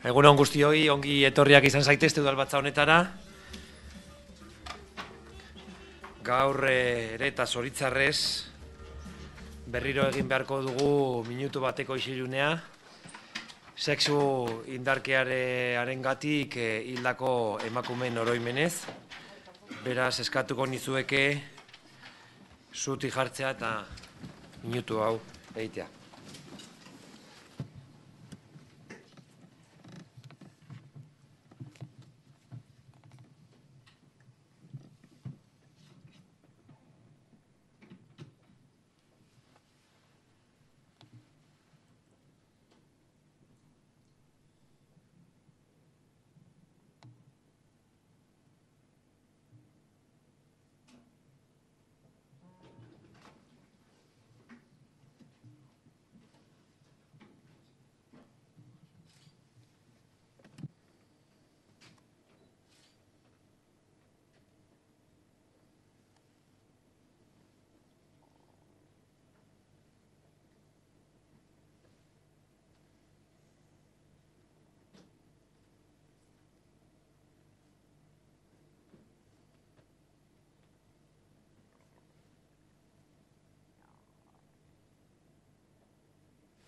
Egunon guztioi, ongi etorriak izan zaitezte udalbatza honetara. Gaur ere eta zoritzarrez berriro egin beharko dugu minutu bateko isilunea. Sexu indarkearengatik hildako emakumeen oroimenez. Beraz, eskatuko nizueke zutik jartzea eta minutu hau egitea.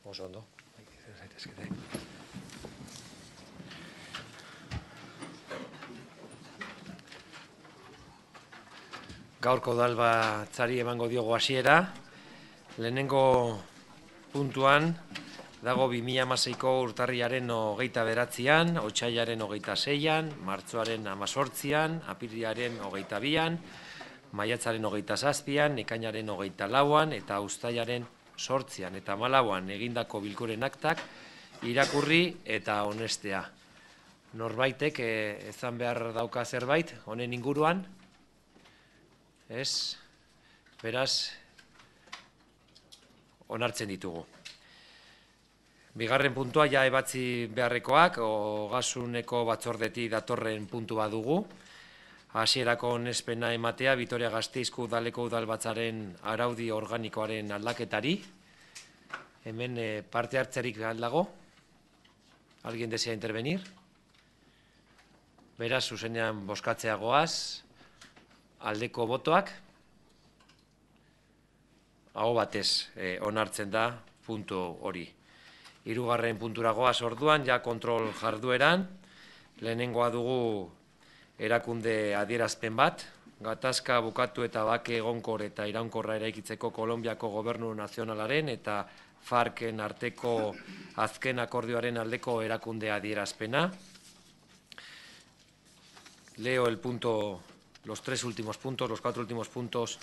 Oso ondo. Gaurko udalbatzari emango diogo hasiera. Lehenengo puntuan dago 2016ko urtarrilaren 29an, otsailaren 26an, martxoaren 18an, apirilaren 22an, maiatzaren 27an, ekainaren 24an eta uztailaren 8an eta 14an egindako bilkuren aktak irakurri eta onestea. Norbaitek ezan behar dauka zerbait honen inguruan? Ez? Beraz, onartzen ditugu. Bigarren puntua ja ebatzi beharrekoak, ogasuneko batzordetik datorren puntua dugu. Hasierako onespena ematea Vitoria-Gasteizko udaleko udalbatzaren araudi organikoaren aldaketari. Hemen parte hartzerik dago. ¿Alguien desea intervenir? Beraz, zuzenean bozkatzea goaz. Aldeko botoak. Aho batez onartzen da puntu hori. Hirugarren puntura goaz orduan, ja kontrol jardueran. Lehenengoa dugu erakunde adierazpen bat, gatazka bukatu eta bake egonkor eta iraunkorra eraikitzeko Kolonbiako Gobernu Nazionalaren eta FARC-en arteko azken akordioaren aldeko erakunde adierazpena. Leo los 4 últimos puntos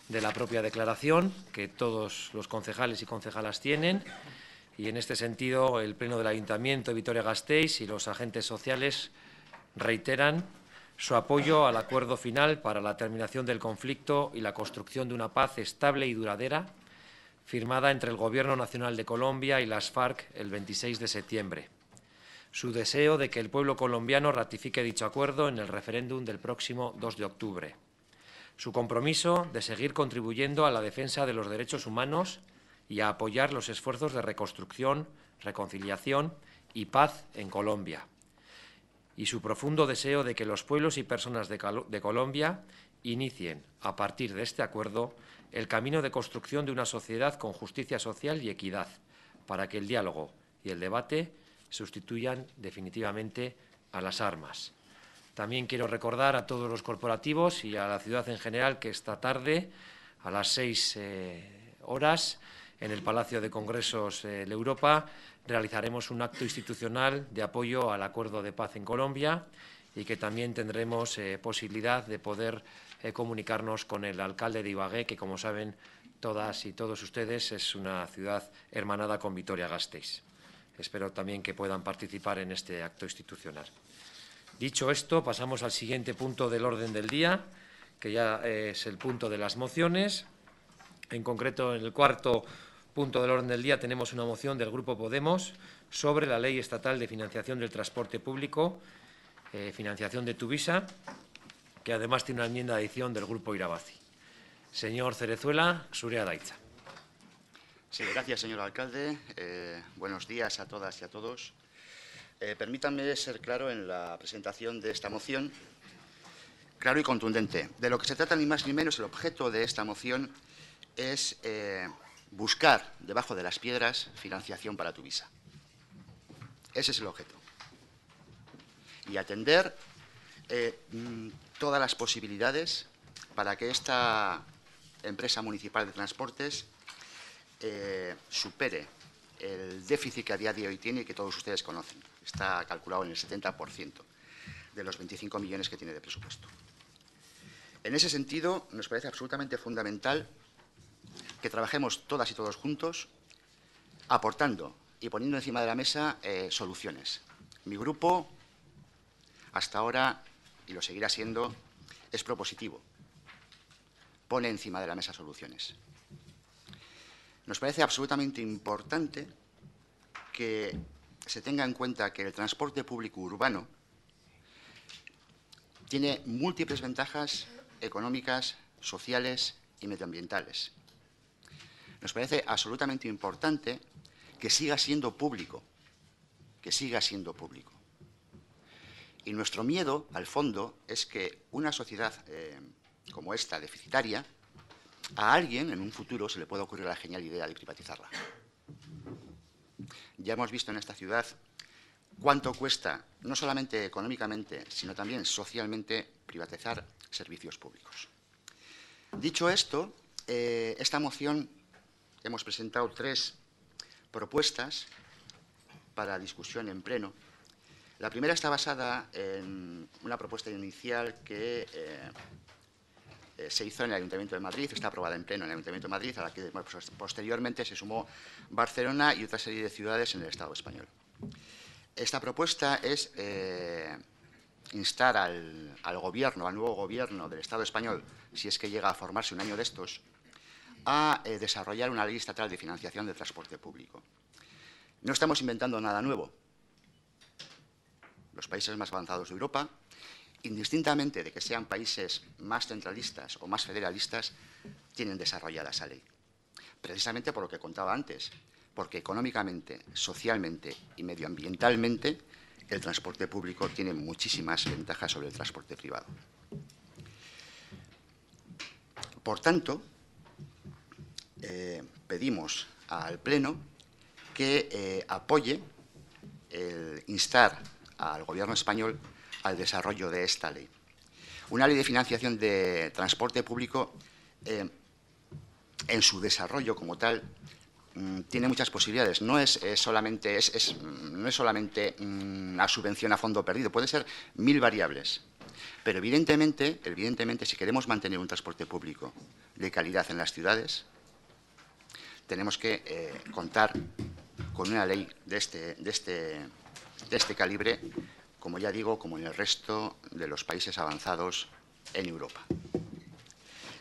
de la propia declaración que todos los concejales y concejalas tienen. Y en este sentido, el Pleno del Ayuntamiento de Vitoria-Gasteiz y los agentes sociales reiteran su apoyo al acuerdo final para la terminación del conflicto y la construcción de una paz estable y duradera, firmada entre el Gobierno Nacional de Colombia y las FARC el 26 de septiembre. Su deseo de que el pueblo colombiano ratifique dicho acuerdo en el referéndum del próximo 2 de octubre. Su compromiso de seguir contribuyendo a la defensa de los derechos humanos y a apoyar los esfuerzos de reconstrucción, reconciliación y paz en Colombia. Y su profundo deseo de que los pueblos y personas de Colombia inicien, a partir de este acuerdo, el camino de construcción de una sociedad con justicia social y equidad, para que el diálogo y el debate sustituyan definitivamente a las armas. También quiero recordar a todos los corporativos y a la ciudad en general que esta tarde, a las 6 horas, en el Palacio de Congresos de Europa, realizaremos un acto institucional de apoyo al acuerdo de paz en Colombia y que también tendremos posibilidad de poder comunicarnos con el alcalde de Ibagué, que, como saben todas y todos ustedes, es una ciudad hermanada con Vitoria-Gasteiz. Espero también que puedan participar en este acto institucional. Dicho esto, pasamos al siguiente punto del orden del día, que ya es el punto de las mociones. En concreto, en el cuarto punto del orden del día tenemos una moción del Grupo Podemos sobre la Ley Estatal de Financiación del Transporte Público, financiación de Tuvisa, que además tiene una enmienda de adición del Grupo Irabazi. Señor Cerezuela, zurea da hitza. Sí, gracias, señor alcalde. Buenos días a todas y a todos. Permítanme ser claro en la presentación de esta moción, claro y contundente. De lo que se trata, ni más ni menos, el objeto de esta moción es buscar debajo de las piedras financiación para Tuvisa. Ese es el objeto. Y atender todas las posibilidades para que esta empresa municipal de transportes supere el déficit que a día de hoy tiene y que todos ustedes conocen. Está calculado en el 70% de los 25 millones que tiene de presupuesto. En ese sentido, nos parece absolutamente fundamental que trabajemos todas y todos juntos, aportando y poniendo encima de la mesa soluciones. Mi grupo, hasta ahora, y lo seguirá siendo, es propositivo. Pone encima de la mesa soluciones. Nos parece absolutamente importante que se tenga en cuenta que el transporte público urbano tiene múltiples ventajas económicas, sociales y medioambientales. Nos parece absolutamente importante que siga siendo público, Y nuestro miedo, al fondo, es que una sociedad como esta, deficitaria, a alguien en un futuro se le pueda ocurrir la genial idea de privatizarla. Ya hemos visto en esta ciudad cuánto cuesta, no solamente económicamente, sino también socialmente, privatizar servicios públicos. Dicho esto, esta moción hemos presentado 3 propuestas para discusión en pleno. La primera está basada en una propuesta inicial que se hizo en el Ayuntamiento de Madrid, está aprobada en pleno en el Ayuntamiento de Madrid, a la que posteriormente se sumó Barcelona y otra serie de ciudades en el Estado español. Esta propuesta es instar al nuevo gobierno del Estado español, si es que llega a formarse un año de estos, a desarrollar una ley estatal de financiación del transporte público. No estamos inventando nada nuevo. Los países más avanzados de Europa, indistintamente de que sean países más centralistas o más federalistas, tienen desarrollada esa ley. Precisamente por lo que contaba antes, porque económicamente, socialmente y medioambientalmente el transporte público tiene muchísimas ventajas sobre el transporte privado. Por tanto, pedimos al Pleno que apoye el instar al Gobierno español al desarrollo de esta ley. Una ley de financiación de transporte público, en su desarrollo como tal, tiene muchas posibilidades. No es solamente una subvención a fondo perdido, puede ser 1000 variables. Pero evidentemente, si queremos mantener un transporte público de calidad en las ciudades, tenemos que contar con una ley de este calibre, como ya digo, como en el resto de los países avanzados en Europa.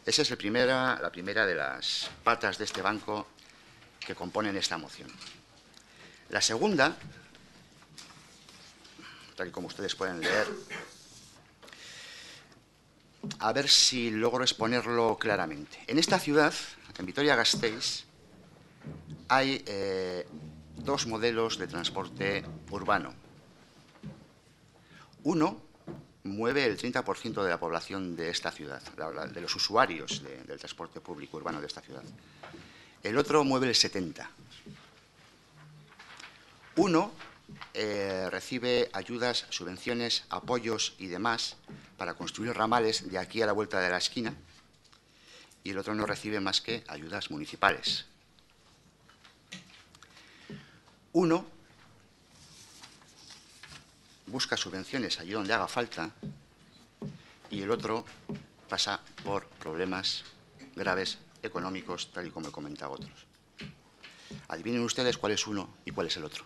Esa es la primera de las patas de este banco que componen esta moción. La segunda, tal y como ustedes pueden leer, a ver si logro exponerlo claramente. En esta ciudad, en Vitoria-Gasteiz, hay 2 modelos de transporte urbano. Uno mueve el 30% de la población de esta ciudad, de los usuarios del transporte público urbano de esta ciudad. El otro mueve el 70%. Uno recibe ayudas, subvenciones, apoyos y demás para construir ramales de aquí a la vuelta de la esquina, y el otro no recibe más que ayudas municipales. Uno busca subvenciones allí donde haga falta y el otro pasa por problemas graves económicos, tal y como he comentado otros. Adivinen ustedes cuál es uno y cuál es el otro.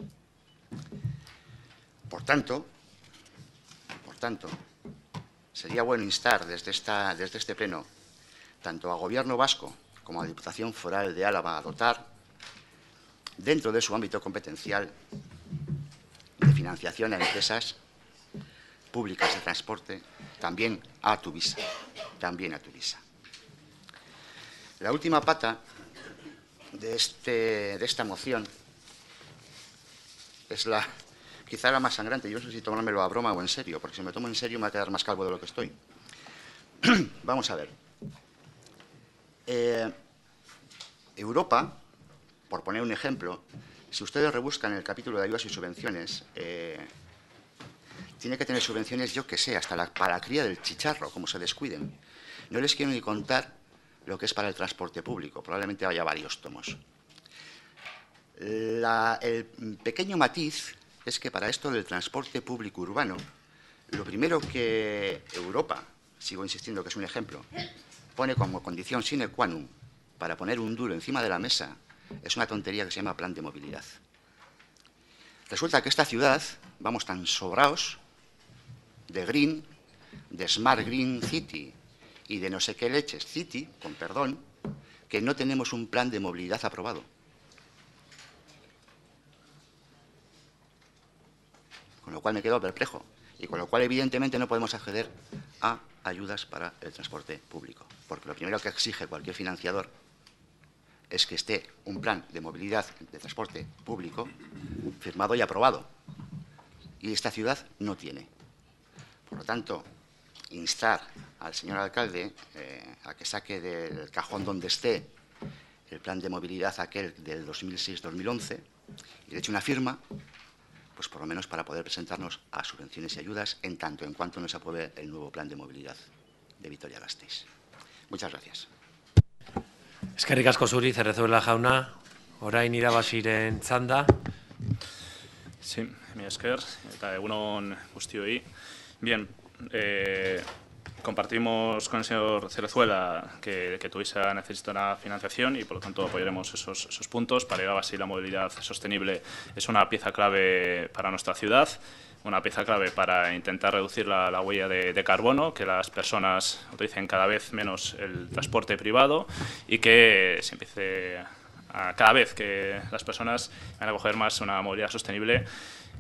Por tanto, sería bueno instar desde este Pleno tanto al Gobierno vasco como a la Diputación Foral de Álava a dotar, dentro de su ámbito competencial, de financiación a empresas públicas de transporte, también a Tuvisa. La última pata de esta moción es la quizá la más sangrante. Yo no sé si tomármelo a broma o en serio, porque si me tomo en serio me va a quedar más calvo de lo que estoy. Vamos a ver. Europa, por poner un ejemplo, si ustedes rebuscan el capítulo de ayudas y subvenciones, tiene que tener subvenciones, yo que sé, hasta para la cría del chicharro, como se descuiden. No les quiero ni contar lo que es para el transporte público, probablemente haya varios tomos. El pequeño matiz es que para esto del transporte público urbano, lo primero que Europa, sigo insistiendo que es un ejemplo, pone como condición sine qua non para poner un duro encima de la mesa, es una tontería que se llama plan de movilidad. Resulta que esta ciudad, vamos tan sobraos de green, de smart green city y de no sé qué leches city, con perdón, que no tenemos un plan de movilidad aprobado. Con lo cual me quedo perplejo y con lo cual evidentemente no podemos acceder a ayudas para el transporte público, porque lo primero que exige cualquier financiador es que esté un plan de movilidad de transporte público firmado y aprobado, y esta ciudad no tiene. Por lo tanto, instar al señor alcalde a que saque del cajón donde esté el plan de movilidad aquel del 2006-2011 y le eche una firma, pues por lo menos para poder presentarnos a subvenciones y ayudas en tanto en cuanto nos apruebe el nuevo plan de movilidad de Vitoria-Gasteiz. Muchas gracias. Eskerrik asko zuri, Cerrezuela jauna, orain irabaziren txanda. Sí, mi esker, eta egunon guztioi. Bien, compartimos con el señor Cerezuela que Tuvisa necesita una financiación y, por lo tanto, apoyaremos esos puntos. Para llegar así la movilidad sostenible es una pieza clave para nuestra ciudad, una pieza clave para intentar reducir la huella de carbono, que las personas utilicen cada vez menos el transporte privado y que se empiece cada vez que las personas van a coger más una movilidad sostenible,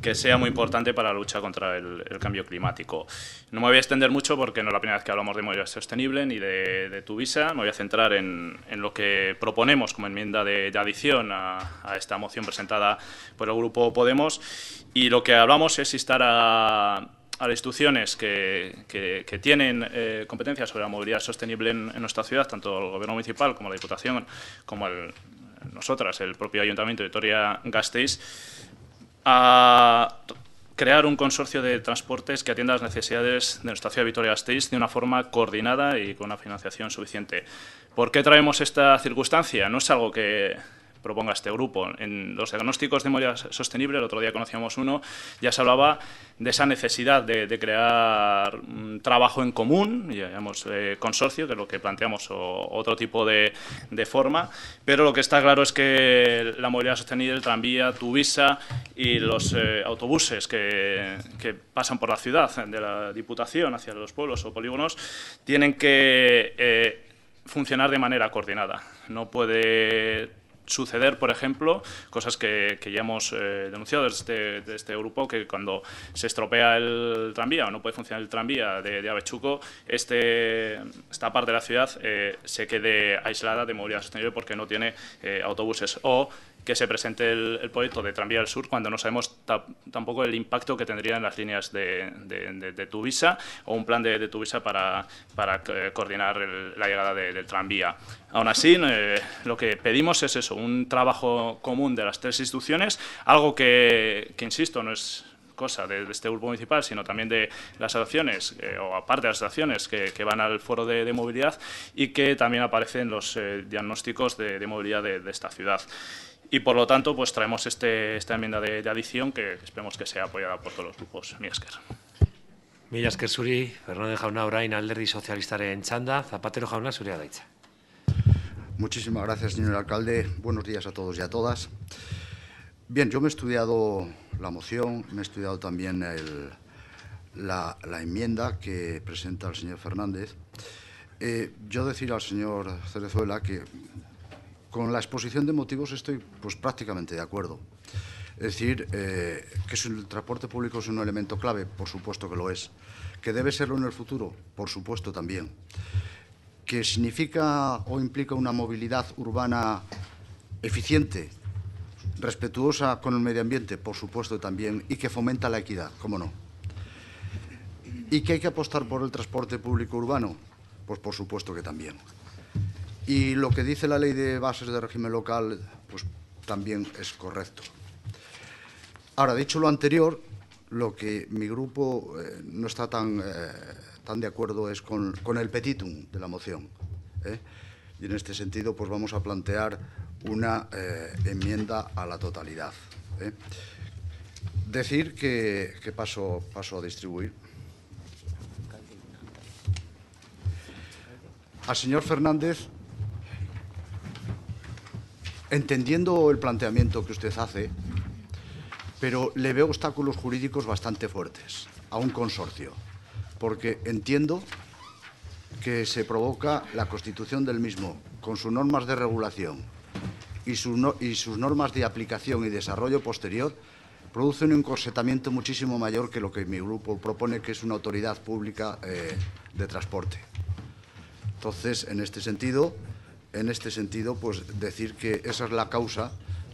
que sea muy importante para la lucha contra el cambio climático. No me voy a extender mucho porque no es la primera vez que hablamos de movilidad sostenible ni de Tuvisa. Me voy a centrar en lo que proponemos como enmienda de adición a esta moción presentada por el Grupo Podemos. Y lo que hablamos es instar a las instituciones que tienen competencias sobre la movilidad sostenible en nuestra ciudad, tanto el Gobierno municipal como la Diputación, como nosotras, el propio Ayuntamiento de Vitoria-Gasteiz, a crear un consorcio de transportes que atienda las necesidades de nuestra ciudad de Vitoria-Gasteiz de una forma coordinada y con una financiación suficiente. ¿Por qué traemos esta circunstancia? No es algo que proponga este grupo. En los diagnósticos de movilidad sostenible, el otro día conocíamos uno, ya se hablaba de esa necesidad de crear un trabajo en común, llamamos consorcio, que es lo que planteamos, o otro tipo de forma, pero lo que está claro es que la movilidad sostenible, el tranvía, Tuvisa y los autobuses que pasan por la ciudad, de la Diputación hacia los pueblos o polígonos, tienen que funcionar de manera coordinada. No puede suceder, por ejemplo, cosas que ya hemos denunciado desde este grupo, que cuando se estropea el tranvía o no puede funcionar el tranvía de Avechuco, esta parte de la ciudad se quede aislada de movilidad sostenible porque no tiene autobuses, o que se presente el proyecto de Tranvía del Sur cuando no sabemos tampoco el impacto que tendría en las líneas de Tuvisa, o un plan de Tuvisa para coordinar la llegada del tranvía. Aún así, lo que pedimos es eso, un trabajo común de las tres instituciones, algo que insisto, no es cosa de este grupo municipal, sino también de las asociaciones, o aparte de las asociaciones que van al foro de movilidad, y que también aparecen en los diagnósticos de movilidad de esta ciudad. Y, por lo tanto, pues traemos esta enmienda de adición que esperemos que sea apoyada por todos los grupos. Mila esker. Mila esker zuri, Fernández jauna, orain Alderdi Sozialistaren txanda. Zapatero jauna, zurea da hitza. Muchísimas gracias, señor alcalde. Buenos días a todos y a todas. Bien, yo me he estudiado la moción, me he estudiado también la enmienda que presenta el señor Fernández. Yo decir al señor Cerezuela que con la exposición de motivos estoy pues prácticamente de acuerdo. Es decir, que el transporte público es un elemento clave, por supuesto que lo es. Que debe serlo en el futuro, por supuesto también. Que significa o implica una movilidad urbana eficiente, respetuosa con el medio ambiente, por supuesto también, y que fomenta la equidad, cómo no. ¿Y que hay que apostar por el transporte público urbano? Pues por supuesto que también. Y lo que dice la Ley de Bases de Régimen Local, pues también es correcto. Ahora, dicho lo anterior, lo que mi grupo no está tan de acuerdo es con el petitum de la moción. Y en este sentido, pues vamos a plantear una enmienda a la totalidad. Decir que paso a distribuir. Al señor Fernández, entendiendo el planteamiento que usted hace, pero le veo obstáculos jurídicos bastante fuertes a un consorcio, porque entiendo que se provoca la constitución del mismo con sus normas de regulación y sus normas de aplicación y desarrollo posterior, produce un encorsetamiento muchísimo mayor que lo que mi grupo propone, que es una autoridad pública de transporte. Entonces, en este sentido, pues decir que esa es la causa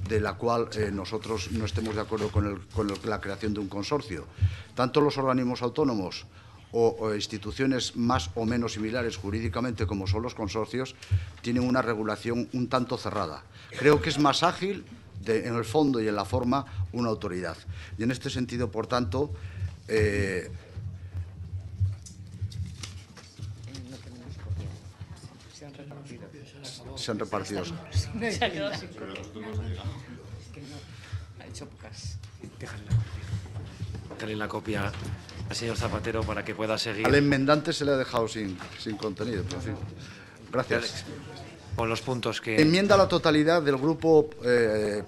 de la cual nosotros no estemos de acuerdo con la creación de un consorcio. Tanto los organismos autónomos o instituciones más o menos similares jurídicamente como son los consorcios tienen una regulación un tanto cerrada. Creo que es más ágil en el fondo y en la forma una autoridad. Y en este sentido, por tanto, se han repartido. Se ha quedado sin copia. Ha hecho pocas. Déjale la copia al señor Zapatero para que pueda seguir. Al enmendante se le ha dejado sin contenido. Pero, en fin. Gracias. Con los puntos que... Enmienda a la totalidad del Grupo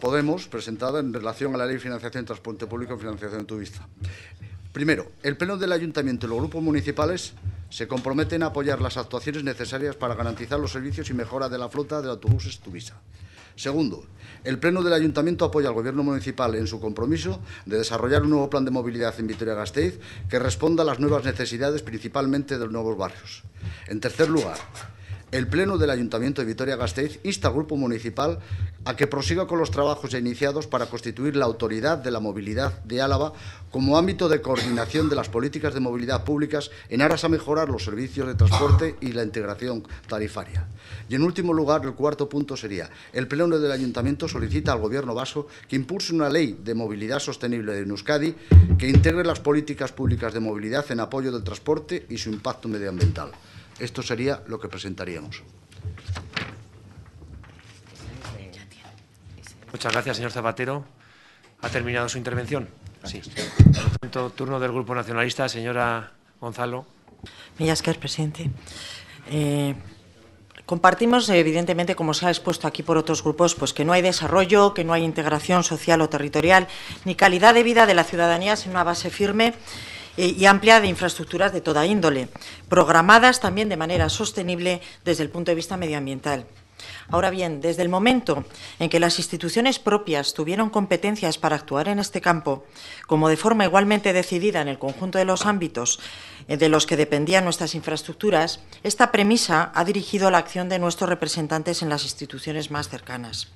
Podemos, presentada en relación a la Ley de Financiación de Transporte Público y Financiación turista. Primero, el Pleno del Ayuntamiento y los grupos municipales se comprometen a apoyar las actuaciones necesarias para garantizar los servicios y mejora de la flota de autobuses Tuvisa. Segundo, el Pleno del Ayuntamiento apoya al Gobierno municipal en su compromiso de desarrollar un nuevo plan de movilidad en Vitoria-Gasteiz que responda a las nuevas necesidades, principalmente de los nuevos barrios. En tercer lugar, el Pleno del Ayuntamiento de Vitoria-Gasteiz insta al Grupo Municipal a que prosiga con los trabajos ya iniciados para constituir la Autoridad de la Movilidad de Álava como ámbito de coordinación de las políticas de movilidad públicas en aras a mejorar los servicios de transporte y la integración tarifaria. Y en último lugar, el cuarto punto sería: el Pleno del Ayuntamiento solicita al Gobierno vasco que impulse una ley de movilidad sostenible en Euskadi que integre las políticas públicas de movilidad en apoyo del transporte y su impacto medioambiental. Esto sería lo que presentaríamos. Muchas gracias, señor Zapatero. ¿Ha terminado su intervención? Sí. Por tanto, turno del Grupo Nacionalista, señora Gonzalo. Mila esker, presidente. Compartimos, evidentemente, como se ha expuesto aquí por otros grupos, pues que no hay desarrollo, que no hay integración social o territorial, ni calidad de vida de la ciudadanía sin una base firme y amplia de infraestructuras de toda índole, programadas también de manera sostenible desde el punto de vista medioambiental. Ahora bien, desde el momento en que las instituciones propias tuvieron competencias para actuar en este campo, como de forma igualmente decidida en el conjunto de los ámbitos de los que dependían nuestras infraestructuras, esta premisa ha dirigido la acción de nuestros representantes en las instituciones más cercanas.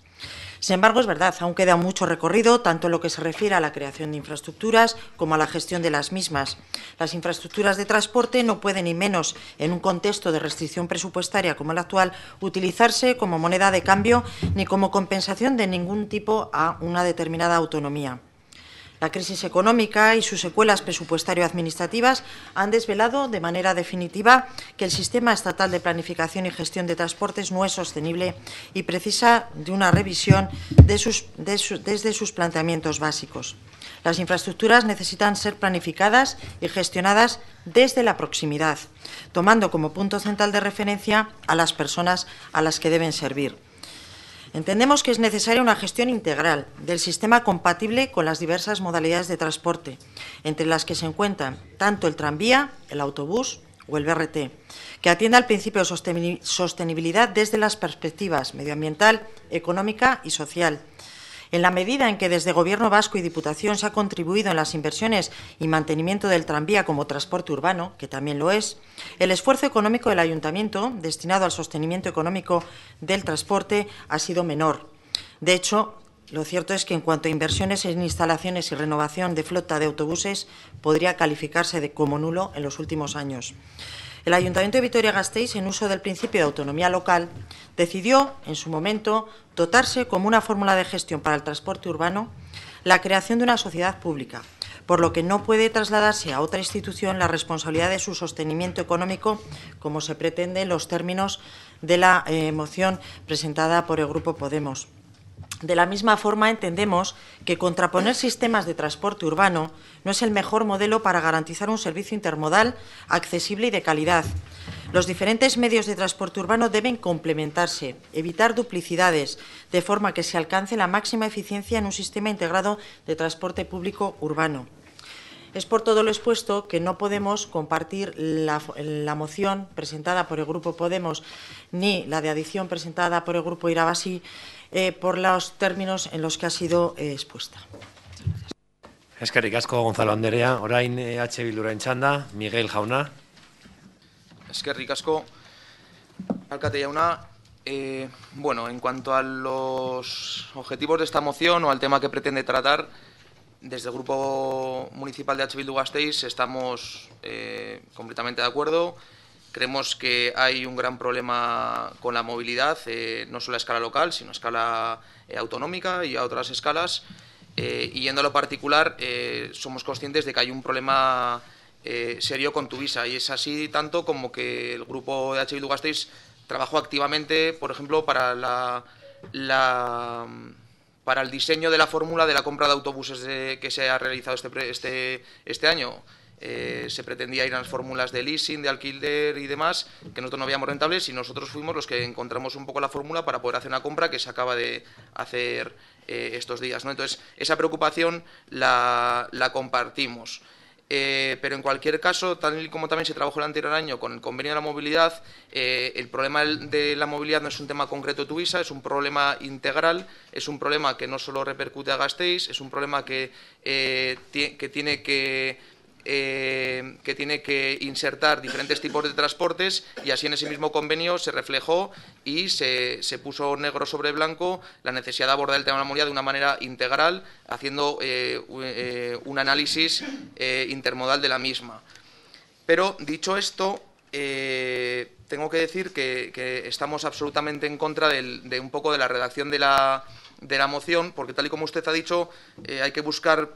Sin embargo, es verdad, aún queda mucho recorrido, tanto en lo que se refiere a la creación de infraestructuras como a la gestión de las mismas. Las infraestructuras de transporte no pueden, y menos en un contexto de restricción presupuestaria como el actual, utilizarse como moneda de cambio ni como compensación de ningún tipo a una determinada autonomía. La crisis económica y sus secuelas presupuestario-administrativas han desvelado de manera definitiva que el sistema estatal de planificación y gestión de transportes no es sostenible y precisa de una revisión desde sus planteamientos básicos. Las infraestructuras necesitan ser planificadas y gestionadas desde la proximidad, tomando como punto central de referencia a las personas a las que deben servir. Entendemos que es necesaria una gestión integral del sistema compatible con las diversas modalidades de transporte, entre las que se encuentran tanto el tranvía, el autobús o el BRT, que atienda al principio de sostenibilidad desde las perspectivas medioambiental, económica y social. En la medida en que desde Gobierno vasco y Diputación se ha contribuido en las inversiones y mantenimiento del tranvía como transporte urbano, que también lo es, el esfuerzo económico del Ayuntamiento destinado al sostenimiento económico del transporte ha sido menor. De hecho, lo cierto es que en cuanto a inversiones en instalaciones y renovación de flota de autobuses, podría calificarse como nulo en los últimos años. El Ayuntamiento de Vitoria-Gasteiz, en uso del principio de autonomía local, decidió, en su momento, dotarse como una fórmula de gestión para el transporte urbano la creación de una sociedad pública, por lo que no puede trasladarse a otra institución la responsabilidad de su sostenimiento económico, como se pretende en los términos de la moción presentada por el Grupo Podemos. De la misma forma, entendemos que contraponer sistemas de transporte urbano no es el mejor modelo para garantizar un servicio intermodal accesible y de calidad. Los diferentes medios de transporte urbano deben complementarse, evitar duplicidades, de forma que se alcance la máxima eficiencia en un sistema integrado de transporte público urbano. Es por todo lo expuesto que no podemos compartir la moción presentada por el Grupo Podemos ni la de adición presentada por el Grupo Irabazí por los términos en los que ha sido expuesta. Eskerrik asko, Gonzalo Anderea. Orain Bilduren txanda, Miguel Jauna. Eskerrik asko, alkate jauna. Bueno, en cuanto a los objetivos de esta moción o al tema que pretende tratar, desde el Grupo Municipal de Bildu Gasteiz estamos completamente de acuerdo. Creemos que hay un gran problema con la movilidad, no solo a escala local, sino a escala autonómica y a otras escalas. Y yendo a lo particular, somos conscientes de que hay un problema serio con Tuvisa. Y es así tanto como que el Grupo de Bildu Gasteiz trabajó activamente, por ejemplo, para para el diseño de la fórmula de la compra de autobuses que se ha realizado este año. Se pretendía ir a las fórmulas de leasing, de alquiler y demás, que nosotros no veíamos rentables, y nosotros fuimos los que encontramos un poco la fórmula para poder hacer una compra que se acaba de hacer estos días, ¿no? Entonces, esa preocupación la compartimos. Pero en cualquier caso, tal y como también se trabajó el anterior año con el convenio de la movilidad, el problema de la movilidad no es un tema concreto de Tuvisa, es un problema integral, es un problema que no solo repercute a Gasteiz, es un problema que tiene que insertar diferentes tipos de transportes, y así en ese mismo convenio se reflejó y se puso negro sobre blanco la necesidad de abordar el tema de la movilidad de una manera integral, haciendo un análisis intermodal de la misma. Pero, dicho esto, tengo que decir que estamos absolutamente en contra de un poco de la redacción de la moción, porque tal y como usted ha dicho, hay que buscar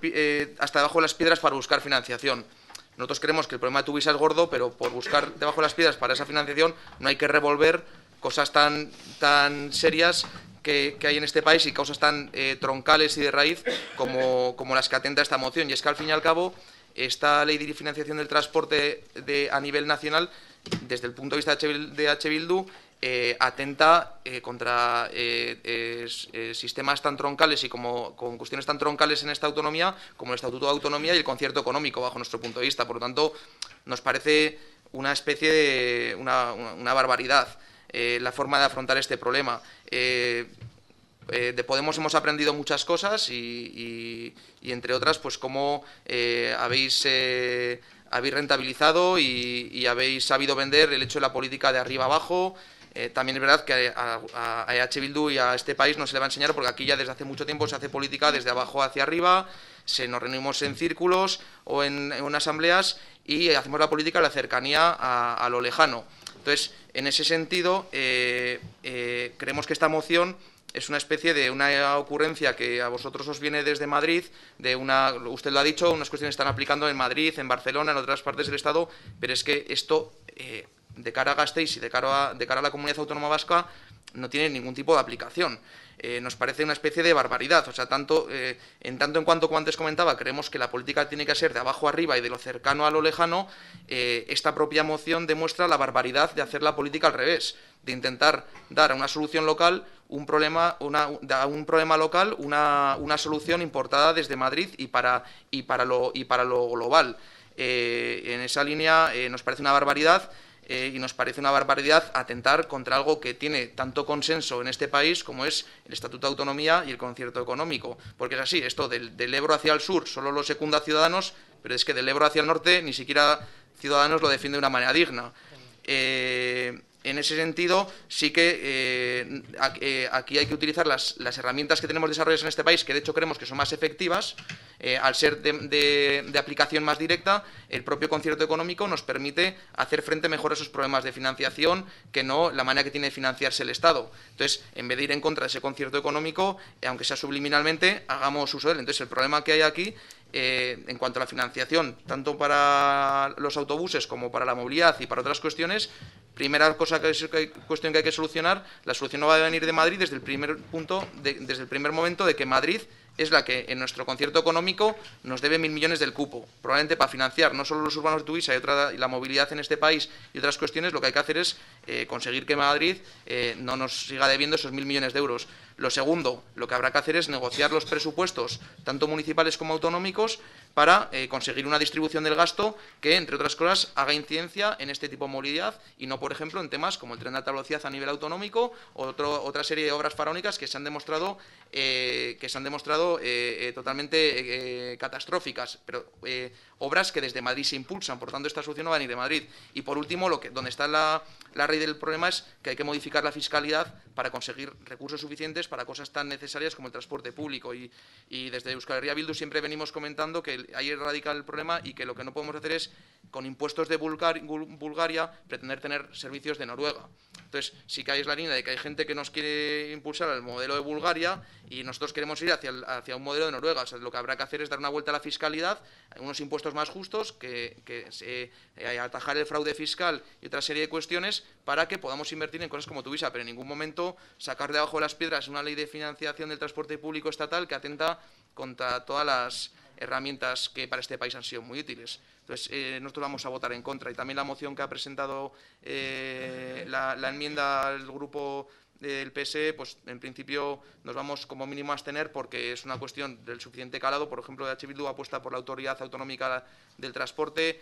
hasta debajo de las piedras para buscar financiación. Nosotros creemos que el problema de Tuvisa es gordo, pero por buscar debajo de las piedras para esa financiación no hay que revolver cosas tan serias que hay en este país, y causas tan troncales y de raíz como las que atenta esta moción. Y es que, al fin y al cabo, esta ley de financiación del transporte a nivel nacional, desde el punto de vista de Bildu, atenta contra sistemas tan troncales y con cuestiones tan troncales en esta autonomía como el Estatuto de Autonomía y el concierto económico, bajo nuestro punto de vista. Por lo tanto, nos parece una especie de una barbaridad la forma de afrontar este problema. De Podemos hemos aprendido muchas cosas y entre otras, pues cómo habéis rentabilizado y habéis sabido vender el hecho de la política de arriba abajo. También es verdad que a EH Bildu y a este país no se le va a enseñar, porque aquí ya desde hace mucho tiempo se hace política desde abajo hacia arriba, nos reunimos en círculos o en asambleas y hacemos la política de la cercanía a lo lejano. Entonces, en ese sentido, creemos que esta moción es una especie de una ocurrencia que a vosotros os viene desde Madrid, usted lo ha dicho, unas cuestiones están aplicando en Madrid, en Barcelona, en otras partes del Estado, pero es que esto, de cara a Gasteiz y de cara a la comunidad autónoma vasca, no tiene ningún tipo de aplicación. Nos parece una especie de barbaridad. O sea, en tanto en cuanto, como antes comentaba, creemos que la política tiene que ser de abajo arriba y de lo cercano a lo lejano, esta propia moción demuestra la barbaridad de hacer la política al revés, de intentar dar a una solución local un problema local, una solución importada desde Madrid y para lo global. En esa línea nos parece una barbaridad. Y nos parece una barbaridad atentar contra algo que tiene tanto consenso en este país como es el Estatuto de Autonomía y el concierto económico. Porque es así, esto del Ebro hacia el sur solo lo secunda Ciudadanos, pero es que del Ebro hacia el norte ni siquiera Ciudadanos lo defiende de una manera digna. En ese sentido, sí que aquí hay que utilizar las herramientas que tenemos desarrolladas en este país, que de hecho creemos que son más efectivas, al ser de aplicación más directa. El propio concierto económico nos permite hacer frente mejor a esos problemas de financiación que no la manera que tiene de financiarse el Estado. Entonces, en vez de ir en contra de ese concierto económico, aunque sea subliminalmente, hagamos uso de él. Entonces, el problema que hay aquí, en cuanto a la financiación, tanto para los autobuses como para la movilidad y para otras cuestiones, primera cuestión que hay que solucionar, la solución no va a venir de Madrid desde el primer momento de que Madrid es la que en nuestro concierto económico nos debe 1.000 millones del cupo. Probablemente para financiar no solo los urbanos de Tuvisa y la movilidad en este país y otras cuestiones, lo que hay que hacer es conseguir que Madrid no nos siga debiendo esos 1.000 millones de euros. Lo segundo, lo que habrá que hacer es negociar los presupuestos, tanto municipales como autonómicos, para conseguir una distribución del gasto que, entre otras cosas, haga incidencia en este tipo de movilidad y no, por ejemplo, en temas como el tren de alta velocidad a nivel autonómico o otra serie de obras faraónicas que se han demostrado totalmente catastróficas, pero obras que desde Madrid se impulsan. Por tanto, esta solución no va a venir de Madrid. Y, por último, donde está la raíz del problema es que hay que modificar la fiscalidad para conseguir recursos suficientes para cosas tan necesarias como el transporte público. Y desde Euskal Herria Bildu siempre venimos comentando que ahí radica el problema y que lo que no podemos hacer es, con impuestos de Bulgaria, pretender tener servicios de Noruega. Entonces, sí que hay la línea de que hay gente que nos quiere impulsar al modelo de Bulgaria y nosotros queremos ir hacia un modelo de Noruega. O sea, lo que habrá que hacer es dar una vuelta a la fiscalidad, unos impuestos más justos, atajar el fraude fiscal y otra serie de cuestiones para que podamos invertir en cosas como Tuvisa, pero en ningún momento sacar debajo de las piedras una ley de financiación del transporte público estatal que atenta contra todas las herramientas que para este país han sido muy útiles. Entonces, nosotros vamos a votar en contra. Y también la moción que ha presentado la enmienda al grupo del PSE, pues en principio nos vamos como mínimo a abstener porque es una cuestión del suficiente calado. Por ejemplo, EH Bildu apuesta por la Autoridad Autonómica del Transporte.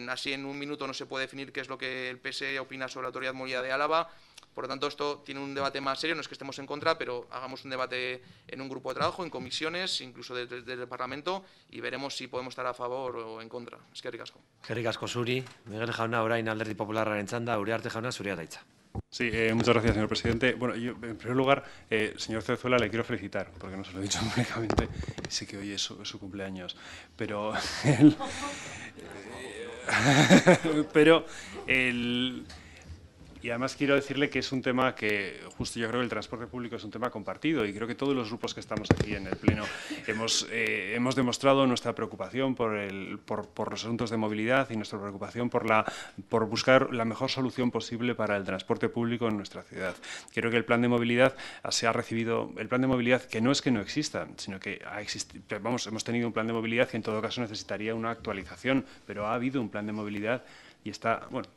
Así en un minuto no se puede definir qué es lo que el PSE opina sobre la Autoridad de Movilidad de Álava. Por lo tanto, esto tiene un debate más serio, no es que estemos en contra, pero hagamos un debate en un grupo de trabajo, en comisiones, incluso desde el Parlamento, y veremos si podemos estar a favor o en contra. Eskerrik asko. Eskerrik asko zuri. Miguel jauna, orain Alderdi Popularraren txanda, Uriarte jauna, zurea da hitza. Sí, muchas gracias, señor presidente. Bueno, yo, en primer lugar, señor Cerezuela, le quiero felicitar, porque no se lo he dicho públicamente, sé que hoy es su cumpleaños, pero y además quiero decirle que es un tema que, justo yo creo que el transporte público es un tema compartido y creo que todos los grupos que estamos aquí en el Pleno hemos demostrado nuestra preocupación por los asuntos de movilidad y nuestra preocupación por buscar la mejor solución posible para el transporte público en nuestra ciudad. Creo que el plan de movilidad que no es que no exista, sino que hemos tenido un plan de movilidad que en todo caso necesitaría una actualización, pero ha habido un plan de movilidad y está, bueno,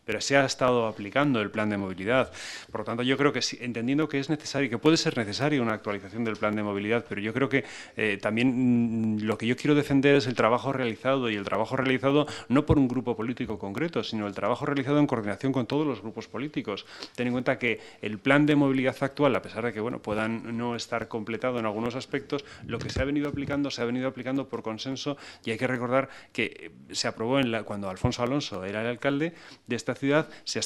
pero se ha estado aplicando el plan de movilidad. Por lo tanto, yo creo que entendiendo que es necesario, que puede ser necesaria una actualización del plan de movilidad, pero yo creo que también lo que yo quiero defender es el trabajo realizado, y el trabajo realizado no por un grupo político concreto, sino el trabajo realizado en coordinación con todos los grupos políticos. Ten en cuenta que el plan de movilidad actual, a pesar de que puedan no estar completado en algunos aspectos, lo que se ha venido aplicando por consenso, y hay que recordar que se aprobó cuando Alfonso Alonso era el alcalde de esta ciudad, se ha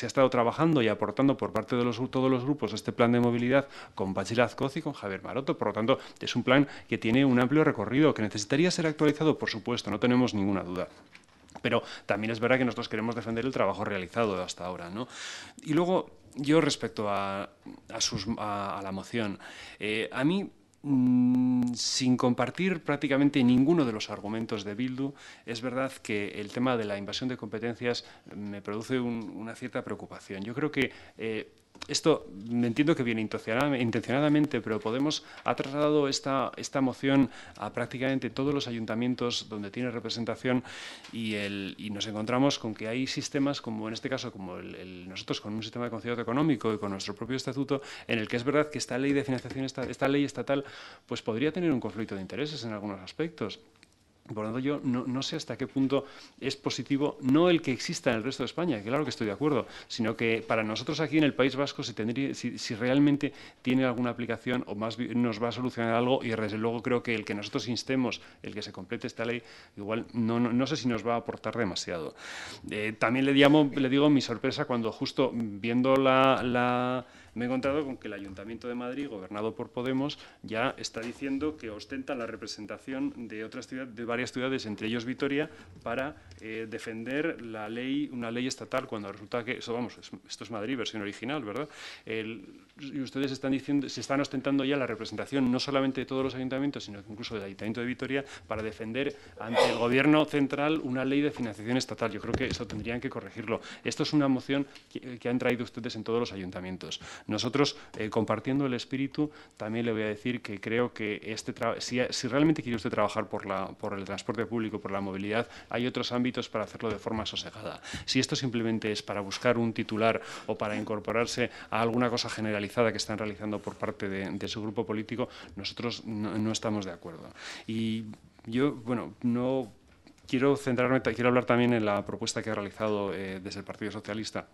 estado trabajando y aportando por parte de todos los grupos este plan de movilidad con Patxi Lazcoz y con Javier Maroto. Por lo tanto, es un plan que tiene un amplio recorrido, que necesitaría ser actualizado, por supuesto, no tenemos ninguna duda. Pero también es verdad que nosotros queremos defender el trabajo realizado hasta ahora, ¿no? Y luego, yo respecto a la moción, a mí, sin compartir prácticamente ninguno de los argumentos de Bildu, es verdad que el tema de la invasión de competencias me produce una cierta preocupación. Yo creo que esto, entiendo que viene intencionadamente, pero Podemos ha trasladado esta moción a prácticamente todos los ayuntamientos donde tiene representación y nos encontramos con que hay sistemas, como en este caso, como nosotros con un sistema de concierto económico y con nuestro propio estatuto, en el que es verdad que esta ley de financiación, esta ley estatal, pues podría tener un conflicto de intereses en algunos aspectos. Por lo tanto, yo no sé hasta qué punto es positivo, no el que exista en el resto de España, que claro que estoy de acuerdo, sino que para nosotros aquí en el País Vasco si realmente tiene alguna aplicación o más bien nos va a solucionar algo, y desde luego creo que el que nosotros instemos, el que se complete esta ley, igual no sé si nos va a aportar demasiado. También le digo mi sorpresa cuando justo viendo me he encontrado con que el Ayuntamiento de Madrid, gobernado por Podemos, ya está diciendo que ostentan la representación de varias ciudades, entre ellos Vitoria, para defender una ley estatal, cuando resulta que esto es Madrid, versión original, ¿verdad? Y ustedes se están ostentando ya la representación no solamente de todos los ayuntamientos, sino incluso del Ayuntamiento de Vitoria, para defender ante el Gobierno central una ley de financiación estatal. Yo creo que eso tendrían que corregirlo. Esto es una moción que han traído ustedes en todos los ayuntamientos. Nosotros, compartiendo el espíritu, también le voy a decir que creo que si realmente quiere usted trabajar por el transporte público, por la movilidad, hay otros ámbitos para hacerlo de forma sosegada. Si esto simplemente es para buscar un titular o para incorporarse a alguna cosa generalizada que están realizando por parte de su grupo político, nosotros no estamos de acuerdo. Y yo, no quiero hablar también en la propuesta que ha realizado desde el Partido Socialista.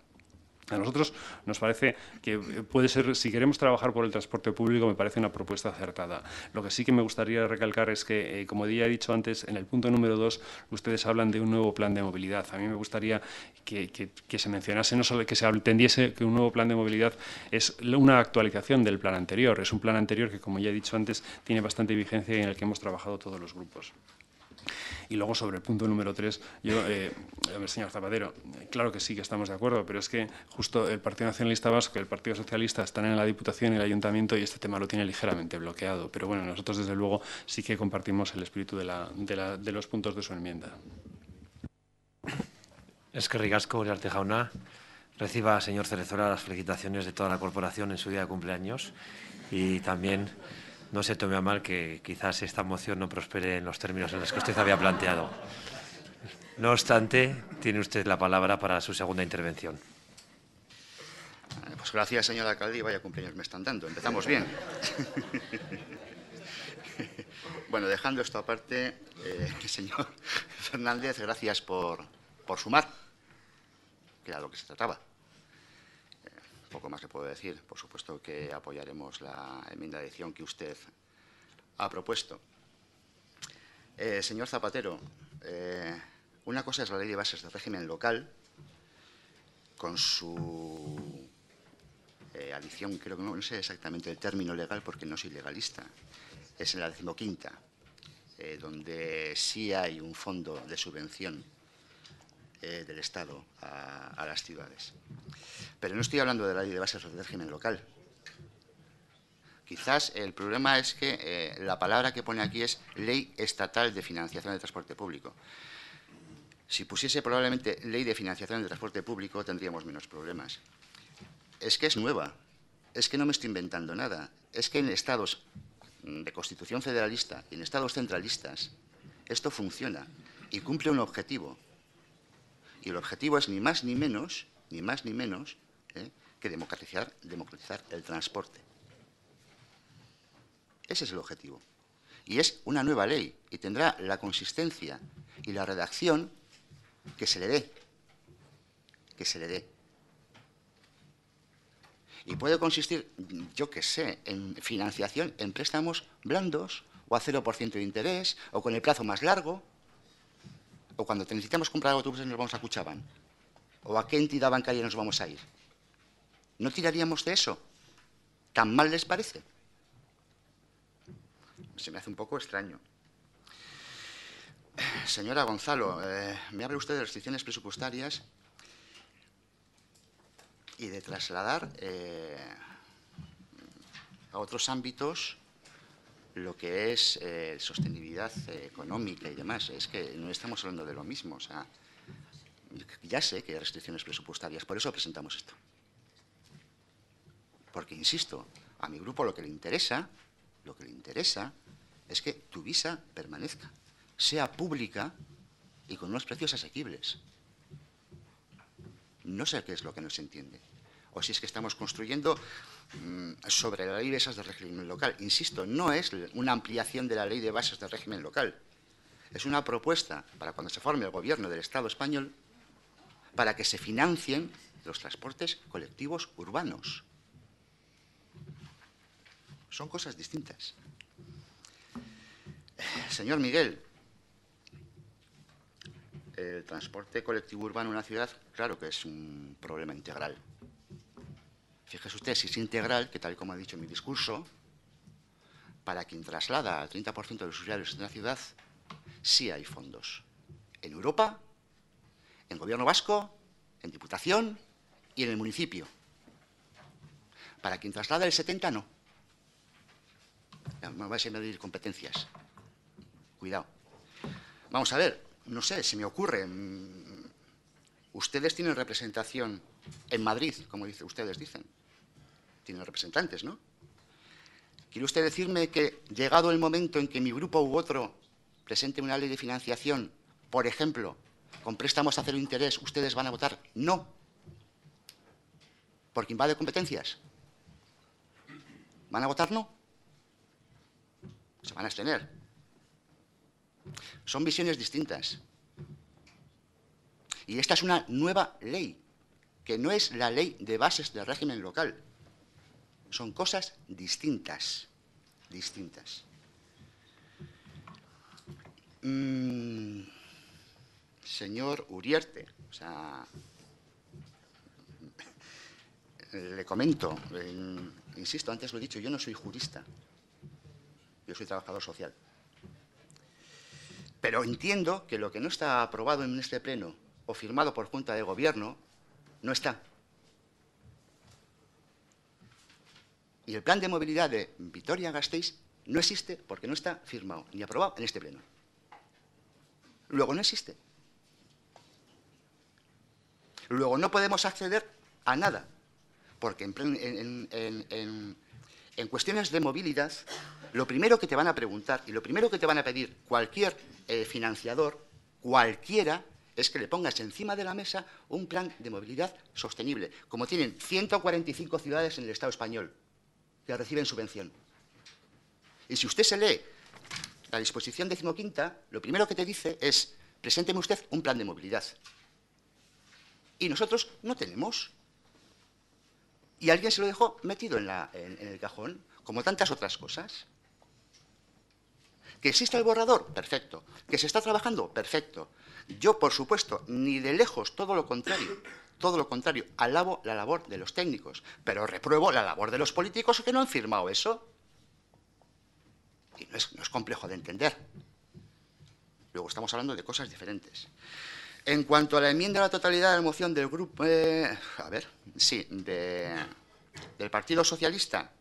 A nosotros nos parece que puede ser, si queremos trabajar por el transporte público, me parece una propuesta acertada. Lo que sí que me gustaría recalcar es que, como ya he dicho antes, en el punto número 2, ustedes hablan de un nuevo plan de movilidad. A mí me gustaría que se mencionase, no solo que se entendiese que un nuevo plan de movilidad es una actualización del plan anterior. Es un plan anterior que, como ya he dicho antes, tiene bastante vigencia y en el que hemos trabajado todos los grupos. Y luego, sobre el punto número 3, señor Zapatero, claro que sí que estamos de acuerdo, pero es que justo el Partido Nacionalista Vasco y el Partido Socialista están en la Diputación y el Ayuntamiento y este tema lo tiene ligeramente bloqueado. Pero bueno, nosotros desde luego sí que compartimos el espíritu de los puntos de su enmienda. Eskerrik asko, Uriarte jauna. Reciba, señor Cerezuela, las felicitaciones de toda la corporación en su día de cumpleaños y también no se tome a mal que quizás esta moción no prospere en los términos en los que usted había planteado. No obstante, tiene usted la palabra para su segunda intervención. Pues gracias, señor alcalde, y vaya cumpleaños me están dando. Empezamos bien. Bueno, dejando esto aparte, señor Fernández, gracias por sumar, que era lo que se trataba. Poco más le puedo decir. Por supuesto que apoyaremos la enmienda de adición que usted ha propuesto. Señor Zapatero, una cosa es la Ley de Bases de Régimen Local, con su adición, creo que no sé exactamente el término legal porque no soy legalista, es en la 15ª, donde sí hay un fondo de subvención del Estado a las ciudades. Pero no estoy hablando de la Ley de Bases de Régimen Local. Quizás el problema es que la palabra que pone aquí es Ley Estatal de Financiación del Transporte Público. Si pusiese probablemente Ley de Financiación del Transporte Público tendríamos menos problemas. Es que es nueva, es que no me estoy inventando nada. Es que en estados de Constitución federalista y en estados centralistas esto funciona y cumple un objetivo. Y el objetivo es ni más ni menos que democratizar el transporte. Ese es el objetivo. Y es una nueva ley y tendrá la consistencia y la redacción que se le dé. Y puede consistir, yo qué sé, en financiación en préstamos blandos o a 0% de interés o con el plazo más largo. O cuando necesitamos comprar autobuses nos vamos a Kutxabank. ¿O a qué entidad bancaria nos vamos a ir? ¿No tiraríamos de eso? ¿Tan mal les parece? Se me hace un poco extraño. Señora Gonzalo, me habla usted de restricciones presupuestarias y de trasladar a otros ámbitos lo que es sostenibilidad económica y demás. Es que no estamos hablando de lo mismo. O sea, ya sé que hay restricciones presupuestarias, por eso presentamos esto. Porque, insisto, a mi grupo lo que le interesa es que Tuvisa permanezca, sea pública y con unos precios asequibles. No sé qué es lo que no se entiende. O si es que estamos construyendo sobre la ley de bases de régimen local. Insisto, no es una ampliación de la ley de bases de régimen local. Es una propuesta para cuando se forme el gobierno del Estado español para que se financien los transportes colectivos urbanos. Son cosas distintas. Señor Miguel, el transporte colectivo urbano en una ciudad, claro que es un problema integral. Fíjese usted, si es integral, que tal y como he dicho en mi discurso, para quien traslada al 30% de los usuarios de una ciudad, sí hay fondos. En Europa, en Gobierno vasco, en Diputación y en el municipio. Para quien traslada el 70%, no. No vais a medir competencias. Cuidado. Vamos a ver, no sé, se me ocurre. Ustedes tienen representación en Madrid, como ustedes dicen. Tienen representantes, ¿no? ¿Quiere usted decirme que, llegado el momento en que mi grupo u otro presente una ley de financiación, por ejemplo, con préstamos a cero interés, ustedes van a votar no? ¿Porque invade competencias? ¿Van a votar no? Se van a abstener. Son visiones distintas. Y esta es una nueva ley, que no es la ley de bases del régimen local. Son cosas distintas. Distintas. Señor Uriarte, o sea, le comento, insisto, antes lo he dicho, yo no soy jurista, yo soy trabajador social. Pero entiendo que lo que no está aprobado en este pleno o firmado por Junta de Gobierno no está. Y el plan de movilidad de Vitoria-Gasteiz no existe porque no está firmado ni aprobado en este pleno. Luego no existe. Luego no podemos acceder a nada, porque en cuestiones de movilidad, lo primero que te van a preguntar y lo primero que te van a pedir cualquier financiador, cualquiera, es que le pongas encima de la mesa un plan de movilidad sostenible, como tienen 145 ciudades en el Estado español que reciben subvención. Y si usted se lee la disposición 15ª, lo primero que te dice es: presénteme usted un plan de movilidad. Y nosotros no tenemos. Y alguien se lo dejó metido en el cajón, como tantas otras cosas. ¿Que exista el borrador? Perfecto. ¿Que se está trabajando? Perfecto. Yo, por supuesto, ni de lejos, todo lo contrario, alabo la labor de los técnicos, pero repruebo la labor de los políticos que no han firmado eso. Y no es complejo de entender. Luego estamos hablando de cosas diferentes. En cuanto a la enmienda a la totalidad de la moción del grupo, del Partido Socialista,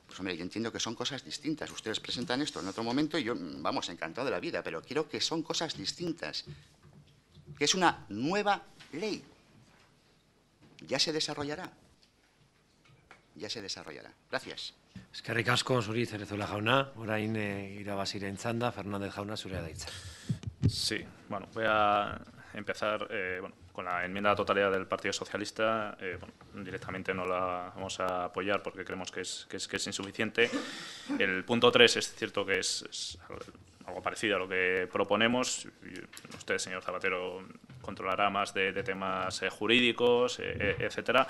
pues hombre, yo entiendo que son cosas distintas. Ustedes presentan esto en otro momento y yo, vamos, encantado de la vida, pero quiero que son cosas distintas. Que es una nueva ley. Ya se desarrollará. Ya se desarrollará. Gracias. Eskerrik asko, zuri Cerezuela jauna. Orain irabaziren txanda, Fernández jauna, zurea da hitza. Sí, bueno, voy a empezar con la enmienda a la totalidad del Partido Socialista. Directamente no la vamos a apoyar porque creemos que es insuficiente. El punto 3 es cierto que es algo parecido a lo que proponemos. Usted, señor Zapatero, controlará más de temas jurídicos, etcétera,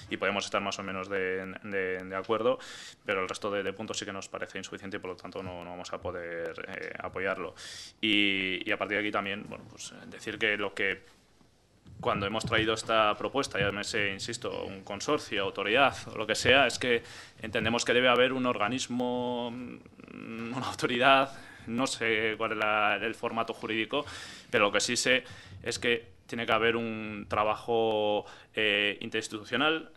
y podemos estar más o menos de acuerdo, pero el resto de puntos sí que nos parece insuficiente y por lo tanto no vamos a poder apoyarlo. Y a partir de aquí también, bueno, pues decir que lo que cuando hemos traído esta propuesta, llámese, insisto, un consorcio, autoridad o lo que sea, es que entendemos que debe haber un organismo, una autoridad. No sé cuál es el formato jurídico, pero lo que sí sé es que tiene que haber un trabajo interinstitucional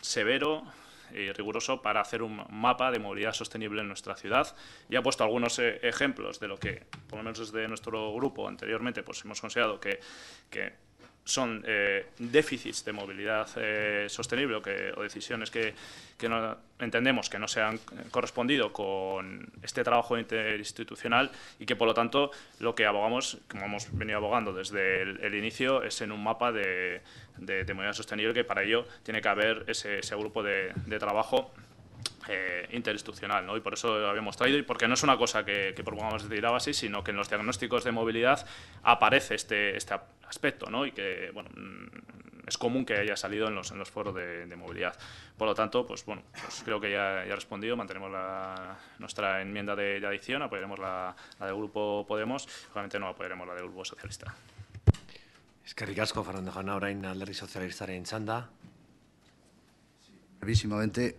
severo y riguroso para hacer un mapa de movilidad sostenible en nuestra ciudad. Ya he puesto algunos ejemplos de lo que, por lo menos desde nuestro grupo anteriormente, pues hemos considerado que son déficits de movilidad sostenible o decisiones que no entendemos que no se han correspondido con este trabajo interinstitucional y que, por lo tanto, lo que abogamos, como hemos venido abogando desde el inicio, es en un mapa de movilidad sostenible, que para ello tiene que haber ese grupo de trabajo interinstitucional, ¿no? Y por eso lo habíamos traído, y porque no es una cosa que propongamos desde Irabazi, sino que en los diagnósticos de movilidad aparece este aspecto, ¿no? Y que, bueno, es común que haya salido en los foros de movilidad. Por lo tanto, pues bueno, pues creo que ya he respondido. Mantenemos nuestra enmienda de adición, apoyaremos la del Grupo Podemos, obviamente no apoyaremos la del Grupo Socialista. Eskerrik asko, Fernando jauna, orain Alderdi Sozialistaren txanda. Brevísimamente,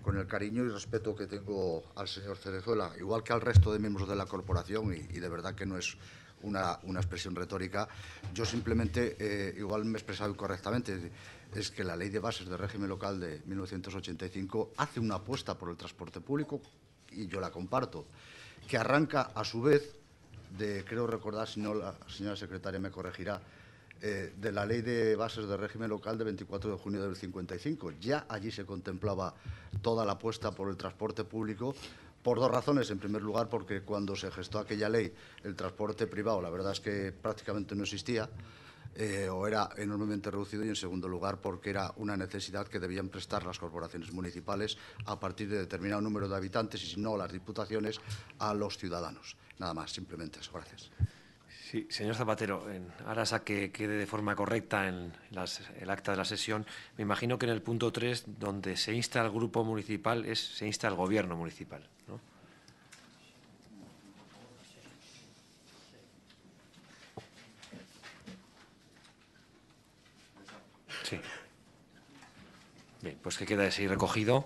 con el cariño y respeto que tengo al señor Cerezuela, igual que al resto de miembros de la corporación, y de verdad que no es una expresión retórica, yo simplemente, igual me he expresado incorrectamente, es que la Ley de Bases de Régimen Local de 1985 hace una apuesta por el transporte público, y yo la comparto, que arranca a su vez de, creo recordar, si no la señora secretaria me corregirá, de la Ley de Bases de Régimen Local de 24 de junio del 55. Ya allí se contemplaba toda la apuesta por el transporte público, por dos razones. En primer lugar, porque cuando se gestó aquella ley, el transporte privado, la verdad es que prácticamente no existía, o era enormemente reducido, y en segundo lugar porque era una necesidad que debían prestar las corporaciones municipales a partir de determinado número de habitantes, y si no las diputaciones, a los ciudadanos. Nada más, simplemente eso. Gracias. Sí, señor Zapatero, en aras a que quede de forma correcta en el acta de la sesión, me imagino que en el punto 3, donde se insta al grupo municipal, se insta al gobierno municipal, ¿no? Sí. Bien, pues que queda así recogido.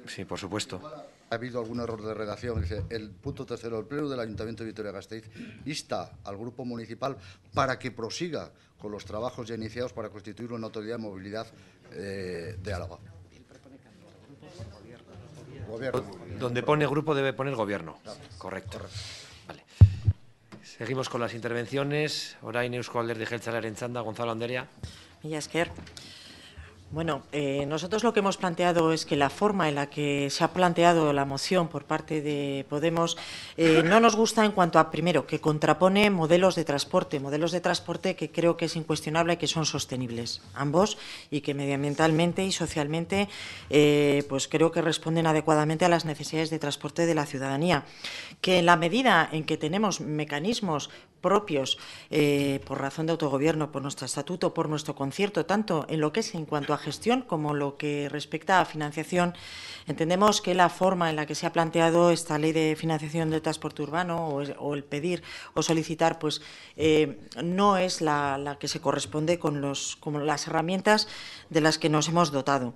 Sí, por supuesto. Ha habido algún error de redacción. Dice, el punto tercero, el Pleno del Ayuntamiento de Vitoria-Gasteiz insta al Grupo Municipal para que prosiga con los trabajos ya iniciados para constituir una autoridad de movilidad de Álava. Gobierno. Donde pone grupo debe poner gobierno. Correcto. Vale. Seguimos con las intervenciones. Orain Eusko Alderdi Jeltzalearen txanda, Gonzalo Anderea. Mila esker. Bueno, nosotros lo que hemos planteado es que la forma en la que se ha planteado la moción por parte de Podemos no nos gusta en cuanto a, primero, que contrapone modelos de transporte que creo que es incuestionable que son sostenibles, ambos, y que medioambientalmente y socialmente pues creo que responden adecuadamente a las necesidades de transporte de la ciudadanía. Que en la medida en que tenemos mecanismos propios por razón de autogobierno, por nuestro estatuto, por nuestro concierto, tanto en lo que es en cuanto a gestión como lo que respecta a financiación, entendemos que la forma en la que se ha planteado esta ley de financiación del transporte urbano o el pedir o solicitar, pues no es la que se corresponde con las herramientas de las que nos hemos dotado.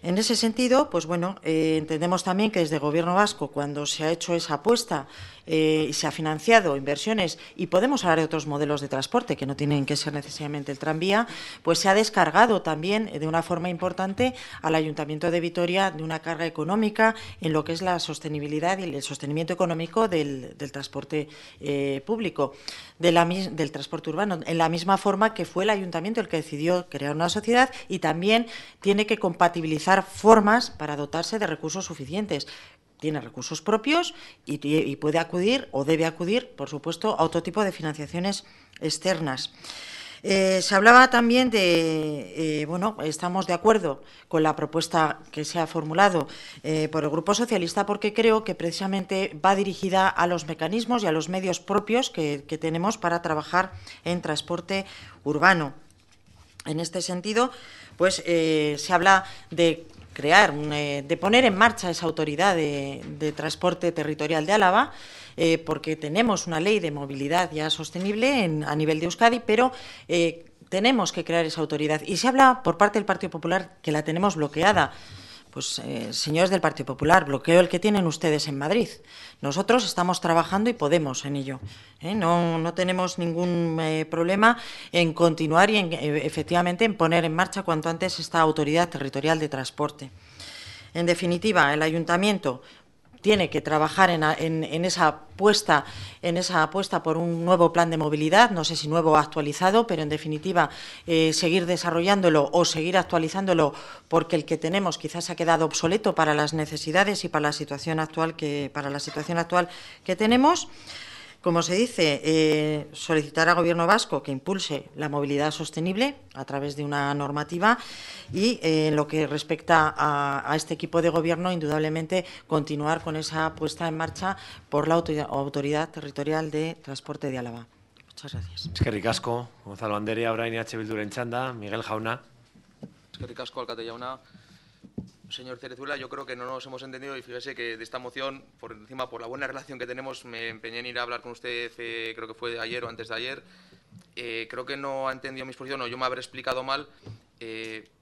En ese sentido, pues bueno, entendemos también que desde el Gobierno vasco, cuando se ha hecho esa apuesta y se ha financiado inversiones, y podemos hablar de otros modelos de transporte que no tienen que ser necesariamente el tranvía, pues se ha descargado también de una forma importante al Ayuntamiento de Vitoria de una carga económica en lo que es la sostenibilidad y el sostenimiento económico del transporte público, del transporte urbano, en la misma forma que fue el Ayuntamiento el que decidió crear una sociedad, y también tiene que compatibilizar formas para dotarse de recursos suficientes. Tiene recursos propios y puede acudir o debe acudir, por supuesto, a otro tipo de financiaciones externas. Se hablaba también de, bueno, estamos de acuerdo con la propuesta que se ha formulado por el Grupo Socialista, porque creo que precisamente va dirigida a los mecanismos y a los medios propios que tenemos para trabajar en transporte urbano. En este sentido, pues se habla de crear, de poner en marcha esa autoridad de transporte territorial de Álava, porque tenemos una ley de movilidad ya sostenible a nivel de Euskadi, pero tenemos que crear esa autoridad. Y se habla por parte del Partido Popular que la tenemos bloqueada. Pues, señores del Partido Popular, bloqueo el que tienen ustedes en Madrid. Nosotros estamos trabajando y podemos en ello. No tenemos ningún problema en continuar y efectivamente en poner en marcha cuanto antes esta autoridad territorial de transporte. En definitiva, el Ayuntamiento tiene que trabajar en esa apuesta por un nuevo plan de movilidad, no sé si nuevo o actualizado, pero en definitiva seguir desarrollándolo o seguir actualizándolo, porque el que tenemos quizás ha quedado obsoleto para las necesidades y para la situación actual que tenemos. Como se dice, solicitar al Gobierno vasco que impulse la movilidad sostenible a través de una normativa y, en lo que respecta a este equipo de Gobierno, indudablemente continuar con esa puesta en marcha por la Autoridad Territorial de Transporte de Álava. Muchas gracias. Eskerrik asko, Gonzalo Anderea, orain EH Bilduren txanda, Miguel Jauna. Eskerrik asko, alcalde jauna. Señor Cerezuela, yo creo que no nos hemos entendido y fíjese que de esta moción, por encima, por la buena relación que tenemos, me empeñé en ir a hablar con usted, creo que fue ayer o antes de ayer. Creo que no ha entendido mi exposición o yo me habré explicado mal.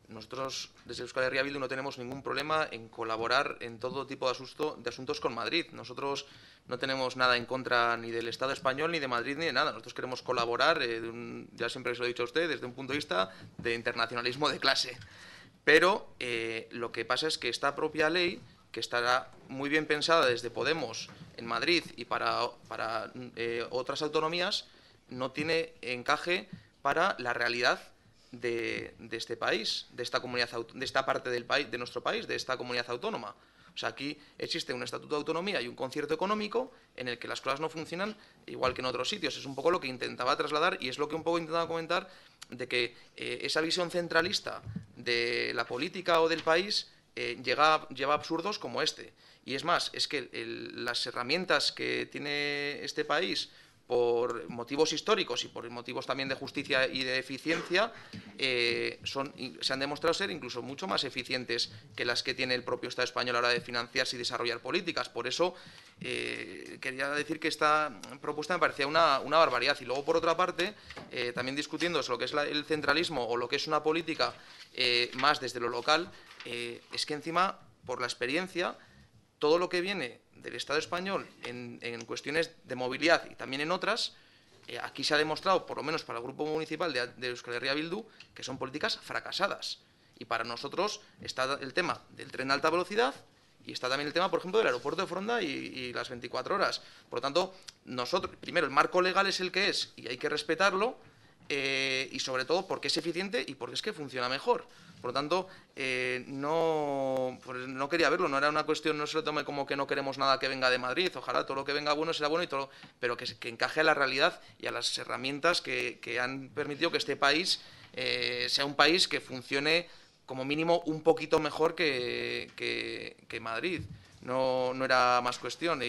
Nosotros, desde Euskal Herria Bildu, no tenemos ningún problema en colaborar en todo tipo de asuntos con Madrid. Nosotros no tenemos nada en contra ni del Estado español, ni de Madrid, ni de nada. Nosotros queremos colaborar, ya siempre se lo he dicho a usted, desde un punto de vista de internacionalismo de clase. Pero lo que pasa es que esta propia ley, que estará muy bien pensada desde Podemos en Madrid y para otras autonomías, no tiene encaje para la realidad de este país, de esta comunidad, de esta parte del país, de nuestro país, de esta comunidad autónoma. O sea, aquí existe un estatuto de autonomía y un concierto económico en el que las cosas no funcionan igual que en otros sitios. Es un poco lo que intentaba trasladar y es lo que un poco intentaba comentar, de que esa visión centralista de la política o del país lleva a absurdos como este. Y es más, es que las herramientas que tiene este país por motivos históricos y por motivos también de justicia y de eficiencia, se han demostrado ser incluso mucho más eficientes que las que tiene el propio Estado español a la hora de financiarse y desarrollar políticas. Por eso quería decir que esta propuesta me parecía una barbaridad. Y luego, por otra parte, también discutiendo sobre lo que es el centralismo o lo que es una política más desde lo local, es que encima, por la experiencia, todo lo que viene del Estado español en cuestiones de movilidad y también en otras, aquí se ha demostrado, por lo menos para el Grupo Municipal de Euskal Herria Bildu, que son políticas fracasadas. Y para nosotros está el tema del tren de alta velocidad y está también el tema, por ejemplo, del aeropuerto de Foronda y las 24 horas. Por lo tanto, nosotros, primero, el marco legal es el que es y hay que respetarlo, y sobre todo porque es eficiente y porque es que funciona mejor. Por lo tanto, no quería verlo, no era una cuestión, no se lo tome como que no queremos nada que venga de Madrid. Ojalá todo lo que venga bueno será bueno, pero que encaje a la realidad y a las herramientas que han permitido que este país sea un país que funcione como mínimo un poquito mejor que Madrid. No era más cuestión.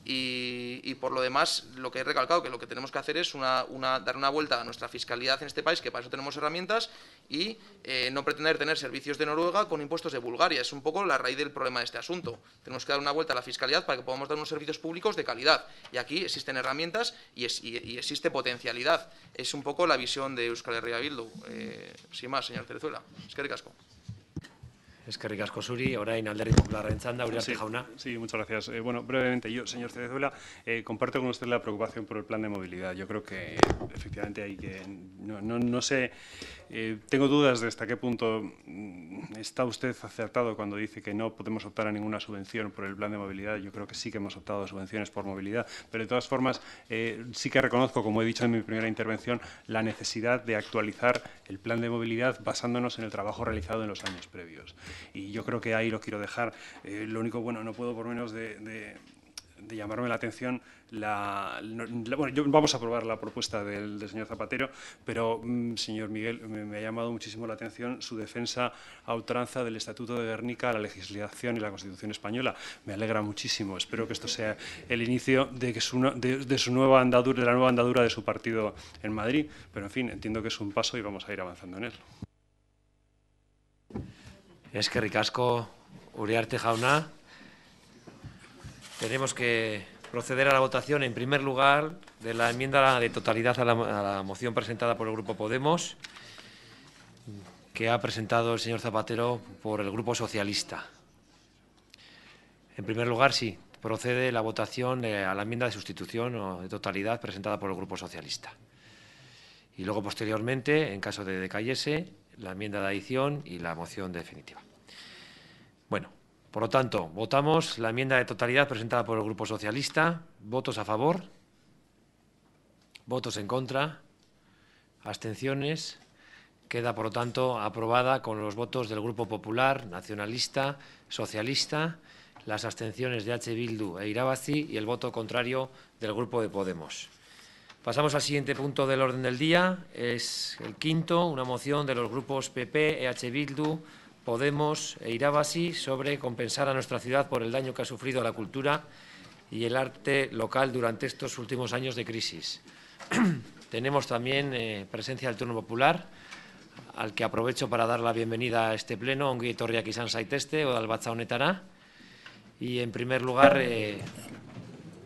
Y por lo demás, lo que he recalcado, que lo que tenemos que hacer es dar una vuelta a nuestra fiscalidad en este país, que para eso tenemos herramientas, y no pretender tener servicios de Noruega con impuestos de Bulgaria. Es un poco la raíz del problema de este asunto. Tenemos que dar una vuelta a la fiscalidad para que podamos dar unos servicios públicos de calidad. Y aquí existen herramientas y existe potencialidad. Es un poco la visión de Euskal Herria Bildu. Sin más, señor Cerezuela. Eskerrik asko. Eskerrik asko zuri, orain Alderdi Popularraren txanda, Uriarte jauna. Sí, muchas gracias. Bueno, brevemente, yo, señor Cerezuela, comparto con usted la preocupación por el plan de movilidad. Yo creo que efectivamente hay que... No sé, tengo dudas de hasta qué punto está usted acertado cuando dice que no podemos optar a ninguna subvención por el plan de movilidad. Yo creo que sí que hemos optado a subvenciones por movilidad, pero de todas formas sí que reconozco, como he dicho en mi primera intervención, la necesidad de actualizar el plan de movilidad basándonos en el trabajo realizado en los años previos. Y yo creo que ahí lo quiero dejar. Lo único, bueno, no puedo por menos de llamarme la atención, bueno, vamos a aprobar la propuesta del señor Zapatero, pero, señor Miguel, me ha llamado muchísimo la atención su defensa a ultranza del Estatuto de Gernika, la legislación y la Constitución española. Me alegra muchísimo. Espero que esto sea el inicio de su nueva andadura, de la nueva andadura de su partido en Madrid. Pero, en fin, entiendo que es un paso y vamos a ir avanzando en él. Eskerrik asko, Uriarte jauna. Tenemos que proceder a la votación, en primer lugar, de la enmienda de totalidad a la moción presentada por el Grupo Podemos, que ha presentado el señor Zapatero por el Grupo Socialista. En primer lugar, sí, procede la votación a la enmienda de sustitución o de totalidad presentada por el Grupo Socialista. Y luego, posteriormente, en caso de decayese, la enmienda de adición y la moción definitiva. Bueno, por lo tanto, votamos la enmienda de totalidad presentada por el Grupo Socialista. ¿Votos a favor? ¿Votos en contra? ¿Abstenciones? Queda, por lo tanto, aprobada con los votos del Grupo Popular, Nacionalista, Socialista las abstenciones de H. Bildu e Irabazi y el voto contrario del Grupo de Podemos. Pasamos al siguiente punto del orden del día. Es el quinto, una moción de los grupos PP, EH Bildu, Podemos e Irabazi sobre compensar a nuestra ciudad por el daño que ha sufrido la cultura y el arte local durante estos últimos años de crisis. Tenemos también presencia del Turno Popular, al que aprovecho para dar la bienvenida a este pleno, ongi etorriak izan zaitezte, udalbatza honetara. Y, en primer lugar,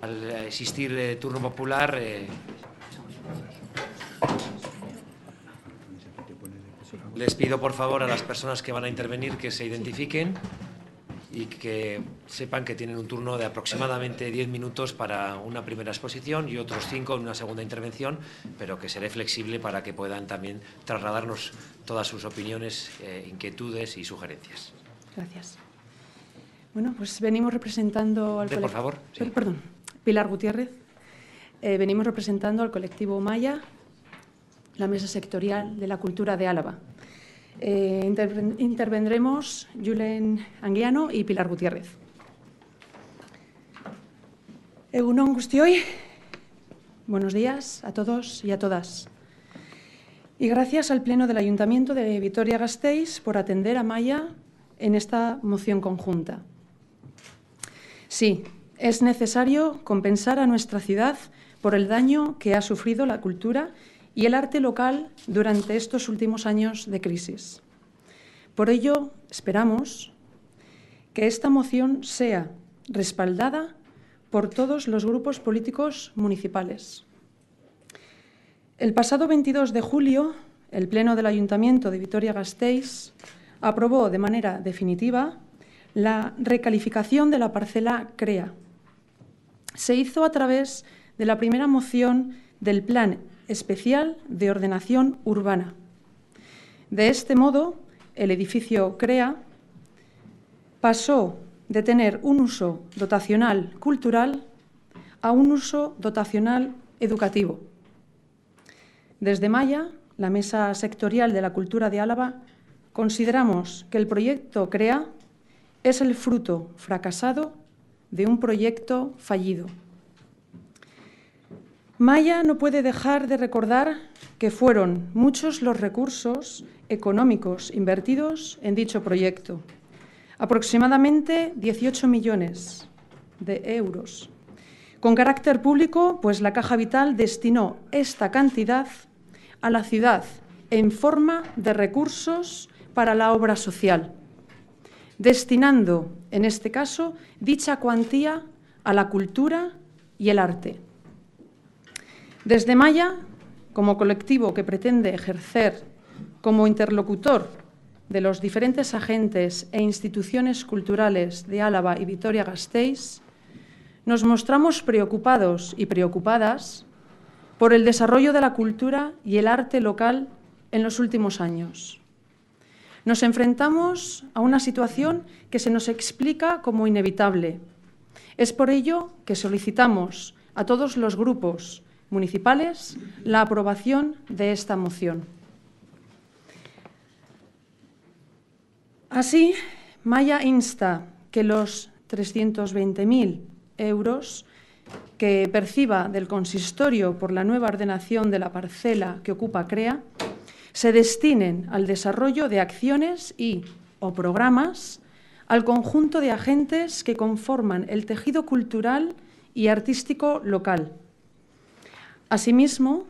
al existir Turno Popular, les pido, por favor, a las personas que van a intervenir que se identifiquen y que sepan que tienen un turno de aproximadamente 10 minutos para una primera exposición y otros 5 en una segunda intervención, pero que seré flexible para que puedan también trasladarnos todas sus opiniones, inquietudes y sugerencias. Gracias. Bueno, pues venimos representando al por favor. Sí. Perdón, Pilar Gutiérrez. Venimos representando al colectivo Maya, la Mesa Sectorial de la Cultura de Álava. Intervendremos Julen Anguiano y Pilar Gutiérrez. Egun on guztioi, buenos días a todos y a todas. Y gracias al Pleno del Ayuntamiento de Vitoria-Gasteiz por atender a Maya en esta moción conjunta. Sí, es necesario compensar a nuestra ciudad por el daño que ha sufrido la cultura y el arte local durante estos últimos años de crisis. Por ello, esperamos que esta moción sea respaldada por todos los grupos políticos municipales. El pasado 22 de julio, el Pleno del Ayuntamiento de Vitoria-Gasteiz aprobó de manera definitiva la recalificación de la parcela CREA. Se hizo a través de la primera moción del Plan Especial de Ordenación Urbana. De este modo, el edificio CREA pasó de tener un uso dotacional cultural a un uso dotacional educativo. Desde Maya, la Mesa Sectorial de la Cultura de Álava, consideramos que el proyecto CREA es el fruto fracasado de un proyecto fallido. Maya no puede dejar de recordar que fueron muchos los recursos económicos invertidos en dicho proyecto, aproximadamente 18 millones de euros. Con carácter público, pues la Caja Vital destinó esta cantidad a la ciudad en forma de recursos para la obra social, destinando, en este caso, dicha cuantía a la cultura y el arte. Desde Maya, como colectivo que pretende ejercer como interlocutor de los diferentes agentes e instituciones culturales de Álava y Vitoria-Gasteiz, nos mostramos preocupados y preocupadas por el desarrollo de la cultura y el arte local en los últimos años. Nos enfrentamos a una situación que se nos explica como inevitable. Es por ello que solicitamos a todos los grupos municipales la aprobación de esta moción. Así, Maya insta que los 320.000 euros que perciba del consistorio por la nueva ordenación de la parcela que ocupa CREA se destinen al desarrollo de acciones o programas al conjunto de agentes que conforman el tejido cultural y artístico local. Asimismo,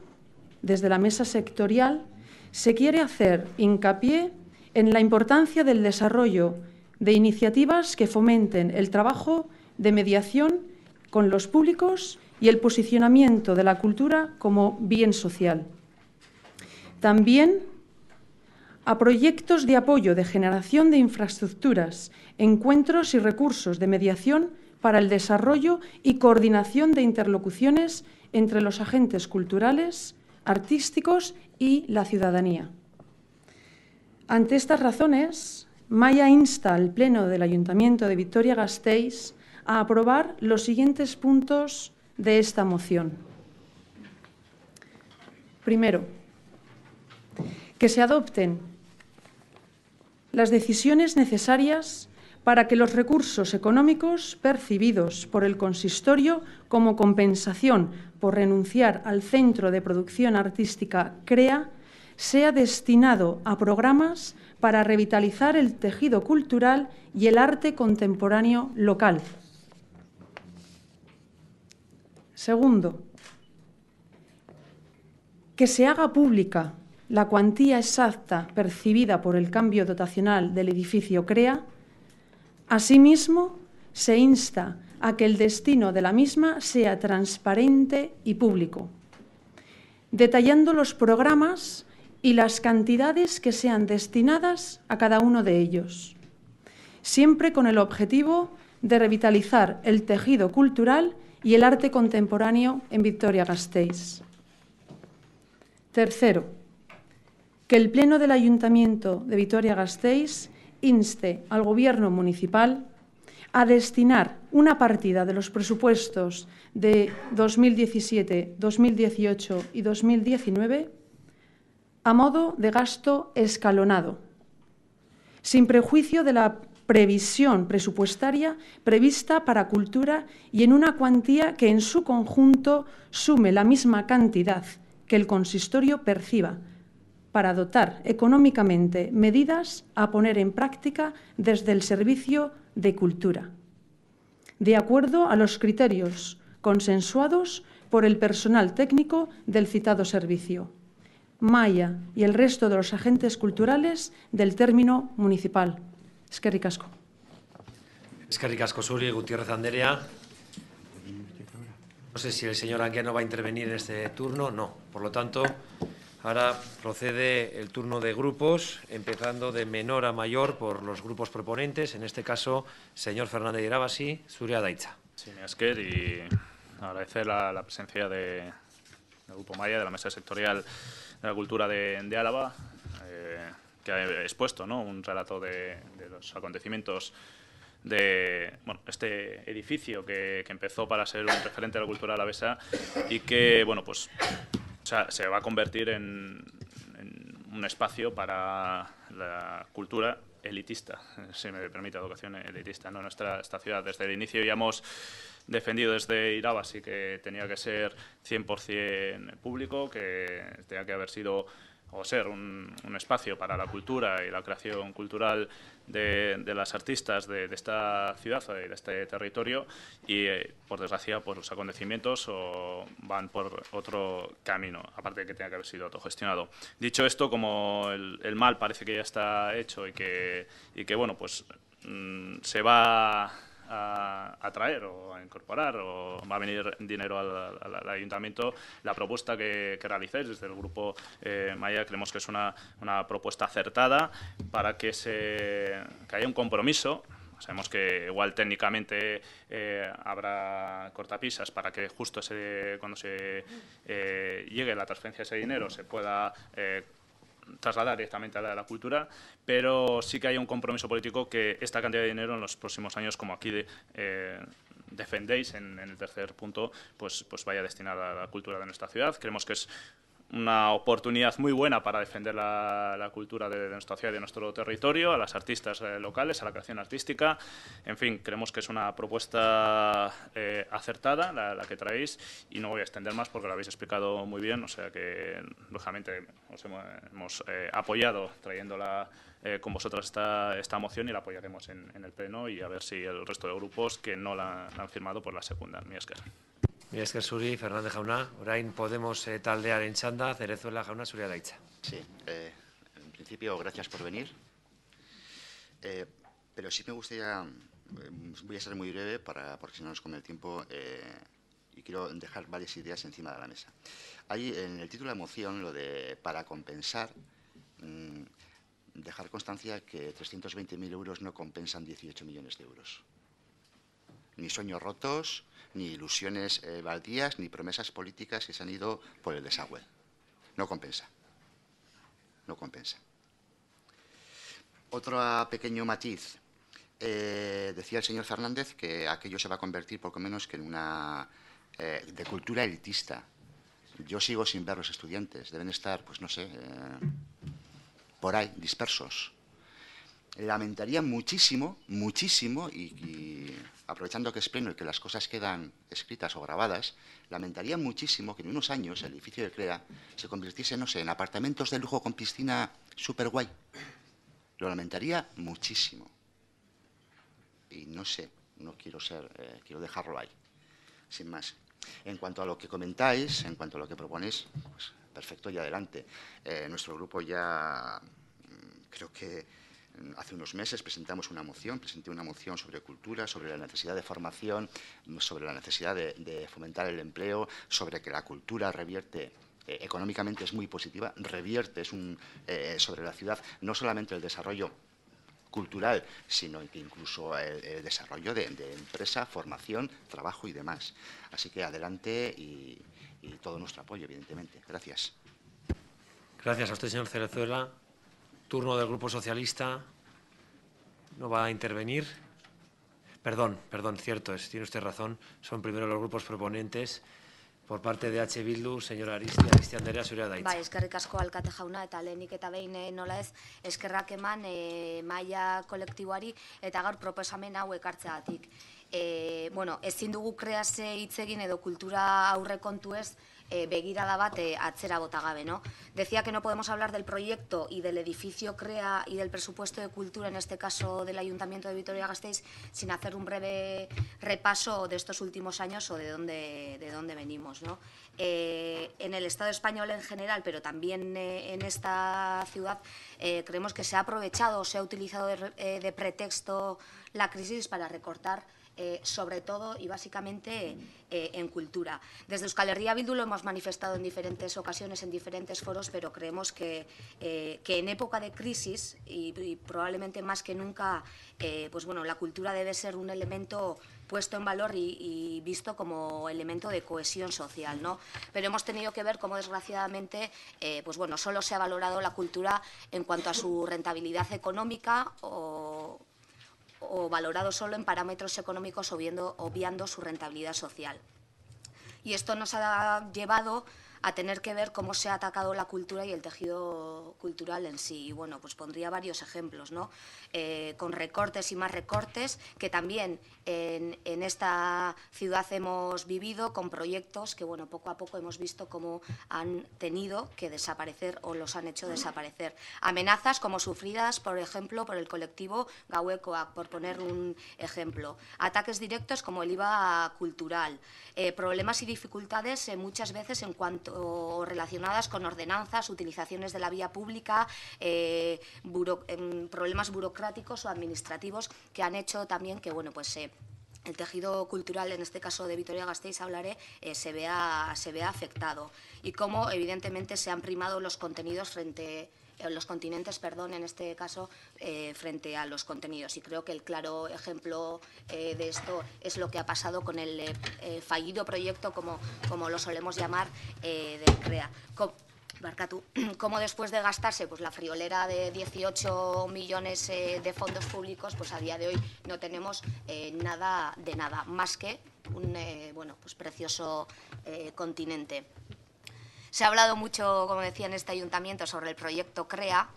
desde la mesa sectorial se quiere hacer hincapié en la importancia del desarrollo de iniciativas que fomenten el trabajo de mediación con los públicos y el posicionamiento de la cultura como bien social. También a proyectos de apoyo de generación de infraestructuras, encuentros y recursos de mediación para el desarrollo y coordinación de interlocuciones entre los agentes culturales, artísticos y la ciudadanía. Ante estas razones, Maya insta al Pleno del Ayuntamiento de Vitoria-Gasteiz a aprobar los siguientes puntos de esta moción. Primero, que se adopten las decisiones necesarias para que los recursos económicos percibidos por el consistorio como compensación por renunciar al Centro de Producción Artística CREA sea destinado a programas para revitalizar el tejido cultural y el arte contemporáneo local. Segundo, que se haga pública la cuantía exacta percibida por el cambio dotacional del edificio CREA. Asimismo, se insta a que el destino de la misma sea transparente y público, detallando los programas y las cantidades que sean destinadas a cada uno de ellos, siempre con el objetivo de revitalizar el tejido cultural y el arte contemporáneo en Vitoria-Gasteiz. Tercero, que el Pleno del Ayuntamiento de Vitoria-Gasteiz inste al Gobierno municipal a destinar una partida de los presupuestos de 2017, 2018 y 2019 a modo de gasto escalonado, sin prejuicio de la previsión presupuestaria prevista para cultura y en una cuantía que en su conjunto sume la misma cantidad que el consistorio perciba, para dotar económicamente medidas a poner en práctica desde el Servicio de Cultura, de acuerdo a los criterios consensuados por el personal técnico del citado servicio, Maya y el resto de los agentes culturales del término municipal. Eskerrik asko. Eskerrik asko zuri, Gutiérrez Anderea. No sé si el señor Anguiano va a intervenir en este turno. No. Por lo tanto, ahora procede el turno de grupos, empezando de menor a mayor por los grupos proponentes. En este caso, señor Fernández Irabasi, zurea da hitza. Sí, Esker, y agradecer la presencia del Grupo Maya, de la Mesa Sectorial de la Cultura de Álava, que ha expuesto, ¿no?, un relato de los acontecimientos de este edificio que empezó para ser un referente de la cultura alavesa y que, bueno, pues se va a convertir en un espacio para la cultura elitista, si me permite, educación elitista, ¿no? Esta ciudad, desde el inicio ya hemos defendido desde Irabasi que tenía que ser 100% público, que tenía que haber sido o ser un espacio para la cultura y la creación cultural de las artistas de esta ciudad y de este territorio, y por desgracia pues los acontecimientos van por otro camino, aparte de que tenga que haber sido autogestionado. Dicho esto, como el mal parece que ya está hecho y que bueno, pues se va a traer o a incorporar o va a venir dinero al ayuntamiento, la propuesta que realicéis desde el Grupo Maya creemos que es una propuesta acertada para que haya un compromiso. Sabemos que igual técnicamente habrá cortapisas para que justo cuando se llegue la transferencia de ese dinero se pueda trasladar directamente a la cultura, pero sí que hay un compromiso político que esta cantidad de dinero en los próximos años, como aquí defendéis en el tercer punto, pues vaya destinada a la cultura de nuestra ciudad. Creemos que es una oportunidad muy buena para defender la cultura de nuestra ciudad y de nuestro territorio, a las artistas locales, a la creación artística. En fin, creemos que es una propuesta acertada la que traéis, y no voy a extender más porque lo habéis explicado muy bien, o sea que lógicamente os hemos apoyado trayéndola con vosotras esta moción, y la apoyaremos en el Pleno, y a ver si el resto de grupos que no la han firmado pues la secundan. Mi esker. Mi esker zuri, Fernández jauna. Orain Podemos taldearen txanda, Cerezuela jauna, zurea da hitza. Sí, en principio, gracias por venir. Pero sí me gustaría, voy a ser muy breve porque si no nos come el tiempo, y quiero dejar varias ideas encima de la mesa. Hay en el título de la moción lo de para compensar, dejar constancia que 320.000 euros no compensan 18 millones de euros. Ni sueños rotos, ni ilusiones baldías, ni promesas políticas que se han ido por el desagüe. No compensa. No compensa. Otro pequeño matiz. Decía el señor Fernández que aquello se va a convertir poco menos que en una de cultura elitista. Yo sigo sin ver los estudiantes. Deben estar, pues no sé, por ahí, dispersos. lamentaría muchísimo, muchísimo, y aprovechando que es pleno y que las cosas quedan escritas o grabadas, lamentaría muchísimo que en unos años el edificio de CREA se convirtiese, no sé, en apartamentos de lujo con piscina súper guay. Lo lamentaría muchísimo. Y no sé, no quiero ser, quiero dejarlo ahí, sin más. En cuanto a lo que comentáis, en cuanto a lo que proponéis, pues perfecto y adelante. Nuestro grupo ya, creo que hace unos meses presenté una moción sobre cultura, sobre la necesidad de formación, sobre la necesidad de fomentar el empleo, sobre que la cultura revierte, económicamente es muy positiva, revierte sobre la ciudad, no solamente el desarrollo cultural, sino que incluso el desarrollo de empresa, formación, trabajo y demás. Así que adelante y todo nuestro apoyo, evidentemente. Gracias. Gracias a usted, señor Cerezuela. Turno del Grupo Socialista. ¿No va a intervenir? Perdón, cierto es, tiene usted razón. Son primero los grupos proponentes. Por parte de H. Bildu, señora Aristia Andrea, zurea da hitza. Bai, eskerrik asko alkate jauna, eta lehenik eta behin nola ez eskerrak eman maila kolektiboari eta gaur proposamen hau ekartzeagatik. Bueno, ezin dugu krease hitz egin edo kultura aurrekontu ez begirada bat atzera bota gabe, ¿no? Decía que no podemos hablar del proyecto y del edificio CREA y del presupuesto de cultura, en este caso del Ayuntamiento de Vitoria-Gasteiz, sin hacer un breve repaso de estos últimos años o de dónde venimos, ¿no? En el Estado español en general, pero también en esta ciudad, creemos que se ha aprovechado o se ha utilizado de pretexto la crisis para recortar sobre todo y básicamente en cultura. Desde Euskal Herria Bildu lo hemos manifestado en diferentes ocasiones, en diferentes foros, pero creemos que en época de crisis y probablemente más que nunca, pues bueno, la cultura debe ser un elemento puesto en valor y visto como elemento de cohesión social, ¿no? Pero hemos tenido que ver cómo, desgraciadamente, pues bueno, solo se ha valorado la cultura en cuanto a su rentabilidad económica o valorado solo en parámetros económicos obviando su rentabilidad social. Y esto nos ha llevado a tener que ver cómo se ha atacado la cultura y el tejido cultural en sí. Y bueno, pues pondría varios ejemplos, ¿no? Con recortes y más recortes, que también en esta ciudad hemos vivido, con proyectos que, bueno, poco a poco hemos visto cómo han tenido que desaparecer o los han hecho desaparecer. Amenazas como sufridas, por ejemplo, por el colectivo Gauekoak, por poner un ejemplo. Ataques directos como el IVA cultural. Problemas y dificultades muchas veces en cuanto relacionadas con ordenanzas, utilizaciones de la vía pública, problemas burocráticos o administrativos que han hecho también que, bueno, pues el tejido cultural, en este caso de Vitoria-Gasteiz hablaré, se vea afectado. Y cómo, evidentemente, se han primado los contenidos los continentes, perdón, en este caso, frente a los contenidos. Y creo que el claro ejemplo de esto es lo que ha pasado con el fallido proyecto, como lo solemos llamar, del CREA. Como después de gastarse pues la friolera de 18 millones de fondos públicos, pues a día de hoy no tenemos nada de nada, más que un bueno, pues precioso continente. Se ha hablado mucho, como decía, en este ayuntamiento sobre el proyecto CREA,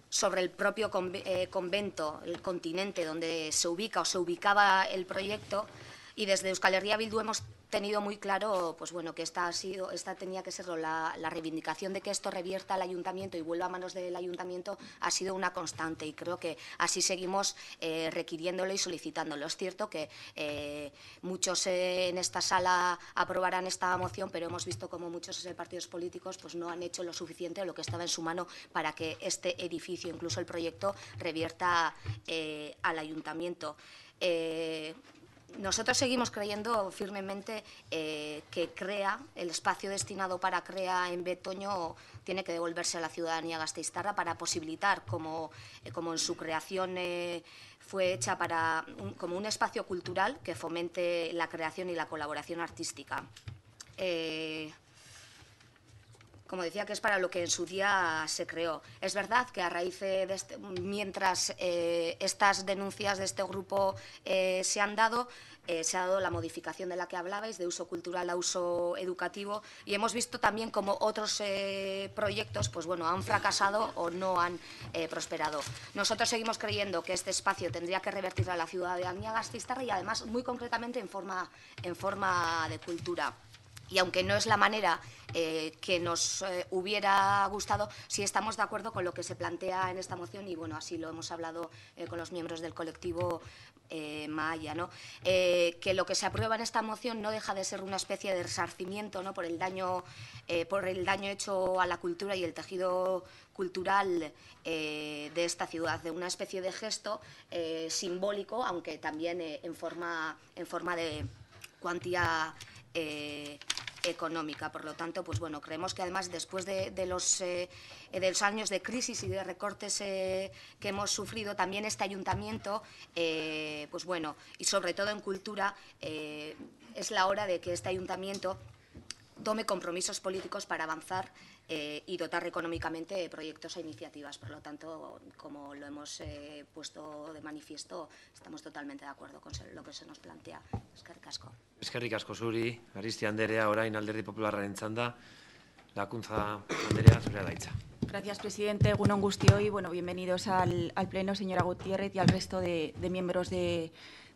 sobre el propio convento, el continente donde se ubica o se ubicaba el proyecto, y desde Euskal Herria Bildu hemos tenido muy claro, pues bueno, que esta tenía que ser la reivindicación de que esto revierta al ayuntamiento y vuelva a manos del ayuntamiento, ha sido una constante, y creo que así seguimos requiriéndolo y solicitándolo. Es cierto que muchos en esta sala aprobarán esta moción, pero hemos visto como muchos partidos políticos pues no han hecho lo suficiente o lo que estaba en su mano para que este edificio, incluso el proyecto, revierta al ayuntamiento. Nosotros seguimos creyendo firmemente que CREA, el espacio destinado para CREA en Betoño, tiene que devolverse a la ciudadanía gasteiztarra para posibilitar, como en su creación fue hecha, como un espacio cultural que fomente la creación y la colaboración artística. como decía, que es para lo que en su día se creó. Es verdad que a raíz de mientras estas denuncias de este grupo se han dado la modificación de la que hablabais, de uso cultural a uso educativo, y hemos visto también como otros proyectos pues bueno, han fracasado o no han prosperado. Nosotros seguimos creyendo que este espacio tendría que revertir a la ciudadanía gasteiztarra y además muy concretamente en forma de cultura. Y aunque no es la manera que nos hubiera gustado, sí estamos de acuerdo con lo que se plantea en esta moción y bueno, así lo hemos hablado con los miembros del colectivo Mahaya, ¿no? Que lo que se aprueba en esta moción no deja de ser una especie de resarcimiento, ¿no? por el daño hecho a la cultura y el tejido cultural de esta ciudad, de una especie de gesto simbólico, aunque también en forma de cuantía económica. Por lo tanto, pues bueno, creemos que además después de los años de crisis y de recortes que hemos sufrido, también este ayuntamiento, pues bueno, y sobre todo en cultura, es la hora de que este ayuntamiento tome compromisos políticos para avanzar y dotar económicamente proyectos e iniciativas. Por lo tanto, como lo hemos puesto de manifiesto, estamos totalmente de acuerdo con lo que se nos plantea. Eskerrik asko. Eskerrik asko zuri, Aristia Anderea, orain Alderdi Popularraren txanda, Lakuntza Anderea, zurea da hitza. Gracias, presidente. Egunon guztioi. Bueno, bienvenidos al Pleno, señora Gutiérrez, y al resto de miembros de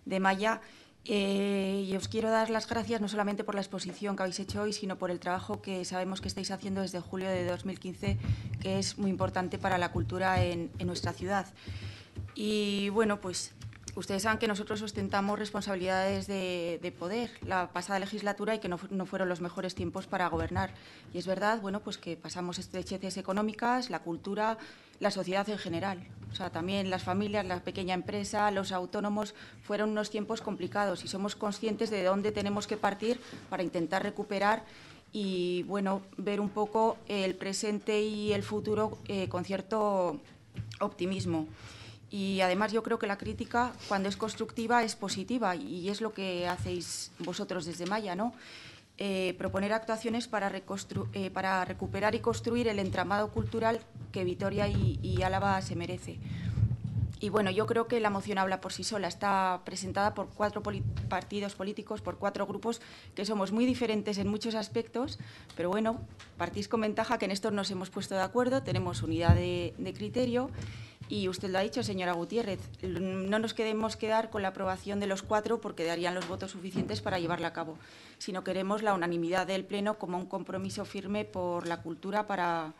Mahaya. Y os quiero dar las gracias no solamente por la exposición que habéis hecho hoy, sino por el trabajo que sabemos que estáis haciendo desde julio de 2015, que es muy importante para la cultura en nuestra ciudad. Y bueno, pues ustedes saben que nosotros ostentamos responsabilidades de poder la pasada legislatura y que no fueron los mejores tiempos para gobernar. Y es verdad, bueno, pues que pasamos estrecheces económicas, la cultura, la sociedad en general. O sea, también las familias, la pequeña empresa, los autónomos, fueron unos tiempos complicados y somos conscientes de dónde tenemos que partir para intentar recuperar y, bueno, ver un poco el presente y el futuro con cierto optimismo. Y además yo creo que la crítica, cuando es constructiva, es positiva y es lo que hacéis vosotros desde Mahaya, ¿no? Proponer actuaciones para recuperar y construir el entramado cultural que Vitoria y Álava se merece. Y bueno, yo creo que la moción habla por sí sola. Está presentada por 4 partidos políticos, por 4 grupos que somos muy diferentes en muchos aspectos, pero bueno, partís con ventaja que en esto nos hemos puesto de acuerdo, tenemos unidad de criterio. Y usted lo ha dicho, señora Gutiérrez, no nos queremos quedar con la aprobación de los 4 porque darían los votos suficientes para llevarla a cabo, sino queremos la unanimidad del Pleno como un compromiso firme por la cultura para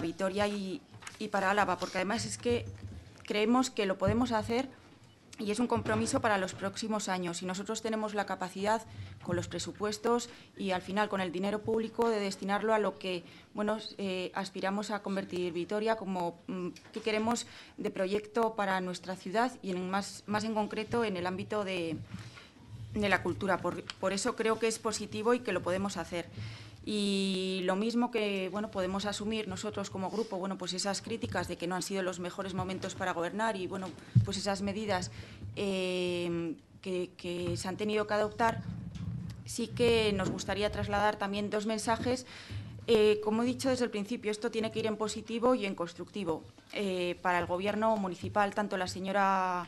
Vitoria y para Álava, porque además es que creemos que lo podemos hacer y es un compromiso para los próximos años. Y nosotros tenemos la capacidad, con los presupuestos y al final con el dinero público, de destinarlo a lo que bueno, aspiramos a convertir Vitoria como que queremos de proyecto para nuestra ciudad y más en concreto en el ámbito de la cultura. Por eso creo que es positivo y que lo podemos hacer. Y lo mismo que bueno, podemos asumir nosotros como grupo, bueno, pues esas críticas de que no han sido los mejores momentos para gobernar y bueno, pues esas medidas que se han tenido que adoptar, sí que nos gustaría trasladar también 2 mensajes. Como he dicho desde el principio, esto tiene que ir en positivo y en constructivo. Para el Gobierno municipal, tanto la señora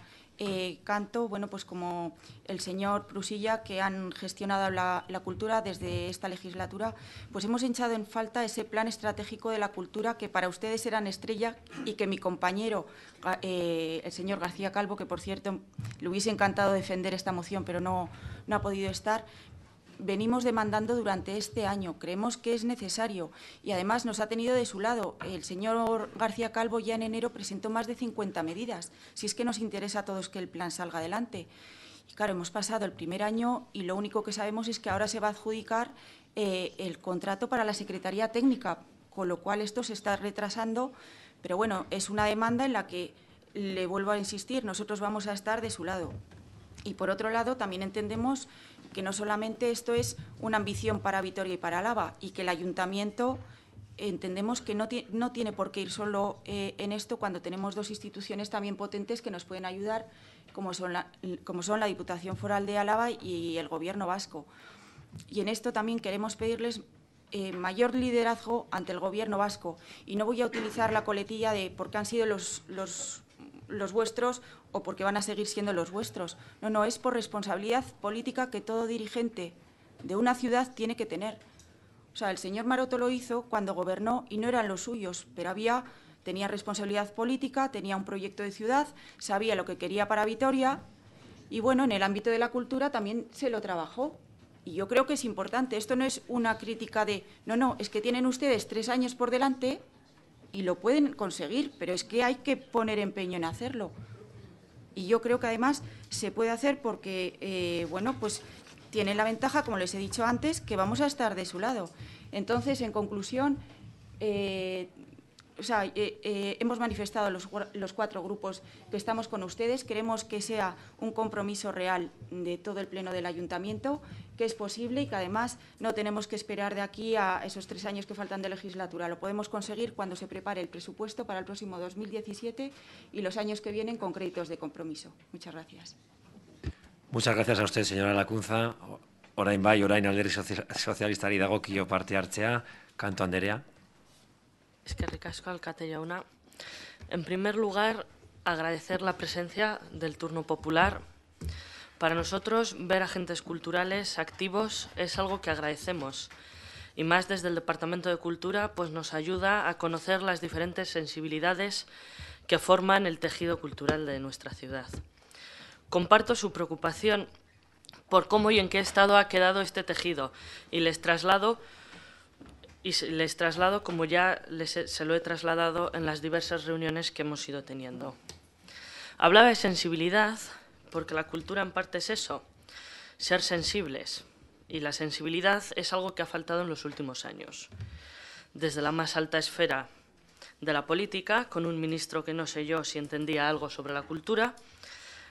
Canto, bueno, pues como el señor Prusilla, que han gestionado la cultura desde esta legislatura, pues hemos echado en falta ese plan estratégico de la cultura que para ustedes eran estrella y que mi compañero, el señor García Calvo, que por cierto le hubiese encantado defender esta moción, pero no ha podido estar, venimos demandando durante este año. Creemos que es necesario y además nos ha tenido de su lado. El señor García Calvo ya en enero presentó más de 50 medidas. Si es que nos interesa a todos que el plan salga adelante. Y claro, hemos pasado el primer año y lo único que sabemos es que ahora se va a adjudicar el contrato para la Secretaría Técnica, con lo cual esto se está retrasando. Pero bueno, es una demanda en la que, le vuelvo a insistir, nosotros vamos a estar de su lado. Y por otro lado, también entendemos que no solamente esto es una ambición para Vitoria y para Álava y que el ayuntamiento entendemos que no tiene por qué ir solo en esto cuando tenemos 2 instituciones también potentes que nos pueden ayudar, como son la Diputación Foral de Álava y el Gobierno vasco. Y en esto también queremos pedirles mayor liderazgo ante el Gobierno vasco. Y no voy a utilizar la coletilla de porque han sido los vuestros o porque van a seguir siendo los vuestros. No, no, es por responsabilidad política que todo dirigente de una ciudad tiene que tener. O sea, el señor Maroto lo hizo cuando gobernó y no eran los suyos, pero tenía responsabilidad política, tenía un proyecto de ciudad, sabía lo que quería para Vitoria y, bueno, en el ámbito de la cultura también se lo trabajó. Y yo creo que es importante. Esto no es una crítica de, no, es que tienen ustedes 3 años por delante y lo pueden conseguir, pero es que hay que poner empeño en hacerlo. Y yo creo que además se puede hacer porque, bueno, pues tienen la ventaja, como les he dicho antes, que vamos a estar de su lado. Entonces, en conclusión, hemos manifestado los 4 grupos que estamos con ustedes. Queremos que sea un compromiso real de todo el Pleno del Ayuntamiento, que es posible y que además no tenemos que esperar de aquí a esos 3 años que faltan de legislatura. Lo podemos conseguir cuando se prepare el presupuesto para el próximo 2017 y los años que vienen con créditos de compromiso. Muchas gracias. Muchas gracias a usted, señora Lacunza. Orain bai, orain alderdi sozialistari dagokio parte hartzea. Kanto Anderea. Eskerrik asko, alkate jauna. En primer lugar, agradecer la presencia del turno popular. Para nosotros, ver agentes culturales activos es algo que agradecemos. Y más desde el Departamento de Cultura, pues nos ayuda a conocer las diferentes sensibilidades que forman el tejido cultural de nuestra ciudad. Comparto su preocupación por cómo y en qué estado ha quedado este tejido y les traslado como ya se lo he trasladado en las diversas reuniones que hemos ido teniendo. Hablaba de sensibilidad porque la cultura en parte es eso, ser sensibles, y la sensibilidad es algo que ha faltado en los últimos años. Desde la más alta esfera de la política, con un ministro que no sé yo si entendía algo sobre la cultura,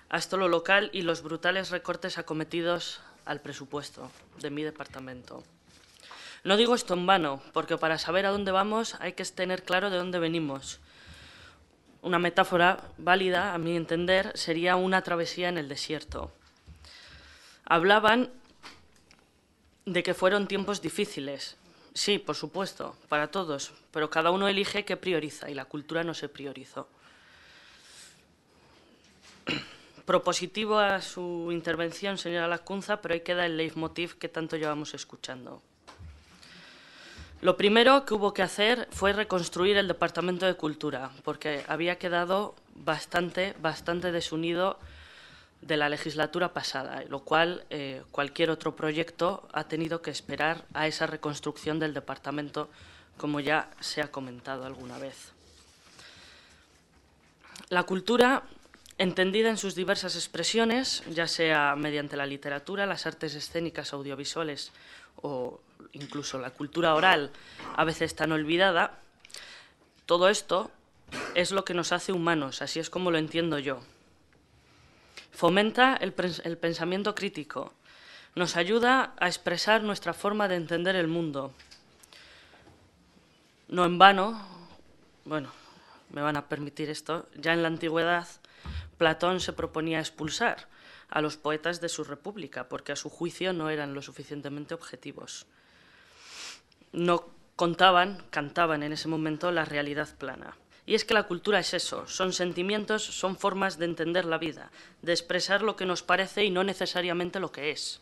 hasta lo local y los brutales recortes acometidos al presupuesto de mi departamento. No digo esto en vano, porque para saber a dónde vamos hay que tener claro de dónde venimos. Una metáfora válida, a mi entender, sería una travesía en el desierto. Hablaban de que fueron tiempos difíciles. Sí, por supuesto, para todos, pero cada uno elige qué prioriza y la cultura no se priorizó. Propositivo a su intervención, señora Lacunza, pero ahí queda el leitmotiv que tanto llevamos escuchando. Lo primero que hubo que hacer fue reconstruir el Departamento de Cultura, porque había quedado bastante desunido de la legislatura pasada, lo cual cualquier otro proyecto ha tenido que esperar a esa reconstrucción del departamento, como ya se ha comentado alguna vez. La cultura, entendida en sus diversas expresiones, ya sea mediante la literatura, las artes escénicas, audiovisuales o incluso la cultura oral, a veces tan olvidada, todo esto es lo que nos hace humanos, así es como lo entiendo yo. Fomenta el pensamiento crítico, nos ayuda a expresar nuestra forma de entender el mundo. No en vano, bueno, me van a permitir esto, ya en la antigüedad Platón se proponía expulsar a los poetas de su república, porque a su juicio no eran lo suficientemente objetivos. No cantaban en ese momento la realidad plana. Y es que la cultura es eso, son sentimientos, son formas de entender la vida, de expresar lo que nos parece y no necesariamente lo que es.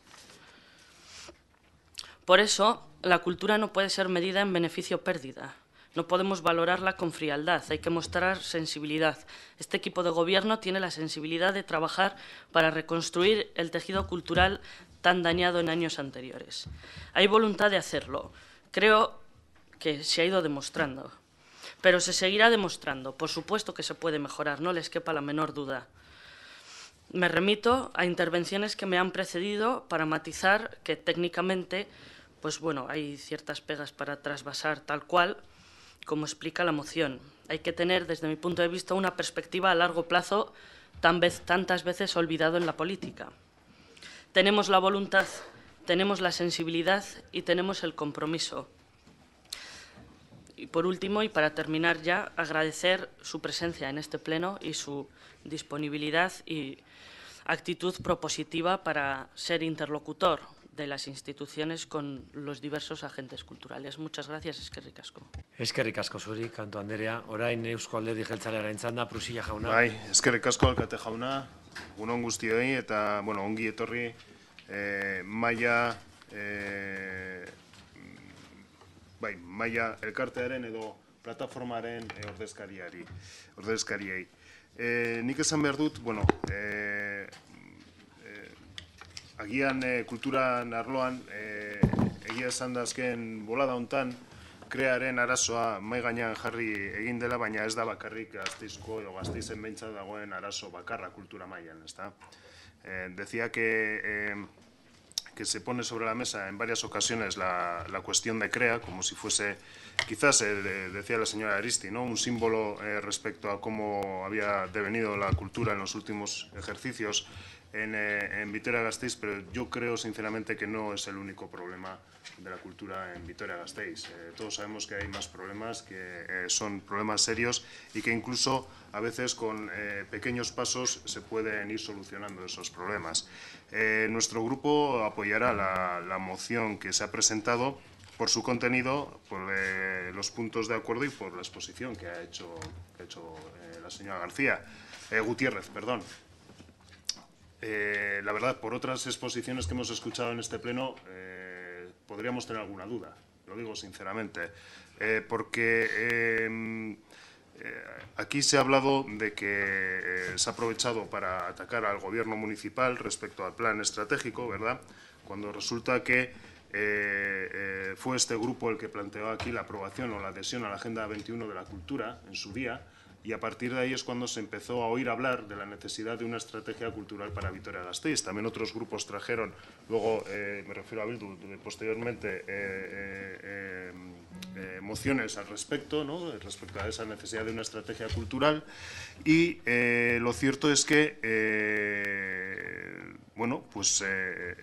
Por eso, la cultura no puede ser medida en beneficio o pérdida. No podemos valorarla con frialdad, hay que mostrar sensibilidad. Este equipo de gobierno tiene la sensibilidad de trabajar para reconstruir el tejido cultural tan dañado en años anteriores. Hay voluntad de hacerlo. Creo que se ha ido demostrando, pero se seguirá demostrando. Por supuesto que se puede mejorar, no les quepa la menor duda. Me remito a intervenciones que me han precedido para matizar que técnicamente, pues bueno, hay ciertas pegas para trasvasar tal cual, como explica la moción. Hay que tener, desde mi punto de vista, una perspectiva a largo plazo tantas veces olvidado en la política. Tenemos la voluntad, tenemos la sensibilidad y tenemos el compromiso. Y por último, y para terminar ya, agradecer su presencia en este pleno y su disponibilidad y actitud propositiva para ser interlocutor de las instituciones con los diversos agentes culturales. Muchas gracias, eskerrik asko. Eskerrik asko zuri, Kanto Anderea. Orain Eusko Alderdi Jeltzalearen txanda, Prusilla jauna. Bai, eskerrik asko alkate jauna, egun guztioi eta ongi etorri Maia elkartearen edo plataformaren ordezkariei. Nik esan behar dut, agian kulturan arloan, egia esan da azken bolada hontan, krearen arazoa mai gainean jarri egin dela, baina ez da bakarrik Gasteizko edo Gasteizen behintzat dagoen arazo bakarra kultura mailan, ezta? Decía que se pone sobre la mesa en varias ocasiones la cuestión de CREA, como si fuese, quizás, decía la señora Aristi, ¿no?, un símbolo respecto a cómo había devenido la cultura en los últimos ejercicios en Vitoria-Gasteiz, pero yo creo sinceramente que no es el único problema de la cultura en Vitoria-Gasteiz. Todos sabemos que hay más problemas, que son problemas serios y que incluso a veces con pequeños pasos se pueden ir solucionando esos problemas. Nuestro grupo apoyará la moción que se ha presentado por su contenido, por los puntos de acuerdo y por la exposición que ha hecho la señora Gutiérrez. La verdad, por otras exposiciones que hemos escuchado en este pleno, podríamos tener alguna duda, lo digo sinceramente, porque aquí se ha hablado de que se ha aprovechado para atacar al gobierno municipal respecto al plan estratégico, ¿verdad?, cuando resulta que fue este grupo el que planteó aquí la aprobación o la adhesión a la Agenda 21 de la Cultura en su día, y a partir de ahí es cuando se empezó a oír hablar de la necesidad de una estrategia cultural para Vitoria-Gasteiz. También otros grupos trajeron, luego me refiero a Bildu, posteriormente mociones al respecto, ¿no?, respecto a esa necesidad de una estrategia cultural, y lo cierto es que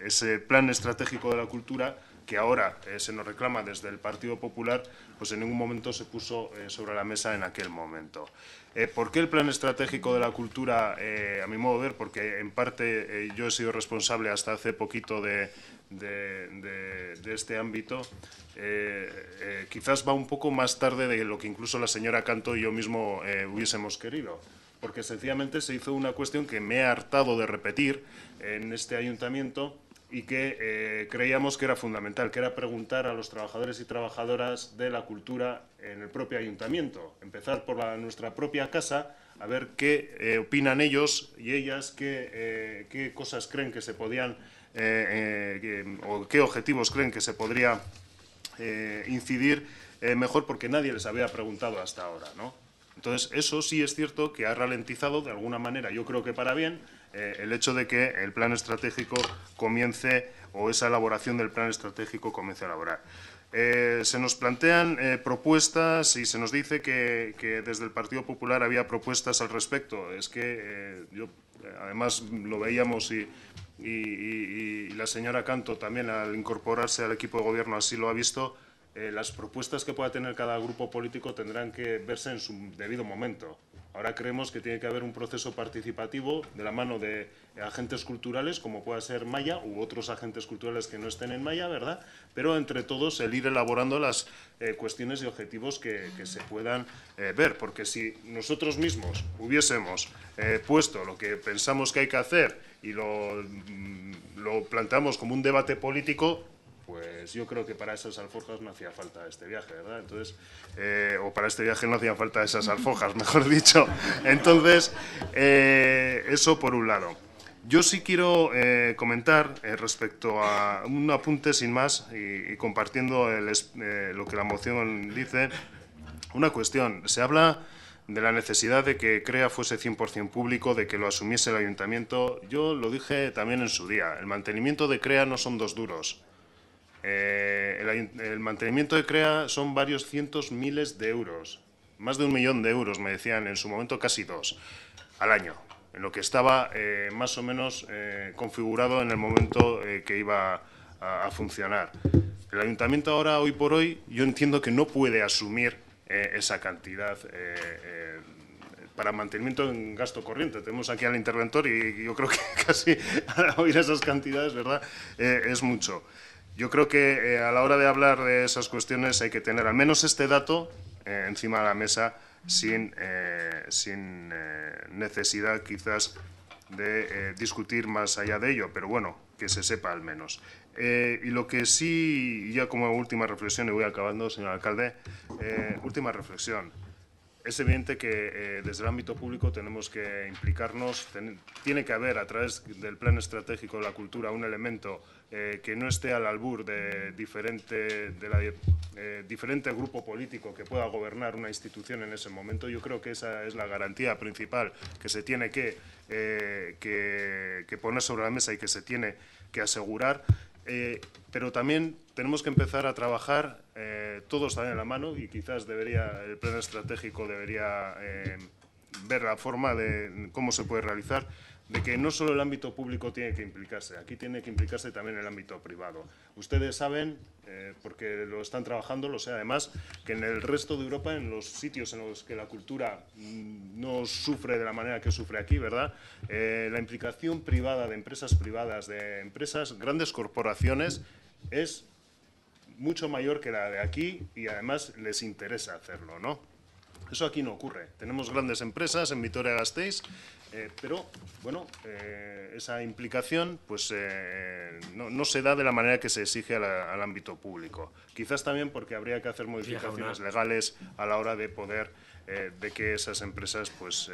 ese plan estratégico de la cultura que ahora se nos reclama desde el Partido Popular, pues en ningún momento se puso sobre la mesa en aquel momento. ¿Por qué el plan estratégico de la cultura? A mi modo de ver, porque en parte yo he sido responsable hasta hace poquito de este ámbito, quizás va un poco más tarde de lo que incluso la señora Canto y yo mismo hubiésemos querido, porque sencillamente se hizo una cuestión que me he hartado de repetir en este ayuntamiento, y que creíamos que era fundamental, que era preguntar a los trabajadores y trabajadoras de la cultura en el propio ayuntamiento, empezar por nuestra propia casa, a ver qué opinan ellos y ellas, qué cosas creen que se podían, o qué objetivos creen que se podría incidir mejor, porque nadie les había preguntado hasta ahora, ¿no? Entonces, eso sí es cierto que ha ralentizado de alguna manera, yo creo que para bien, el hecho de que el plan estratégico comience, o esa elaboración del plan estratégico comience a elaborar. Se nos plantean propuestas y se nos dice que desde el Partido Popular había propuestas al respecto. Es que yo, además, lo veíamos y la señora Canto también, al incorporarse al equipo de gobierno, así lo ha visto. Las propuestas que pueda tener cada grupo político tendrán que verse en su debido momento. Ahora creemos que tiene que haber un proceso participativo de la mano de agentes culturales, como pueda ser Maya u otros agentes culturales que no estén en Maya, ¿verdad? Pero entre todos el ir elaborando las cuestiones y objetivos que se puedan ver. Porque si nosotros mismos hubiésemos puesto lo que pensamos que hay que hacer y lo planteamos como un debate político, pues yo creo que para esas alforjas no hacía falta este viaje, ¿verdad? Entonces, o para este viaje no hacían falta esas alforjas, mejor dicho. Entonces, eso por un lado. Yo sí quiero comentar respecto a un apunte sin más y compartiendo lo que la moción dice, una cuestión. Se habla de la necesidad de que CREA fuese 100% público, de que lo asumiese el ayuntamiento. Yo lo dije también en su día. El mantenimiento de CREA no son dos duros. El mantenimiento de CREA son varios cientos miles de euros, más de 1 millón de euros, me decían en su momento, casi 2 al año, en lo que estaba más o menos configurado en el momento que iba a funcionar. El ayuntamiento ahora, hoy por hoy, yo entiendo que no puede asumir esa cantidad para mantenimiento en gasto corriente. Tenemos aquí al interventor y yo creo que casi al oír esas cantidades, ¿verdad?, es mucho. Yo creo que a la hora de hablar de esas cuestiones hay que tener al menos este dato encima de la mesa sin necesidad quizás de discutir más allá de ello, pero bueno, que se sepa al menos. Y lo que sí, ya como última reflexión, y voy acabando, señor alcalde, última reflexión. Es evidente que desde el ámbito público tenemos que implicarnos, tiene que haber a través del plan estratégico de la cultura un elemento que no esté al albur de diferente grupo político que pueda gobernar una institución en ese momento. Yo creo que esa es la garantía principal que se tiene que poner sobre la mesa y que se tiene que asegurar. Pero también tenemos que empezar a trabajar todos también en la mano y quizás el plan estratégico debería ver la forma de cómo se puede realizar, de que no solo el ámbito público tiene que implicarse, aquí tiene que implicarse también el ámbito privado. Ustedes saben, porque lo están trabajando, lo sé además, que en el resto de Europa, en los sitios en los que la cultura no sufre de la manera que sufre aquí, ¿verdad?, la implicación privada de empresas privadas, de empresas, grandes corporaciones, es mucho mayor que la de aquí y además les interesa hacerlo, ¿no? Eso aquí no ocurre. Tenemos grandes empresas en Vitoria-Gasteiz, pero, bueno, esa implicación pues, no se da de la manera que se exige al ámbito público. Quizás también porque habría que hacer modificaciones legales a la hora de poder, de que esas empresas pues,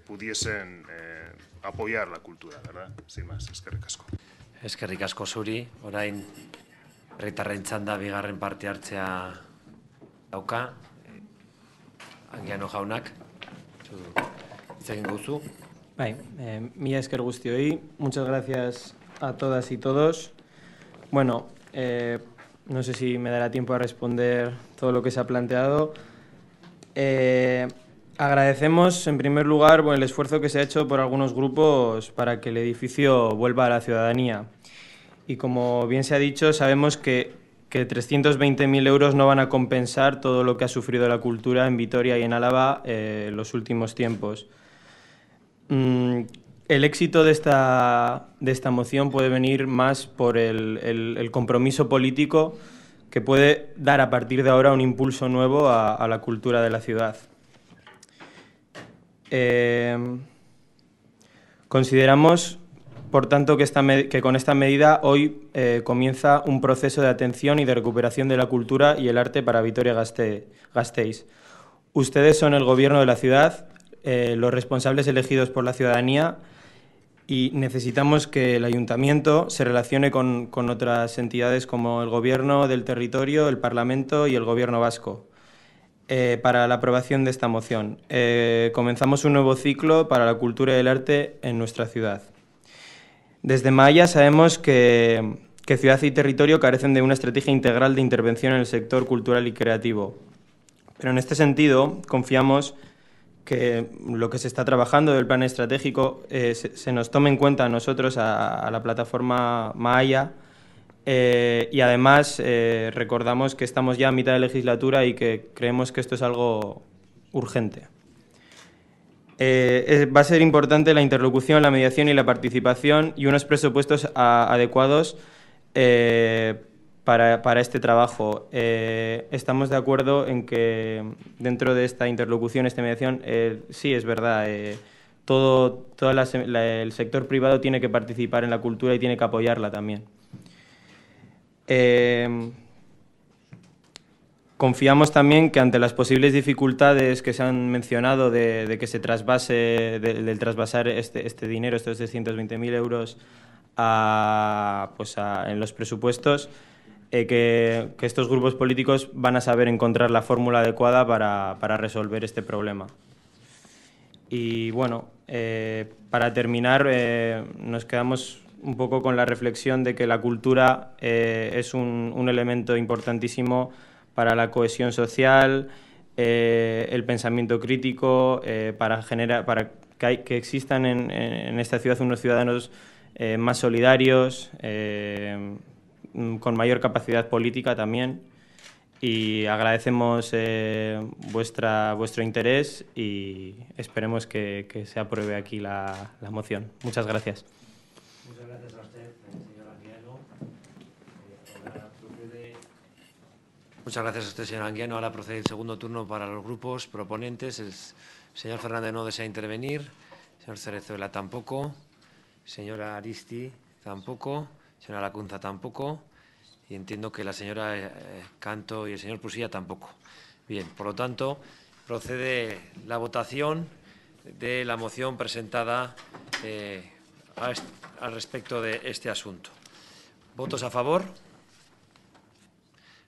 pudiesen apoyar la cultura, ¿verdad? Sin más, eskerrik asko. Eskerrik asko zuri, orain herritarren txanda bigarren parte hartzea dauka. Angiano jaunak, hitz egin guzu. Mila esker guztioi, muchas gracias a todas y todos. Bueno, no sé si me dará tiempo a responder todo lo que se ha planteado. Agradecemos, en primer lugar, el esfuerzo que se ha hecho por algunos grupos para que el edificio vuelva a la ciudadanía. Y como bien se ha dicho, sabemos que 320.000 euros no van a compensar todo lo que ha sufrido la cultura en Vitoria y en Álava en los últimos tiempos. El éxito de esta moción puede venir más por el compromiso político que puede dar a partir de ahora un impulso nuevo a la cultura de la ciudad. Consideramos, por tanto, que con esta medida hoy comienza un proceso de atención y de recuperación de la cultura y el arte para Vitoria-Gasteiz. Ustedes son el gobierno de la ciudad, los responsables elegidos por la ciudadanía, y necesitamos que el ayuntamiento se relacione con otras entidades como el gobierno del territorio, el Parlamento y el gobierno vasco para la aprobación de esta moción. Comenzamos un nuevo ciclo para la cultura y el arte en nuestra ciudad. Desde Maya sabemos que ciudad y territorio carecen de una estrategia integral de intervención en el sector cultural y creativo. Pero en este sentido, confiamos que lo que se está trabajando del plan estratégico se nos tome en cuenta a nosotros, a la plataforma Maya, y además recordamos que estamos ya a mitad de legislatura y que creemos que esto es algo urgente. Va a ser importante la interlocución, la mediación y la participación y unos presupuestos adecuados para este trabajo. Estamos de acuerdo en que dentro de esta interlocución, esta mediación, sí, es verdad, todo el sector privado tiene que participar en la cultura y tiene que apoyarla también. Confiamos también que ante las posibles dificultades que se han mencionado de que se trasvase, del trasvasar este dinero, estos 320.000 euros en los presupuestos, que estos grupos políticos van a saber encontrar la fórmula adecuada para resolver este problema. Y bueno, para terminar, nos quedamos un poco con la reflexión de que la cultura es un elemento importantísimo para la cohesión social, el pensamiento crítico, para que existan en esta ciudad unos ciudadanos más solidarios, con mayor capacidad política también. y agradecemos vuestro interés y esperemos que se apruebe aquí la moción. Muchas gracias. Muchas gracias a usted, señor Anguiano. Muchas gracias a usted, señor Anguiano. Ahora procede el segundo turno para los grupos proponentes. El señor Fernández no desea intervenir, el señor Cerezuela tampoco, señora Aristi tampoco, señora Lacunza tampoco, y entiendo que la señora Canto y el señor Pusilla tampoco. Bien, por lo tanto, procede la votación de la moción presentada al respecto de este asunto. ¿Votos a favor?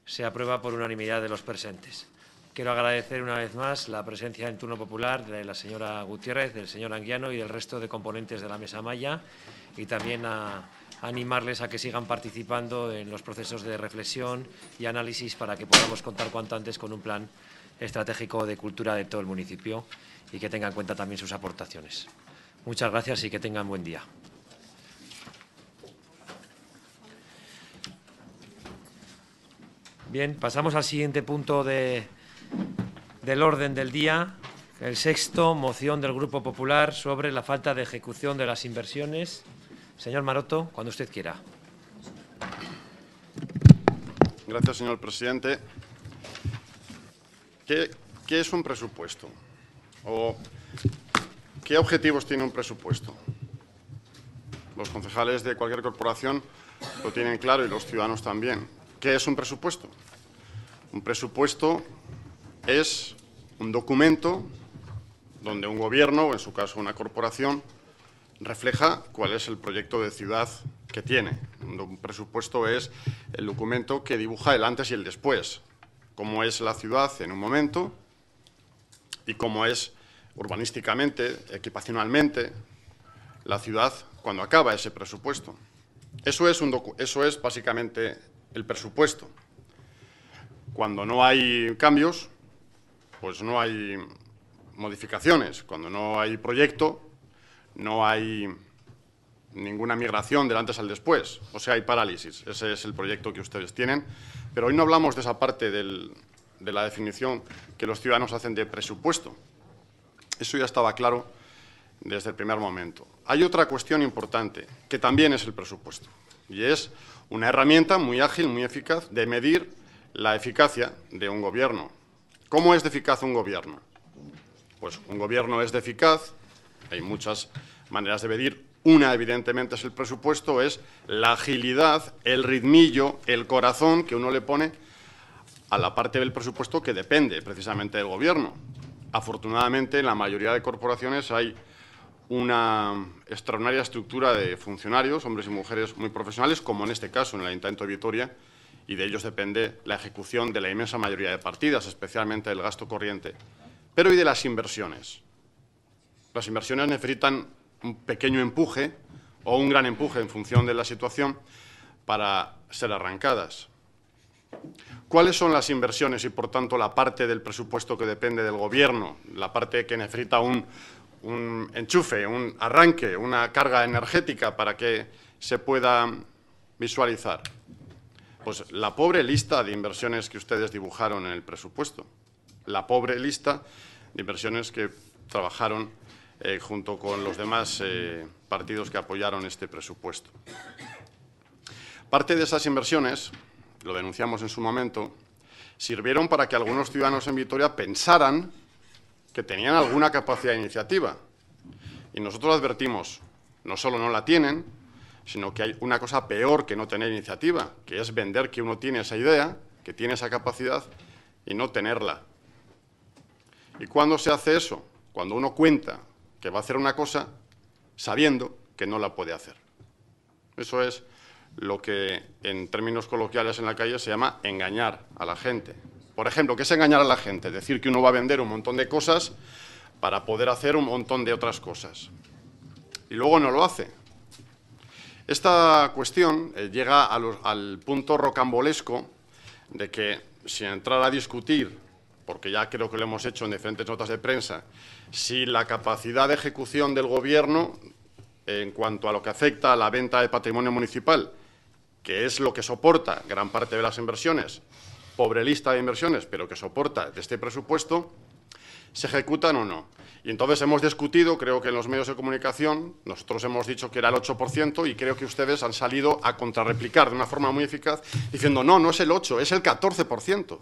Se aprueba por unanimidad de los presentes. Quiero agradecer una vez más la presencia en turno popular de la señora Gutiérrez, del señor Anguiano y del resto de componentes de la Mesa Maya, y también a animarles a que sigan participando en los procesos de reflexión y análisis para que podamos contar cuanto antes con un plan estratégico de cultura de todo el municipio y que tengan en cuenta también sus aportaciones. Muchas gracias y que tengan buen día. Bien, pasamos al siguiente punto del orden del día, el sexto, moción del Grupo Popular sobre la falta de ejecución de las inversiones. Señor Maroto, cuando usted quiera. Gracias, señor presidente. ¿Qué es un presupuesto? ¿O qué objetivos tiene un presupuesto? Los concejales de cualquier corporación lo tienen claro y los ciudadanos también. ¿Qué es un presupuesto? Un presupuesto es un documento donde un gobierno, o en su caso una corporación, refleja cuál es el proyecto de ciudad que tiene. Un presupuesto es el documento que dibuja el antes y el después, cómo es la ciudad en un momento y cómo es urbanísticamente, equipacionalmente, la ciudad cuando acaba ese presupuesto. Eso es básicamente el presupuesto. Cuando no hay cambios, pues no hay modificaciones. Cuando no hay proyecto, no hay ninguna migración del antes al después. O sea, hay parálisis. Ese es el proyecto que ustedes tienen. Pero hoy no hablamos de esa parte de la definición que los ciudadanos hacen de presupuesto. Eso ya estaba claro desde el primer momento. Hay otra cuestión importante, que también es el presupuesto, y es una herramienta muy ágil, muy eficaz, de medir la eficacia de un gobierno. ¿Cómo es de eficaz un gobierno? Pues un gobierno es de eficaz, hay muchas maneras de medir. Una, evidentemente, es el presupuesto, es la agilidad, el ritmillo, el corazón que uno le pone a la parte del presupuesto que depende precisamente del gobierno. Afortunadamente, en la mayoría de corporaciones hay una extraordinaria estructura de funcionarios, hombres y mujeres muy profesionales, como en este caso en el Ayuntamiento de Vitoria, y de ellos depende la ejecución de la inmensa mayoría de partidas, especialmente del gasto corriente. Pero ¿y de las inversiones? Las inversiones necesitan un pequeño empuje o un gran empuje en función de la situación para ser arrancadas. ¿Cuáles son las inversiones y, por tanto, la parte del presupuesto que depende del Gobierno, la parte que necesita un enchufe, un arranque, una carga energética para que se pueda visualizar? Pues la pobre lista de inversiones que ustedes dibujaron en el presupuesto, la pobre lista de inversiones que trabajaron junto con los demás partidos que apoyaron este presupuesto. Parte de esas inversiones, lo denunciamos en su momento, sirvieron para que algunos ciudadanos en Vitoria pensaran que tenían alguna capacidad de iniciativa. Y nosotros advertimos, no solo no la tienen, sino que hay una cosa peor que no tener iniciativa, que es vender que uno tiene esa idea, que tiene esa capacidad, y no tenerla. ¿Y cuándo se hace eso? Cuando uno cuenta que va a hacer una cosa sabiendo que no la puede hacer. Eso es lo que en términos coloquiales en la calle se llama engañar a la gente. Por ejemplo, ¿qué es engañar a la gente? Decir que uno va a vender un montón de cosas para poder hacer un montón de otras cosas. Y luego no lo hace. Esta cuestión llega al punto rocambolesco de que, sin entrar a discutir, porque ya creo que lo hemos hecho en diferentes notas de prensa, si la capacidad de ejecución del Gobierno en cuanto a lo que afecta a la venta de patrimonio municipal, que es lo que soporta gran parte de las inversiones, pobre lista de inversiones, pero que soporta de este presupuesto, se ejecutan o no. Y entonces hemos discutido, creo que en los medios de comunicación, nosotros hemos dicho que era el 8% y creo que ustedes han salido a contrarreplicar de una forma muy eficaz diciendo no, no es el 8, es el 14%.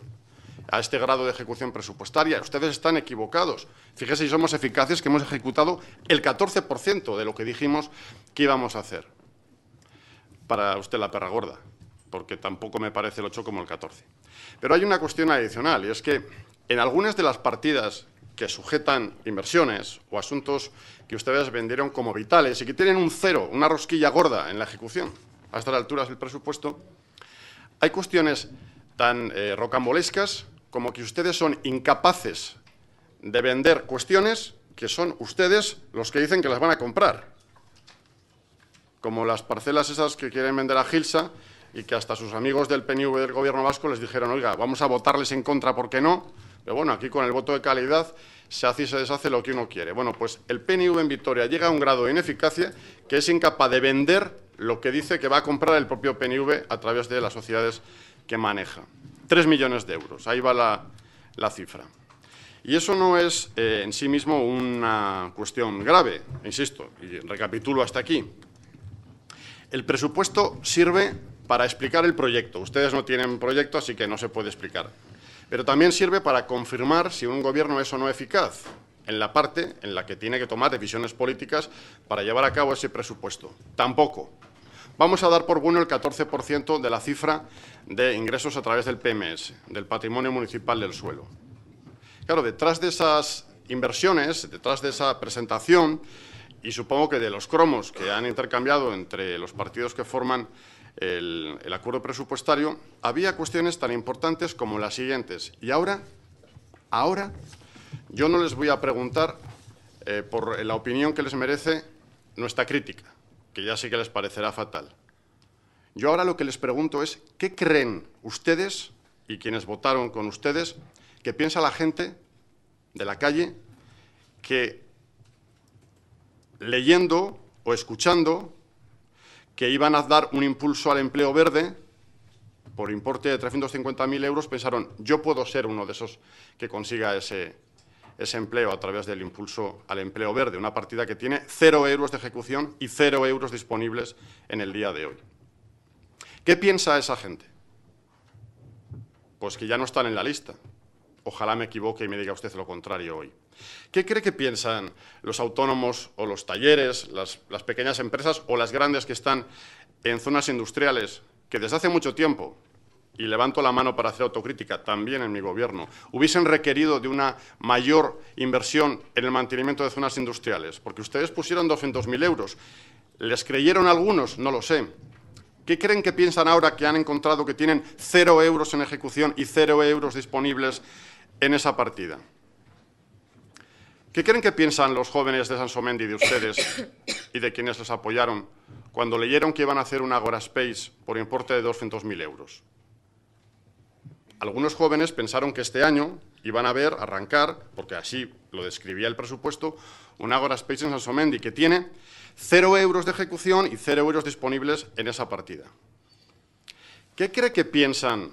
A este grado de ejecución presupuestaria. Ustedes están equivocados. Fíjese si somos eficaces que hemos ejecutado el 14% de lo que dijimos que íbamos a hacer. Para usted la perra gorda, porque tampoco me parece el 8 como el 14. Pero hay una cuestión adicional, y es que en algunas de las partidas que sujetan inversiones o asuntos que ustedes vendieron como vitales y que tienen un cero, una rosquilla gorda en la ejecución, a estas alturas del presupuesto, hay cuestiones tan rocambolescas como que ustedes son incapaces de vender cuestiones que son ustedes los que dicen que las van a comprar. Como las parcelas esas que quieren vender a Gilsa y que hasta sus amigos del PNV del Gobierno vasco les dijeron, oiga, vamos a votarles en contra, ¿por qué no? Pero bueno, aquí con el voto de calidad se hace y se deshace lo que uno quiere. Bueno, pues el PNV en Vitoria llega a un grado de ineficacia que es incapaz de vender lo que dice que va a comprar el propio PNV a través de las sociedades que maneja. 3 millones de euros, ahí va la cifra. Y eso no es en sí mismo una cuestión grave, insisto, y recapitulo hasta aquí. El presupuesto sirve para explicar el proyecto. Ustedes no tienen proyecto, así que no se puede explicar. Pero también sirve para confirmar si un gobierno es o no eficaz en la parte en la que tiene que tomar decisiones políticas para llevar a cabo ese presupuesto. Tampoco. Vamos a dar por bueno el 14% de la cifra de ingresos a través del PMS, del Patrimonio Municipal del Suelo. Claro, detrás de esas inversiones, detrás de esa presentación, y supongo que de los cromos que han intercambiado entre los partidos que forman el acuerdo presupuestario, había cuestiones tan importantes como las siguientes. Y ahora, yo no les voy a preguntar por la opinión que les merece nuestra crítica, que ya sé que les parecerá fatal. Yo ahora lo que les pregunto es, ¿qué creen ustedes y quienes votaron con ustedes que piensa la gente de la calle que leyendo o escuchando que iban a dar un impulso al empleo verde por importe de 350.000 euros, pensaron, yo puedo ser uno de esos que consiga ese empleo a través del impulso al empleo verde, una partida que tiene 0 euros de ejecución y 0 euros disponibles en el día de hoy. ¿Qué piensa esa gente? Pues que ya no están en la lista. Ojalá me equivoque y me diga usted lo contrario hoy. ¿Qué cree que piensan los autónomos o los talleres, las pequeñas empresas o las grandes que están en zonas industriales que desde hace mucho tiempo, y levanto la mano para hacer autocrítica, también en mi gobierno, hubiesen requerido de una mayor inversión en el mantenimiento de zonas industriales? Porque ustedes pusieron 200.000 euros. ¿Les creyeron algunos? No lo sé. ¿Qué creen que piensan ahora que han encontrado que tienen 0 euros en ejecución y 0 euros disponibles en esa partida? ¿Qué creen que piensan los jóvenes de Sansomendi, de ustedes y de quienes les apoyaron, cuando leyeron que iban a hacer un Agora Space por importe de 200.000 euros? Algunos jóvenes pensaron que este año iban a ver arrancar, porque así lo describía el presupuesto, un Agora Space en Sansomendi que tiene 0 euros de ejecución y 0 euros disponibles en esa partida. ¿Qué cree que piensan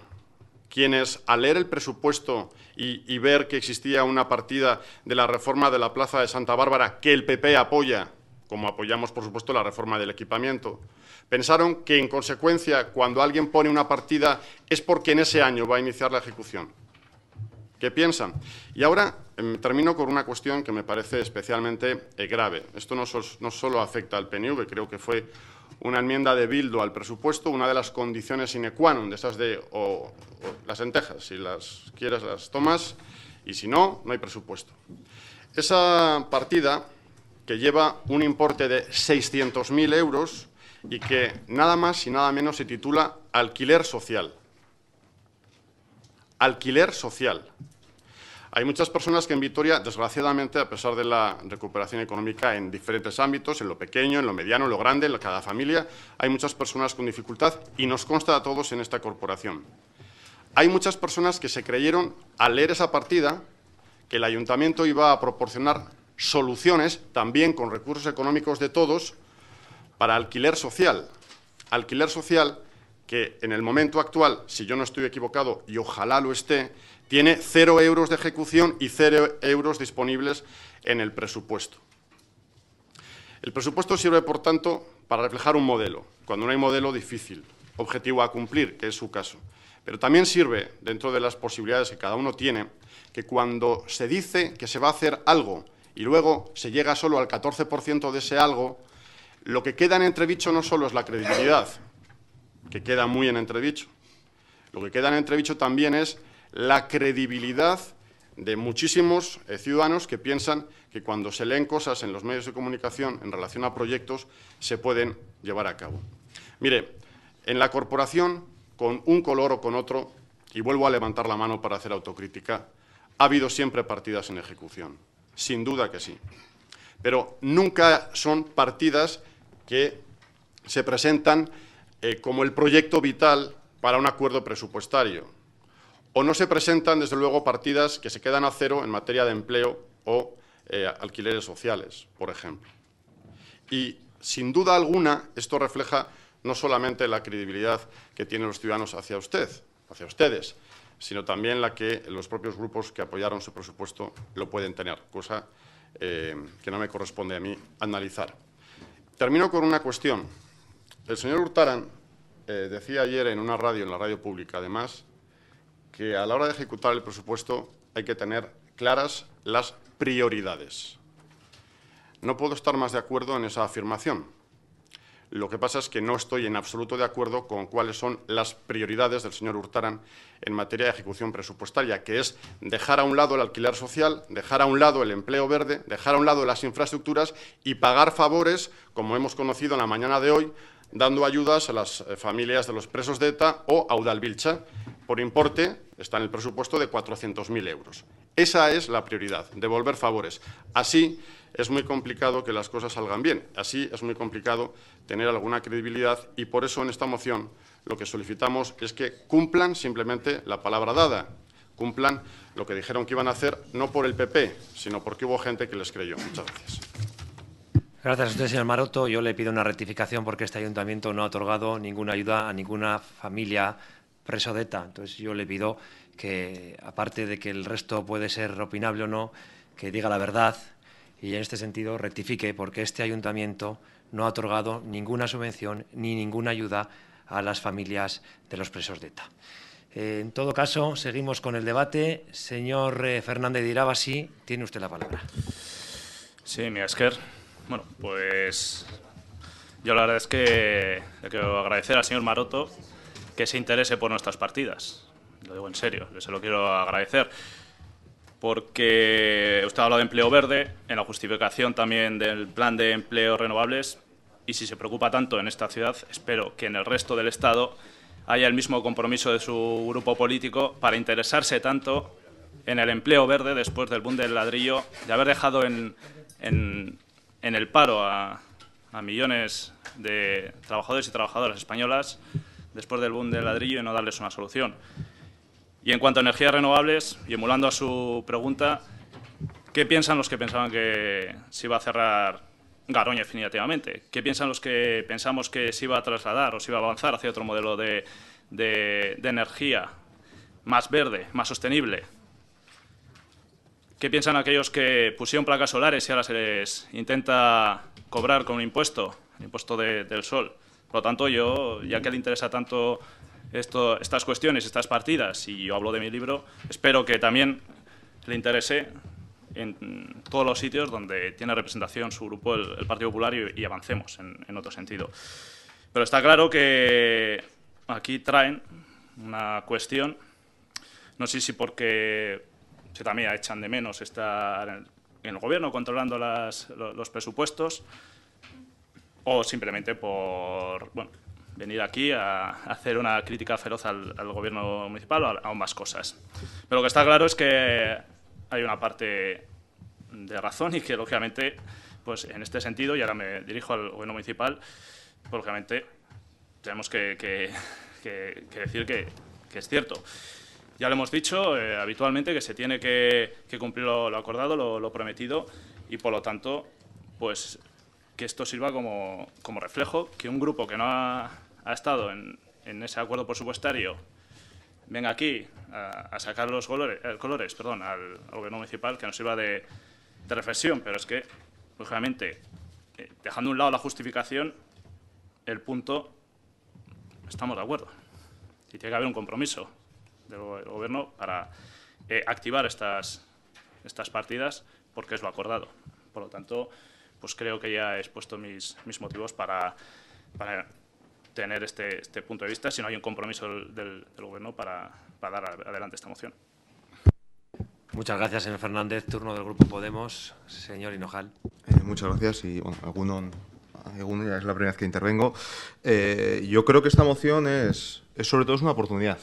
quienes, al leer el presupuesto y ver que existía una partida de la reforma de la Plaza de Santa Bárbara que el PP apoya, como apoyamos, por supuesto, la reforma del equipamiento, pensaron que, en consecuencia, cuando alguien pone una partida es porque en ese año va a iniciar la ejecución? ¿Qué piensan? Y ahora termino con una cuestión que me parece especialmente grave. Esto no solo afecta al PNV, creo que fue una enmienda de Bildu al presupuesto, una de las condiciones sine qua non de esas de o las lentejas, si las quieres las tomas y si no, no hay presupuesto. Esa partida que lleva un importe de 600.000 euros y que nada más y nada menos se titula alquiler social. Alquiler social. Hay muchas personas que en Vitoria, desgraciadamente, a pesar de la recuperación económica en diferentes ámbitos, en lo pequeño, en lo mediano, en lo grande, en cada familia, hay muchas personas con dificultad y nos consta a todos en esta corporación. Hay muchas personas que se creyeron, al leer esa partida, que el ayuntamiento iba a proporcionar soluciones, también con recursos económicos de todos, para alquiler social. Alquiler social que en el momento actual, si yo no estoy equivocado, y ojalá lo esté, tiene 0 euros de ejecución y 0 euros disponibles en el presupuesto. El presupuesto sirve, por tanto, para reflejar un modelo, cuando no hay modelo difícil, objetivo a cumplir, que es su caso. Pero también sirve, dentro de las posibilidades que cada uno tiene, que cuando se dice que se va a hacer algo y luego se llega solo al 14% de ese algo, lo que queda en entredicho no solo es la credibilidad, que queda muy en entredicho, lo que queda en entredicho también es la credibilidad de muchísimos ciudadanos que piensan que cuando se leen cosas en los medios de comunicación en relación a proyectos se pueden llevar a cabo. Mire, en la corporación, con un color o con otro, y vuelvo a levantar la mano para hacer autocrítica, ha habido siempre partidas en ejecución, sin duda que sí. Pero nunca son partidas que se presentan como el proyecto vital para un acuerdo presupuestario. O no se presentan, desde luego, partidas que se quedan a cero en materia de empleo o alquileres sociales, por ejemplo. Y, sin duda alguna, esto refleja no solamente la credibilidad que tienen los ciudadanos hacia ustedes, sino también la que los propios grupos que apoyaron su presupuesto lo pueden tener, cosa que no me corresponde a mí analizar. Termino con una cuestión. El señor Urtaran decía ayer en una radio, en la radio pública, además, que a la hora de ejecutar el presupuesto hay que tener claras las prioridades. No puedo estar más de acuerdo en esa afirmación. Lo que pasa es que no estoy en absoluto de acuerdo con cuáles son las prioridades del señor Urtaran en materia de ejecución presupuestaria, que es dejar a un lado el alquiler social, dejar a un lado el empleo verde, dejar a un lado las infraestructuras y pagar favores, como hemos conocido en la mañana de hoy, dando ayudas a las familias de los presos de ETA o a Udalbiltza, por importe, está en el presupuesto, de 400.000 euros. Esa es la prioridad, devolver favores. Así es muy complicado que las cosas salgan bien, así es muy complicado tener alguna credibilidad y por eso en esta moción lo que solicitamos es que cumplan simplemente la palabra dada, cumplan lo que dijeron que iban a hacer, no por el PP, sino porque hubo gente que les creyó. Muchas gracias. Gracias a usted, señor Maroto. Yo le pido una rectificación porque este ayuntamiento no ha otorgado ninguna ayuda a ninguna familia preso de ETA. Entonces yo le pido que, aparte de que el resto puede ser opinable o no, que diga la verdad y en este sentido rectifique, porque este ayuntamiento no ha otorgado ninguna subvención ni ninguna ayuda a las familias de los presos de ETA. En todo caso, seguimos con el debate. Señor Fernández de Irabasi, tiene usted la palabra. Sí, mi Esker. Bueno, pues yo la verdad es que le quiero agradecer al señor Maroto que se interese por nuestras partidas. Lo digo en serio, se lo quiero agradecer. Porque usted ha hablado de empleo verde, en la justificación también del plan de empleo renovables, y si se preocupa tanto en esta ciudad, espero que en el resto del Estado haya el mismo compromiso de su grupo político para interesarse tanto en el empleo verde después del boom del ladrillo, de haber dejado en el paro a millones de trabajadores y trabajadoras españolas después del boom del ladrillo y no darles una solución. Y en cuanto a energías renovables, y emulando a su pregunta, ¿qué piensan los que pensaban que se iba a cerrar Garoña definitivamente? ¿Qué piensan los que pensamos que se iba a trasladar o se iba a avanzar hacia otro modelo de energía más verde, más sostenible? ¿Qué piensan aquellos que pusieron placas solares y ahora se les intenta cobrar con un impuesto, el impuesto del sol? Por lo tanto, yo, ya que le interesa tanto estas cuestiones, estas partidas, y yo hablo de mi libro, espero que también le interese en todos los sitios donde tiene representación su grupo, el Partido Popular, y avancemos en otro sentido. Pero está claro que aquí traen una cuestión, no sé si porque se también echan de menos estar en el gobierno controlando los presupuestos, o simplemente por venir aquí a hacer una crítica feroz al gobierno municipal o a más cosas. Pero lo que está claro es que hay una parte de razón y que, lógicamente, pues en este sentido, y ahora me dirijo al gobierno municipal, pues, lógicamente, tenemos que decir que es cierto. Ya lo hemos dicho habitualmente que se tiene que cumplir lo acordado, lo prometido, y por lo tanto, pues que esto sirva como reflejo, que un grupo que no ha estado en en ese acuerdo presupuestario venga aquí a sacar los colores al Gobierno municipal, que nos sirva de reflexión, pero es que, lógicamente, dejando a un lado la justificación, el punto, estamos de acuerdo. Y tiene que haber un compromiso del Gobierno para activar estas partidas, porque es lo acordado. Por lo tanto, pues creo que ya he expuesto mis motivos para tener este punto de vista, si no hay un compromiso del Gobierno para dar adelante esta moción. Muchas gracias, señor Fernández. Turno del Grupo Podemos. Señor Hinojal. Muchas gracias y, bueno, alguno ya es la primera vez que intervengo. Yo creo que esta moción es sobre todo una oportunidad.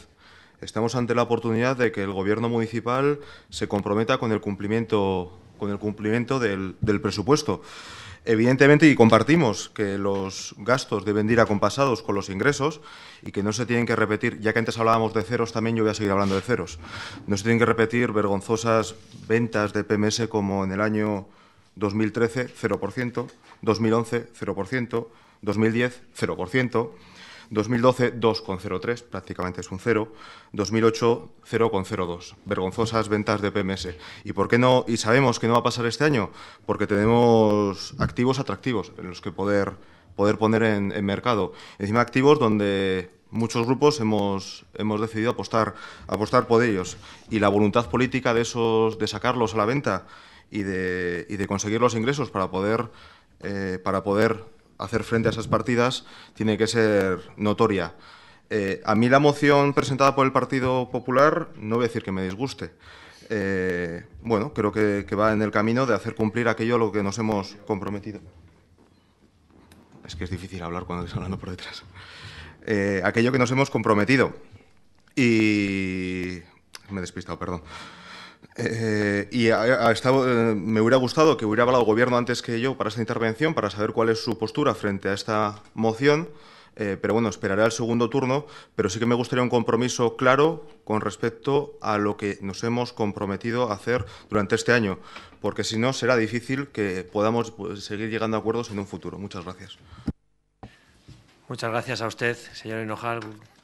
Estamos ante la oportunidad de que el Gobierno municipal se comprometa con el cumplimiento del presupuesto. Evidentemente, y compartimos que los gastos deben ir acompasados con los ingresos y que no se tienen que repetir, ya que antes hablábamos de ceros, también yo voy a seguir hablando de ceros. No se tienen que repetir vergonzosas ventas de PMS como en el año 2013, 0%, 2011, 0%, 2010, 0%, 2012, 2,03, prácticamente es un 0, 2008, 0,02, vergonzosas ventas de PMS. ¿Y por qué no? Y sabemos que no va a pasar este año, porque tenemos activos atractivos en los que poder poner en mercado. Encima activos donde muchos grupos hemos decidido apostar por ellos. Y la voluntad política de sacarlos a la venta y de conseguir los ingresos para poder hacer frente a esas partidas tiene que ser notoria. A mí la moción presentada por el Partido Popular no voy a decir que me disguste. Bueno, creo que va en el camino de hacer cumplir aquello a lo que nos hemos comprometido. Es que es difícil hablar cuando estoy hablando por detrás. Aquello que nos hemos comprometido. Y... me he despistado, perdón. Me hubiera gustado que hubiera hablado el Gobierno antes que yo para esta intervención, para saber cuál es su postura frente a esta moción, pero bueno, esperaré al segundo turno, pero sí que me gustaría un compromiso claro con respecto a lo que nos hemos comprometido a hacer durante este año, porque si no será difícil que podamos seguir llegando a acuerdos en un futuro. Muchas gracias. Muchas gracias a usted, señor Hinojal.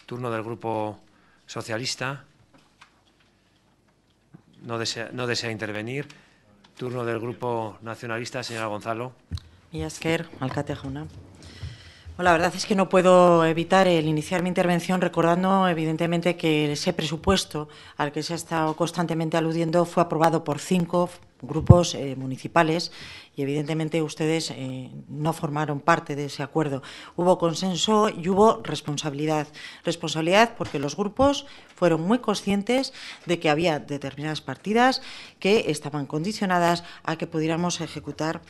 Turno del Grupo Socialista. No desea intervenir. Turno del Grupo Nacionalista, señora Gonzalo. Mila esker, alkate jauna. La verdad es que no puedo evitar el iniciar mi intervención recordando, evidentemente, que ese presupuesto al que se ha estado constantemente aludiendo fue aprobado por 5 grupos municipales y, evidentemente, ustedes no formaron parte de ese acuerdo. Hubo consenso y hubo responsabilidad. Responsabilidad porque los grupos fueron muy conscientes de que había determinadas partidas que estaban condicionadas a que pudiéramos ejecutar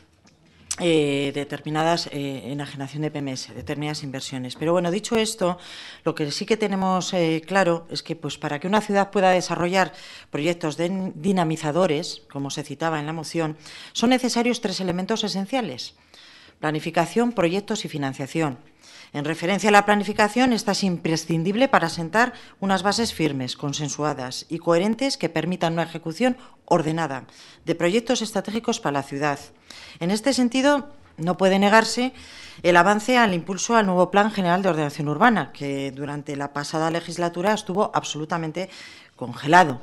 determinadas enajenación de PMS, determinadas inversiones. Pero bueno, dicho esto, lo que sí que tenemos claro es que pues, para que una ciudad pueda desarrollar proyectos dinamizadores, como se citaba en la moción, son necesarios 3 elementos esenciales: planificación, proyectos y financiación. En referencia a la planificación, esta es imprescindible para sentar unas bases firmes, consensuadas y coherentes que permitan una ejecución ordenada de proyectos estratégicos para la ciudad. En este sentido, no puede negarse el avance al impulso al nuevo Plan General de Ordenación Urbana, que durante la pasada legislatura estuvo absolutamente congelado.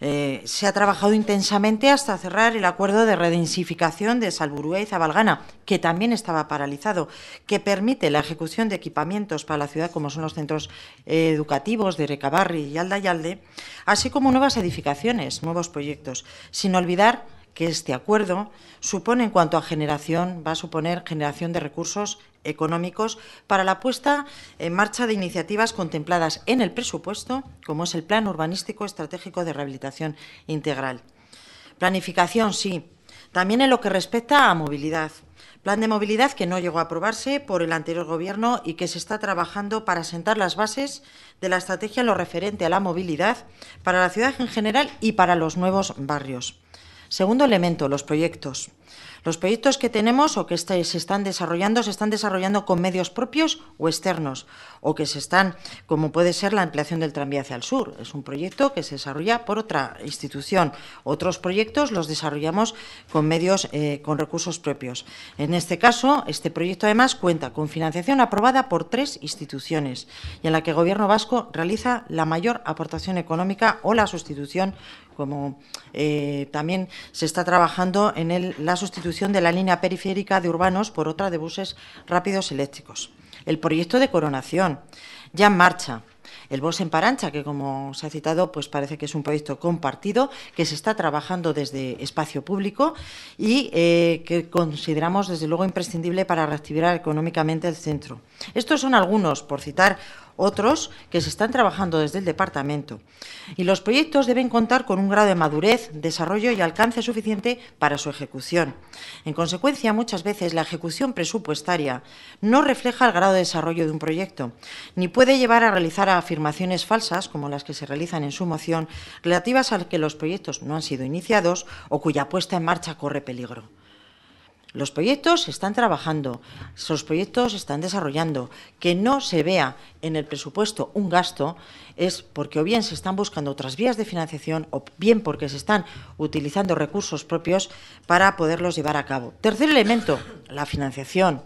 Se ha trabajado intensamente hasta cerrar el acuerdo de redensificación de Salburua y Zabalgana, que también estaba paralizado, que permite la ejecución de equipamientos para la ciudad, como son los centros educativos de Recabarri y Aldayalde, así como nuevas edificaciones, nuevos proyectos, sin olvidar que este acuerdo supone, en cuanto a generación, va a suponer generación de recursos económicos para la puesta en marcha de iniciativas contempladas en el presupuesto, como es el Plan Urbanístico Estratégico de Rehabilitación Integral. Planificación, sí, también en lo que respecta a movilidad. Plan de movilidad que no llegó a aprobarse por el anterior Gobierno y que se está trabajando para sentar las bases de la estrategia en lo referente a la movilidad para la ciudad en general y para los nuevos barrios. Segundo elemento, los proyectos. Los proyectos que tenemos o que se están desarrollando con medios propios o externos, o que se están, como puede ser la ampliación del tranvía hacia el sur. Es un proyecto que se desarrolla por otra institución. Otros proyectos los desarrollamos con medios, con recursos propios. En este caso, este proyecto además cuenta con financiación aprobada por 3 instituciones y en la que el Gobierno vasco realiza la mayor aportación económica o la sustitución, como también se está trabajando en la sustitución de la línea periférica de urbanos por otra de buses rápidos eléctricos. El proyecto de Coronación, ya en marcha. El Bos en Parancha, que como se ha citado, pues parece que es un proyecto compartido, que se está trabajando desde espacio público y que consideramos desde luego imprescindible para reactivar económicamente el centro. Estos son algunos, por citar otros, que se están trabajando desde el departamento. Y los proyectos deben contar con un grado de madurez, desarrollo y alcance suficiente para su ejecución. En consecuencia, muchas veces la ejecución presupuestaria no refleja el grado de desarrollo de un proyecto, ni puede llevar a realizar afirmaciones falsas, como las que se realizan en su moción, relativas a que los proyectos no han sido iniciados o cuya puesta en marcha corre peligro. Los proyectos se están trabajando, los proyectos se están desarrollando. Que no se vea en el presupuesto un gasto es porque o bien se están buscando otras vías de financiación o bien porque se están utilizando recursos propios para poderlos llevar a cabo. Tercer elemento, la financiación.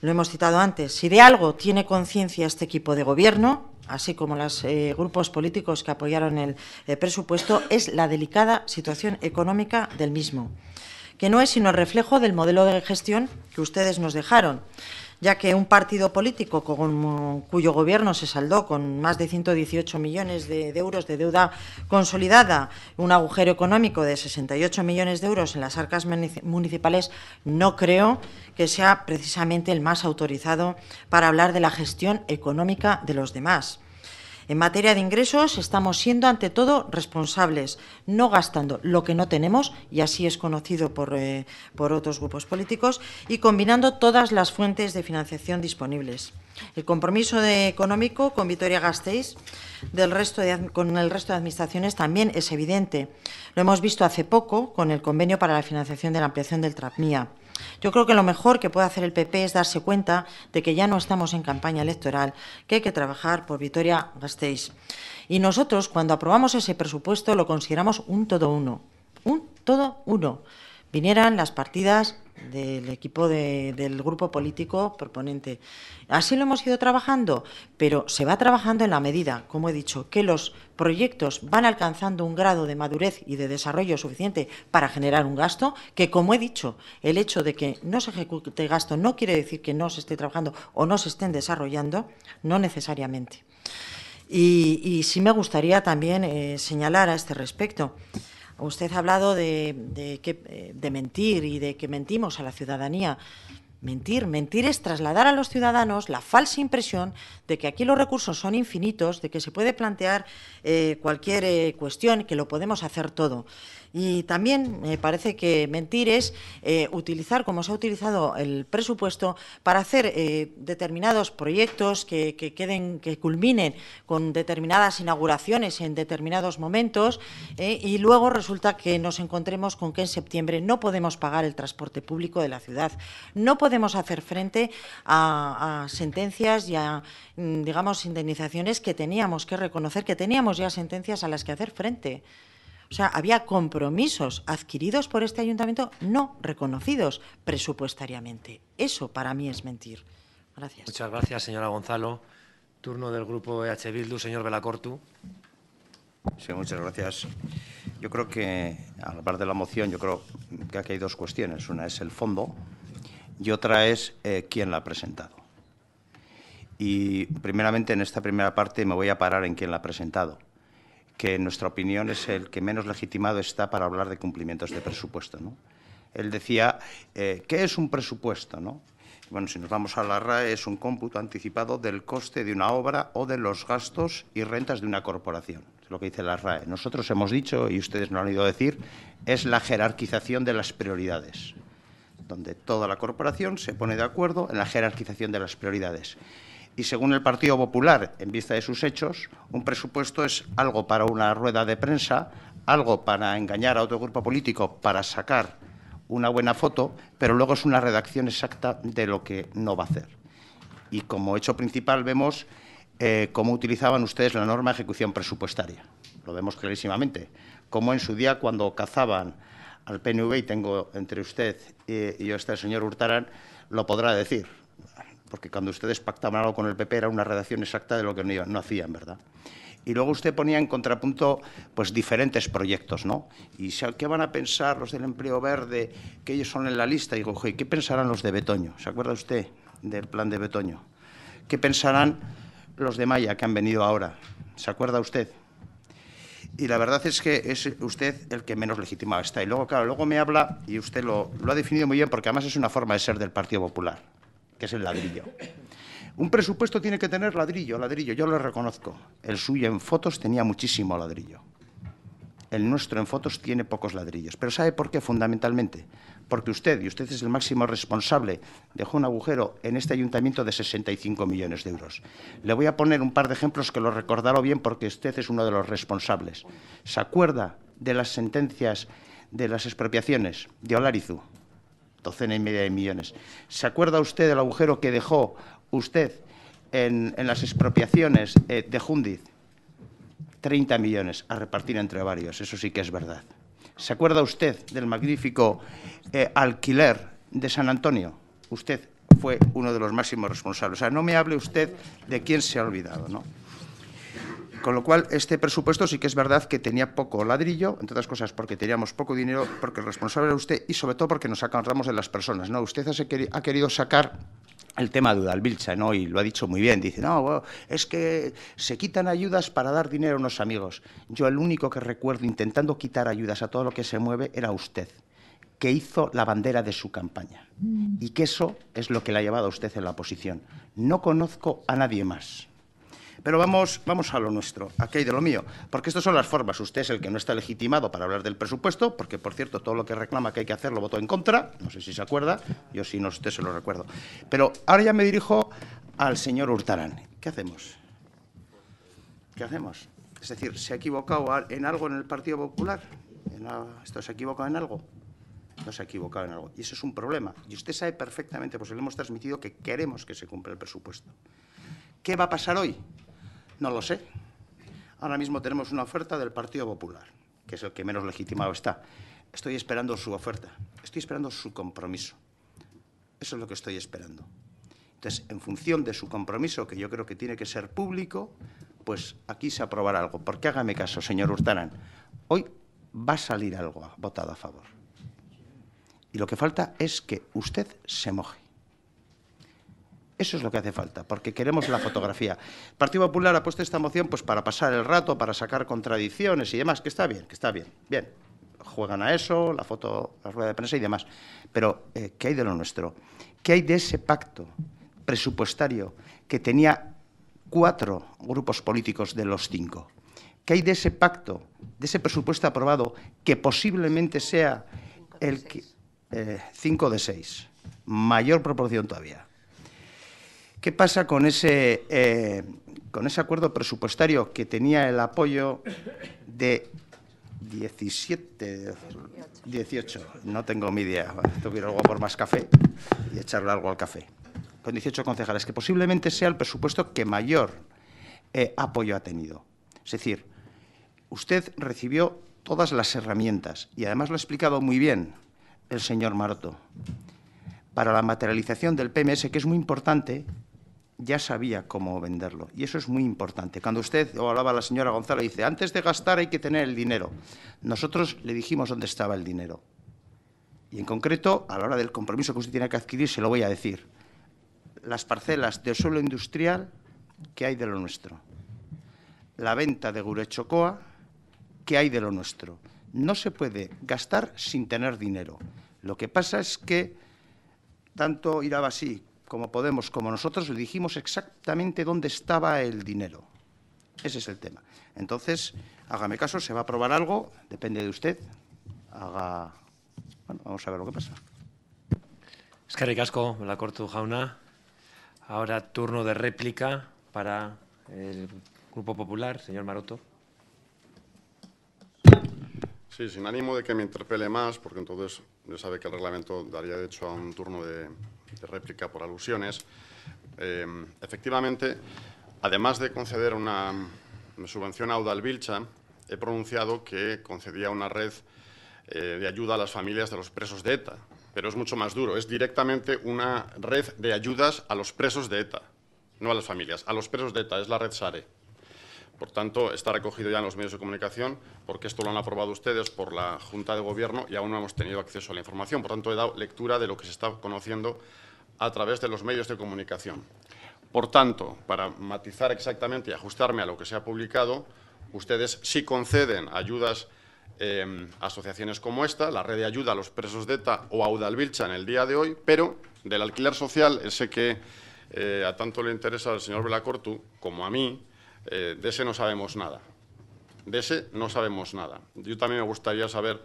Lo hemos citado antes. Si de algo tiene conciencia este equipo de gobierno, así como los grupos políticos que apoyaron el presupuesto, es la delicada situación económica del mismo, que no es sino el reflejo del modelo de gestión que ustedes nos dejaron, ya que un partido político cuyo gobierno se saldó con más de 118 millones de euros de deuda consolidada, un agujero económico de 68 millones de euros en las arcas municipales, no creo que sea precisamente el más autorizado para hablar de la gestión económica de los demás. En materia de ingresos estamos siendo ante todo responsables, no gastando lo que no tenemos, y así es conocido por otros grupos políticos, y combinando todas las fuentes de financiación disponibles. El compromiso económico con Vitoria-Gasteiz con el resto de administraciones también es evidente. Lo hemos visto hace poco con el convenio para la financiación de la ampliación del tranvía. Yo creo que lo mejor que puede hacer el PP es darse cuenta de que ya no estamos en campaña electoral, que hay que trabajar por Vitoria-Gasteiz. Y nosotros, cuando aprobamos ese presupuesto, lo consideramos un todo uno. Un todo uno. Vinieran las partidas del equipo del grupo político proponente. Así lo hemos ido trabajando, pero se va trabajando en la medida, como he dicho, que los proyectos van alcanzando un grado de madurez y de desarrollo suficiente para generar un gasto, que, como he dicho, el hecho de que no se ejecute gasto no quiere decir que no se esté trabajando o no se estén desarrollando, no necesariamente. Y sí me gustaría también señalar a este respecto. Usted ha hablado de mentir y de que mentimos a la ciudadanía. Mentir es trasladar a los ciudadanos la falsa impresión de que aquí los recursos son infinitos, de que se puede plantear cualquier cuestión, que lo podemos hacer todo. Y también me parece que mentir es utilizar, como se ha utilizado el presupuesto, para hacer determinados proyectos que culminen con determinadas inauguraciones en determinados momentos y luego resulta que nos encontremos con que en septiembre no podemos pagar el transporte público de la ciudad, no podemos hacer frente a sentencias y a, digamos, indemnizaciones que teníamos que reconocer, que teníamos ya sentencias a las que hacer frente. O sea, había compromisos adquiridos por este ayuntamiento no reconocidos presupuestariamente. Eso para mí es mentir. Gracias. Muchas gracias, señora Gonzalo. Turno del grupo EH Bildu, señor Belacortu. Sí, muchas gracias. Yo creo que, al hablar de la moción, yo creo que aquí hay dos cuestiones. Una es el fondo y otra es quién la ha presentado. Y, primeramente, en esta primera parte me voy a parar en quién la ha presentado, que en nuestra opinión es el que menos legitimado está para hablar de cumplimientos de presupuesto, ¿no? Él decía, ¿qué es un presupuesto, no? Bueno, si nos vamos a la RAE, es un cómputo anticipado del coste de una obra o de los gastos y rentas de una corporación. Es lo que dice la RAE. Nosotros hemos dicho, y ustedes no han oído decir, es la jerarquización de las prioridades, donde toda la corporación se pone de acuerdo en la jerarquización de las prioridades. Y según el Partido Popular, en vista de sus hechos, un presupuesto es algo para una rueda de prensa, algo para engañar a otro grupo político para sacar una buena foto, pero luego es una redacción exacta de lo que no va a hacer. Y como hecho principal vemos cómo utilizaban ustedes la norma de ejecución presupuestaria. Lo vemos clarísimamente. Cómo en su día, cuando cazaban al PNV, y tengo entre usted y yo el señor Hurtarán, lo podrá decir, porque cuando ustedes pactaban algo con el PP era una redacción exacta de lo que no hacían, ¿verdad? Y luego usted ponía en contrapunto pues diferentes proyectos, ¿no? Y ¿qué van a pensar los del empleo verde, que ellos son en la lista? Y digo, oye, ¿qué pensarán los de Betoño? ¿Se acuerda usted del plan de Betoño? ¿Qué pensarán los de Maya que han venido ahora? ¿Se acuerda usted? Y la verdad es que es usted el que menos legitimado está. Y luego, claro, luego me habla, y usted lo ha definido muy bien, porque además es una forma de ser del Partido Popular, que es el ladrillo. Un presupuesto tiene que tener ladrillo, yo lo reconozco. El suyo en fotos tenía muchísimo ladrillo. El nuestro en fotos tiene pocos ladrillos. ¿Pero sabe por qué? Fundamentalmente. Porque usted, y usted es el máximo responsable, dejó un agujero en este ayuntamiento de 65 millones de euros. Le voy a poner un par de ejemplos que lo recordará bien porque usted es uno de los responsables. ¿Se acuerda de las sentencias de las expropiaciones de Olarizu? 12,5 de millones. ¿Se acuerda usted del agujero que dejó usted en las expropiaciones de Júndiz? 30 millones a repartir entre varios, eso sí que es verdad. ¿Se acuerda usted del magnífico alquiler de San Antonio? Usted fue uno de los máximos responsables. O sea, no me hable usted de quién se ha olvidado, ¿no? Con lo cual, este presupuesto sí que es verdad que tenía poco ladrillo, entre otras cosas porque teníamos poco dinero, porque el responsable era usted y sobre todo porque nos acordamos de las personas, ¿no? Usted ha querido sacar el tema de Udalbiltza, ¿no? Y lo ha dicho muy bien. Dice, no, bueno, es que se quitan ayudas para dar dinero a unos amigos. Yo el único que recuerdo intentando quitar ayudas a todo lo que se mueve era usted, que hizo la bandera de su campaña. Y que eso es lo que le ha llevado a usted en la oposición. No conozco a nadie más. Pero vamos a lo nuestro, aquí hay de lo mío, porque estas son las formas. Usted es el que no está legitimado para hablar del presupuesto, porque, por cierto, todo lo que reclama que hay que hacer lo votó en contra, no sé si se acuerda, yo si no, usted se lo recuerdo. Pero ahora ya me dirijo al señor Hurtarán. ¿Qué hacemos? ¿Qué hacemos? Es decir, ¿se ha equivocado en algo en el Partido Popular? ¿Esto se ha equivocado en algo? No se ha equivocado en algo. Y eso es un problema. Y usted sabe perfectamente, pues le hemos transmitido que queremos que se cumpla el presupuesto. ¿Qué va a pasar hoy? No lo sé. Ahora mismo tenemos una oferta del Partido Popular, que es el que menos legitimado está. Estoy esperando su oferta, estoy esperando su compromiso. Eso es lo que estoy esperando. Entonces, en función de su compromiso, que yo creo que tiene que ser público, pues aquí se aprobará algo. Porque hágame caso, señor Hurtarán, hoy va a salir algo votado a favor. Y lo que falta es que usted se moje. Eso es lo que hace falta, porque queremos la fotografía. El Partido Popular ha puesto esta moción pues para pasar el rato, para sacar contradicciones y demás, que está bien, bien. Juegan a eso, la foto, la rueda de prensa y demás. Pero, ¿qué hay de lo nuestro? ¿Qué hay de ese pacto presupuestario que tenía 4 grupos políticos de los 5? ¿Qué hay de ese pacto, de ese presupuesto aprobado, que posiblemente sea el 5 de 6? Mayor proporción todavía. ¿Qué pasa con ese acuerdo presupuestario que tenía el apoyo de 18? No tengo ni idea. Tuviera algo por más café y echarle algo al café. Con 18 concejales, que posiblemente sea el presupuesto que mayor apoyo ha tenido. Es decir, usted recibió todas las herramientas y además lo ha explicado muy bien el señor Maroto. Para la materialización del PMS, que es muy importante, ya sabía cómo venderlo. Y eso es muy importante. Cuando usted, o hablaba la señora González, dice, antes de gastar hay que tener el dinero. Nosotros le dijimos dónde estaba el dinero. Y en concreto, a la hora del compromiso que usted tiene que adquirir, se lo voy a decir. Las parcelas de suelo industrial, ¿qué hay de lo nuestro? La venta de Gurechocoa, ¿qué hay de lo nuestro? No se puede gastar sin tener dinero. Lo que pasa es que tanto Irabasí como Podemos, como nosotros, le dijimos exactamente dónde estaba el dinero. Ese es el tema. Entonces, hágame caso, se va a aprobar algo, depende de usted. Bueno, vamos a ver lo que pasa. Eskerrik asko, Belakortu jauna. Ahora turno de réplica para el Grupo Popular, señor Maroto. Sí, sin ánimo de que me interpele más, porque entonces ya sabe que el reglamento daría de hecho a un turno de réplica por alusiones. Efectivamente, además de conceder una subvención a Udalbiltza, he pronunciado que concedía una red de ayuda a las familias de los presos de ETA, pero es mucho más duro, es directamente una red de ayudas a los presos de ETA, no a las familias, a los presos de ETA, es la red SARE. Por tanto, está recogido ya en los medios de comunicación, porque esto lo han aprobado ustedes por la Junta de Gobierno y aún no hemos tenido acceso a la información. Por tanto, he dado lectura de lo que se está conociendo a través de los medios de comunicación. Por tanto, para matizar exactamente y ajustarme a lo que se ha publicado, ustedes sí conceden ayudas a asociaciones como esta, la red de ayuda a los presos de ETA o a Udalbiltza en el día de hoy, pero del alquiler social, ese que a tanto le interesa al señor Vilacortu como a mí, de ese no sabemos nada. De ese no sabemos nada. Yo también me gustaría saber,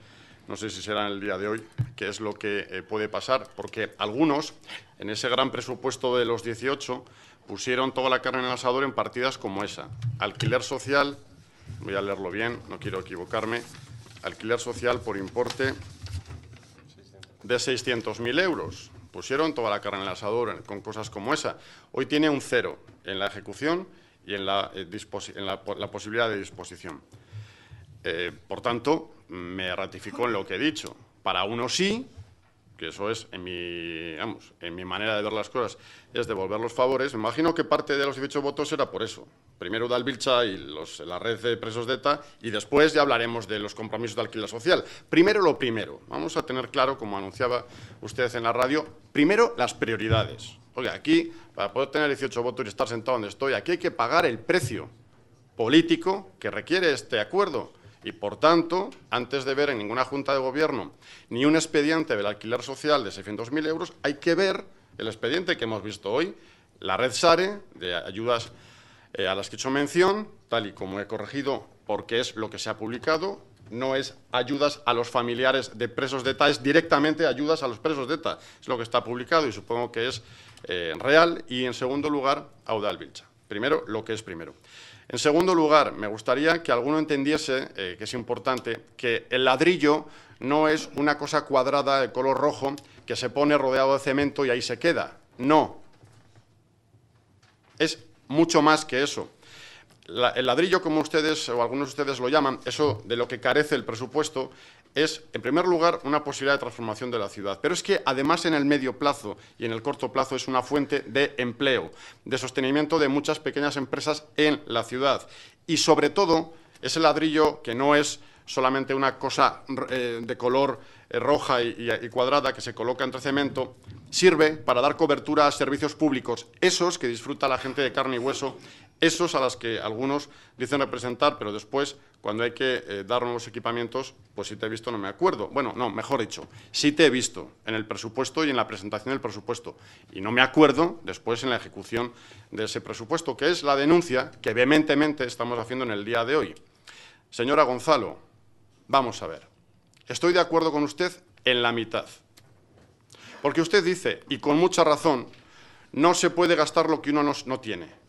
no sé si será en el día de hoy, qué es lo que puede pasar, porque algunos, en ese gran presupuesto de los 18, pusieron toda la carne en el asador en partidas como esa. Alquiler social, voy a leerlo bien, no quiero equivocarme, alquiler social por importe de 600.000 euros. Pusieron toda la carne en el asador con cosas como esa. Hoy tiene un 0 en la ejecución y en la posibilidad de disposición. Por tanto, me ratifico en lo que he dicho. Para uno sí, que eso es, en mi manera de ver las cosas, es devolver los favores. Me imagino que parte de los 18 votos era por eso. Primero Udalbiltza y la red de presos de ETA, y después ya hablaremos de los compromisos de alquiler social. Primero lo primero. Vamos a tener claro, como anunciaba usted en la radio, primero las prioridades. Oiga, aquí, para poder tener 18 votos y estar sentado donde estoy, aquí hay que pagar el precio político que requiere este acuerdo. Y, por tanto, antes de ver en ninguna Junta de Gobierno ni un expediente del alquiler social de 600.000 euros, hay que ver el expediente que hemos visto hoy, la red SARE, de ayudas a las que he hecho mención, tal y como he corregido, porque es lo que se ha publicado. No es ayudas a los familiares de presos de ETA, es directamente ayudas a los presos de ETA. Es lo que está publicado y supongo que es real. Y, en segundo lugar, a Udalbiltza. Primero, lo que es primero. En segundo lugar, me gustaría que alguno entendiese, que es importante, que el ladrillo no es una cosa cuadrada de color rojo que se pone rodeado de cemento y ahí se queda. No. Es mucho más que eso. El ladrillo, como ustedes o algunos de ustedes lo llaman, eso de lo que carece el presupuesto, es, en primer lugar, una posibilidad de transformación de la ciudad. Pero es que, además, en el medio plazo y en el corto plazo es una fuente de empleo, de sostenimiento de muchas pequeñas empresas en la ciudad. Y, sobre todo, ese ladrillo que no es solamente una cosa de color roja y cuadrada que se coloca entre cemento, sirve para dar cobertura a servicios públicos, esos que disfruta la gente de carne y hueso, esos a las que algunos dicen representar, pero después, cuando hay que dar nuevos equipamientos, pues si te he visto no me acuerdo. Bueno, no, mejor dicho, sí te he visto en el presupuesto y en la presentación del presupuesto, y no me acuerdo después en la ejecución de ese presupuesto, que es la denuncia que vehementemente estamos haciendo en el día de hoy. Señora Gonzalo, vamos a ver, estoy de acuerdo con usted en la mitad, porque usted dice, y con mucha razón, no se puede gastar lo que uno no tiene.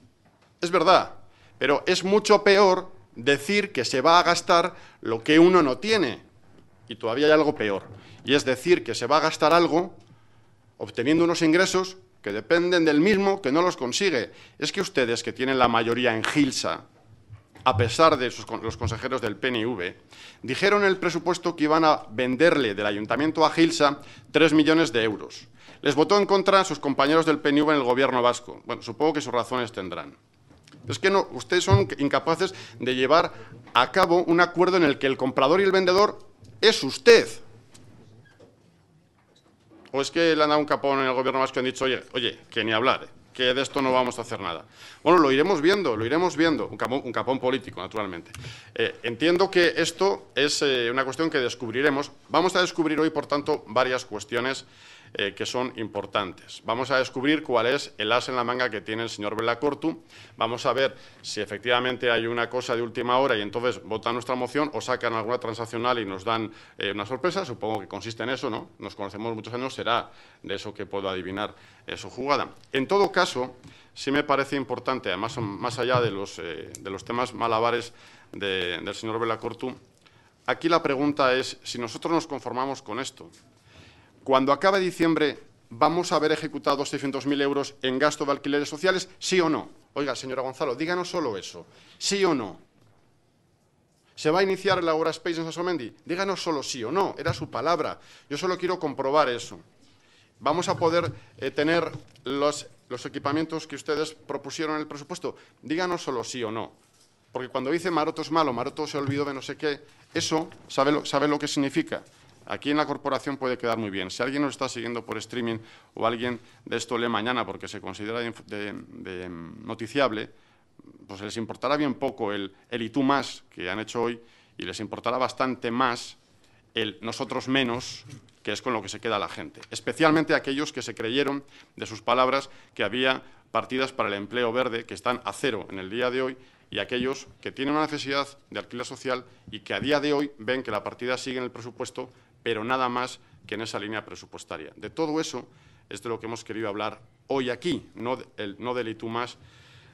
Es verdad, pero es mucho peor decir que se va a gastar lo que uno no tiene. Y todavía hay algo peor, y es decir que se va a gastar algo obteniendo unos ingresos que dependen del mismo que no los consigue. Es que ustedes, que tienen la mayoría en Gilsa, a pesar de los consejeros del PNV, dijeron en el presupuesto que iban a venderle del ayuntamiento a Gilsa 3 millones de euros. Les votó en contra a sus compañeros del PNV en el gobierno vasco. Bueno, supongo que sus razones tendrán. Es que no, ustedes son incapaces de llevar a cabo un acuerdo en el que el comprador y el vendedor es usted. ¿O es que le han dado un capón en el gobierno vasco y han dicho, oye, que ni hablar, que de esto no vamos a hacer nada? Bueno, lo iremos viendo, un capón político, naturalmente. Entiendo que esto es una cuestión que descubriremos. Vamos a descubrir hoy, por tanto, varias cuestiones que son importantes. Vamos a descubrir cuál es el as en la manga que tiene el señor Vilacortu. Vamos a ver si efectivamente hay una cosa de última hora y entonces votan nuestra moción o sacan alguna transaccional y nos dan una sorpresa. Supongo que consiste en eso, ¿no? Nos conocemos muchos años, será de eso que puedo adivinar su jugada. En todo caso, sí me parece importante, además más allá de los temas malabares del señor Vilacortu, aquí la pregunta es si nosotros nos conformamos con esto. Cuando acabe diciembre, ¿vamos a haber ejecutado 600.000 euros en gasto de alquileres sociales? ¿Sí o no? Oiga, señora Gonzalo, díganos solo eso. ¿Sí o no? ¿Se va a iniciar la obra Space en Sasomendi? Díganos solo sí o no. Era su palabra. Yo solo quiero comprobar eso. ¿Vamos a poder tener los equipamientos que ustedes propusieron en el presupuesto? Díganos solo sí o no. Porque cuando dice Maroto es malo, Maroto se olvidó de no sé qué, eso, ¿sabe lo que significa? Aquí en la corporación puede quedar muy bien. Si alguien nos está siguiendo por streaming o alguien de esto lee mañana porque se considera de noticiable, pues les importará bien poco el y tú más que han hecho hoy y les importará bastante más el nosotros menos, que es con lo que se queda la gente. Especialmente aquellos que se creyeron de sus palabras que había partidas para el empleo verde que están a cero en el día de hoy y aquellos que tienen una necesidad de alquiler social y que a día de hoy ven que la partida sigue en el presupuesto, pero nada más que en esa línea presupuestaria. De todo eso es de lo que hemos querido hablar hoy aquí, no del y tú más,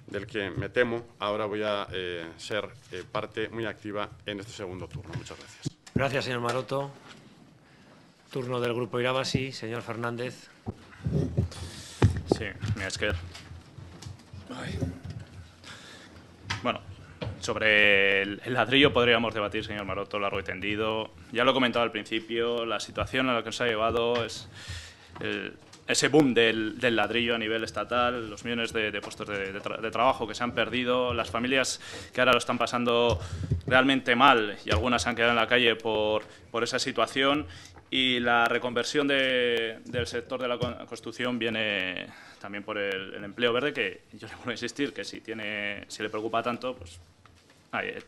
del que me temo ahora voy a ser parte muy activa en este segundo turno. Muchas gracias. Gracias, señor Maroto. Turno del Grupo Irabasi, señor Fernández. Sí, mira, es que... Bueno, sobre el ladrillo podríamos debatir, señor Maroto, largo y tendido. Ya lo he comentado al principio, la situación a la que nos ha llevado es ese boom del ladrillo a nivel estatal, los millones de puestos de trabajo que se han perdido, las familias que ahora lo están pasando realmente mal y algunas se han quedado en la calle por esa situación, y la reconversión del sector de la construcción viene también por el empleo verde, que yo le vuelvo a insistir que si le preocupa tanto, pues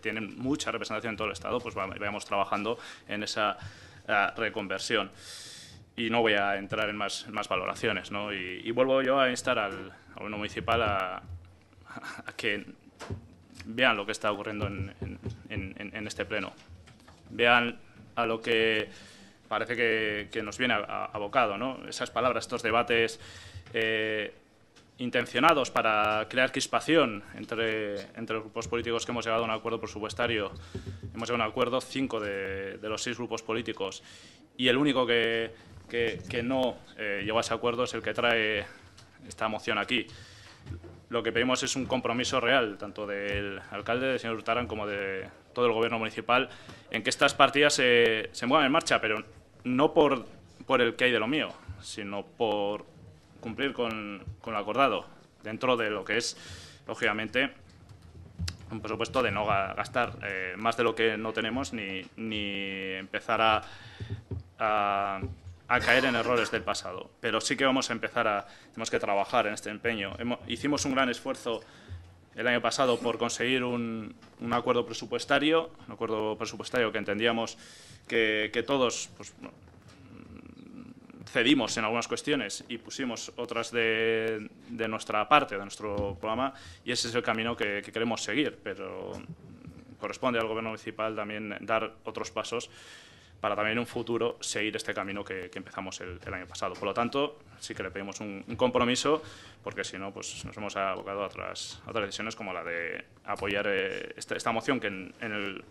tienen mucha representación en todo el Estado, pues vayamos trabajando en esa reconversión. Y no voy a entrar en más valoraciones, ¿no? Y vuelvo yo a instar al gobierno municipal a que vean lo que está ocurriendo en este pleno. Vean a lo que parece que nos viene abocado, ¿no? Esas palabras, estos debates intencionados para crear crispación entre los grupos políticos que hemos llegado a un acuerdo presupuestario. Hemos llegado a un acuerdo 5 de los 6 grupos políticos, y el único que no llegó a ese acuerdo es el que trae esta moción aquí. Lo que pedimos es un compromiso real, tanto del alcalde, del señor Hurtaran, como de todo el gobierno municipal, en que estas partidas se muevan en marcha, pero no por el que hay de lo mío, sino por cumplir con lo acordado, dentro de lo que es, lógicamente, un presupuesto de no gastar más de lo que no tenemos, ni empezar a caer en errores del pasado. Pero sí que vamos a empezar tenemos que trabajar en este empeño. Hicimos un gran esfuerzo el año pasado por conseguir un acuerdo presupuestario, que entendíamos que todos pues, cedimos en algunas cuestiones y pusimos otras de nuestra parte, de nuestro programa, y ese es el camino que queremos seguir, pero corresponde al Gobierno municipal también dar otros pasos para también en un futuro seguir este camino que empezamos el año pasado. Por lo tanto, sí que le pedimos un compromiso, porque si no, pues nos hemos abocado a otras decisiones, como la de apoyar esta moción, que en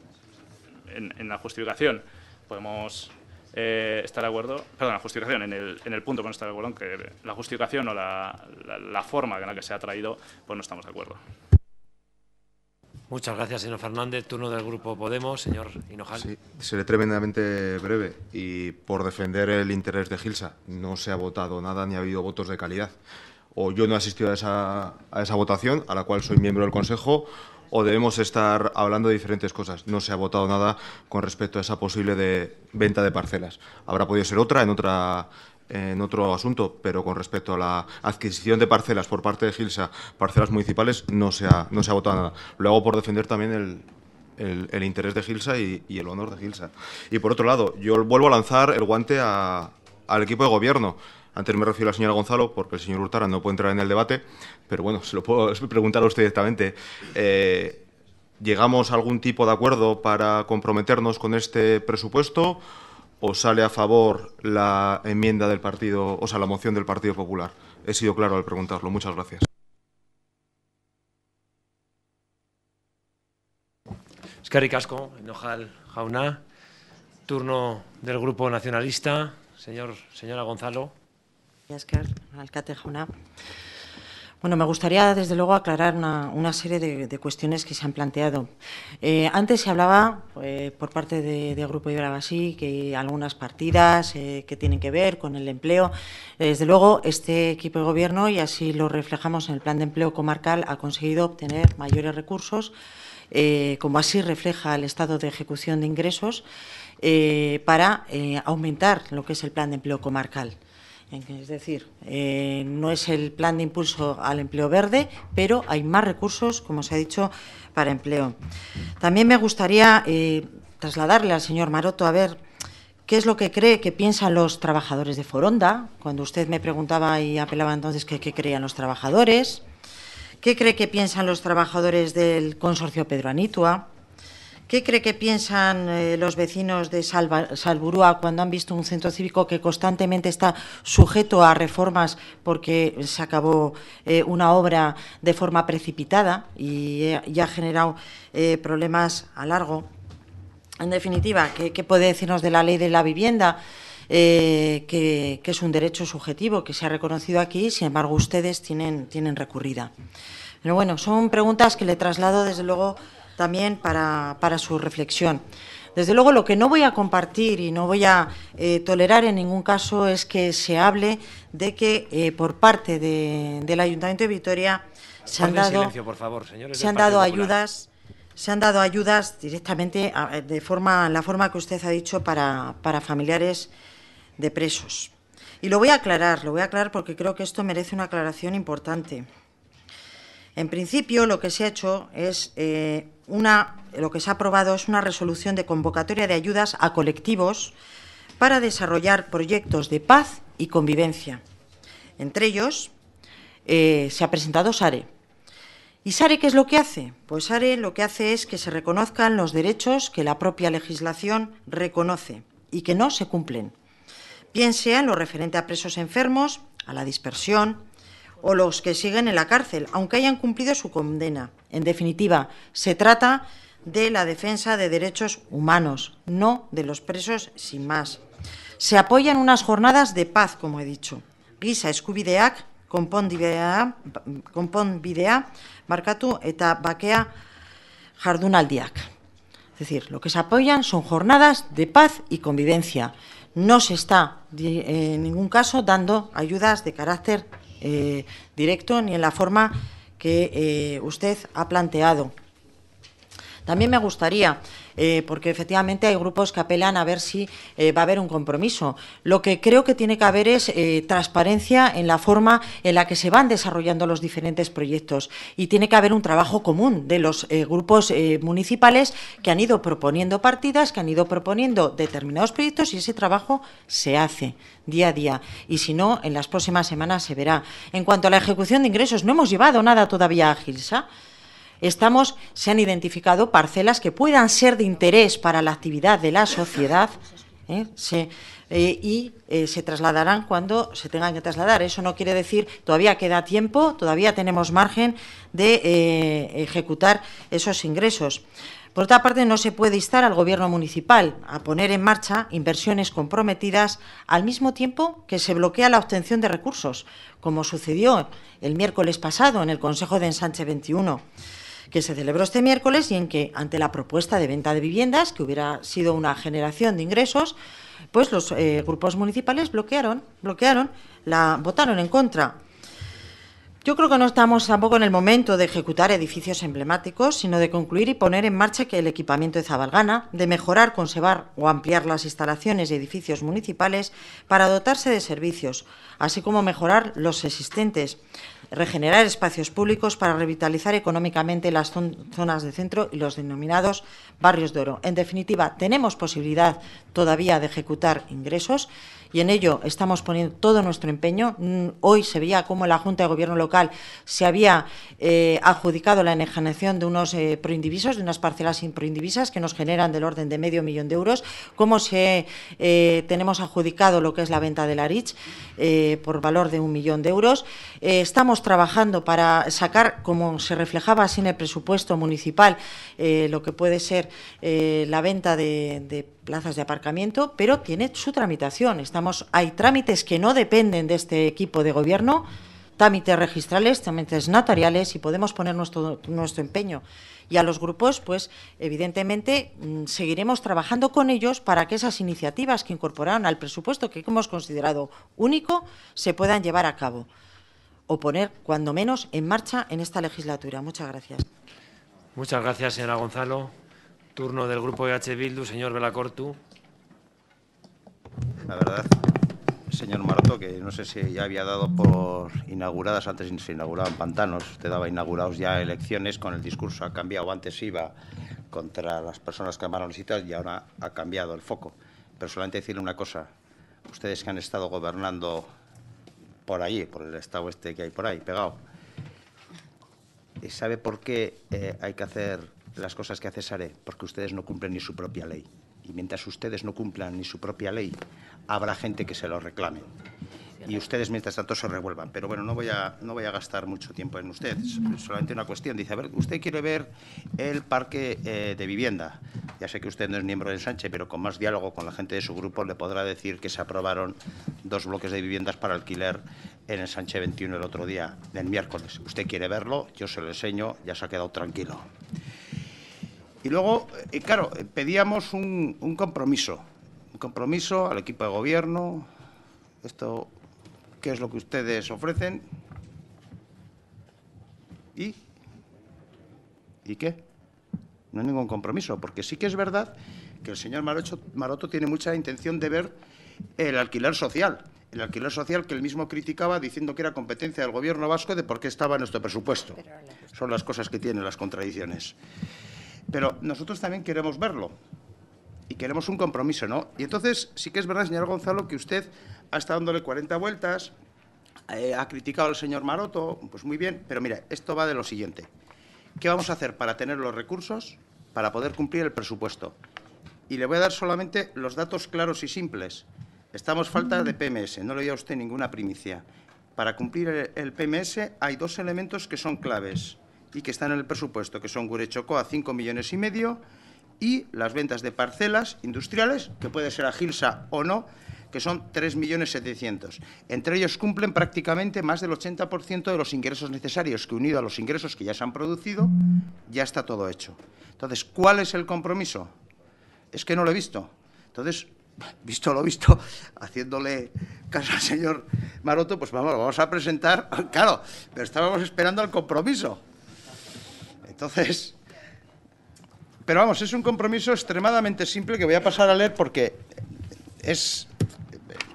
la justificación podemos estar de acuerdo, perdón, la justificación, en el punto podemos estar de acuerdo, en que la justificación o la forma en la que se ha traído, pues no estamos de acuerdo. Muchas gracias, señor Fernández. Turno del Grupo Podemos, señor Hinojal. Sí, seré tremendamente breve y por defender el interés de Gilsa. No se ha votado nada ni ha habido votos de calidad. O yo no he asistido a esa votación, a la cual soy miembro del Consejo, o debemos estar hablando de diferentes cosas. No se ha votado nada con respecto a esa posible venta de parcelas. Habrá podido ser otra en otro asunto, pero con respecto a la adquisición de parcelas por parte de Gilsa, parcelas municipales, no se ha votado nada. Lo hago por defender también el interés de Gilsa y el honor de Gilsa. Y por otro lado, yo vuelvo a lanzar el guante al equipo de gobierno. Antes me refiero a la señora Gonzalo, porque el señor Hurtaran no puede entrar en el debate, pero bueno, se lo puedo preguntar a usted directamente. ¿Llegamos a algún tipo de acuerdo para comprometernos con este presupuesto? ¿O sale a favor la enmienda del partido, o sea, la moción del Partido Popular? He sido claro al preguntarlo. Muchas gracias. Eskerrik asko, Hinojal jauna. Turno del Grupo Nacionalista. Señora Gonzalo. Alcate jauna. Bueno, me gustaría, desde luego, aclarar una serie de cuestiones que se han planteado. Antes se hablaba, por parte del Grupo Iberabasí, que algunas partidas que tienen que ver con el empleo. Desde luego, este equipo de Gobierno, y así lo reflejamos en el Plan de Empleo Comarcal, ha conseguido obtener mayores recursos, como así refleja el estado de ejecución de ingresos, para aumentar lo que es el Plan de Empleo Comarcal. Es decir, no es el plan de impulso al empleo verde, pero hay más recursos, como se ha dicho, para empleo. También me gustaría trasladarle al señor Maroto a ver qué es lo que cree que piensan los trabajadores de Foronda, cuando usted me preguntaba y apelaba entonces qué creían los trabajadores, qué cree que piensan los trabajadores del consorcio Pedro Anitua, ¿qué cree que piensan los vecinos de Salburúa cuando han visto un centro cívico que constantemente está sujeto a reformas porque se acabó una obra de forma precipitada y ha generado problemas a largo? En definitiva, ¿qué puede decirnos de la ley de la vivienda? Que es un derecho subjetivo que se ha reconocido aquí, sin embargo ustedes tienen recurrida. Pero bueno, son preguntas que le traslado desde luego también para su reflexión. Desde luego, lo que no voy a compartir y no voy a tolerar en ningún caso es que se hable de que por parte del Ayuntamiento de Vitoria se han dado ayudas directamente de la forma que usted ha dicho para familiares de presos. Y lo voy a aclarar porque creo que esto merece una aclaración importante. En principio, lo que se ha hecho es lo que se ha aprobado es una resolución de convocatoria de ayudas a colectivos para desarrollar proyectos de paz y convivencia. Entre ellos, se ha presentado SARE. ¿Y SARE qué es lo que hace? Pues SARE lo que hace es que se reconozcan los derechos que la propia legislación reconoce y que no se cumplen. Bien sea en lo referente a presos enfermos, a la dispersión, o los que siguen en la cárcel, aunque hayan cumplido su condena. En definitiva, se trata de la defensa de derechos humanos, no de los presos sin más. Se apoyan unas jornadas de paz, como he dicho. Giza eskubideak, konponbidea, barkatu eta bakea jardunaldiak. Es decir, lo que se apoyan son jornadas de paz y convivencia. No se está en ningún caso dando ayudas de carácter directo ni en la forma que usted ha planteado. También me gustaría, porque efectivamente hay grupos que apelan a ver si va a haber un compromiso. Lo que creo que tiene que haber es transparencia en la forma en la que se van desarrollando los diferentes proyectos y tiene que haber un trabajo común de los grupos municipales que han ido proponiendo partidas, que han ido proponiendo determinados proyectos y ese trabajo se hace día a día. Y si no, en las próximas semanas se verá. En cuanto a la ejecución de ingresos, no hemos llevado nada todavía a Gilsa. Se han identificado parcelas que puedan ser de interés para la actividad de la sociedad se trasladarán cuando se tengan que trasladar. Eso no quiere decir, todavía queda tiempo, todavía tenemos margen de ejecutar esos ingresos. Por otra parte, no se puede instar al Gobierno municipal a poner en marcha inversiones comprometidas al mismo tiempo que se bloquea la obtención de recursos, como sucedió el miércoles pasado en el Consejo de Ensanche 21, que se celebró este miércoles y en que, ante la propuesta de venta de viviendas, que hubiera sido una generación de ingresos, pues los grupos municipales votaron en contra. Yo creo que no estamos tampoco en el momento de ejecutar edificios emblemáticos, sino de concluir y poner en marcha el equipamiento de Zabalgana, de mejorar, conservar o ampliar las instalaciones y edificios municipales para dotarse de servicios, así como mejorar los existentes, regenerar espacios públicos para revitalizar económicamente las zonas de centro y los denominados barrios de oro. En definitiva, tenemos posibilidad todavía de ejecutar ingresos y en ello estamos poniendo todo nuestro empeño. Hoy se veía cómo la Junta de Gobierno local se había adjudicado la enajenación de unos proindivisos, de unas parcelas proindivisas que nos generan del orden de €500.000 euros, cómo tenemos adjudicado lo que es la venta de la Rich por valor de €1.000.000. Estamos trabajando para sacar, como se reflejaba así en el presupuesto municipal, lo que puede ser la venta de plazas de aparcamiento, pero tiene su tramitación. Hay trámites que no dependen de este equipo de gobierno, trámites registrales, trámites notariales, y podemos poner nuestro empeño. Y a los grupos, pues, evidentemente, seguiremos trabajando con ellos para que esas iniciativas que incorporaron al presupuesto, que hemos considerado único, se puedan llevar a cabo o poner, cuando menos, en marcha en esta legislatura. Muchas gracias. Muchas gracias, señora Gonzalo. Turno del Grupo EH Bildu, señor Belacortu. La verdad, señor Maroto, que no sé si ya había dado por inauguradas, antes se inauguraban pantanos, usted daba inaugurados ya elecciones, con el discurso ha cambiado, antes iba contra las personas que amaron visitas y ahora ha cambiado el foco. Pero solamente decirle una cosa, ustedes que han estado gobernando por allí, por el estado este que hay por ahí, pegado, ¿sabe por qué hay que hacer las cosas que hace Saré? Porque ustedes no cumplen ni su propia ley. Y mientras ustedes no cumplan ni su propia ley, habrá gente que se lo reclame. Y ustedes, mientras tanto, se revuelvan. Pero bueno, no voy a gastar mucho tiempo en usted. Solamente una cuestión. Dice, a ver, usted quiere ver el parque de vivienda. Ya sé que usted no es miembro del Ensanche, pero con más diálogo con la gente de su grupo le podrá decir que se aprobaron 2 bloques de viviendas para alquiler en el Ensanche 21 el otro día, el miércoles. Usted quiere verlo, yo se lo enseño, ya se ha quedado tranquilo. Y luego, claro, pedíamos un compromiso al equipo de gobierno. Esto, ¿qué es lo que ustedes ofrecen? ¿Y qué? No hay ningún compromiso, porque sí que es verdad que el señor Maroto tiene mucha intención de ver el alquiler social. El alquiler social que él mismo criticaba diciendo que era competencia del Gobierno vasco de por qué estaba en nuestro presupuesto. Son las cosas que tienen, las contradicciones. Pero nosotros también queremos verlo y queremos un compromiso, ¿no? Y entonces sí que es verdad, señor Gonzalo, que usted ha estado dándole 40 vueltas, ha criticado al señor Maroto, pues muy bien, pero mira, esto va de lo siguiente. ¿Qué vamos a hacer para tener los recursos para poder cumplir el presupuesto? Y le voy a dar solamente los datos claros y simples. Estamos falta de PMS, no le doy a usted ninguna primicia. Para cumplir el PMS hay 2 elementos que son claves y que están en el presupuesto, que son Gurechocoa a 5,5 millones y las ventas de parcelas industriales, que puede ser a Gilsa o no, que son 3,7 millones. Entre ellos cumplen prácticamente más del 80% de los ingresos necesarios, que unido a los ingresos que ya se han producido, ya está todo hecho. Entonces, ¿cuál es el compromiso? Es que no lo he visto. Entonces, visto lo visto, haciéndole caso al señor Maroto, pues vamos a presentar, claro, pero estábamos esperando al compromiso. Entonces, pero vamos, es un compromiso extremadamente simple que voy a pasar a leer porque es,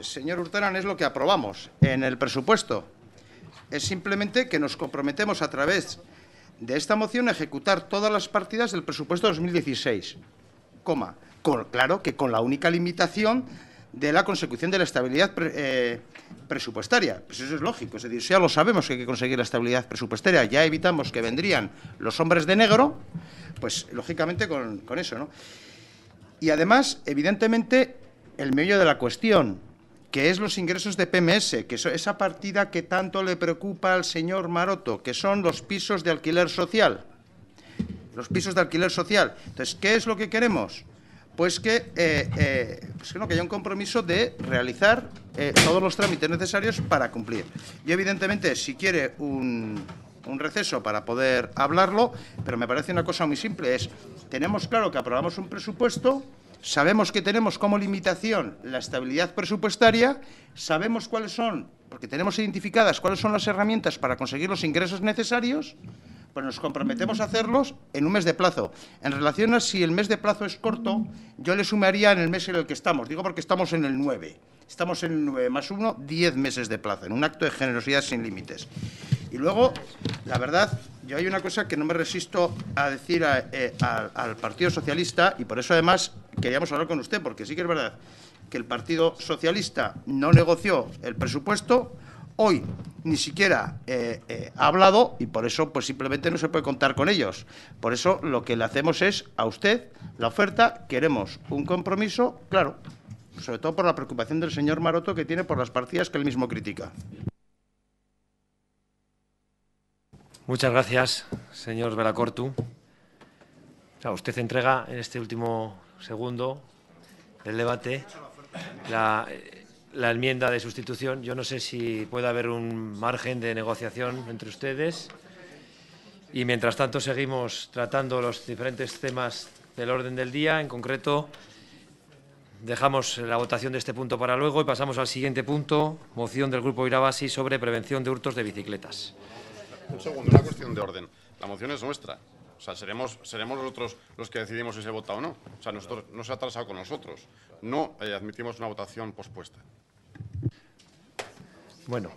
señor Urtaran, es lo que aprobamos en el presupuesto. Es simplemente que nos comprometemos a través de esta moción a ejecutar todas las partidas del presupuesto 2016, claro que con la única limitación de la consecución de la estabilidad presupuestaria. Pues eso es lógico, es decir, ya lo sabemos que hay que conseguir la estabilidad presupuestaria, ya evitamos que vendrían los hombres de negro, pues lógicamente con eso, ¿no? Y además, evidentemente, el meollo de la cuestión, que es los ingresos de PMS, que es esa partida que tanto le preocupa al señor Maroto, que son los pisos de alquiler social. Los pisos de alquiler social. Entonces, ¿qué es lo que queremos? Pues que haya un compromiso de realizar todos los trámites necesarios para cumplir. Y, evidentemente, si quiere un receso para poder hablarlo, pero me parece una cosa muy simple, tenemos claro que aprobamos un presupuesto, sabemos que tenemos como limitación la estabilidad presupuestaria, sabemos cuáles son, porque tenemos identificadas cuáles son las herramientas para conseguir los ingresos necesarios, pues nos comprometemos a hacerlos en un mes de plazo. En relación a si el mes de plazo es corto, yo le sumaría en el mes en el que estamos. Digo porque estamos en el 9. Estamos en el 9 más 1, 10 meses de plazo, en un acto de generosidad sin límites. Y luego, la verdad, yo hay una cosa que no me resisto a decir al Partido Socialista, y por eso además queríamos hablar con usted, porque sí que es verdad que el Partido Socialista no negoció el presupuesto. Hoy ni siquiera ha hablado y por eso pues simplemente no se puede contar con ellos. Por eso lo que le hacemos es a usted la oferta, queremos un compromiso, claro, sobre todo por la preocupación del señor Maroto que tiene por las partidas que él mismo critica. Muchas gracias, señor Belacortu. Claro, usted entrega en este último segundo del debate la enmienda de sustitución. Yo no sé si puede haber un margen de negociación entre ustedes y, mientras tanto, seguimos tratando los diferentes temas del orden del día. En concreto, dejamos la votación de este punto para luego y pasamos al siguiente punto, moción del Grupo Irabasi sobre prevención de hurtos de bicicletas. Un segundo, una cuestión de orden. La moción es nuestra. O sea, seremos nosotros los que decidimos si se vota o no. O sea, nosotros no se ha atrasado con nosotros. No admitimos una votación pospuesta. Bueno,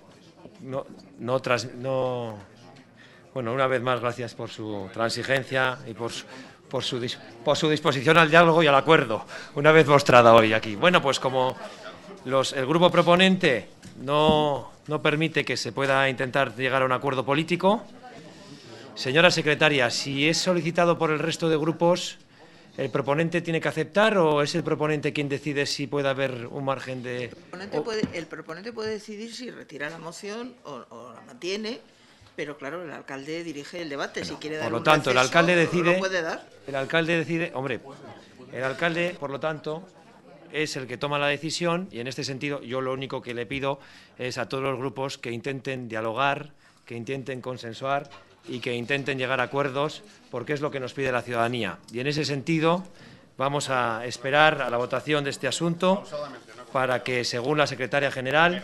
bueno, una vez más, gracias por su transigencia y por su disposición al diálogo y al acuerdo, una vez mostrada hoy aquí. Bueno, pues como el grupo proponente no permite que se pueda intentar llegar a un acuerdo político, señora secretaria, si es solicitado por el resto de grupos, ¿el proponente tiene que aceptar o es el proponente quien decide si puede haber un margen de...? El proponente puede decidir si retira la moción o la mantiene, pero claro, el alcalde dirige el debate. Si quiere dar por lo tanto, un receso, el alcalde decide... ¿lo puede dar? El alcalde decide... Hombre, el alcalde, por lo tanto, es el que toma la decisión y, en este sentido, yo lo único que le pido es a todos los grupos que intenten dialogar, que intenten consensuar y que intenten llegar a acuerdos, porque es lo que nos pide la ciudadanía. Y, en ese sentido, vamos a esperar a la votación de este asunto para que, según la secretaria general...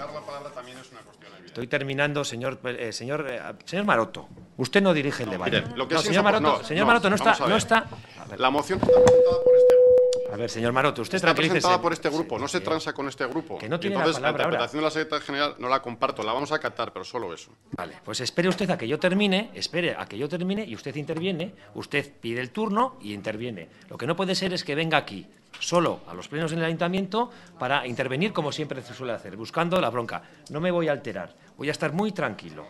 Estoy terminando, señor Maroto. Usted no dirige el debate. Mire, lo que señor Maroto no está... La moción está presentada por este grupo. A ver, señor Maroto, usted está presentada por este grupo, no se transa con este grupo. Que no tiene entonces, la palabra la interpretación de la secretaria general no la comparto, la vamos a acatar, pero solo eso. Vale, pues espere usted a que yo termine, y usted interviene, usted pide el turno y interviene. Lo que no puede ser es que venga aquí, solo a los plenos en el ayuntamiento, para intervenir como siempre se suele hacer, buscando la bronca. No me voy a alterar, voy a estar muy tranquilo.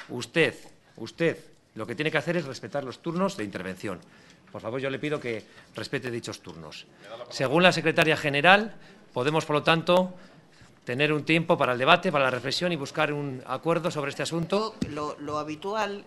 Usted, lo que tiene que hacer es respetar los turnos de intervención. Por favor, yo le pido que respete dichos turnos. Según la secretaria general, podemos, por lo tanto, tener un tiempo para el debate, para la reflexión y buscar un acuerdo sobre este asunto. Lo habitual...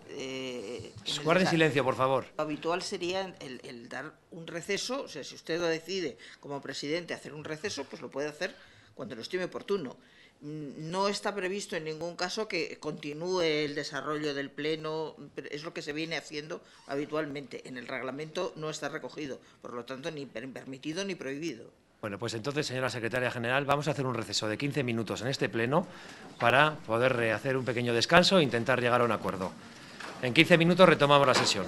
Guarde silencio, por favor. Lo habitual sería el dar un receso. O sea, si usted lo decide como presidente hacer un receso, pues lo puede hacer cuando lo estime oportuno. No está previsto en ningún caso que continúe el desarrollo del pleno, es lo que se viene haciendo habitualmente. En el reglamento no está recogido, por lo tanto, ni permitido ni prohibido. Bueno, pues entonces, señora secretaria general, vamos a hacer un receso de 15 minutos en este pleno para poder hacer un pequeño descanso e intentar llegar a un acuerdo. En 15 minutos retomamos la sesión.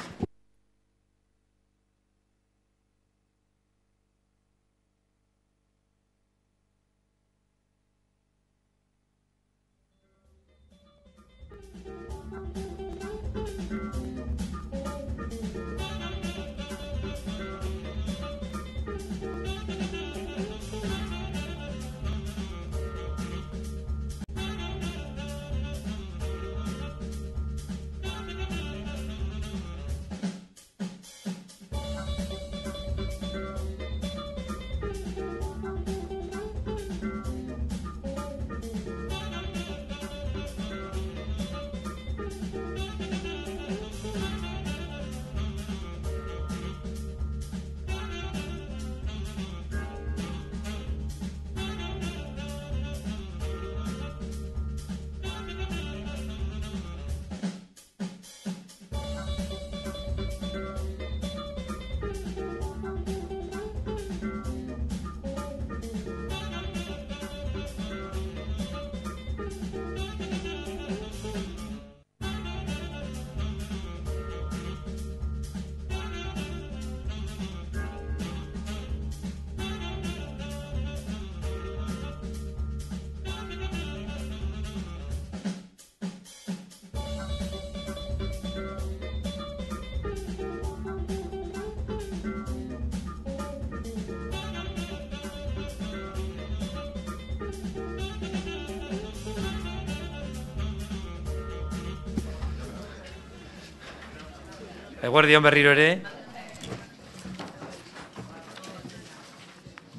Eguerdi on berriro ere.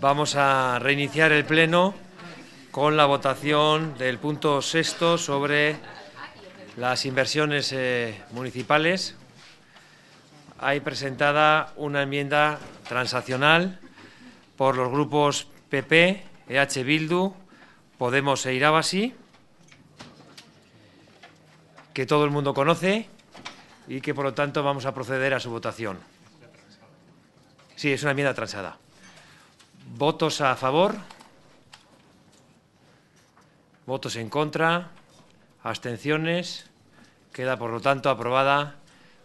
Vamos a reiniciar el pleno con la votación del punto 6 sobre las inversiones municipales. Hay presentada una enmienda transaccional por los grupos PP, EH Bildu, Podemos e Irabasi, que todo el mundo conoce y que, por lo tanto, vamos a proceder a su votación. Sí, es una enmienda transada. ¿Votos a favor? ¿Votos en contra? ¿Abstenciones? Queda, por lo tanto, aprobada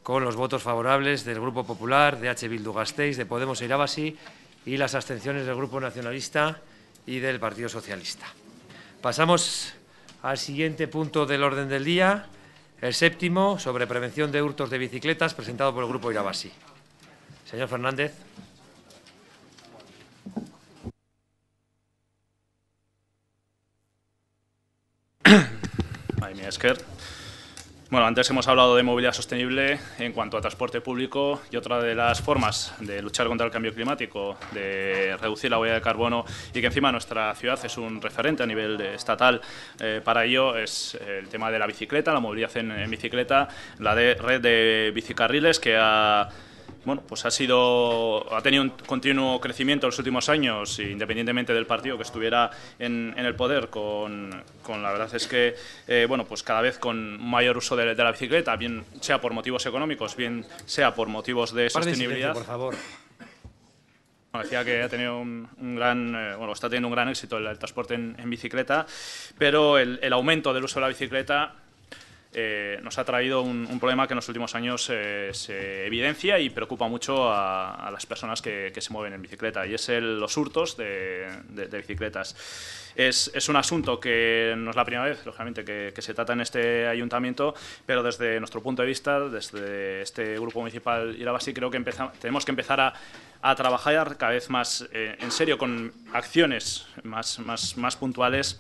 con los votos favorables del Grupo Popular, de EH Bildu Gasteiz, de Podemos e Irabasi y las abstenciones del Grupo Nacionalista y del Partido Socialista. Pasamos al siguiente punto del orden del día, el séptimo, sobre prevención de hurtos de bicicletas, presentado por el Grupo Irabasi. Señor Fernández. Ay, mi esker. Bueno, antes hemos hablado de movilidad sostenible en cuanto a transporte público y otra de las formas de luchar contra el cambio climático, de reducir la huella de carbono y que encima nuestra ciudad es un referente a nivel estatal para ello es el tema de la bicicleta, la movilidad en bicicleta, la red de bicicarriles que ha tenido un continuo crecimiento en los últimos años, independientemente del partido que estuviera en el poder, con la verdad es que cada vez con mayor uso de la bicicleta, bien sea por motivos económicos, bien sea por motivos de sostenibilidad. Por favor. Bueno, decía que ha tenido está teniendo un gran éxito el transporte en bicicleta, pero el aumento del uso de la bicicleta nos ha traído un problema que en los últimos años se evidencia y preocupa mucho a las personas que se mueven en bicicleta, y es los hurtos de bicicletas. Es un asunto que no es la primera vez, lógicamente, que se trata en este ayuntamiento, pero desde nuestro punto de vista, desde este Grupo Municipal Irabasi, creo que tenemos que empezar a trabajar cada vez más en serio, con acciones más puntuales,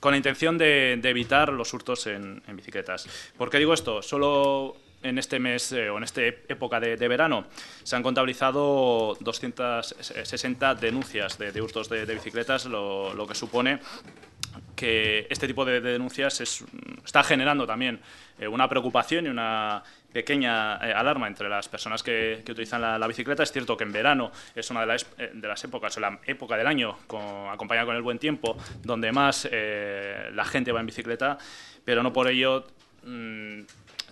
con la intención de evitar los hurtos en bicicletas. ¿Por qué digo esto? Solo en este mes o en esta época de verano se han contabilizado 260 denuncias de hurtos de bicicletas, lo que supone que este tipo de denuncias está generando también una preocupación y una pequeña alarma entre las personas que utilizan la bicicleta. Es cierto que en verano es una de las épocas, o la época del año, acompañada con el buen tiempo, donde más la gente va en bicicleta, pero no por ello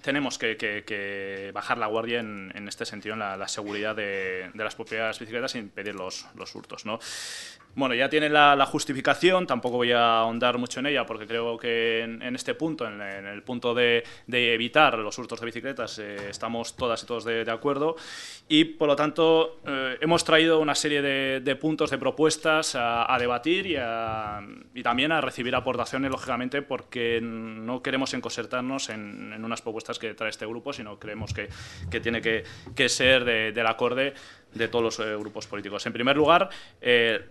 tenemos que bajar la guardia en este sentido, en la seguridad de las propias bicicletas, e impedir los hurtos, ¿no? Bueno, ya tiene la justificación, tampoco voy a ahondar mucho en ella porque creo que en este punto, en el punto de evitar los hurtos de bicicletas, estamos todas y todos de acuerdo, y por lo tanto hemos traído una serie de puntos, de propuestas a debatir y también a recibir aportaciones, lógicamente, porque no queremos encosertarnos en unas propuestas que trae este grupo, sino creemos que tiene que ser del acorde de todos los grupos políticos. En primer lugar,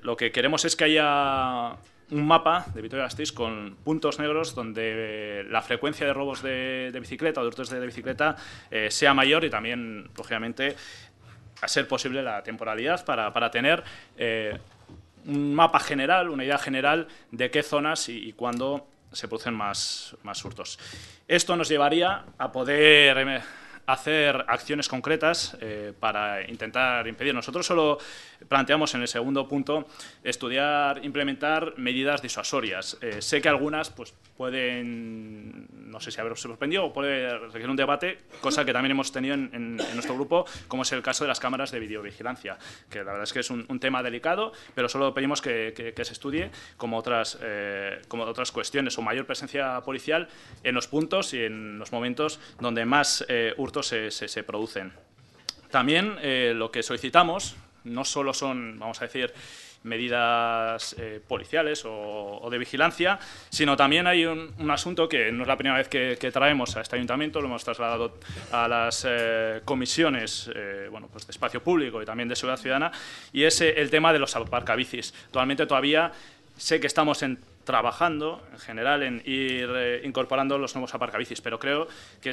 lo que queremos es que haya un mapa de Vitoria-Gasteiz con puntos negros donde la frecuencia de robos de bicicleta o de hurtos de bicicleta sea mayor, y también, lógicamente, a ser posible la temporalidad para tener un mapa general, una idea general de qué zonas y cuándo se producen más hurtos. Esto nos llevaría a poder hacer acciones concretas para intentar impedir. Nosotros solo planteamos en el segundo punto implementar medidas disuasorias. Sé que algunas pueden, no sé si haberse suspendido o puede requerir un debate, cosa que también hemos tenido en nuestro grupo, como es el caso de las cámaras de videovigilancia, que la verdad es que es un tema delicado, pero solo pedimos que se estudie como otras cuestiones, o mayor presencia policial en los puntos y en los momentos donde más hurtos se producen. También lo que solicitamos no solo son, vamos a decir, medidas policiales o de vigilancia, sino también hay un asunto que no es la primera vez que traemos a este ayuntamiento, lo hemos trasladado a las comisiones de espacio público y también de seguridad ciudadana, y es el tema de los aparcabicis. Actualmente todavía sé que estamos trabajando en general en ir incorporando los nuevos aparcabicis, pero creo que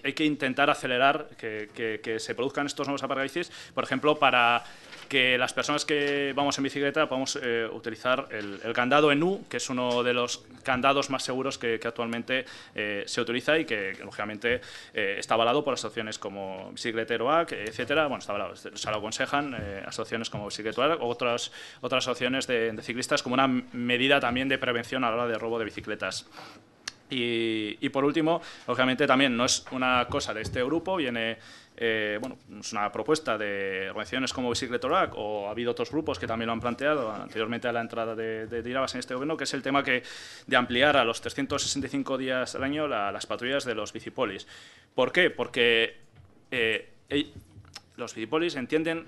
hay que intentar acelerar que se produzcan estos nuevos aparcabicis, por ejemplo, para que las personas que vamos en bicicleta podamos utilizar el candado en U, que es uno de los candados más seguros que actualmente se utiliza y que, lógicamente, está avalado por asociaciones como Bicicleteroac, etcétera. Bueno, está avalado, se lo aconsejan asociaciones como Bicicleteroac o otras asociaciones de ciclistas como una medida también de prevención a la hora de robo de bicicletas. Y por último, lógicamente también no es una cosa de este grupo, viene bueno, es una propuesta de organizaciones como Bicicleteroac, o ha habido otros grupos que también lo han planteado anteriormente a la entrada de Irabas en este gobierno, que es el tema de ampliar a los 365 días al año las patrullas de los bicipolis. ¿Por qué? Porque los bicipolis entienden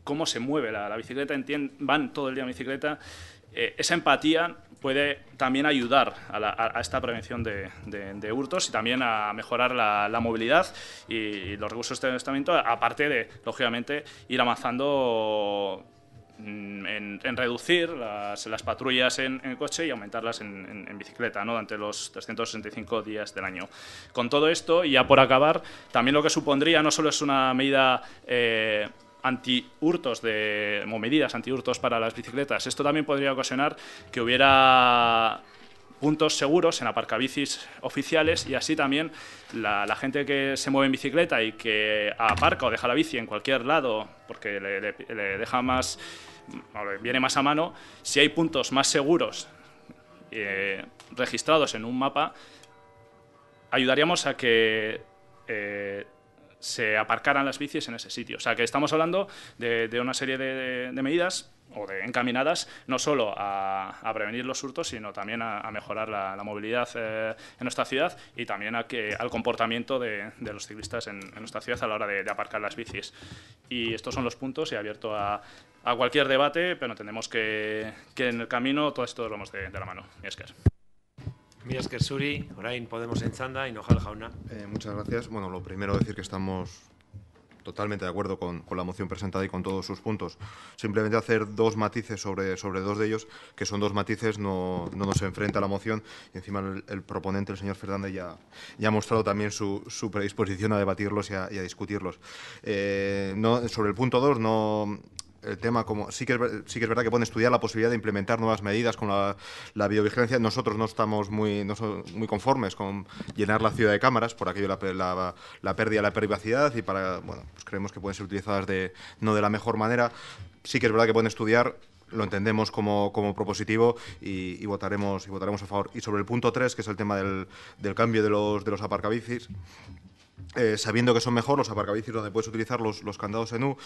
cómo se mueve la bicicleta, van todo el día en bicicleta. Esa empatía puede también ayudar a esta prevención de hurtos y también a mejorar la movilidad y los recursos de estamento, aparte de, lógicamente, ir avanzando en reducir las patrullas en coche y aumentarlas en bicicleta, ¿no?, durante los 365 días del año. Con todo esto, y ya por acabar, también lo que supondría no solo es una medida anti-hurtos, medidas anti-hurtos para las bicicletas. Esto también podría ocasionar que hubiera puntos seguros en aparcabicis oficiales y así también la gente que se mueve en bicicleta y que aparca o deja la bici en cualquier lado porque le deja más, o le viene más a mano, si hay puntos más seguros registrados en un mapa, ayudaríamos a que se aparcaran las bicis en ese sitio. O sea, que estamos hablando de una serie de medidas encaminadas no solo a prevenir los hurtos, sino también a mejorar la movilidad en nuestra ciudad y también al comportamiento de los ciclistas en nuestra ciudad a la hora de aparcar las bicis. Y estos son los puntos, y abierto a cualquier debate, pero entendemos que en el camino todo esto lo vamos de la mano. Y es que Mila esker zuri, orain Podemos entzanda, Hinojal jauna. Muchas gracias. Bueno, lo primero decir que estamos totalmente de acuerdo con la moción presentada y con todos sus puntos. Simplemente hacer dos matices sobre dos de ellos, que son dos matices, no nos enfrenta a la moción, y encima el proponente, el señor Fernández, ya ha mostrado también su predisposición a debatirlos y a discutirlos. Sobre el punto 2, no... El tema, sí que es verdad que pone estudiar la posibilidad de implementar nuevas medidas con la videovigilancia. Nosotros no estamos muy conformes con llenar la ciudad de cámaras, por aquello la pérdida de la privacidad, y pues creemos que pueden ser utilizadas no de la mejor manera. Sí que es verdad que pone estudiar, lo entendemos como propositivo y votaremos a favor. Y sobre el punto 3, que es el tema del cambio de los aparcabicis, sabiendo que son mejor los aparcabicis donde puedes utilizar los candados en U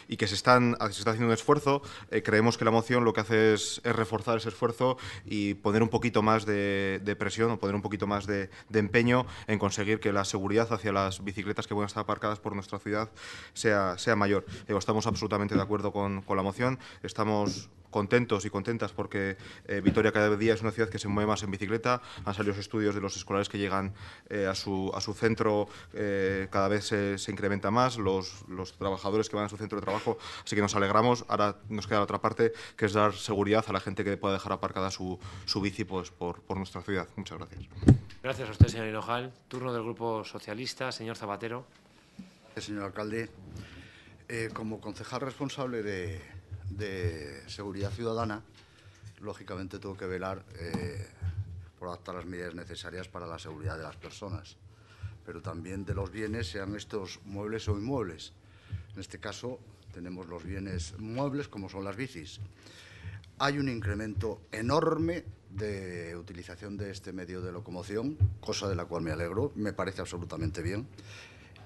y que se está haciendo un esfuerzo, creemos que la moción lo que hace es reforzar ese esfuerzo y poner un poquito más de presión, o poner un poquito más de empeño en conseguir que la seguridad hacia las bicicletas que pueden estar aparcadas por nuestra ciudad sea mayor. Estamos absolutamente de acuerdo con la moción, estamos contentos y contentas porque Vitoria cada día es una ciudad que se mueve más en bicicleta. Han salido los estudios de los escolares que llegan a su centro, cada vez se incrementa más, los trabajadores que van a su centro de trabajo, así que nos alegramos. Ahora nos queda la otra parte, que es dar seguridad a la gente que pueda dejar aparcada su bici por nuestra ciudad. Muchas gracias. Gracias a usted, señor Hinojal. Turno del Grupo Socialista, señor Zapatero. Señor alcalde, como concejal responsable de seguridad ciudadana, lógicamente tengo que velar por adoptar las medidas necesarias para la seguridad de las personas, pero también de los bienes, sean estos muebles o inmuebles. En este caso tenemos los bienes muebles, como son las bicis. Hay un incremento enorme de utilización de este medio de locomoción, cosa de la cual me alegro, me parece absolutamente bien.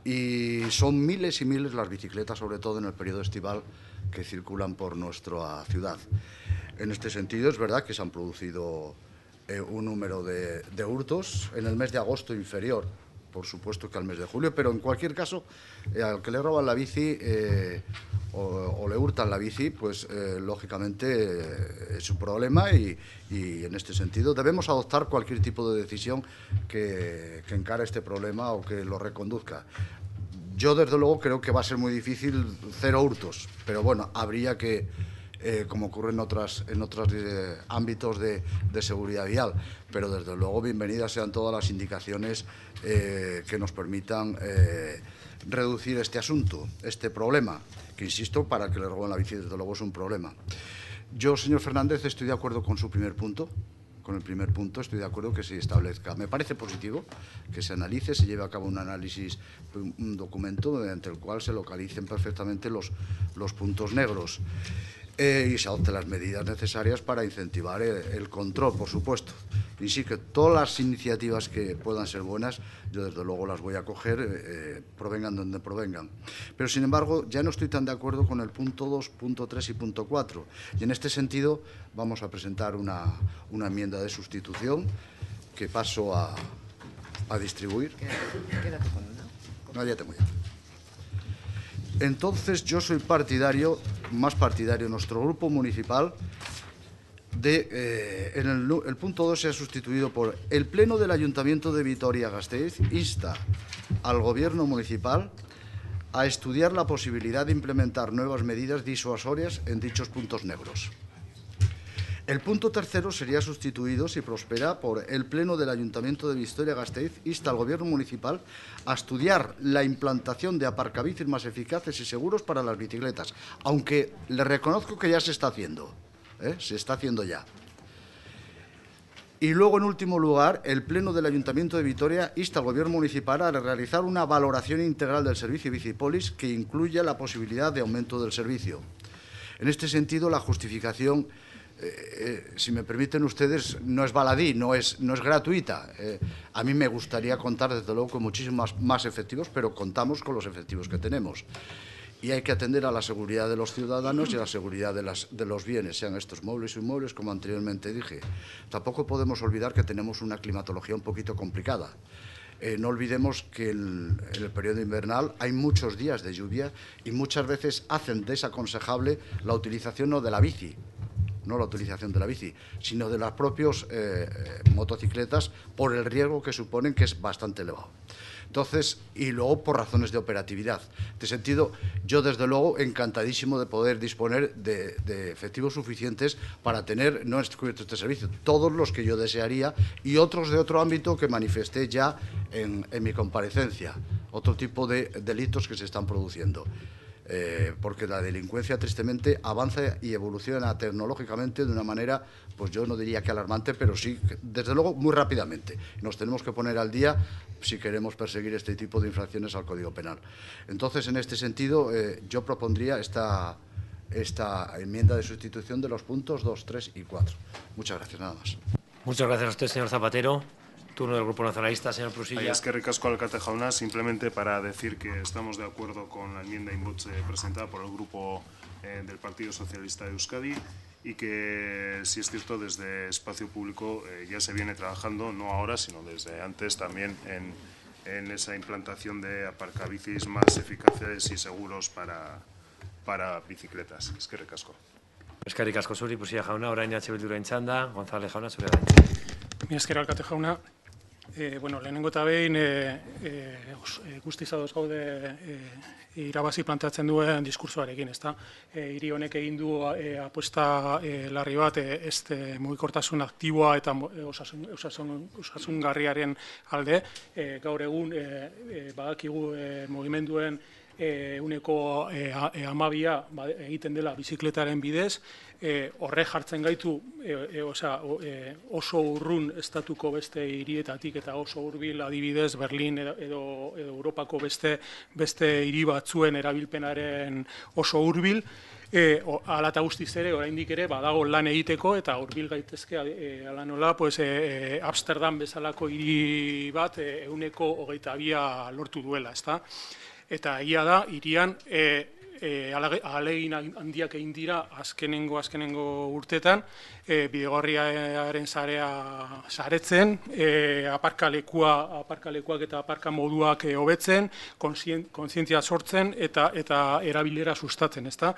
Y son miles y miles las bicicletas, sobre todo en el periodo estival, que circulan por nuestra ciudad. En este sentido, es verdad que se han producido un número de hurtos en el mes de agosto inferior, por supuesto, que al mes de julio, pero en cualquier caso, al que le roban la bici o le hurtan la bici, pues lógicamente es un problema y en este sentido debemos adoptar cualquier tipo de decisión que encare este problema o que lo reconduzca. Yo, desde luego, creo que va a ser muy difícil cero hurtos, pero bueno, habría que, como ocurre en otros ámbitos de seguridad vial, pero desde luego bienvenidas sean todas las indicaciones que nos permitan reducir este asunto, este problema, que insisto, para que le roben la bici desde luego es un problema. Yo, señor Fernández, estoy de acuerdo con su primer punto. Con el primer punto estoy de acuerdo que se establezca. Me parece positivo que se analice, se lleve a cabo un análisis, un documento mediante el cual se localicen perfectamente los puntos negros y se adopten las medidas necesarias para incentivar el control, por supuesto. Y sí que todas las iniciativas que puedan ser buenas, yo desde luego las voy a coger, provengan donde provengan. Pero, sin embargo, ya no estoy tan de acuerdo con el punto 2, punto 3 y punto 4. Y en este sentido vamos a presentar una enmienda de sustitución que paso a distribuir. Quédate con una. No, ya tengo ya. Entonces, yo soy partidario, más partidario, nuestro grupo municipal, en el punto 2 se ha sustituido por: el Pleno del Ayuntamiento de Vitoria-Gasteiz insta al Gobierno municipal a estudiar la posibilidad de implementar nuevas medidas disuasorias en dichos puntos negros. El punto tercero sería sustituido, si prospera, por: el Pleno del Ayuntamiento de Vitoria-Gasteiz insta al Gobierno municipal a estudiar la implantación de aparcabicis más eficaces y seguros para las bicicletas, aunque le reconozco que ya se está haciendo. Se está haciendo ya. Y luego, en último lugar, el Pleno del Ayuntamiento de Vitoria insta al Gobierno municipal a realizar una valoración integral del servicio Bicipolis que incluya la posibilidad de aumento del servicio. En este sentido, la justificación, si me permiten ustedes, no es baladí, no es gratuita. A mí me gustaría contar, desde luego, con muchísimos más efectivos, pero contamos con los efectivos que tenemos. Y hay que atender a la seguridad de los ciudadanos y a la seguridad de los bienes, sean estos móviles o inmuebles, como anteriormente dije. Tampoco podemos olvidar que tenemos una climatología un poquito complicada. No olvidemos que en el periodo invernal hay muchos días de lluvia y muchas veces hacen desaconsejable la utilización no de la bici, sino de las propias motocicletas, por el riesgo que suponen, que es bastante elevado. Entonces, y luego por razones de operatividad. En este sentido, yo desde luego encantadísimo de poder disponer de efectivos suficientes para tener, no cubierto este servicio, todos los que yo desearía, y otros de otro ámbito que manifesté ya en mi comparecencia, otro tipo de delitos que se están produciendo. Porque la delincuencia tristemente avanza y evoluciona tecnológicamente de una manera, pues yo no diría que alarmante, pero sí, desde luego, muy rápidamente. Nos tenemos que poner al día si queremos perseguir este tipo de infracciones al Código Penal. Entonces, en este sentido, yo propondría esta enmienda de sustitución de los puntos 2, 3 y 4. Muchas gracias, nada más. Muchas gracias a usted, señor Zapatero. Turno del Grupo Nacionalista, señor Prusilla. Es que ricasco alcate jauna, simplemente para decir que estamos de acuerdo con la enmienda in voce presentada por el Grupo del Partido Socialista de Euskadi, y que, si es cierto, desde Espacio Público ya se viene trabajando, no ahora, sino desde antes también, en esa implantación de aparcabicis más eficaces y seguros para bicicletas. Es que ricasco. Es que ricasco zuri, Prusilla jauna, orain EH Bilduren txanda, González jauna, zurea da hitza. Mi esker alkate jauna. Lehenengo eta behin guztiz ados gaude irabazi planteatzen duen diskursoarekin, ezta? Hiri honek egin du apuesta larri bat mugikortasun aktiboa eta osasungarriaren alde. Gaur egun badakigu mugimenduen uneko 12 egiten dela bizikletaren bidez, horre jartzen gaitu oso urrun estatuko beste hirietatik eta oso hurbil, adibidez Berlin edo Europako beste hiri batzuen erabilpenaren oso hurbil. Hala eta guztiz ere, oraindik ere, badago lan egiteko eta hurbil gaitezke hala nola, Amsterdam bezalako hiri bat 122 lortu duela, ezta? Eta egia da, hirian ahalegin handiak egin dira azkenengo urtetan, bidegorriaren saretzen, aparkalekuak eta aparka moduak hobetzen, kontzientzia sortzen eta erabilera sustatzen, ezta?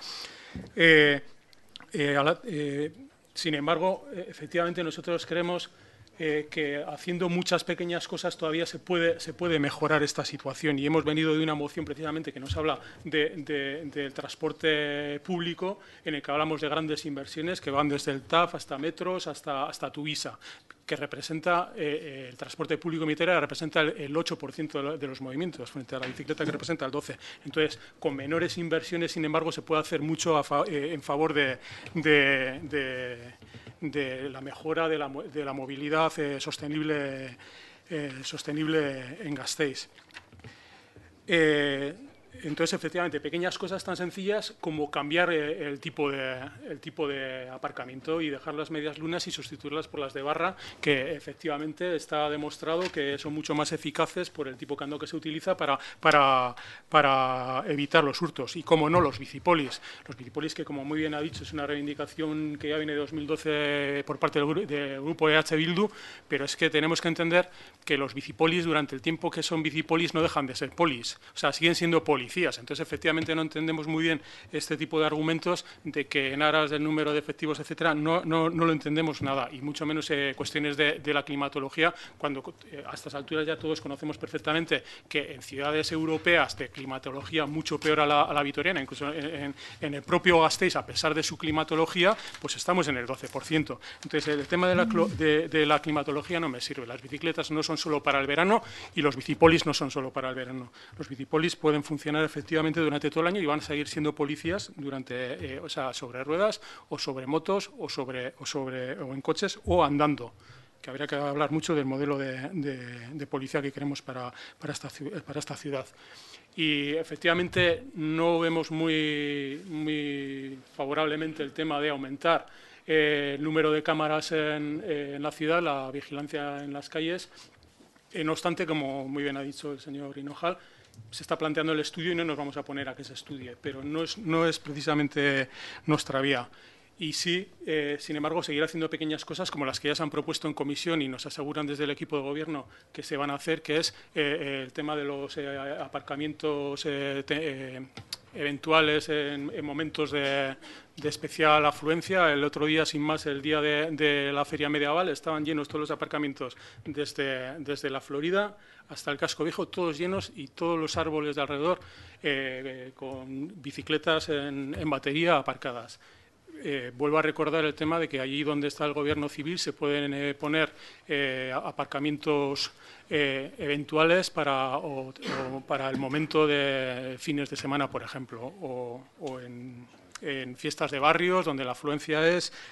Sin embargo, efectivamente nosotros creemos que haciendo muchas pequeñas cosas todavía se puede mejorar esta situación. Y hemos venido de una moción precisamente que nos habla del transporte público, en el que hablamos de grandes inversiones que van desde el TAF hasta metros, hasta Tuvisa, que representa el transporte público en Vitoria, representa el 8% de los movimientos, frente a la bicicleta que representa el 12%. Entonces, con menores inversiones, sin embargo, se puede hacer mucho en favor de la mejora de la movilidad sostenible en Gasteiz. Entonces, efectivamente, pequeñas cosas tan sencillas como cambiar el tipo de aparcamiento y dejar las medias lunas y sustituirlas por las de barra, que efectivamente está demostrado que son mucho más eficaces por el tipo de candado que se utiliza para evitar los hurtos. Y, como no, los bicipolis. Los bicipolis, que, como muy bien ha dicho, es una reivindicación que ya viene de 2012 por parte del grupo EH Bildu, pero es que tenemos que entender que los bicipolis, durante el tiempo que son bicipolis, no dejan de ser polis. O sea, siguen siendo policías. Entonces, efectivamente, no entendemos muy bien este tipo de argumentos de que en aras del número de efectivos, etcétera, no lo entendemos nada, y mucho menos cuestiones de la climatología, cuando a estas alturas ya todos conocemos perfectamente que en ciudades europeas de climatología mucho peor a la vitoriana, incluso en el propio Gasteiz, a pesar de su climatología, pues estamos en el 12%. Entonces, el tema de la climatología no me sirve. Las bicicletas no son solo para el verano y los bicipolis no son solo para el verano. Los bicipolis pueden funcionar efectivamente durante todo el año y van a seguir siendo policías durante, o sea, sobre ruedas o sobre motos o en coches o andando, que habría que hablar mucho del modelo de policía que queremos para esta ciudad. Y efectivamente no vemos muy favorablemente el tema de aumentar el número de cámaras en la ciudad, la vigilancia en las calles. No obstante, como muy bien ha dicho el señor Hinojal, se está planteando el estudio y no nos vamos a poner a que se estudie, pero no es precisamente nuestra vía. Y sí, sin embargo, seguir haciendo pequeñas cosas como las que ya se han propuesto en comisión y nos aseguran desde el equipo de gobierno que se van a hacer, que es el tema de los aparcamientos eventuales en momentos de especial afluencia. El otro día, sin más, el día de la Feria Medieval, estaban llenos todos los aparcamientos desde la Florida hasta el Casco Viejo, todos llenos, y todos los árboles de alrededor con bicicletas en batería aparcadas. Vuelvo a recordar el tema de que allí donde está el gobierno civil se pueden poner aparcamientos eventuales para el momento de fines de semana, por ejemplo, o en fiestas de barrios donde la afluencia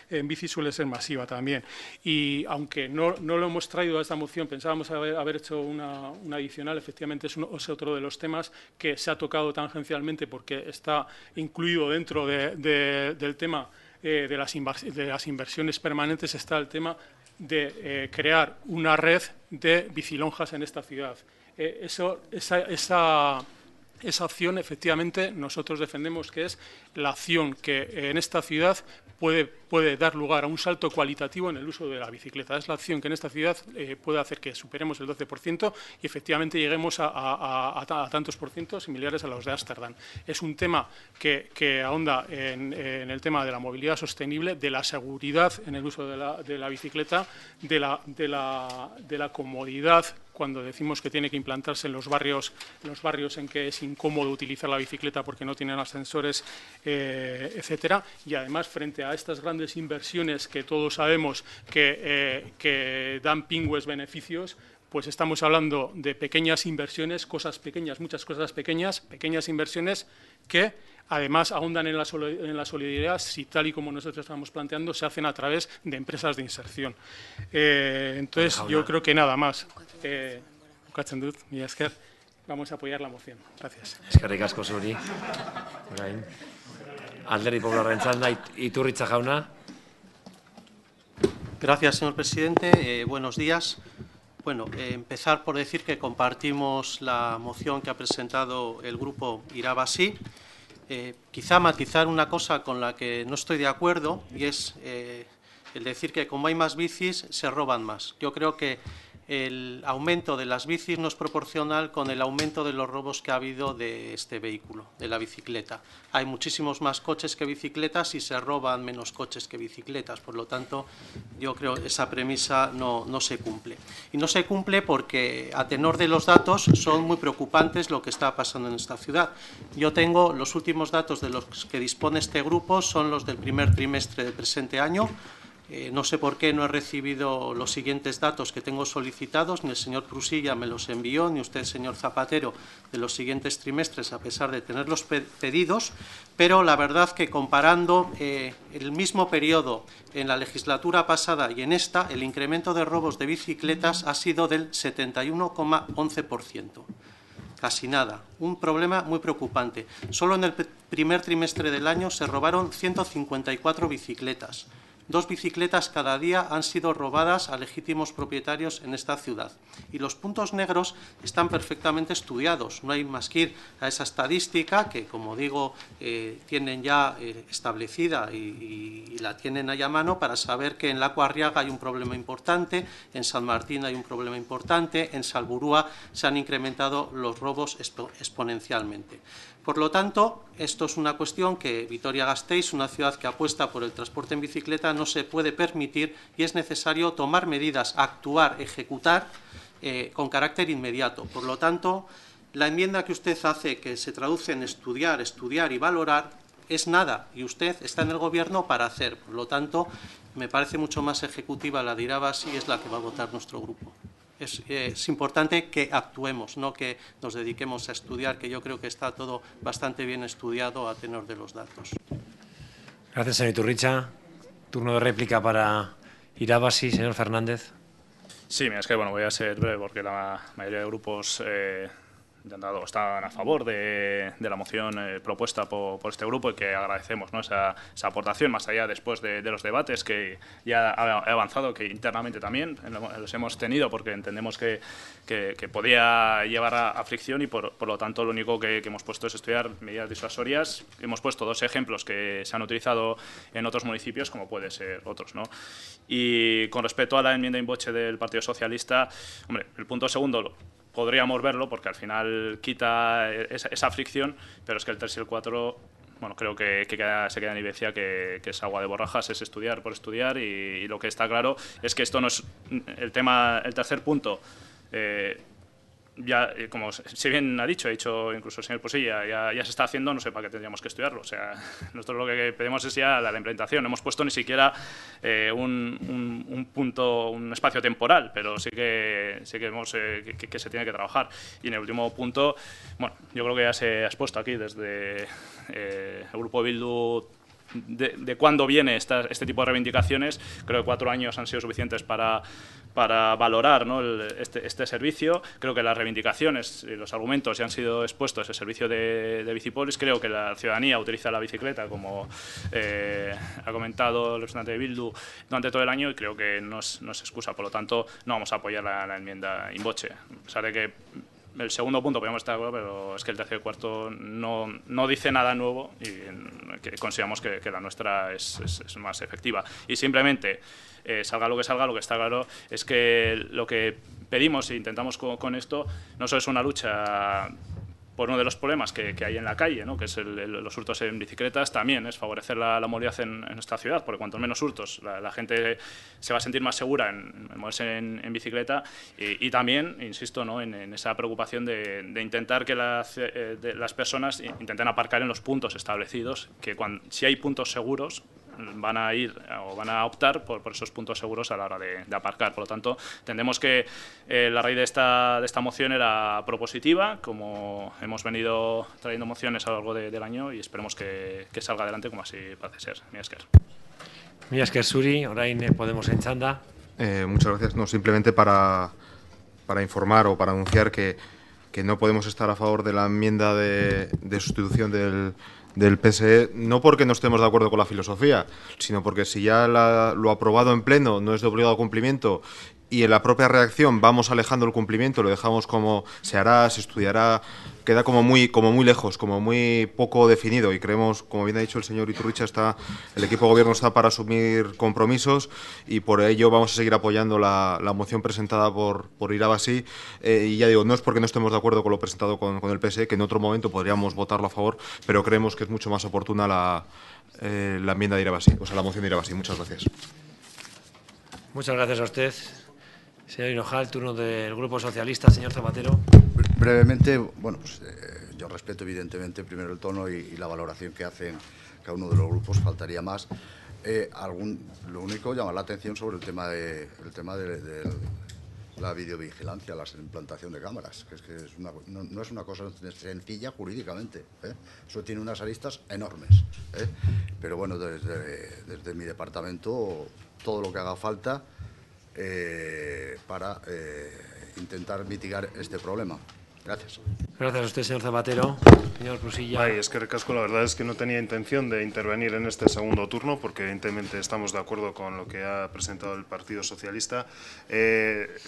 en bici suele ser masiva también. Y aunque no lo hemos traído a esta moción, pensábamos haber hecho una adicional. Efectivamente es otro de los temas que se ha tocado tangencialmente porque está incluido dentro del tema de las inversiones permanentes. Está el tema de crear una red de bicilonjas en esta ciudad. Esa acción, efectivamente, nosotros defendemos que es la acción que en esta ciudad puede dar lugar a un salto cualitativo en el uso de la bicicleta. Es la acción que en esta ciudad puede hacer que superemos el 12% y efectivamente lleguemos a tantos por ciento similares a los de Ámsterdam. Es un tema que ahonda en el tema de la movilidad sostenible, de la seguridad en el uso de la bicicleta, de la comodidad cuando decimos que tiene que implantarse en los barrios en que es incómodo utilizar la bicicleta porque no tienen ascensores, etcétera. Y además, frente a estas grandes inversiones que todos sabemos que dan pingües beneficios, pues estamos hablando de pequeñas inversiones, cosas pequeñas, muchas cosas pequeñas inversiones que además ahondan en la solidaridad, si tal y como nosotros estamos planteando, se hacen a través de empresas de inserción. Entonces, yo creo que nada más. Bukatzen dut, mila esker, vamos a apoyar la moción. Gracias. Eskerrik asko zuri. Orain. Alderdi Popularraren txanda, Iturritza jauna. Gracias, señor presidente. Buenos días. Bueno, empezar por decir que compartimos la moción que ha presentado el grupo Irabasí. Quizá matizar una cosa con la que no estoy de acuerdo, y es el decir que como hay más bicis se roban más. Yo creo que el aumento de las bicis no es proporcional con el aumento de los robos que ha habido de este vehículo, de la bicicleta. Hay muchísimos más coches que bicicletas y se roban menos coches que bicicletas. Por lo tanto, yo creo que esa premisa no se cumple. Y no se cumple porque, a tenor de los datos, son muy preocupantes lo que está pasando en esta ciudad. Yo tengo los últimos datos de los que dispone este grupo, son los del primer trimestre del presente año. No sé por qué no he recibido los siguientes datos que tengo solicitados, ni el señor Prusilla me los envió, ni usted, señor Zapatero, de los siguientes trimestres, a pesar de tenerlos pedidos, pero la verdad que comparando el mismo periodo en la legislatura pasada y en esta, el incremento de robos de bicicletas ha sido del 71,11%. Casi nada, un problema muy preocupante. Solo en el primer trimestre del año se robaron 154 bicicletas. 2 bicicletas cada día han sido robadas a legítimos propietarios en esta ciudad. Y los puntos negros están perfectamente estudiados. No hay más que ir a esa estadística que, como digo, tienen ya establecida y la tienen ahí a mano para saber que en Laco Arriaga hay un problema importante, en San Martín hay un problema importante, en Salburúa se han incrementado los robos exponencialmente. Por lo tanto, esto es una cuestión que Vitoria-Gasteiz, una ciudad que apuesta por el transporte en bicicleta, no se puede permitir y es necesario tomar medidas, actuar, ejecutar con carácter inmediato. Por lo tanto, la enmienda que usted hace, que se traduce en estudiar y valorar, es nada y usted está en el Gobierno para hacer. Por lo tanto, me parece mucho más ejecutiva la de Irabasi y es la que va a votar nuestro grupo. Es importante que actuemos, no que nos dediquemos a estudiar, que yo creo que está todo bastante bien estudiado a tenor de los datos. Gracias, señor Iturricha. Turno de réplica para Irabasi, señor Fernández. Sí, mira, es que bueno, voy a ser breve porque la mayoría de grupos están a favor de la moción propuesta por este grupo y que agradecemos, ¿no?, esa aportación, más allá después de los debates que ya ha avanzado, que internamente también los hemos tenido porque entendemos que podía llevar a fricción y por lo tanto lo único que hemos puesto es estudiar medidas disuasorias. Hemos puesto 2 ejemplos que se han utilizado en otros municipios como puede ser otros, ¿no? Y con respecto a la enmienda in voce del Partido Socialista, hombre, el punto segundo podríamos verlo porque al final quita esa fricción, pero es que el 3 y el 4, bueno, creo que se queda en evidencia que es agua de borrajas, es estudiar por estudiar y lo que está claro es que esto no es el tema, el tercer punto. Ya, como si bien ha dicho incluso el señor Prusilla, ya se está haciendo, no sé para qué tendríamos que estudiarlo. O sea, nosotros lo que pedimos es ya la implementación. No hemos puesto ni siquiera un punto, un espacio temporal, pero sí que vemos que se tiene que trabajar. Y en el último punto, bueno, yo creo que ya se ha expuesto aquí desde el Grupo Bildu de cuándo viene este tipo de reivindicaciones. Creo que 4 años han sido suficientes para valorar, ¿no?, este servicio. Creo que las reivindicaciones y los argumentos ya han sido expuestos. El servicio de Bicipolis, creo que la ciudadanía utiliza la bicicleta, como ha comentado el representante de Bildu, durante todo el año, y creo que no es excusa. Por lo tanto, no vamos a apoyar la enmienda in voce. A pesar de que el segundo punto podemos estar de acuerdo, pero es que el tercer y el cuarto no dice nada nuevo y que consideramos que la nuestra es más efectiva. Y simplemente, salga lo que está claro es que lo que pedimos e intentamos con esto no solo es una lucha por uno de los problemas que hay en la calle, ¿no?, que es los hurtos en bicicletas, también es favorecer la movilidad en nuestra ciudad, porque cuanto menos hurtos, la gente se va a sentir más segura en moverse en bicicleta y también, insisto, ¿no?, en esa preocupación de intentar que las personas intenten aparcar en los puntos establecidos, que si hay puntos seguros, van a ir o van a optar por esos puntos seguros a la hora de aparcar. Por lo tanto, entendemos que la raíz de esta moción era propositiva, como hemos venido trayendo mociones a lo largo del año, y esperemos que salga adelante como así parece ser. Mila esker zuri, orain Podemos en txanda. Muchas gracias. No, simplemente para informar o para anunciar que no podemos estar a favor de la enmienda de sustitución del PSE, no porque no estemos de acuerdo con la filosofía, sino porque si ya lo aprobado en pleno no es de obligado cumplimiento y en la propia redacción vamos alejando el cumplimiento, lo dejamos como se hará, se estudiará, queda como muy lejos, como muy poco definido, y creemos, como bien ha dicho el señor Iturricha, el equipo de gobierno está para asumir compromisos, y por ello vamos a seguir apoyando la moción presentada por Irabasí, y ya digo, no es porque no estemos de acuerdo con lo presentado con el PSE, que en otro momento podríamos votarlo a favor, pero creemos que es mucho más oportuna la enmienda de Irabasí, o sea, la moción de Irabasí. Muchas gracias. Muchas gracias a usted. Señor Hinojal, turno del Grupo Socialista. Señor Zapatero. Brevemente, bueno, pues, yo respeto evidentemente primero el tono y la valoración que hacen cada uno de los grupos, faltaría más. Lo único, llamar la atención sobre el tema de la videovigilancia, la implantación de cámaras, que es no es una cosa sencilla jurídicamente, ¿eh? Eso tiene unas aristas enormes, ¿eh? Pero bueno, desde mi departamento, todo lo que haga falta para intentar mitigar este problema. Gracias. Gracias a usted, señor Zapatero. Señor Prusilla. Es que recasco, la verdad es que no tenía intención de intervenir en este segundo turno, porque evidentemente estamos de acuerdo con lo que ha presentado el Partido Socialista,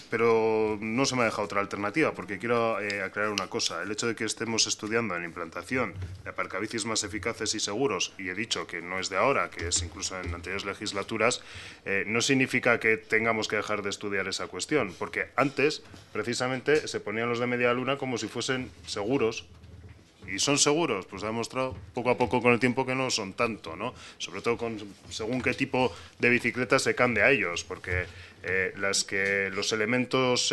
pero no se me ha dejado otra alternativa, porque quiero aclarar una cosa. El hecho de que estemos estudiando en implantación de aparcabicis más eficaces y seguros, y he dicho que no es de ahora, que es incluso en anteriores legislaturas, no significa que tengamos que dejar de estudiar esa cuestión, porque antes, precisamente, se ponían los de media luna como si fuesen seguros. ¿Y son seguros? Pues ha demostrado poco a poco con el tiempo que no son tanto, ¿no? Sobre todo según qué tipo de bicicleta se cambia a ellos, porque los elementos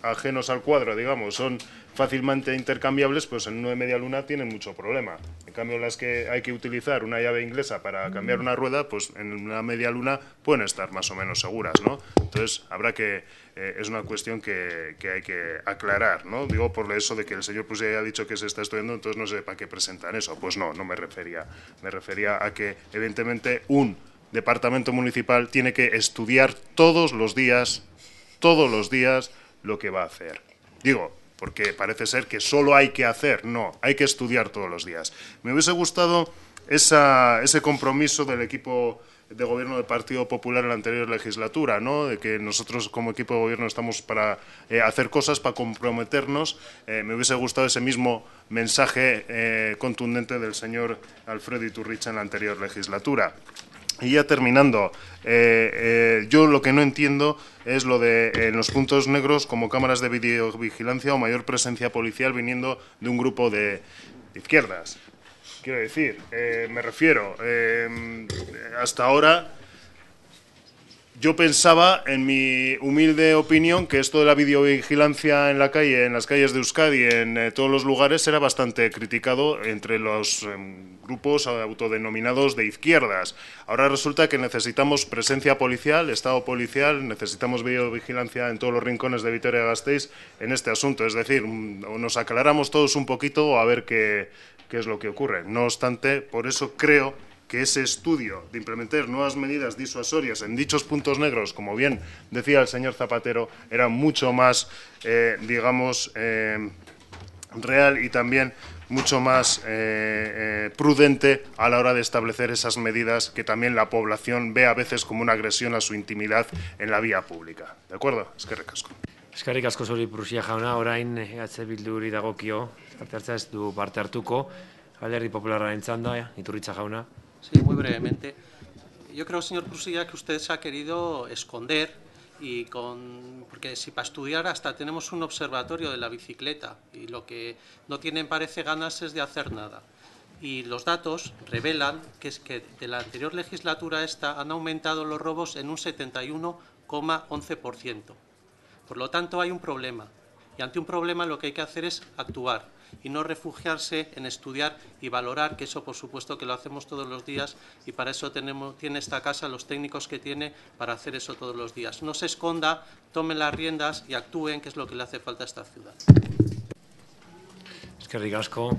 ajenos al cuadro, digamos, son fácilmente intercambiables, pues en uno de media luna tienen mucho problema. En cambio, las que hay que utilizar una llave inglesa para cambiar una rueda, pues en una media luna pueden estar más o menos seguras, ¿no? Entonces, es una cuestión que hay que aclarar, ¿no? Digo por eso de que el señor Prusilla ya ha dicho que se está estudiando, entonces no sé para qué presentan eso. Pues no me refería. Me refería a que, evidentemente, un departamento municipal tiene que estudiar todos los días lo que va a hacer. Digo, porque parece ser que solo hay que hacer, no, hay que estudiar todos los días. Me hubiese gustado ese compromiso del equipo de gobierno del Partido Popular en la anterior legislatura, ¿no? De que nosotros como equipo de gobierno estamos para hacer cosas, para comprometernos. Me hubiese gustado ese mismo mensaje contundente del señor Alfredo Iturricha en la anterior legislatura. Y ya terminando, yo lo que no entiendo es lo de en los puntos negros como cámaras de videovigilancia o mayor presencia policial viniendo de un grupo de izquierdas. Quiero decir, me refiero, hasta ahora yo pensaba, en mi humilde opinión, que esto de la videovigilancia en la calle, en las calles de Euskadi, en todos los lugares, era bastante criticado entre los grupos autodenominados de izquierdas. Ahora resulta que necesitamos presencia policial, Estado policial, necesitamos videovigilancia en todos los rincones de Vitoria-Gasteiz en este asunto. Es decir, nos aclaramos todos un poquito a ver qué es lo que ocurre. No obstante, por eso creo que ese estudio de implementar nuevas medidas disuasorias en dichos puntos negros, como bien decía el señor Zapatero, era mucho más, real y también mucho más prudente a la hora de establecer esas medidas que también la población ve a veces como una agresión a su intimidad en la vía pública. ¿De acuerdo? Eskerrik asko. Eskerrik asko zuri Prusilla jauna, orain Bilduri dagokio, parte hartzea ez du parte hartuko, Alderdi Popularraren txanda, Iturricha jauna. Sí, muy brevemente. Yo creo, señor Prusilla, que usted se ha querido esconder porque si para estudiar hasta tenemos un observatorio de la bicicleta y lo que no tienen parece ganas es de hacer nada. Y los datos revelan que es que de la anterior legislatura han aumentado los robos en un 71,11%. Por lo tanto, hay un problema. Y ante un problema lo que hay que hacer es actuar y no refugiarse en estudiar y valorar, que eso por supuesto que lo hacemos todos los días y para eso tiene esta casa los técnicos que tiene para hacer eso todos los días. No se esconda, tomen las riendas y actúen, que es lo que le hace falta a esta ciudad. Eskerrik asko.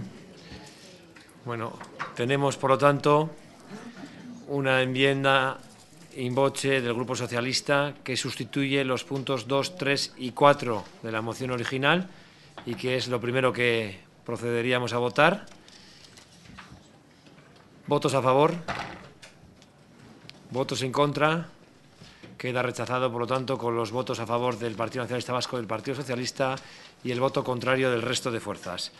Bueno, tenemos por lo tanto una enmienda in voce del Grupo Socialista que sustituye los puntos 2, 3 y 4 de la moción original y que es lo primero que procederíamos a votar. ¿Votos a favor? ¿Votos en contra? queda rechazado, por lo tanto, con los votos a favor del Partido Nacionalista Vasco y del Partido Socialista y el voto contrario del resto de fuerzas.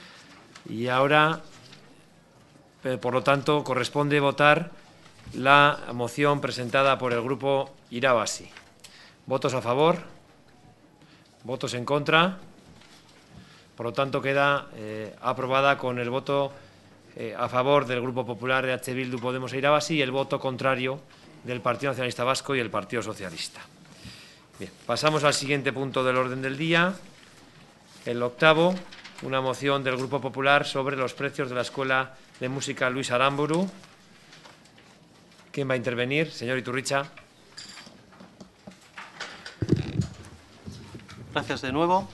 Y ahora, por lo tanto, corresponde votar la moción presentada por el Grupo Irabasi. ¿Votos a favor? ¿Votos en contra? Por lo tanto, queda aprobada con el voto a favor del Grupo Popular, EH Bildu, Podemos e Irabasi y el voto contrario del Partido Nacionalista Vasco y el Partido Socialista. Bien, pasamos al siguiente punto del orden del día, el octavo, una moción del Grupo Popular sobre los precios de la Escuela de Música Luis Aramburu. ¿Quién va a intervenir? Señor Iturricha. Gracias de nuevo.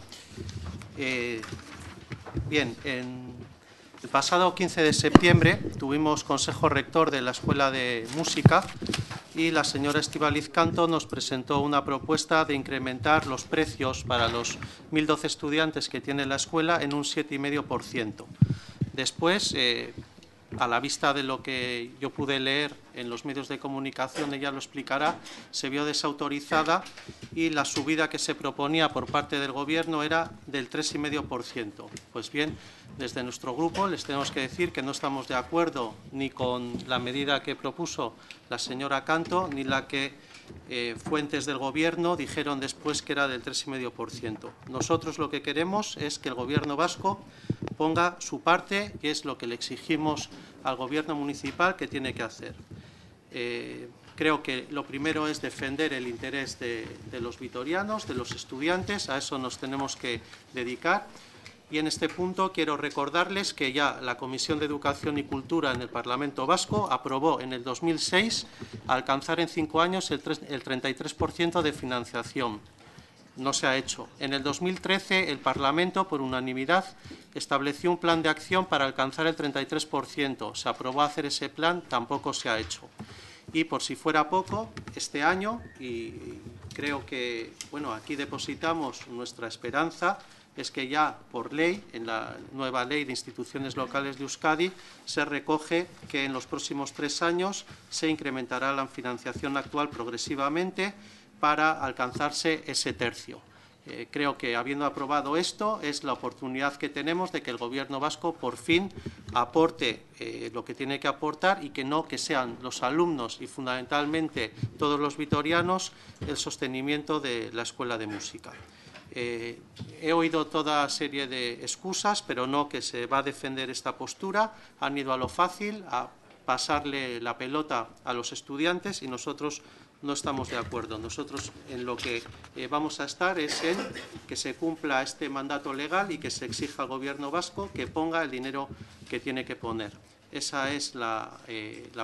Bien, en el pasado 15 de septiembre tuvimos Consejo Rector de la Escuela de Música y la señora Estíbaliz Canto nos presentó una propuesta de incrementar los precios para los 1.012 estudiantes que tiene la escuela en un 7,5%. Después, a la vista de lo que yo pude leer en los medios de comunicación, ella lo explicará, se vio desautorizada y la subida que se proponía por parte del Gobierno era del 3,5%. Pues bien, desde nuestro grupo les tenemos que decir que no estamos de acuerdo ni con la medida que propuso la señora Canto, ni la que fuentes del Gobierno dijeron después que era del 3,5%. Nosotros lo que queremos es que el Gobierno vasco ponga su parte, que es lo que le exigimos al Gobierno municipal que tiene que hacer. Creo que lo primero es defender el interés de los vitorianos, de los estudiantes, a eso nos tenemos que dedicar. Y en este punto quiero recordarles que ya la Comisión de Educación y Cultura en el Parlamento Vasco aprobó en el 2006 alcanzar en 5 años el 33% de financiación. No se ha hecho. En el 2013 el Parlamento, por unanimidad, estableció un plan de acción para alcanzar el 33%. Se aprobó hacer ese plan, tampoco se ha hecho. Y por si fuera poco, este año, y creo que bueno, aquí depositamos nuestra esperanza, es que ya por ley, en la nueva ley de instituciones locales de Euskadi, se recoge que en los próximos 3 años se incrementará la financiación actual progresivamente para alcanzarse ese tercio. Creo que, habiendo aprobado esto, es la oportunidad que tenemos de que el Gobierno vasco por fin aporte lo que tiene que aportar y que no que sean los alumnos y fundamentalmente todos los vitorianos el sostenimiento de la Escuela de Música. He oído toda serie de excusas, pero no que se va a defender esta postura. Han ido a lo fácil, a pasarle la pelota a los estudiantes y nosotros no estamos de acuerdo. Nosotros en lo que vamos a estar es en que se cumpla este mandato legal y que se exija al Gobierno vasco que ponga el dinero que tiene que poner. Esa es la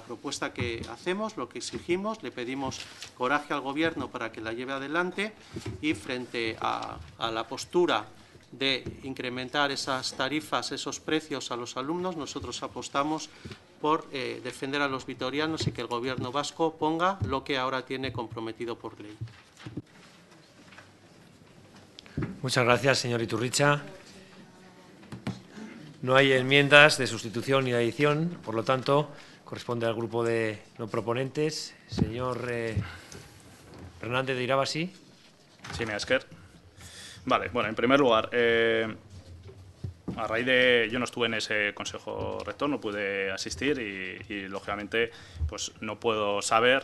propuesta que hacemos, lo que exigimos. Le pedimos coraje al Gobierno para que la lleve adelante y frente a la postura de incrementar esas tarifas, esos precios a los alumnos, nosotros apostamos por defender a los vitorianos y que el Gobierno vasco ponga lo que ahora tiene comprometido por ley. Muchas gracias, señor Iturricha. No hay enmiendas de sustitución ni de adición, por lo tanto, corresponde al grupo de no proponentes. Señor Fernández de Irabasi. Sí, me esker. Vale, bueno, en primer lugar, a raíz de... Yo no estuve en ese Consejo Rector, no pude asistir y lógicamente, pues no puedo saber,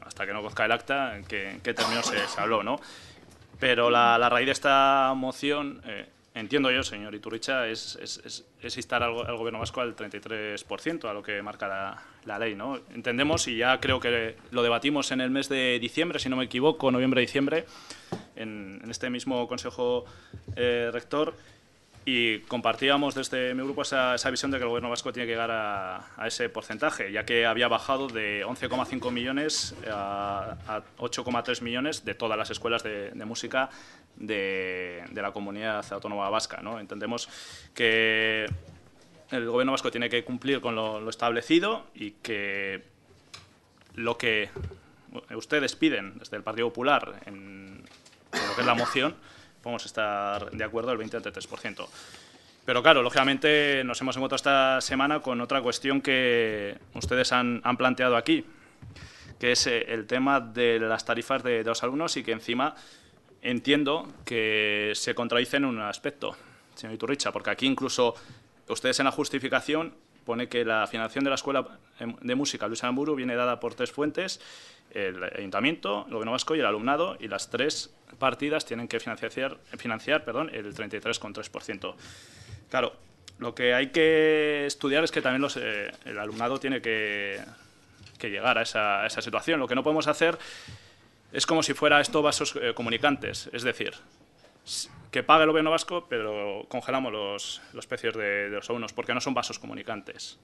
hasta que no conozca el acta, en qué términos se habló, ¿no? Pero la raíz de esta moción... entiendo yo, señor Iturricha, es instar al Gobierno vasco al 33%, a lo que marca la ley, ¿no? Entendemos, y ya creo que lo debatimos en el mes de diciembre, si no me equivoco, noviembre-diciembre, en este mismo Consejo Rector, y compartíamos desde mi grupo esa visión de que el Gobierno vasco tiene que llegar a ese porcentaje, ya que había bajado de 11,5 millones a 8,3 millones de todas las escuelas de música de la comunidad autónoma vasca, ¿no? Entendemos que el Gobierno vasco tiene que cumplir con lo establecido y que lo que ustedes piden desde el Partido Popular en lo que es la moción, podemos estar de acuerdo el 20 al 33%. Pero claro, lógicamente nos hemos encontrado esta semana con otra cuestión que ustedes han planteado aquí, que es el tema de las tarifas de los alumnos y que encima entiendo que se contradicen en un aspecto, señor Iturricha, porque aquí incluso ustedes en la justificación pone que la financiación de la Escuela de Música Luis Aramburu viene dada por 3 fuentes, el Ayuntamiento, el Gobierno Vasco y el alumnado, y las 3 partidas tienen que financiar el 33,3%. Claro, lo que hay que estudiar es que también el alumnado tiene que llegar a esa situación. Lo que no podemos hacer es como si fuera esto vasos comunicantes, es decir, que pague el Gobierno vasco, pero congelamos los precios de los alumnos, porque no son vasos comunicantes.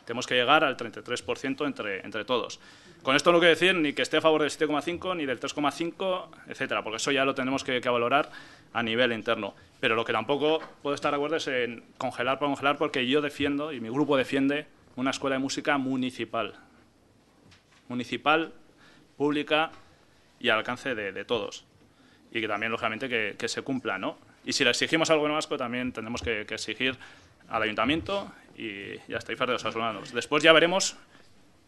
Tenemos que llegar al 33% entre todos. Con esto no quiero decir ni que esté a favor del 7,5 ni del 3,5, etcétera, porque eso ya lo tenemos que valorar a nivel interno. Pero lo que tampoco puedo estar de acuerdo es en congelar por congelar, porque yo defiendo, y mi grupo defiende, una escuela de música municipal. Municipal, pública y al alcance de todos. Y que también, lógicamente, que se cumpla, ¿no? Y si le exigimos al Gobierno vasco, también tendremos que exigir al Ayuntamiento y a las tarifas de los alumnos. Después ya veremos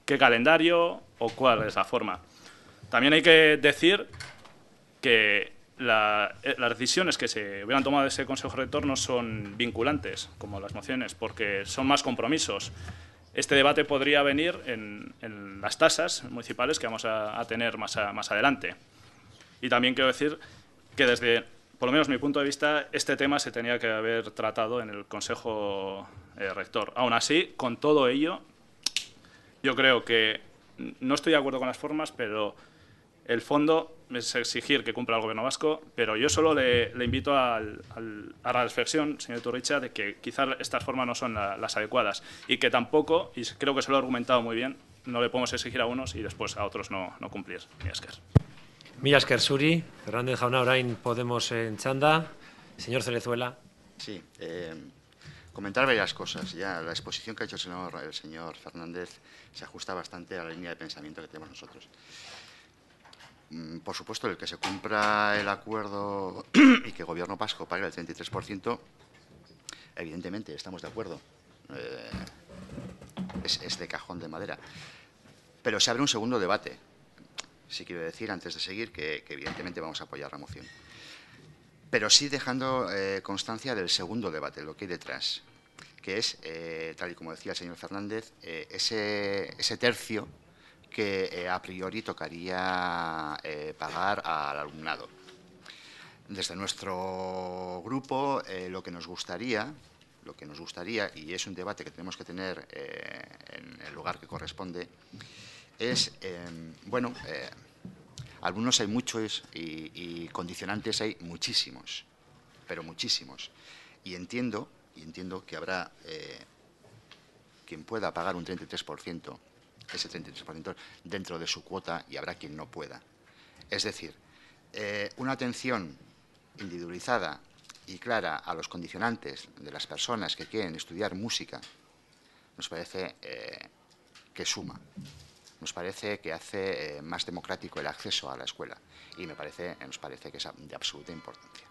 qué calendario o cuál es la forma. También hay que decir que las decisiones que se hubieran tomado de ese Consejo Rector no son vinculantes, como las mociones, porque son más compromisos. Este debate podría venir en las tasas municipales que vamos a tener más adelante. Y también quiero decir que desde, por lo menos mi punto de vista, este tema se tenía que haber tratado en el Consejo Rector. Aún así, con todo ello, yo creo que no estoy de acuerdo con las formas, pero el fondo es exigir que cumpla el Gobierno vasco, pero yo solo le invito a la reflexión, señor Iturricha, de que quizás estas formas no son las adecuadas y que tampoco, y creo que se lo he argumentado muy bien, no le podemos exigir a unos y después a otros no cumplir. Mila esker zuri, Fernández jauna, orain Podemos en txanda. Señor Cerezuela. Sí, comentar varias cosas. Ya la exposición que ha hecho el señor Fernández se ajusta bastante a la línea de pensamiento que tenemos nosotros. Por supuesto, el que se cumpla el acuerdo y que el Gobierno vasco pague el 33%, evidentemente estamos de acuerdo. Es de cajón de madera. Pero se abre un segundo debate. Sí quiero decir, antes de seguir, que evidentemente vamos a apoyar la moción. Pero sí dejando constancia del segundo debate, lo que hay detrás, que es, tal y como decía el señor Fernández, ese tercio que a priori tocaría pagar al alumnado. Desde nuestro grupo, lo que nos gustaría, y es un debate que tenemos que tener en el lugar que corresponde, es, alumnos hay muchos y condicionantes hay muchísimos, pero muchísimos. Y entiendo que habrá quien pueda pagar un 33%, ese 33% dentro de su cuota, y habrá quien no pueda. Es decir, una atención individualizada y clara a los condicionantes de las personas que quieren estudiar música nos parece que suma. Nos parece que hace más democrático el acceso a la escuela y nos parece que es de absoluta importancia.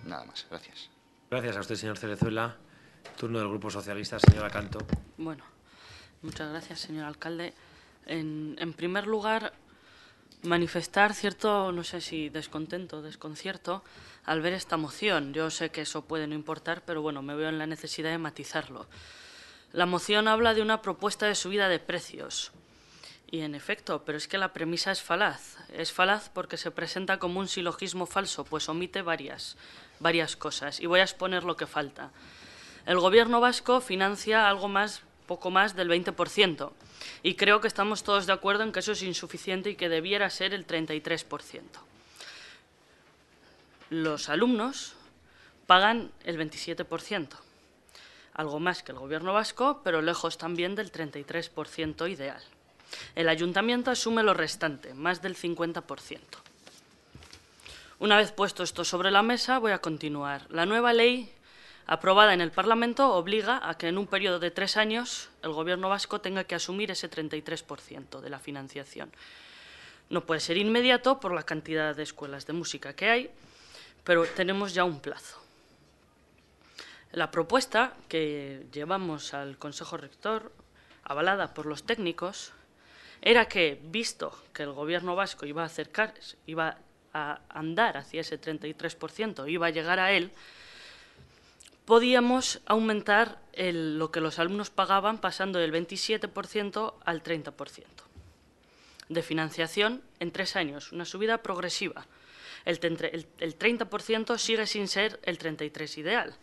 Nada más, gracias. Gracias a usted, señor Cerezuela. Turno del Grupo Socialista, señora Canto. Bueno, muchas gracias, señor alcalde. En primer lugar, manifestar cierto, no sé si descontento o desconcierto al ver esta moción. Yo sé que eso puede no importar, pero bueno, me veo en la necesidad de matizarlo. La moción habla de una propuesta de subida de precios. Y en efecto, pero es que la premisa es falaz. Es falaz porque se presenta como un silogismo falso, pues omite varias cosas. Y voy a exponer lo que falta. El Gobierno vasco financia poco más del 20%. Y creo que estamos todos de acuerdo en que eso es insuficiente y que debiera ser el 33%. Los alumnos pagan el 27%. Algo más que el Gobierno vasco, pero lejos también del 33% ideal. El Ayuntamiento asume lo restante, más del 50%. Una vez puesto esto sobre la mesa, voy a continuar. La nueva ley aprobada en el Parlamento obliga a que en un periodo de 3 años el Gobierno vasco tenga que asumir ese 33% de la financiación. No puede ser inmediato por la cantidad de escuelas de música que hay, pero tenemos ya un plazo. La propuesta que llevamos al Consejo Rector avalada por los técnicos, era que, visto que el Gobierno vasco iba a andar hacia ese 33%, iba a llegar a él, podíamos aumentar lo que los alumnos pagaban pasando del 27% al 30% de financiación en 3 años, una subida progresiva. El 30% sigue sin ser el 33% ideal,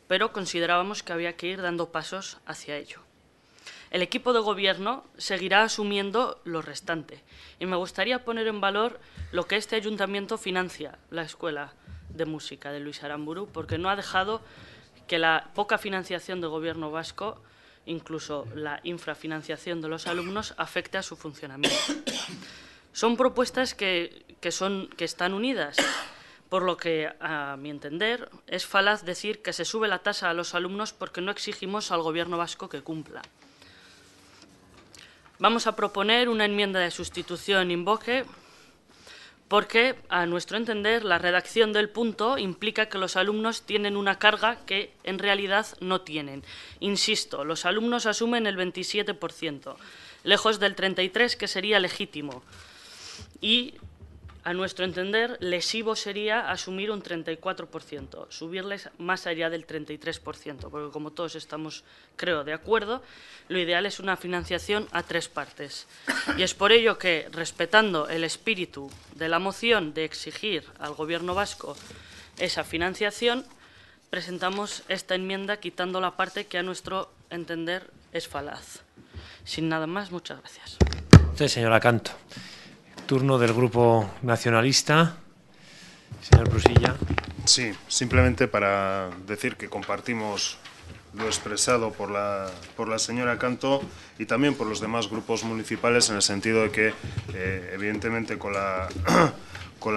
pero considerábamos que había que ir dando pasos hacia ello. El equipo de gobierno seguirá asumiendo lo restante y me gustaría poner en valor lo que este ayuntamiento financia, la Escuela de Música de Luis Aramburu, porque no ha dejado que la poca financiación del Gobierno vasco, incluso la infrafinanciación de los alumnos, afecte a su funcionamiento. Son propuestas que están unidas, por lo que, a mi entender, es falaz decir que se sube la tasa a los alumnos porque no exigimos al Gobierno vasco que cumpla. Vamos a proponer una enmienda de sustitución in voce porque, a nuestro entender, la redacción del punto implica que los alumnos tienen una carga que en realidad no tienen. Insisto, los alumnos asumen el 27%, lejos del 33%, que sería legítimo. Y, a nuestro entender, lesivo sería asumir un 34%, subirles más allá del 33%, porque como todos estamos, creo, de acuerdo, lo ideal es una financiación a 3 partes. Y es por ello que, respetando el espíritu de la moción de exigir al Gobierno vasco esa financiación, presentamos esta enmienda quitando la parte que, a nuestro entender, es falaz. Sin nada más, muchas gracias. Sí, señora Canto. Turno del Grupo Nacionalista. Señor Prusilla. Sí, simplemente para decir que compartimos lo expresado por la señora Canto y también por los demás grupos municipales, en el sentido de que, evidentemente, con la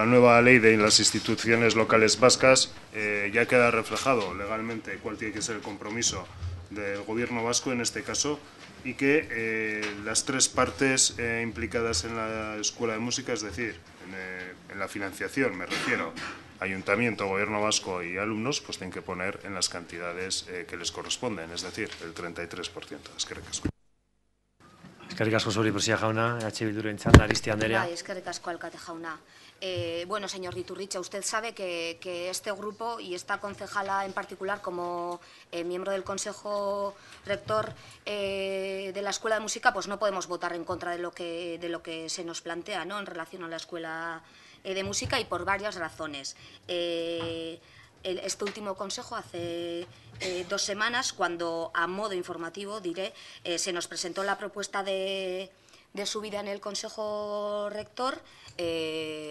nueva ley de las instituciones locales vascas ya queda reflejado legalmente cuál tiene que ser el compromiso del Gobierno vasco en este caso, y que las 3 partes implicadas en la Escuela de Música, es decir, en la financiación, me refiero, Ayuntamiento, Gobierno vasco y alumnos, pues tienen que poner en las cantidades que les corresponden, es decir, el 33%. Eskerrik asko. Eskerrik asko zuri, Prusilla jauna, Bilduren txanda, Aristia Andrea. Bai, eskerrik asko, alkate jauna. Bueno, señor Iturricha, usted sabe que este grupo y esta concejala en particular, como miembro del Consejo Rector de la Escuela de Música, pues no podemos votar en contra de lo que se nos plantea, ¿no?, en relación a la Escuela de Música, y por varias razones. Este último consejo, hace 2 semanas, cuando a modo informativo, diré, se nos presentó la propuesta de subida en el Consejo Rector,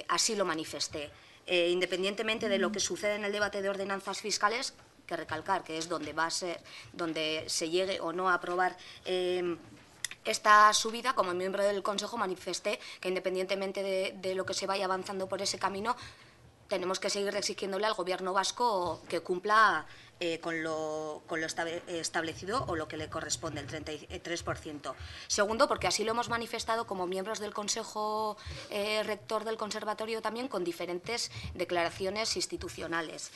así lo manifesté. Independientemente de lo que sucede en el debate de ordenanzas fiscales, que recalcar que es donde va a ser, donde se llegue o no a aprobar esta subida, como miembro del Consejo manifesté que, independientemente de lo que se vaya avanzando por ese camino, tenemos que seguir exigiéndole al Gobierno vasco que cumpla con lo establecido o lo que le corresponde, el 33%. Segundo, porque así lo hemos manifestado como miembros del Consejo Rector del Conservatorio también, con diferentes declaraciones institucionales.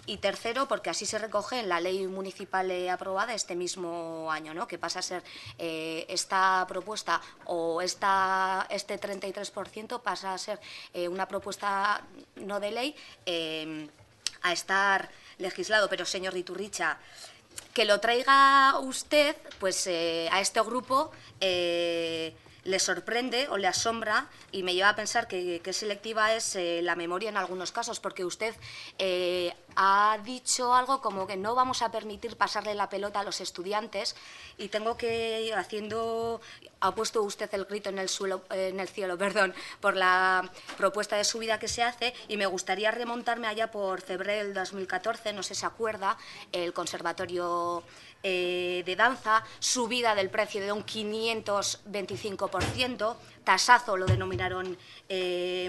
Y tercero, porque así se recoge en la ley municipal aprobada este mismo año, ¿no?, que pasa a ser esta propuesta o este 33% pasa a ser una propuesta no de ley a estar legislado. Pero, señor Iturricha, que lo traiga usted, pues a este grupo le sorprende o le asombra, y me lleva a pensar que selectiva es la memoria en algunos casos, porque usted ha dicho algo como que no vamos a permitir pasarle la pelota a los estudiantes, y tengo que ir haciendo, ha puesto usted el grito en el cielo, por la propuesta de subida que se hace, y me gustaría remontarme allá por febrero del 2014, no sé si se acuerda, el Conservatorio de Danza, subida del precio de un 525%, tasazo lo denominaron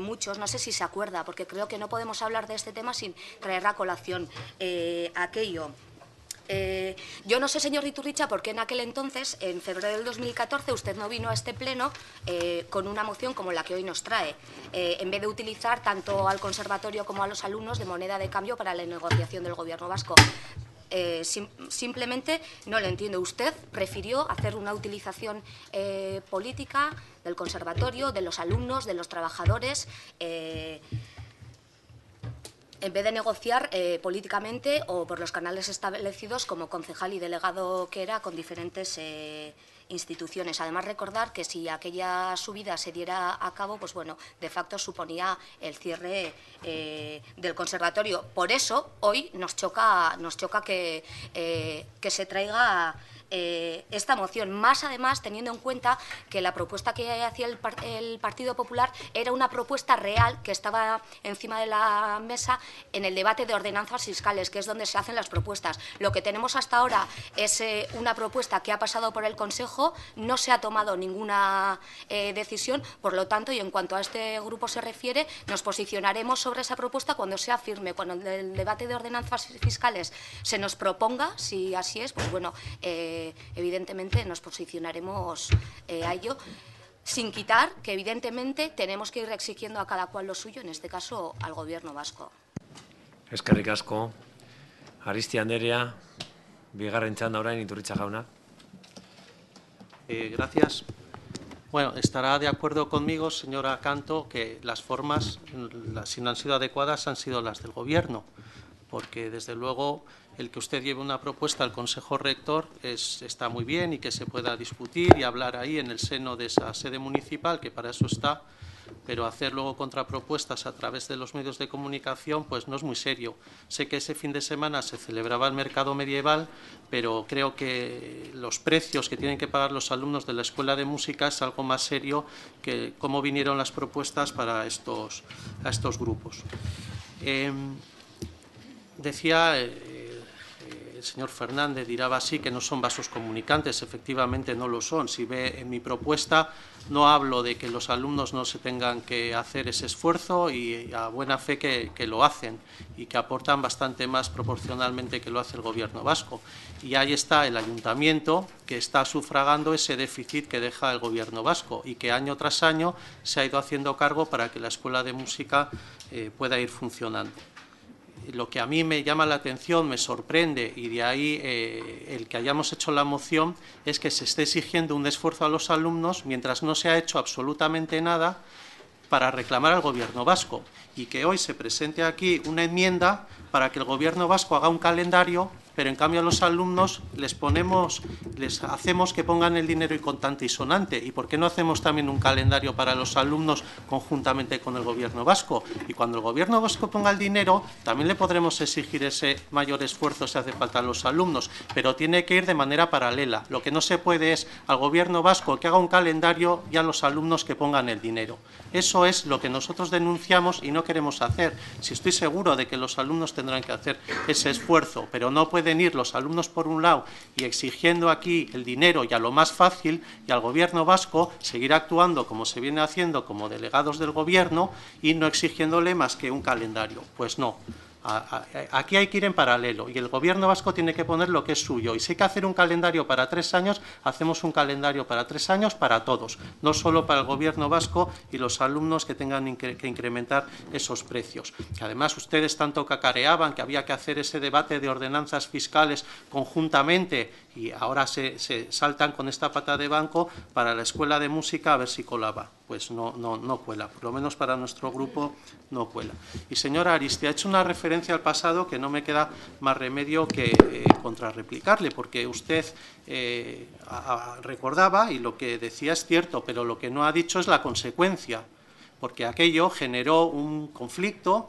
muchos, no sé si se acuerda, porque creo que no podemos hablar de este tema sin traer a colación aquello. Yo no sé, señor Iturricha, por qué en aquel entonces, en febrero del 2014, usted no vino a este pleno con una moción como la que hoy nos trae, en vez de utilizar tanto al conservatorio como a los alumnos de moneda de cambio para la negociación del Gobierno vasco. simplemente no lo entiendo. Usted prefirió hacer una utilización política del conservatorio, de los alumnos, de los trabajadores, en vez de negociar políticamente o por los canales establecidos como concejal y delegado que era con diferentes instituciones. Además, recordar que si aquella subida se diera a cabo, pues bueno, de facto suponía el cierre del conservatorio. Por eso, hoy nos choca que se traiga esta moción, más además teniendo en cuenta que la propuesta que hacía el Partido Popular era una propuesta real que estaba encima de la mesa en el debate de ordenanzas fiscales, que es donde se hacen las propuestas. Lo que tenemos hasta ahora es una propuesta que ha pasado por el Consejo, no se ha tomado ninguna decisión, por lo tanto, y en cuanto a este grupo se refiere, nos posicionaremos sobre esa propuesta cuando sea firme, cuando el debate de ordenanzas fiscales se nos proponga, si así es, pues bueno, evidentemente nos posicionaremos a ello, sin quitar que evidentemente tenemos que ir exigiendo a cada cual lo suyo, en este caso al Gobierno vasco. Eskerrik asko. Aristia Anderea, bigarren txanda orain, Iturritza jauna. Gracias. Bueno, estará de acuerdo conmigo, señora Canto, que las formas, si no han sido adecuadas, han sido las del Gobierno, porque desde luego el que usted lleve una propuesta al Consejo Rector está muy bien y que se pueda discutir y hablar ahí en el seno de esa sede municipal, que para eso está, pero hacer luego contrapropuestas a través de los medios de comunicación pues no es muy serio. Sé que ese fin de semana se celebraba el mercado medieval, pero creo que los precios que tienen que pagar los alumnos de la Escuela de Música es algo más serio que cómo vinieron las propuestas para estos grupos. Decía el señor Fernández, dirá así, que no son vasos comunicantes. Efectivamente no lo son. Si ve en mi propuesta, no hablo de que los alumnos no se tengan que hacer ese esfuerzo, y a buena fe que lo hacen y que aportan bastante más proporcionalmente que lo hace el Gobierno vasco. Y ahí está el Ayuntamiento, que está sufragando ese déficit que deja el Gobierno vasco y que año tras año se ha ido haciendo cargo para que la Escuela de Música pueda ir funcionando. Lo que a mí me llama la atención, me sorprende, y de ahí el que hayamos hecho la moción, es que se esté exigiendo un esfuerzo a los alumnos mientras no se ha hecho absolutamente nada para reclamar al Gobierno vasco, y que hoy se presente aquí una enmienda para que el Gobierno vasco haga un calendario, pero en cambio a los alumnos les hacemos que pongan el dinero y contante y sonante. ¿Y por qué no hacemos también un calendario para los alumnos conjuntamente con el Gobierno vasco? Y cuando el Gobierno vasco ponga el dinero, también le podremos exigir ese mayor esfuerzo si hace falta a los alumnos, pero tiene que ir de manera paralela. Lo que no se puede es al Gobierno vasco que haga un calendario y a los alumnos que pongan el dinero. Eso es lo que nosotros denunciamos y no queremos hacer. Si estoy seguro de que los alumnos tendrán que hacer ese esfuerzo, pero no pueden ir los alumnos por un lado y exigiendo aquí el dinero y a lo más fácil, y al Gobierno vasco seguir actuando como se viene haciendo como delegados del Gobierno y no exigiéndole más que un calendario. Pues no. Aquí hay que ir en paralelo y el Gobierno vasco tiene que poner lo que es suyo, y si hay que hacer un calendario para 3 años, hacemos un calendario para 3 años para todos, no solo para el Gobierno vasco y los alumnos que tengan que incrementar esos precios. Que además ustedes tanto cacareaban que había que hacer ese debate de ordenanzas fiscales conjuntamente, y ahora se saltan con esta pata de banco para la Escuela de Música a ver si colaba. Pues no cuela, por lo menos para nuestro grupo no cuela. Y señora Aristia, ha hecho una referencia al pasado que no me queda más remedio que contrarreplicarle, porque usted recordaba, y lo que decía es cierto, pero lo que no ha dicho es la consecuencia, porque aquello generó un conflicto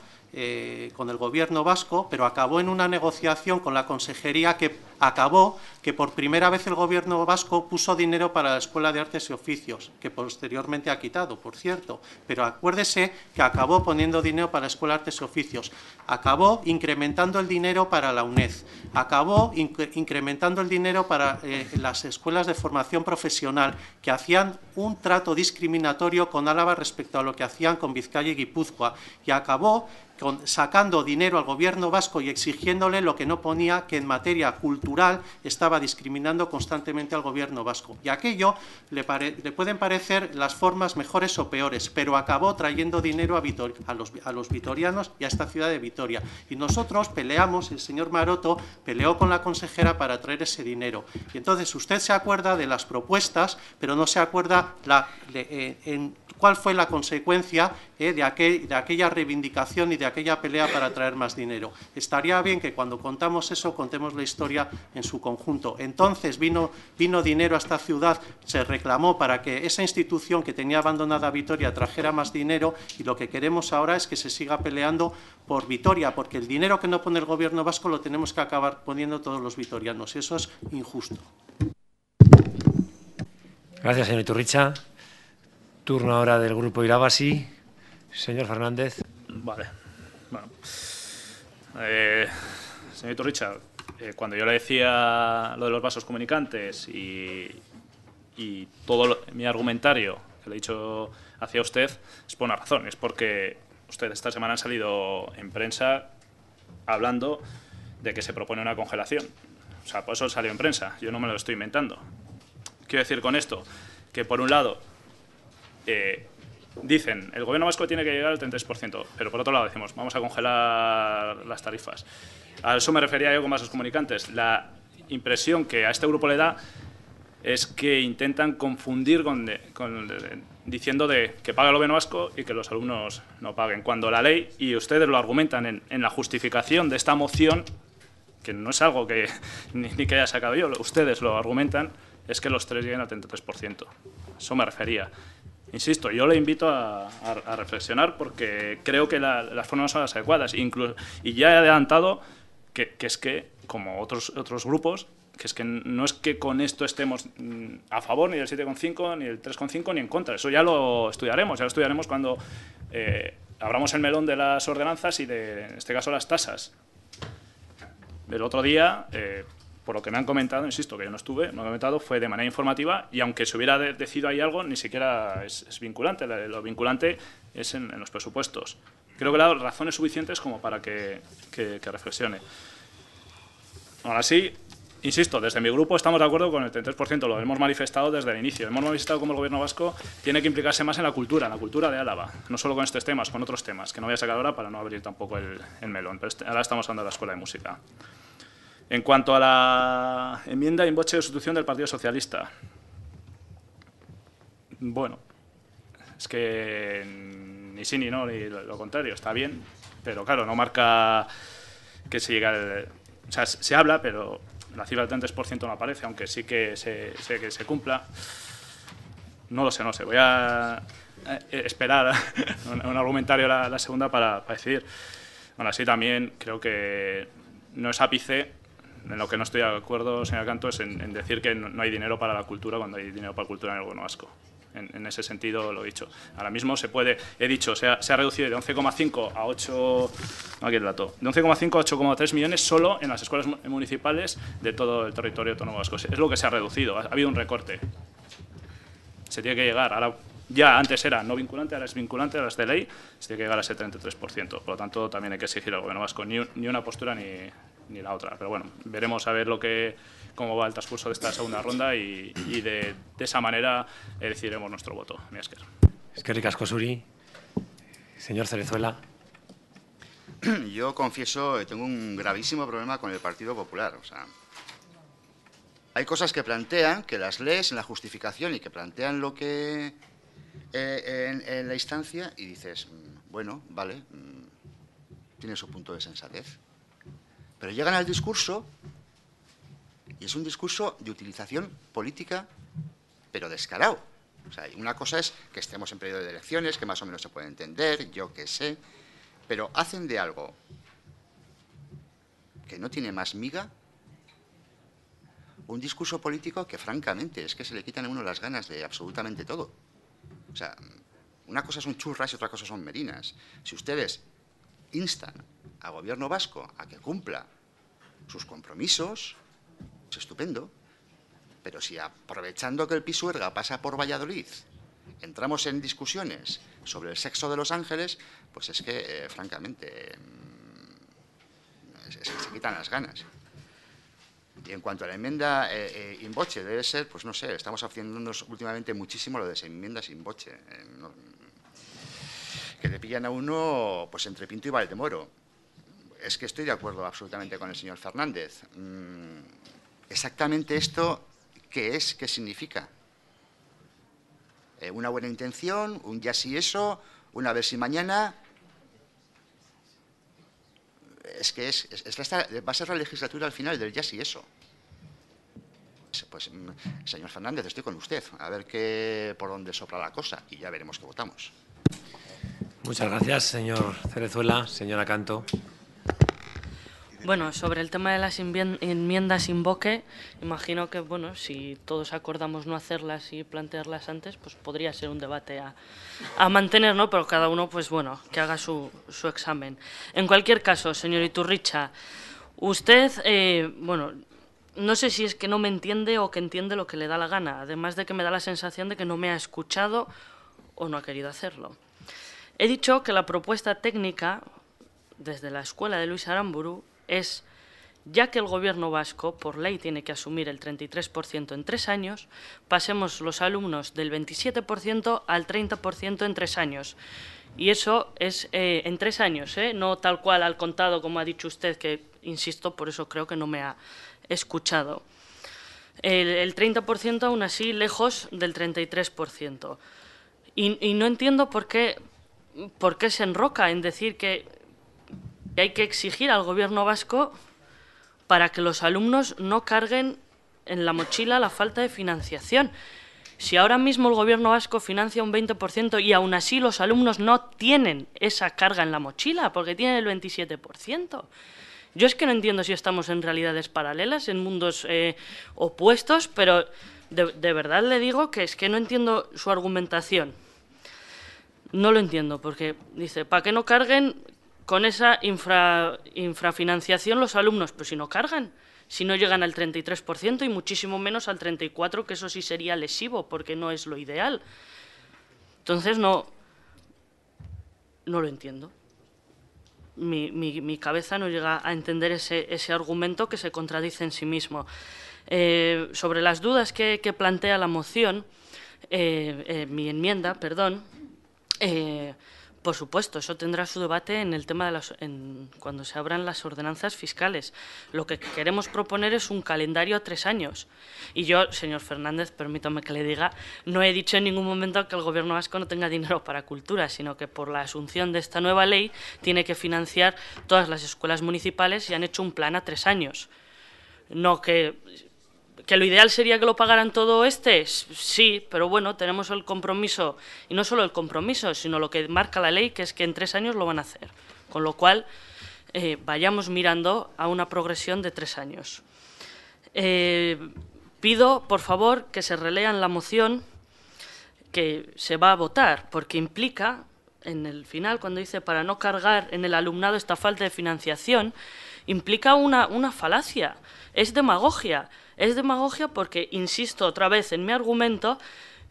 con el Gobierno vasco, pero acabó en una negociación con la Consejería que acabó que por primera vez el Gobierno vasco puso dinero para la Escuela de Artes y Oficios, que posteriormente ha quitado, por cierto, pero acuérdese que acabó poniendo dinero para la Escuela de Artes y Oficios, acabó incrementando el dinero para la UNED, acabó incrementando el dinero para las escuelas de formación profesional, que hacían un trato discriminatorio con Álava respecto a lo que hacían con Vizcaya y Guipúzcoa, y acabó sacando dinero al Gobierno vasco y exigiéndole lo que no ponía, que en materia cultural estaba discriminando constantemente al Gobierno vasco. Y aquello le pueden parecer las formas mejores o peores, pero acabó trayendo dinero a los vitorianos y a esta ciudad de Vitoria. Y nosotros peleamos, el señor Maroto peleó con la consejera para traer ese dinero. Y entonces usted se acuerda de las propuestas, pero no se acuerda cuál fue la consecuencia de aquella reivindicación y de aquella pelea para traer más dinero. Estaría bien que cuando contamos eso, contemos la historia en su conjunto. Entonces vino dinero a esta ciudad, se reclamó para que esa institución que tenía abandonada Vitoria trajera más dinero, y lo que queremos ahora es que se siga peleando por Vitoria, porque el dinero que no pone el Gobierno vasco lo tenemos que acabar poniendo todos los vitorianos, y eso es injusto. Gracias, señor Iturricha. Turno ahora del Grupo Irabasi. Señor Fernández. Vale. Bueno. Señor Iturricha, cuando yo le decía lo de los vasos comunicantes y todo mi argumentario que le he dicho hacia usted, es por una razón. Es porque usted esta semana ha salido en prensa hablando de que se propone una congelación. O sea, por eso salió en prensa. Yo no me lo estoy inventando. Quiero decir con esto que, por un lado, dicen el Gobierno vasco tiene que llegar al 33%, pero por otro lado decimos vamos a congelar las tarifas. A eso me refería yo con vasos comunicantes. La impresión que a este grupo le da es que intentan confundir diciendo que paga el Gobierno vasco y que los alumnos no paguen, cuando la ley, y ustedes lo argumentan en la justificación de esta moción, que no es algo que ni que haya sacado yo, ustedes lo argumentan, es que los tres lleguen al 33%. Eso me refería. Insisto, yo le invito a reflexionar, porque creo que las formas son las adecuadas. Y ya he adelantado que es que, como otros grupos, que es que no es que con esto estemos a favor ni del 7,5, ni del 3,5, ni en contra. Eso ya lo estudiaremos. Ya lo estudiaremos cuando abramos el melón de las ordenanzas y, en este caso, las tasas. El otro día, por lo que me han comentado, insisto, que yo no estuve, me han comentado, fue de manera informativa, y aunque se hubiera decidido ahí algo, ni siquiera es vinculante. Lo vinculante es en los presupuestos. Creo que le he dado razones suficientes como para que reflexione. Ahora sí, insisto, desde mi grupo estamos de acuerdo con el 33%, lo hemos manifestado desde el inicio. Hemos manifestado como el Gobierno vasco tiene que implicarse más en la cultura de Álava, no solo con estos temas, con otros temas, que no voy a sacar ahora para no abrir tampoco el melón. Pero ahora estamos hablando de la Escuela de Música. En cuanto a la enmienda in voce de sustitución del Partido Socialista, bueno, es que ni sí ni no, ni lo contrario, está bien, pero claro, no marca que se llegue al... O sea, se habla, pero la cifra del 33% no aparece, aunque sí que se cumpla. No lo sé. Voy a esperar un argumentario la segunda para decidir. Bueno, así también creo que no es ápice. En lo que no estoy de acuerdo, señor Canto, es en decir que no hay dinero para la cultura cuando hay dinero para la cultura en el Gobierno vasco. En ese sentido lo he dicho. Ahora mismo se puede, he dicho, se ha reducido de 11,5 a 8, aquí el dato, de 11,5 a 8,3 millones solo en las escuelas municipales de todo el territorio autónomo vasco. Es lo que se ha reducido, ha habido un recorte. Se tiene que llegar, ahora ya antes era no vinculante, ahora es vinculante, ahora es de ley, se tiene que llegar a ese 33%. Por lo tanto, también hay que exigir al Gobierno vasco ni una postura ni la otra. Pero bueno, veremos a ver cómo va el transcurso de esta segunda ronda y de esa manera decidiremos nuestro voto. Mi esker. Eskerrik asko zuri. Señor Cerezuela. Yo confieso que tengo un gravísimo problema con el Partido Popular. O sea, hay cosas que plantean, que las lees en la justificación y que plantean lo que en la instancia y dices, bueno, vale, tiene su punto de sensatez. Pero llegan al discurso y es un discurso de utilización política, pero descarado. O sea, una cosa es que estemos en periodo de elecciones, que más o menos se puede entender, yo qué sé, pero hacen de algo que no tiene más miga un discurso político que, francamente, es que se le quitan a uno las ganas de absolutamente todo. O sea, una cosa son churras y otra cosa son merinas. Si ustedes instan al Gobierno vasco a que cumpla sus compromisos, es estupendo. Pero si aprovechando que el Pisuerga pasa por Valladolid entramos en discusiones sobre el sexo de los ángeles, pues es que, francamente, es que se quitan las ganas. Y en cuanto a la enmienda in voce, debe ser, pues no sé, estamos haciéndonos últimamente muchísimo lo de las enmiendas in voce, que le pillan a uno pues entre Pinto y Valdemoro. Es que estoy de acuerdo absolutamente con el señor Fernández. Exactamente esto, ¿qué es? ¿Qué significa? Una buena intención, un ya sí eso, una ver si mañana. Es que va a ser la legislatura al final del ya sí eso. Pues, señor Fernández, estoy con usted. A ver por dónde sopla la cosa y ya veremos qué votamos. Muchas gracias, señor Cerezuela. Señora Canto. Bueno, sobre el tema de las enmiendas invoque, imagino que, bueno, si todos acordamos no hacerlas y plantearlas antes, pues podría ser un debate a mantener, ¿no? Pero cada uno, pues bueno, que haga su examen. En cualquier caso, señor Iturricha, usted, bueno, no sé si es que no me entiende o que entiende lo que le da la gana, además de que me da la sensación de que no me ha escuchado o no ha querido hacerlo. He dicho que la propuesta técnica, desde la escuela de Luis Aramburu, es, ya que el Gobierno vasco, por ley, tiene que asumir el 33% en 3 años, pasemos los alumnos del 27% al 30% en 3 años. Y eso es en 3 años, no tal cual al contado, como ha dicho usted, que, insisto, por eso creo que no me ha escuchado. El 30% aún así lejos del 33%. Y no entiendo por qué se enroca en decir que hay que exigir al Gobierno vasco para que los alumnos no carguen en la mochila la falta de financiación. Si ahora mismo el Gobierno vasco financia un 20% y aún así los alumnos no tienen esa carga en la mochila porque tienen el 27%. Yo es que no entiendo si estamos en realidades paralelas, en mundos opuestos, pero de verdad le digo que es que no entiendo su argumentación. No lo entiendo, porque dice, ¿para qué no carguen con esa infrafinanciación los alumnos? Pues si no cargan, si no llegan al 33% y muchísimo menos al 34%, que eso sí sería lesivo, porque no es lo ideal. Entonces no lo entiendo. Mi cabeza no llega a entender ese argumento que se contradice en sí mismo. Sobre las dudas que plantea la moción, mi enmienda, perdón, por supuesto, eso tendrá su debate en el tema de cuando se abran las ordenanzas fiscales. Lo que queremos proponer es un calendario a 3 años. Y yo, señor Fernández, permítame que le diga, no he dicho en ningún momento que el Gobierno vasco no tenga dinero para cultura, sino que por la asunción de esta nueva ley tiene que financiar todas las escuelas municipales y han hecho un plan a 3 años. No que lo ideal sería que lo pagaran todo sí, pero bueno, tenemos el compromiso, y no solo el compromiso, sino lo que marca la ley, que es que en 3 años lo van a hacer. Con lo cual, vayamos mirando a una progresión de 3 años. Pido, por favor, que se relean la moción que se va a votar, porque implica, en el final, cuando dice para no cargar en el alumnado esta falta de financiación, implica una falacia, es demagogia. Es demagogia porque, insisto otra vez en mi argumento,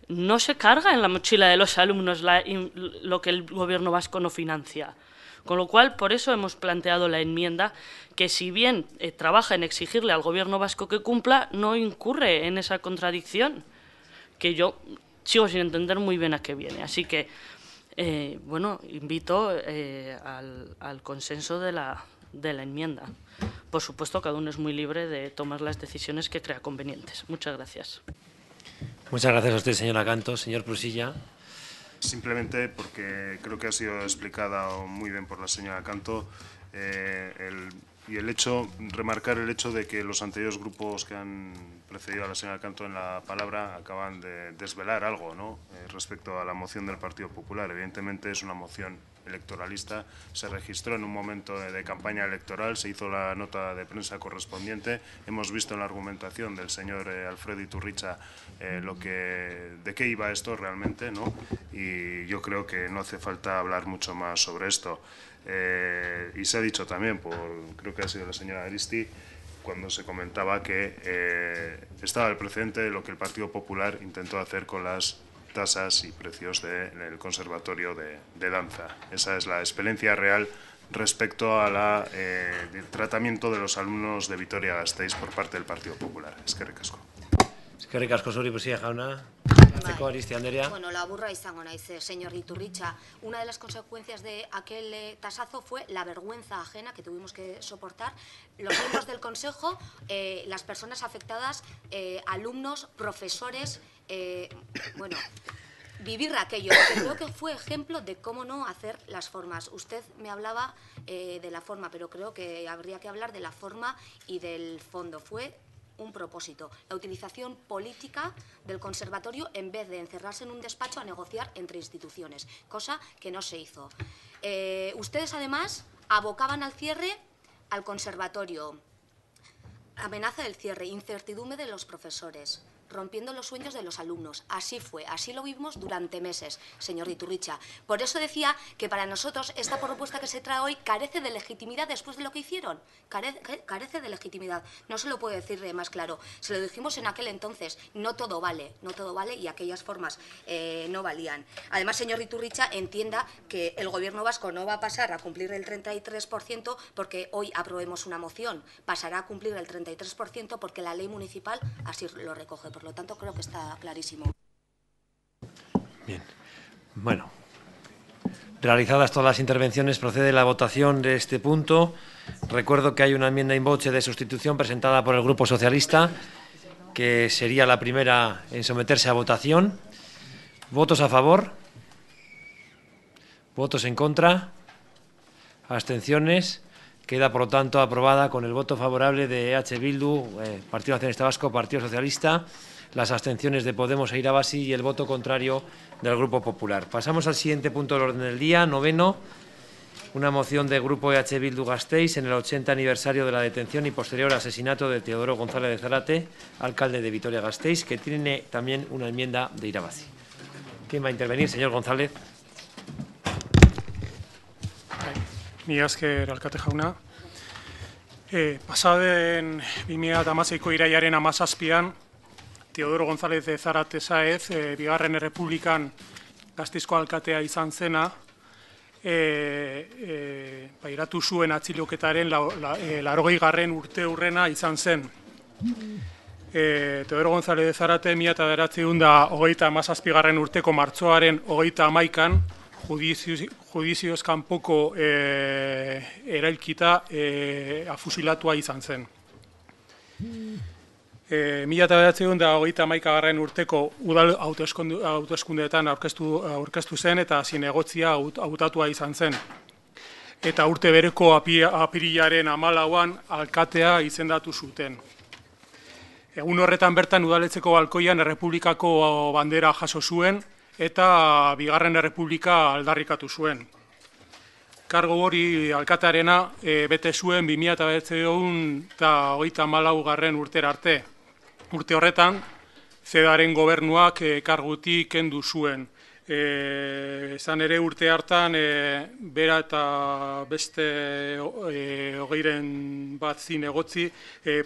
no se carga en la mochila de los alumnos lo que el Gobierno vasco no financia. Con lo cual, por eso hemos planteado la enmienda, que si bien trabaja en exigirle al Gobierno vasco que cumpla, no incurre en esa contradicción, que yo sigo sin entender muy bien a qué viene. Así que, bueno, invito al consenso de la enmienda. Por supuesto, cada uno es muy libre de tomar las decisiones que crea convenientes. Muchas gracias. Muchas gracias a usted, señora Canto. Señor Prusilla. Simplemente porque creo que ha sido explicada muy bien por la señora Canto remarcar el hecho de que los anteriores grupos que han precedido a la señora Canto en la palabra acaban de desvelar algo, ¿no? Respecto a la moción del Partido Popular. Evidentemente es una moción electoralista, se registró en un momento de campaña electoral, se hizo la nota de prensa correspondiente, hemos visto en la argumentación del señor Alfredo Iturricha de qué iba esto realmente, ¿no? Y yo creo que no hace falta hablar mucho más sobre esto. Y se ha dicho también, creo que ha sido la señora Aristi, cuando se comentaba que estaba el precedente de lo que el Partido Popular intentó hacer con las tasas y precios del Conservatorio de Danza. Esa es la experiencia real respecto al tratamiento de los alumnos de Vitoria-Gasteiz por parte del Partido Popular. Eskerrik asko. Eskerrik asko zuri, presidente jauna. Aristia Andrea. Bueno, la burra izango naiz, señor Iturricha. Una de las consecuencias de aquel tasazo fue la vergüenza ajena que tuvimos que soportar los miembros del Consejo, las personas afectadas, alumnos, profesores, bueno, vivir aquello, porque creo que fue ejemplo de cómo no hacer las formas. Usted me hablaba de la forma, pero creo que habría que hablar de la forma y del fondo. Fue un propósito, la utilización política del conservatorio en vez de encerrarse en un despacho a negociar entre instituciones, cosa que no se hizo. Ustedes, además, abocaban al cierre al conservatorio, amenaza del cierre, incertidumbre de los profesores, rompiendo los sueños de los alumnos. Así fue, así lo vimos durante meses, señor Iturricha. Por eso decía que para nosotros esta propuesta que se trae hoy carece de legitimidad después de lo que hicieron. Carece de legitimidad. No se lo puedo decir más claro. Se lo dijimos en aquel entonces. No todo vale y aquellas formas no valían. Además, señor Iturricha, entienda que el Gobierno vasco no va a pasar a cumplir el 33% porque hoy aprobemos una moción. Pasará a cumplir el 33% porque la ley municipal así lo recoge. Por lo tanto, creo que está clarísimo. Bien. Bueno, realizadas todas las intervenciones, procede la votación de este punto. Recuerdo que hay una enmienda in voce de sustitución presentada por el Grupo Socialista, que sería la primera en someterse a votación. ¿Votos a favor? ¿Votos en contra? ¿Abstenciones? Queda, por lo tanto, aprobada con el voto favorable de EH Bildu, Partido Nacionalista Vasco, Partido Socialista, las abstenciones de Podemos e Irabasi y el voto contrario del Grupo Popular. Pasamos al siguiente punto del orden del día, 9º, una moción del Grupo EH Bildu Gasteiz en el 80 aniversario de la detención y posterior asesinato de Teodoro González de Zárate, alcalde de Vitoria-Gasteiz, que tiene también una enmienda de Irabasi. ¿Quién va a intervenir? Señor González. Mila esker alkate jauna. Pasaden 2016ko irailaren 17an, Teodoro González de Zárate Sáez, bigarren errepublikan Gasteizko alkatea izan zena, pairatu zuen atxiloketaren 80. urte hurrena izan zen. Teodoro González de Zárate 1937 urteko martxoaren 31an, judizioz kanpoko erailkita afusilatua izan zen. 1931 urteko udal hauteskundeetan aurkeztu zen eta zinegotzia hautatua izan zen. Eta urte bereko apirilaren 14an alkatea izendatu zuten. Egun horretan bertan udaletxeko balkoian errepublikako bandera jaso zuen, eta bigarren errepublika aldarrikatu zuen. Kargo hori alkatearena bete zuen 2024 urtera arte. Urte horretan, CEDAren gobernuak kargutik kendu zuen. Izan ere urte hartan, bera eta beste 20 bat zinegotzi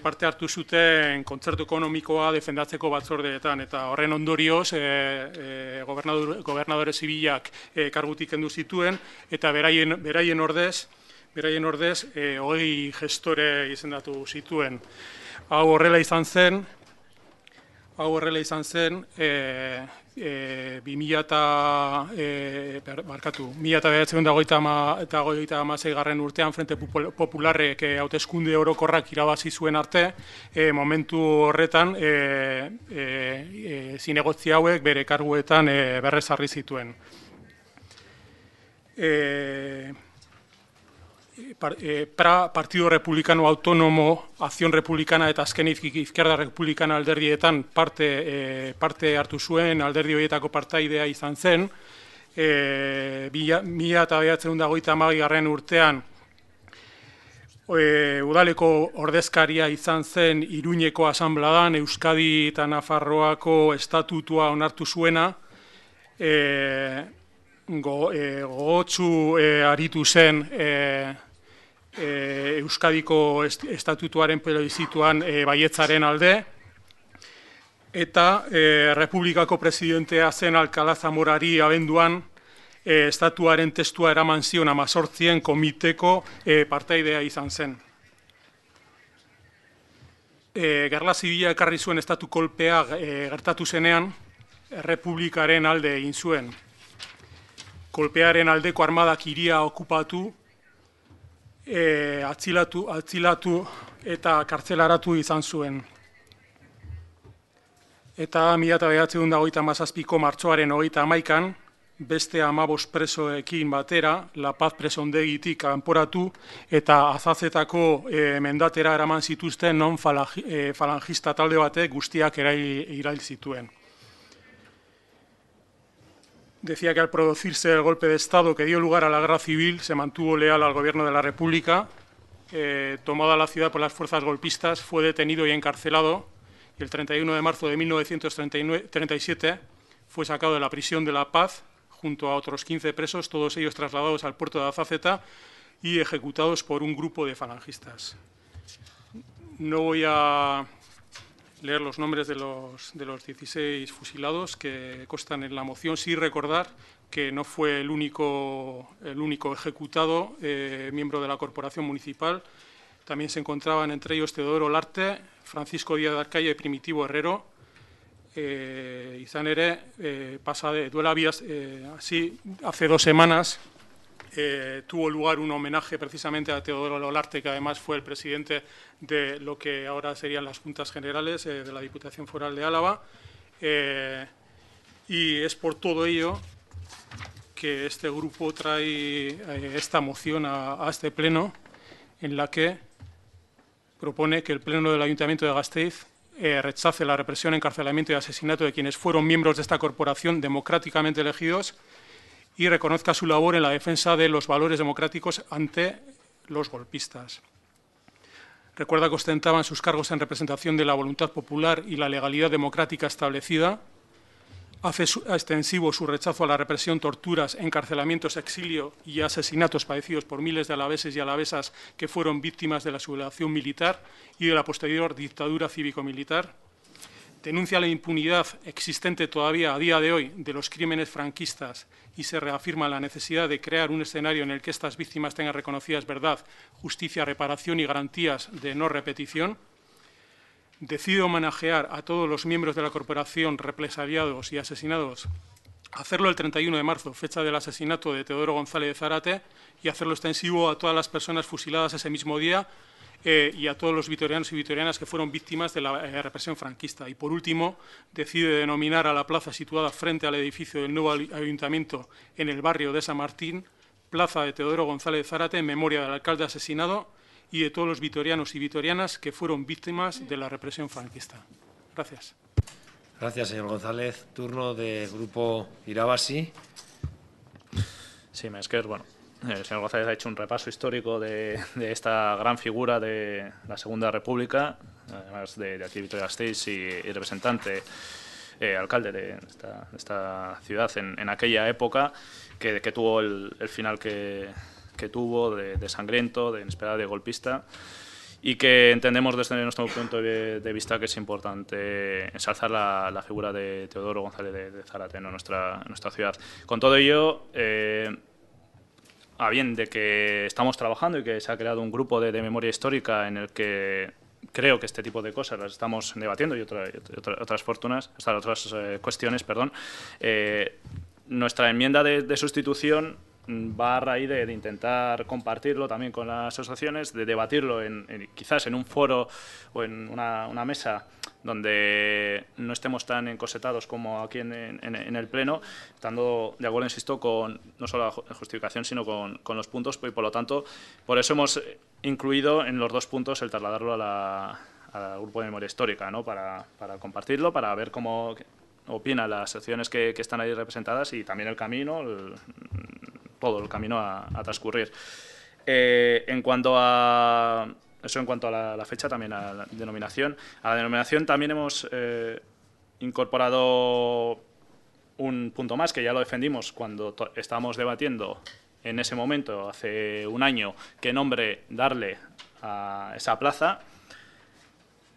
parte hartu zuten kontzertu ekonomikoa defendatzeko batzordeetan, eta horren ondorioz gobernadore zibilak kargutik kendu zituen, eta beraien ordez 20 gestore izendatu zituen. Hau horrela izan zen, 1956 urtean Frente Popularrek hauteskunde orokorrak irabazi zuen arte, momentu horretan zinegotzi hauek bere karguetan berrezarri zituen. Partido Republicano Autonomo, Acción Republicana eta azkenik Izquierda Republicana alderdietan parte hartu zuen, alderdi horietako partaidea izan zen. 1922 urtean udaleko ordezkaria izan zen Iruñeko asanbladan, Euskadi eta Nafarroako estatutua onartu zuena, gogotsu aritu zen Euskadiko estatutuaren plebizituan baietzaren alde, eta Republikako presidentea zen Alcalá Zamorari abenduan estatuaren testua eraman zion 18 komiteko partaidea izan zen. Gerla zibila ekarri zuen estatu kolpea gertatu zenean, Errepublikaren alde egin zuen. Kolpearen aldeko armadak hiria okupatu, atzilatu eta kartzelaratu izan zuen. Eta 1927ko martxoaren 31an, beste 15 presoekin batera, La Paz presondegitik kanporatu eta Azazetako mendatera eraman zituzten non falangista talde batek guztiak irail zituen. Decía que al producirse el golpe de Estado que dio lugar a la guerra civil, se mantuvo leal al gobierno de la República, tomada la ciudad por las fuerzas golpistas, fue detenido y encarcelado, y el 31 de marzo de 1937 fue sacado de la prisión de La Paz, junto a otros 15 presos, todos ellos trasladados al puerto de Azaceta y ejecutados por un grupo de falangistas. No voy a leer los nombres de los 16 fusilados que constan en la moción, sí recordar que no fue el único ejecutado, miembro de la corporación municipal. También se encontraban entre ellos Teodoro Larte, Francisco Díaz de Arcaya y Primitivo Herrero. Izan ere, así, hace 2 semanas tuvo lugar un homenaje precisamente a Teodoro Larte, que además fue el presidente de lo que ahora serían las Juntas Generales de la Diputación Foral de Álava. Y es por todo ello que este grupo trae esta moción a este pleno, en la que propone que el Pleno del Ayuntamiento de Gasteiz rechace la represión, encarcelamiento y asesinato de quienes fueron miembros de esta corporación democráticamente elegidos y reconozca su labor en la defensa de los valores democráticos ante los golpistas. Recuerda que ostentaban sus cargos en representación de la voluntad popular y la legalidad democrática establecida. Hace extensivo su rechazo a la represión, torturas, encarcelamientos, exilio y asesinatos padecidos por miles de alaveses y alavesas que fueron víctimas de la sublevación militar y de la posterior dictadura cívico-militar. Denuncia la impunidad existente todavía a día de hoy de los crímenes franquistas y se reafirma la necesidad de crear un escenario en el que estas víctimas tengan reconocidas verdad, justicia, reparación y garantías de no repetición. Decide homenajear a todos los miembros de la corporación represaliados y asesinados, hacerlo el 31 de marzo, fecha del asesinato de Teodoro González de Zárate, y hacerlo extensivo a todas las personas fusiladas ese mismo día y a todos los vitorianos y vitorianas que fueron víctimas de la represión franquista. Y por último, decide denominar a la plaza situada frente al edificio del nuevo ayuntamiento en el barrio de San Martín, Plaza de Teodoro González de Zárate, en memoria del alcalde asesinado y de todos los vitorianos y vitorianas que fueron víctimas de la represión franquista. Gracias. Gracias, señor González. Turno del Grupo Irabasi. Sí, Mesker, bueno, el señor González ha hecho un repaso histórico de esta gran figura de la Segunda República, además de aquí Vitoria-Gasteiz y representante, alcalde de esta ciudad en aquella época, que tuvo el final que tuvo, de sangriento, de inesperado, de golpista, y que entendemos desde nuestro punto de vista que es importante ensalzar la figura de Teodoro González de Zárate en nuestra ciudad. Con todo ello, a bien de que estamos trabajando y que se ha creado un grupo de memoria histórica en el que creo que este tipo de cosas las estamos debatiendo y otras cuestiones, nuestra enmienda de sustitución va a raíz de intentar compartirlo también con las asociaciones, de debatirlo quizás en un foro o en una mesa donde no estemos tan encosetados como aquí en el Pleno, estando de acuerdo, insisto, con no solo la justificación, sino con los puntos, y por lo tanto, por eso hemos incluido en los 2 puntos el trasladarlo al Grupo de Memoria Histórica, ¿no? para compartirlo, para ver cómo opinan las asociaciones que están ahí representadas y también el camino, todo el camino a transcurrir. En cuanto a la fecha, también a la denominación. A la denominación también hemos incorporado un punto más, que ya lo defendimos cuando estábamos debatiendo en ese momento, hace un año, qué nombre darle a esa plaza.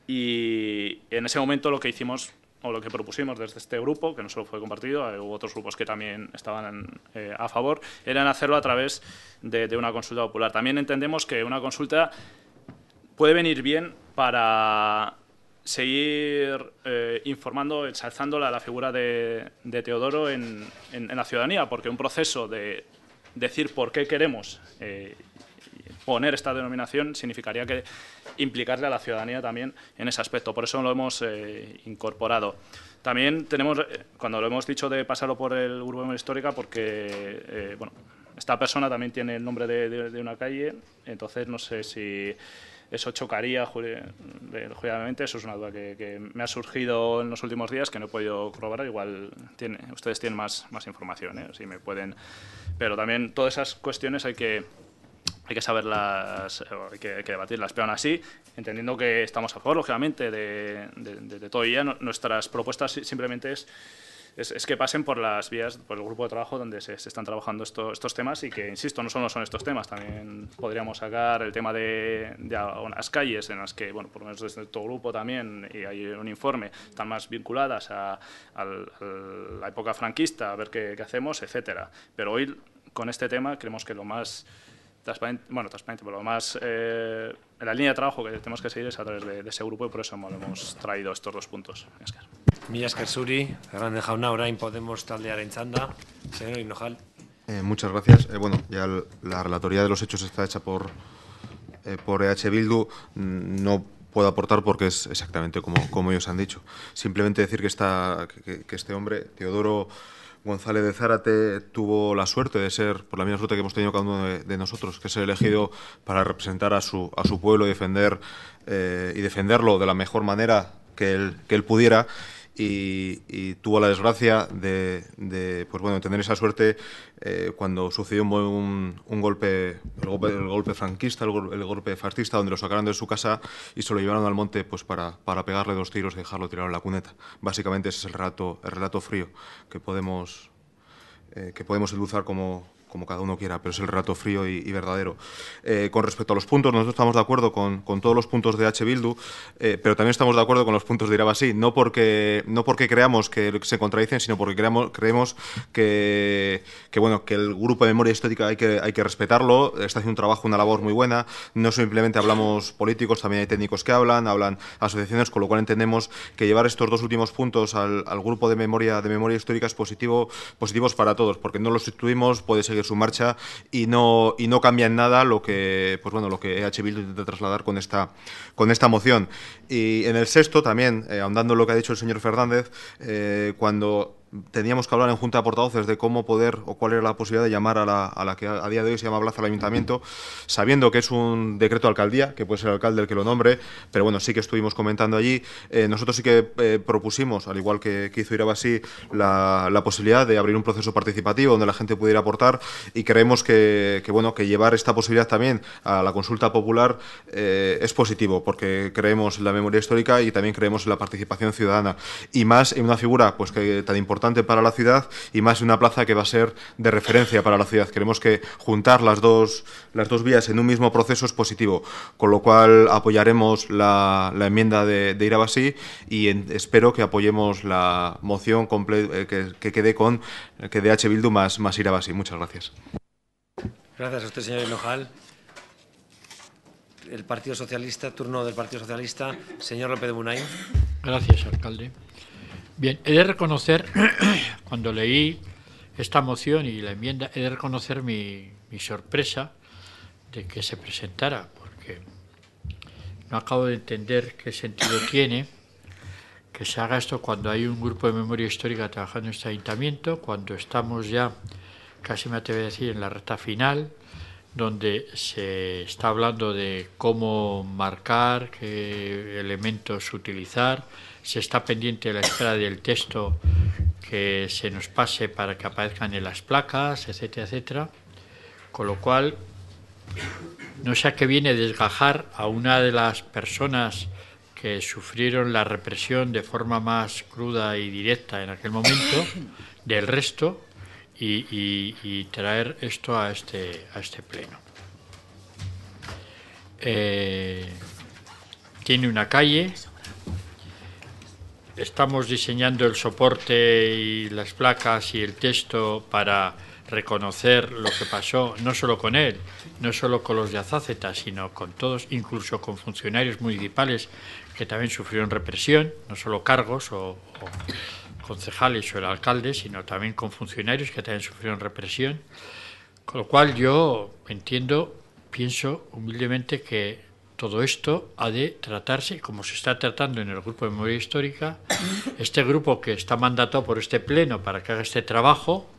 Y en ese momento lo que hicimos o lo que propusimos desde este grupo, que no solo fue compartido, hubo otros grupos que también estaban a favor, era hacerlo a través de una consulta popular. También entendemos que una consulta puede venir bien para seguir informando, ensalzando la figura de Teodoro en la ciudadanía, porque un proceso de decir por qué queremos poner esta denominación significaría que implicarle a la ciudadanía también en ese aspecto. Por eso lo hemos incorporado. También tenemos, cuando lo hemos dicho de pasarlo por el Grupo de Memoria Histórica, porque bueno, esta persona también tiene el nombre de una calle, entonces no sé si eso chocaría jurídicamente. Eso es una duda que me ha surgido en los últimos días, que no he podido corroborar. Igual ustedes tienen más información, si me pueden. Pero también todas esas cuestiones hay que saberlas, hay que debatirlas, pero aún así, entendiendo que estamos a favor, lógicamente, de todo ello, nuestras propuestas simplemente es que pasen por las vías, por el grupo de trabajo donde se están trabajando estos temas, y que, insisto, no solo son estos temas, también podríamos sacar el tema de unas calles en las que, bueno, por lo menos desde todo grupo también, y hay un informe, están más vinculadas a la época franquista, a ver qué hacemos, etcétera. Pero hoy, con este tema, creemos que lo más transparente, pero lo más en la línea de trabajo que tenemos que seguir es a través de ese grupo, y por eso hemos traído estos dos puntos. Mila esker zuri, Hernández jauna, orain Podemos taldearen txanda. Señor Hinojal. Muchas gracias. Bueno, ya la relatoría de los hechos está hecha por EH Bildu. No puedo aportar porque es exactamente como ellos han dicho. Simplemente decir que este hombre, Teodoro González de Zárate, tuvo la suerte de ser, por la misma suerte que hemos tenido cada uno de nosotros, que ser elegido para representar a su pueblo y defenderlo de la mejor manera que él pudiera. Y tuvo la desgracia de tener esa suerte cuando sucedió un golpe, el golpe franquista, el golpe fascista, donde lo sacaron de su casa y se lo llevaron al monte para pegarle 2 tiros y dejarlo tirado en la cuneta. Básicamente ese es el relato frío que podemos endulzar como cada uno quiera, pero es el relato frío y verdadero. Con respecto a los puntos, nosotros estamos de acuerdo con todos los puntos de EH Bildu, pero también estamos de acuerdo con los puntos de Irabasí, no porque creamos que se contradicen, sino porque creemos que el Grupo de Memoria Histórica hay que respetarlo. Está haciendo un trabajo, una labor muy buena. No simplemente hablamos políticos, también hay técnicos que hablan asociaciones, con lo cual entendemos que llevar estos 2 últimos puntos al Grupo de Memoria Histórica es positivos para todos, porque no los sustituimos, puede seguir su marcha y no cambia en nada lo que EH Bildu intenta trasladar con esta moción. Y en el sexto también, ahondando en lo que ha dicho el señor Fernández, cuando teníamos que hablar en Junta de Portavoces de cómo poder o cuál era la posibilidad de llamar a la que a día de hoy se llama plaza del Ayuntamiento, sabiendo que es un decreto de alcaldía, que puede ser el alcalde el que lo nombre, pero bueno, sí que estuvimos comentando allí. Nosotros sí que propusimos, al igual que hizo Irabasí, la posibilidad de abrir un proceso participativo donde la gente pudiera aportar, y creemos que llevar esta posibilidad también a la consulta popular es positivo, porque creemos en la memoria histórica y también creemos en la participación ciudadana, y más en una figura que tan importante para la ciudad, y más en una plaza que va a ser de referencia para la ciudad. Creemos que juntar las dos vías en un mismo proceso es positivo, con lo cual apoyaremos la enmienda de Irabasí y espero que apoyemos la moción que quede con que de EH Bildu más Irabasí. Muchas gracias. Gracias a usted, señor Hinojal. El Partido Socialista, turno del Partido Socialista, señor López de Munain. Gracias, alcalde. Bien, he de reconocer, cuando leí esta moción y la enmienda, he de reconocer mi sorpresa de que se presentara, porque no acabo de entender qué sentido tiene que se haga esto cuando hay un grupo de memoria histórica trabajando en este ayuntamiento, cuando estamos ya, casi me atrevo a decir, en la recta final, donde se está hablando de cómo marcar, qué elementos utilizar. Se está pendiente de la espera del texto que se nos pase para que aparezcan en las placas, etcétera, etcétera. Con lo cual, no sé a qué viene desgajar a una de las personas que sufrieron la represión de forma más cruda y directa en aquel momento del resto, y traer esto a este pleno. Tiene una calle estamos diseñando el soporte y las placas y el texto para reconocer lo que pasó, no solo con él, no solo con los de Azáceta, sino con todos, incluso con funcionarios municipales que también sufrieron represión, no solo cargos o concejales o el alcalde, sino también con funcionarios que también sufrieron represión. Con lo cual yo pienso humildemente que todo esto ha de tratarse, como se está tratando en el Grupo de Memoria Histórica, este grupo que está mandatado por este Pleno para que haga este trabajo,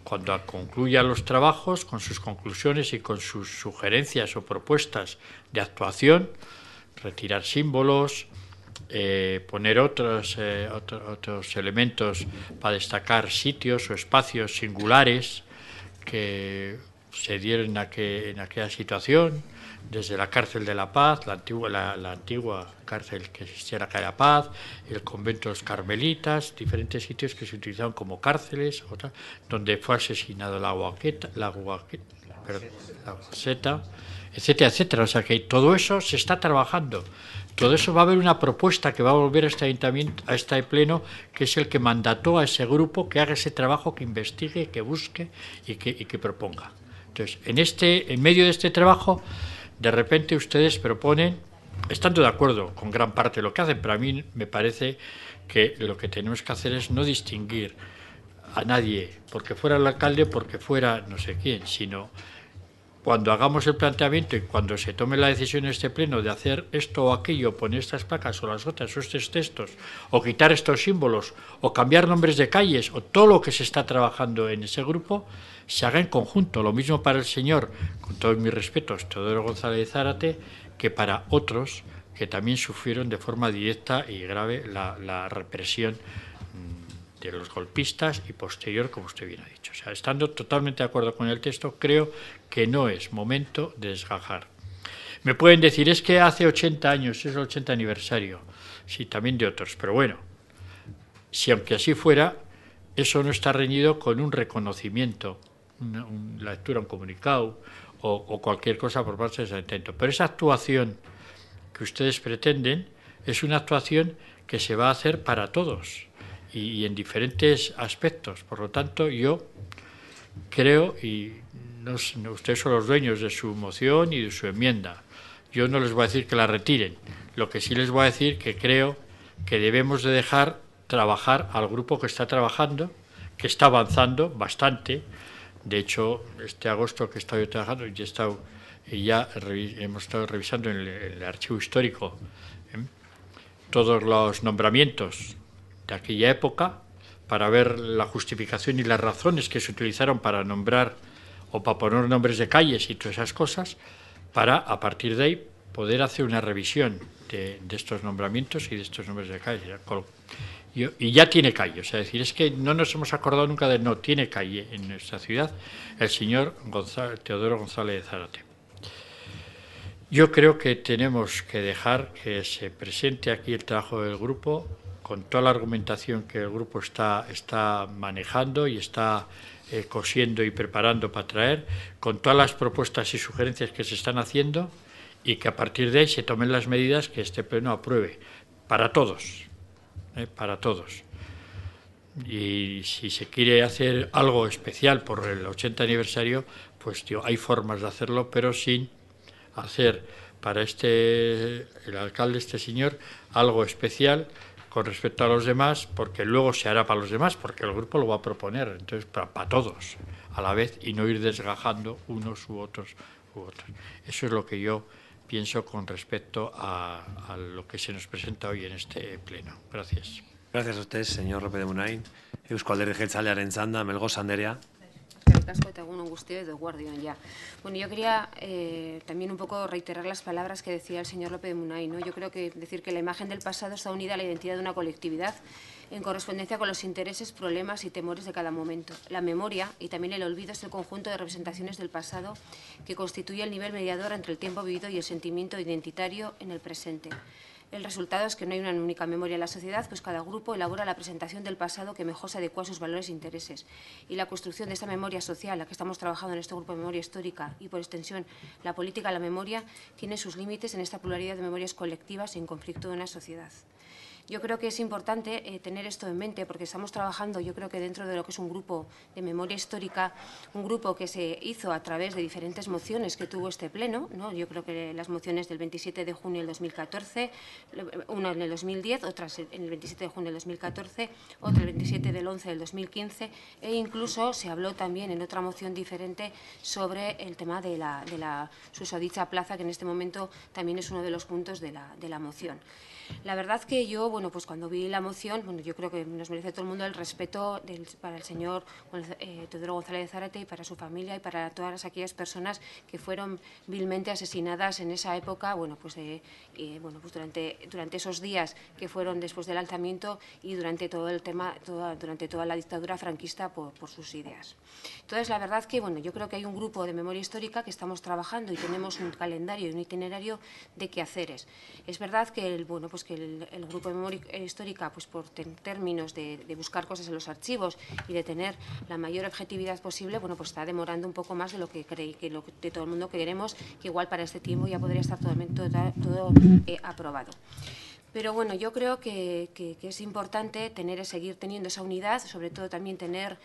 cuando concluya los trabajos, con sus conclusiones y con sus sugerencias o propuestas de actuación, retirar símbolos, poner otros elementos para destacar sitios o espacios singulares que se dieron en aquella situación, desde la cárcel de la Paz, la antigua cárcel que existía en la calle La Paz, el convento de los Carmelitas, diferentes sitios que se utilizaron como cárceles, donde fue asesinado la Guaceta, etcétera, etcétera. O sea que todo eso se está trabajando. Todo eso va a haber una propuesta que va a volver a este ayuntamiento, a este pleno, que es el que mandató a ese grupo que haga ese trabajo, que investigue, que busque y que proponga. Entonces, en medio de este trabajo, de repente ustedes proponen, estando de acuerdo con gran parte de lo que hacen, pero a mí me parece que lo que tenemos que hacer es no distinguir a nadie porque fuera el alcalde, porque fuera no sé quién, sino cuando hagamos el planteamiento y cuando se tome la decisión en este pleno de hacer esto o aquello, poner estas placas o las otras o estos textos, o quitar estos símbolos, o cambiar nombres de calles, o todo lo que se está trabajando en ese grupo, se haga en conjunto. Lo mismo para el señor, con todos mis respetos, Teodoro González de Zárate, que para otros que también sufrieron de forma directa y grave la represión de los golpistas y posterior, como usted bien ha dicho. O sea, estando totalmente de acuerdo con el texto, creo que no es momento de desgajar. Me pueden decir, es que hace 80 años, es el 80 aniversario, sí, también de otros, pero bueno, si aunque así fuera, eso no está reñido con un reconocimiento, una lectura, un comunicado o cualquier cosa por parte de ese intento. Pero esa actuación que ustedes pretenden es una actuación que se va a hacer para todos y en diferentes aspectos. Por lo tanto, yo creo, y no, ustedes son los dueños de su moción y de su enmienda, yo no les voy a decir que la retiren. Lo que sí les voy a decir que creo que debemos de dejar trabajar al grupo que está trabajando, que está avanzando bastante. De hecho, este agosto que he estado yo trabajando, hemos estado revisando en el archivo histórico todos los nombramientos de aquella época para ver la justificación y las razones que se utilizaron para nombrar o para poner nombres de calles y todas esas cosas, para a partir de ahí poder hacer una revisión de estos nombramientos y de estos nombres de calles. Y ya tiene calle, o sea, decir, es que no nos hemos acordado nunca de no, tiene calle en nuestra ciudad el señor Teodoro González de Zárate. Yo creo que tenemos que dejar que se presente aquí el trabajo del grupo con toda la argumentación que el grupo está manejando y está cosiendo y preparando para traer, con todas las propuestas y sugerencias que se están haciendo y que a partir de ahí se tomen las medidas que este pleno apruebe, para todos. Para todos. Y si se quiere hacer algo especial por el 80 aniversario, pues hay formas de hacerlo, pero sin hacer para el alcalde, este señor, algo especial con respecto a los demás, porque luego se hará para los demás, porque el grupo lo va a proponer, entonces para todos a la vez y no ir desgajando unos u otros. Eso es lo que yo pienso con respecto a lo que se nos presenta hoy en este pleno. Gracias. Gracias a usted, señor López de Munain. Eusko Alderdi Jeltzalearen txanda, Melgoza Anderea. Bueno, yo quería también un poco reiterar las palabras que decía el señor López de Munain, ¿no? Yo creo que decir que la imagen del pasado está unida a la identidad de una colectividad en correspondencia con los intereses, problemas y temores de cada momento. La memoria y también el olvido es el conjunto de representaciones del pasado que constituye el nivel mediador entre el tiempo vivido y el sentimiento identitario en el presente. El resultado es que no hay una única memoria en la sociedad, pues cada grupo elabora la presentación del pasado que mejor se adecua a sus valores e intereses. Y la construcción de esta memoria social, la que estamos trabajando en este grupo de memoria histórica y por extensión la política de la memoria, tiene sus límites en esta pluralidad de memorias colectivas en conflicto de una sociedad. Yo creo que es importante tener esto en mente porque estamos trabajando, yo creo que dentro de lo que es un grupo de memoria histórica, un grupo que se hizo a través de diferentes mociones que tuvo este pleno, ¿no? Yo creo que las mociones del 27 de junio del 2014, una en el 2010, otras en el 27 de junio del 2014, otra el 27 del 11 del 2015 e incluso se habló también en otra moción diferente sobre el tema de la susodicha plaza, que en este momento también es uno de los puntos de la moción. La verdad que yo, bueno, pues cuando vi la moción, bueno, yo creo que nos merece todo el mundo el respeto para el señor Teodoro González de Zárate y para su familia y para todas aquellas personas que fueron vilmente asesinadas en esa época, bueno, pues, durante esos días que fueron después del alzamiento y durante todo el tema, durante toda la dictadura franquista por sus ideas. Entonces, la verdad que, bueno, yo creo que hay un grupo de memoria histórica que estamos trabajando y tenemos un calendario y un itinerario de quehaceres. Es verdad que el grupo de memoria histórica, pues por términos de buscar cosas en los archivos y de tener la mayor objetividad posible, bueno, pues está demorando un poco más de lo que de todo el mundo queremos, que igual para este tiempo ya podría estar todo aprobado. Pero bueno, yo creo que es importante seguir teniendo esa unidad, sobre todo también tener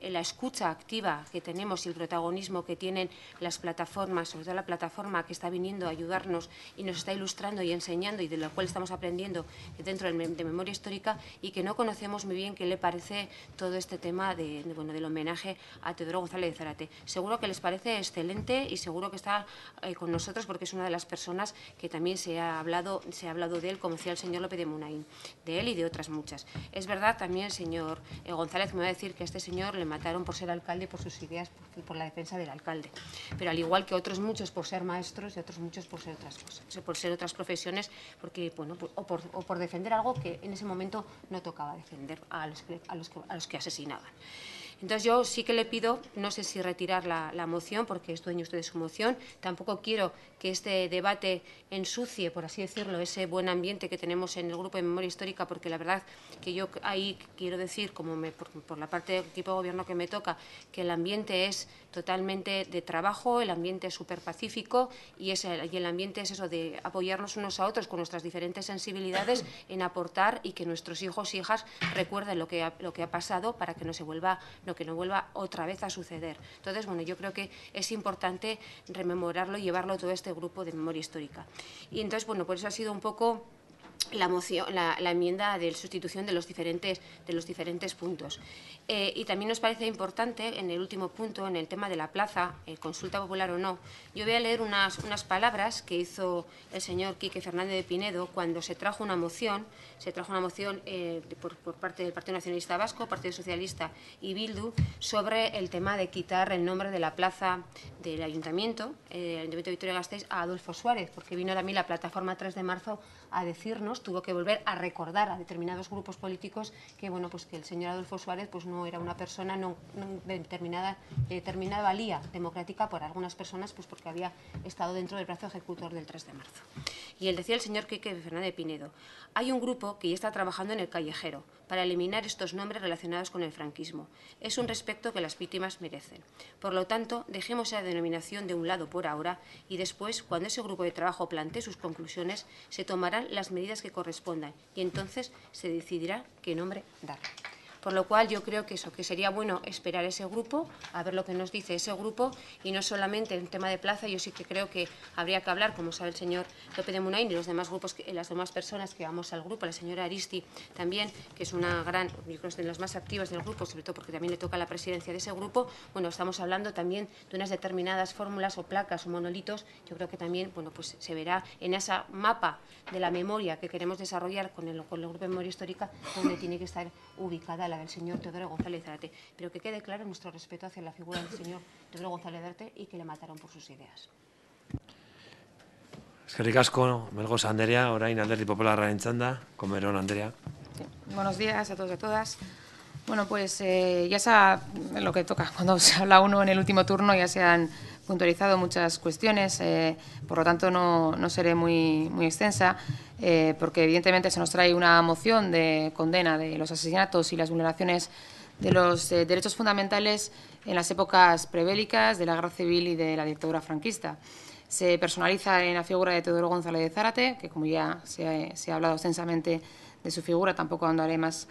la escucha activa que tenemos y el protagonismo que tienen las plataformas, sobre todo la plataforma que está viniendo a ayudarnos y nos está ilustrando y enseñando y de la cual estamos aprendiendo dentro de memoria histórica y que no conocemos muy bien qué le parece todo este tema del homenaje a Teodoro González de Zárate. Seguro que les parece excelente y seguro que está con nosotros porque es una de las personas que también se ha hablado de él, como decía el señor López de Munain, de él y de otras muchas. Es verdad también, señor González, me va a decir que a este señor le mataron por ser alcalde y por sus ideas, por la defensa del alcalde, pero al igual que otros muchos por ser maestros y otros muchos por ser otras cosas, por ser otras profesiones, porque, bueno, o por defender algo que en ese momento no tocaba defender a los que asesinaban. Entonces yo sí que le pido, no sé si retirar la moción, porque es dueño usted de su moción, tampoco quiero que este debate ensucie, por así decirlo, ese buen ambiente que tenemos en el Grupo de Memoria Histórica, porque la verdad que yo ahí quiero decir, por la parte del equipo de gobierno que me toca, que el ambiente es totalmente de trabajo, el ambiente es súper pacífico y el ambiente es eso de apoyarnos unos a otros con nuestras diferentes sensibilidades en aportar y que nuestros hijos e hijas recuerden lo que ha pasado para que no vuelva otra vez a suceder. Entonces, bueno, yo creo que es importante rememorarlo y llevarlo todo este grupo de memoria histórica. Y entonces, bueno, por eso ha sido un poco la enmienda de sustitución de los diferentes puntos. Y también nos parece importante, en el último punto, en el tema de la plaza, consulta popular o no, yo voy a leer unas palabras que hizo el señor Quique Fernández de Pinedo cuando se trajo una moción por parte del Partido Nacionalista Vasco, Partido Socialista y Bildu, sobre el tema de quitar el nombre de la plaza del Ayuntamiento de Vitoria-Gasteiz a Adolfo Suárez, porque vino también la plataforma 3 de marzo a decirnos, tuvo que volver a recordar a determinados grupos políticos que, bueno, pues que el señor Adolfo Suárez pues no era una persona de determinada valía democrática por algunas personas, pues porque había estado dentro del brazo ejecutor del 3 de marzo. Y él decía el señor Quique Fernández de Pinedo, hay un grupo que ya está trabajando en el callejero para eliminar estos nombres relacionados con el franquismo. Es un respeto que las víctimas merecen. Por lo tanto, dejemos esa denominación de un lado por ahora y después, cuando ese grupo de trabajo plantee sus conclusiones, se tomarán las medidas que correspondan y entonces se decidirá qué nombre dar. Por lo cual yo creo que sería bueno esperar ese grupo, a ver lo que nos dice ese grupo y no solamente el tema de plaza. Yo sí que creo que habría que hablar, como sabe el señor López de Munain y los demás grupos, las demás personas que vamos al grupo, la señora Aristi también, que es una gran, yo creo que de las más activas del grupo, sobre todo porque también le toca la presidencia de ese grupo. Bueno, estamos hablando también de unas determinadas fórmulas o placas o monolitos. Yo creo que también, bueno, pues se verá en esa mapa de la memoria que queremos desarrollar con el Grupo de Memoria Histórica, donde tiene que estar ubicada la del señor Teodoro González de Zárate, pero que quede claro nuestro respeto hacia la figura del señor Teodoro González de Zárate y que le mataron por sus ideas. Eskerrik asko, Melgoza Anderea, orain Alderdi Popularraren txanda, Comerón Anderea. Sí. Buenos días a todos y a todas. Bueno, pues ya sea lo que toca, cuando se habla uno en el último turno ya se han puntualizado muchas cuestiones, por lo tanto no seré muy extensa, porque evidentemente se nos trae una moción de condena de los asesinatos y las vulneraciones de los derechos fundamentales en las épocas prebélicas, de la guerra civil y de la dictadura franquista. Se personaliza en la figura de Teodoro González de Zárate, que como ya se ha hablado extensamente su figura, tampoco ahondaré más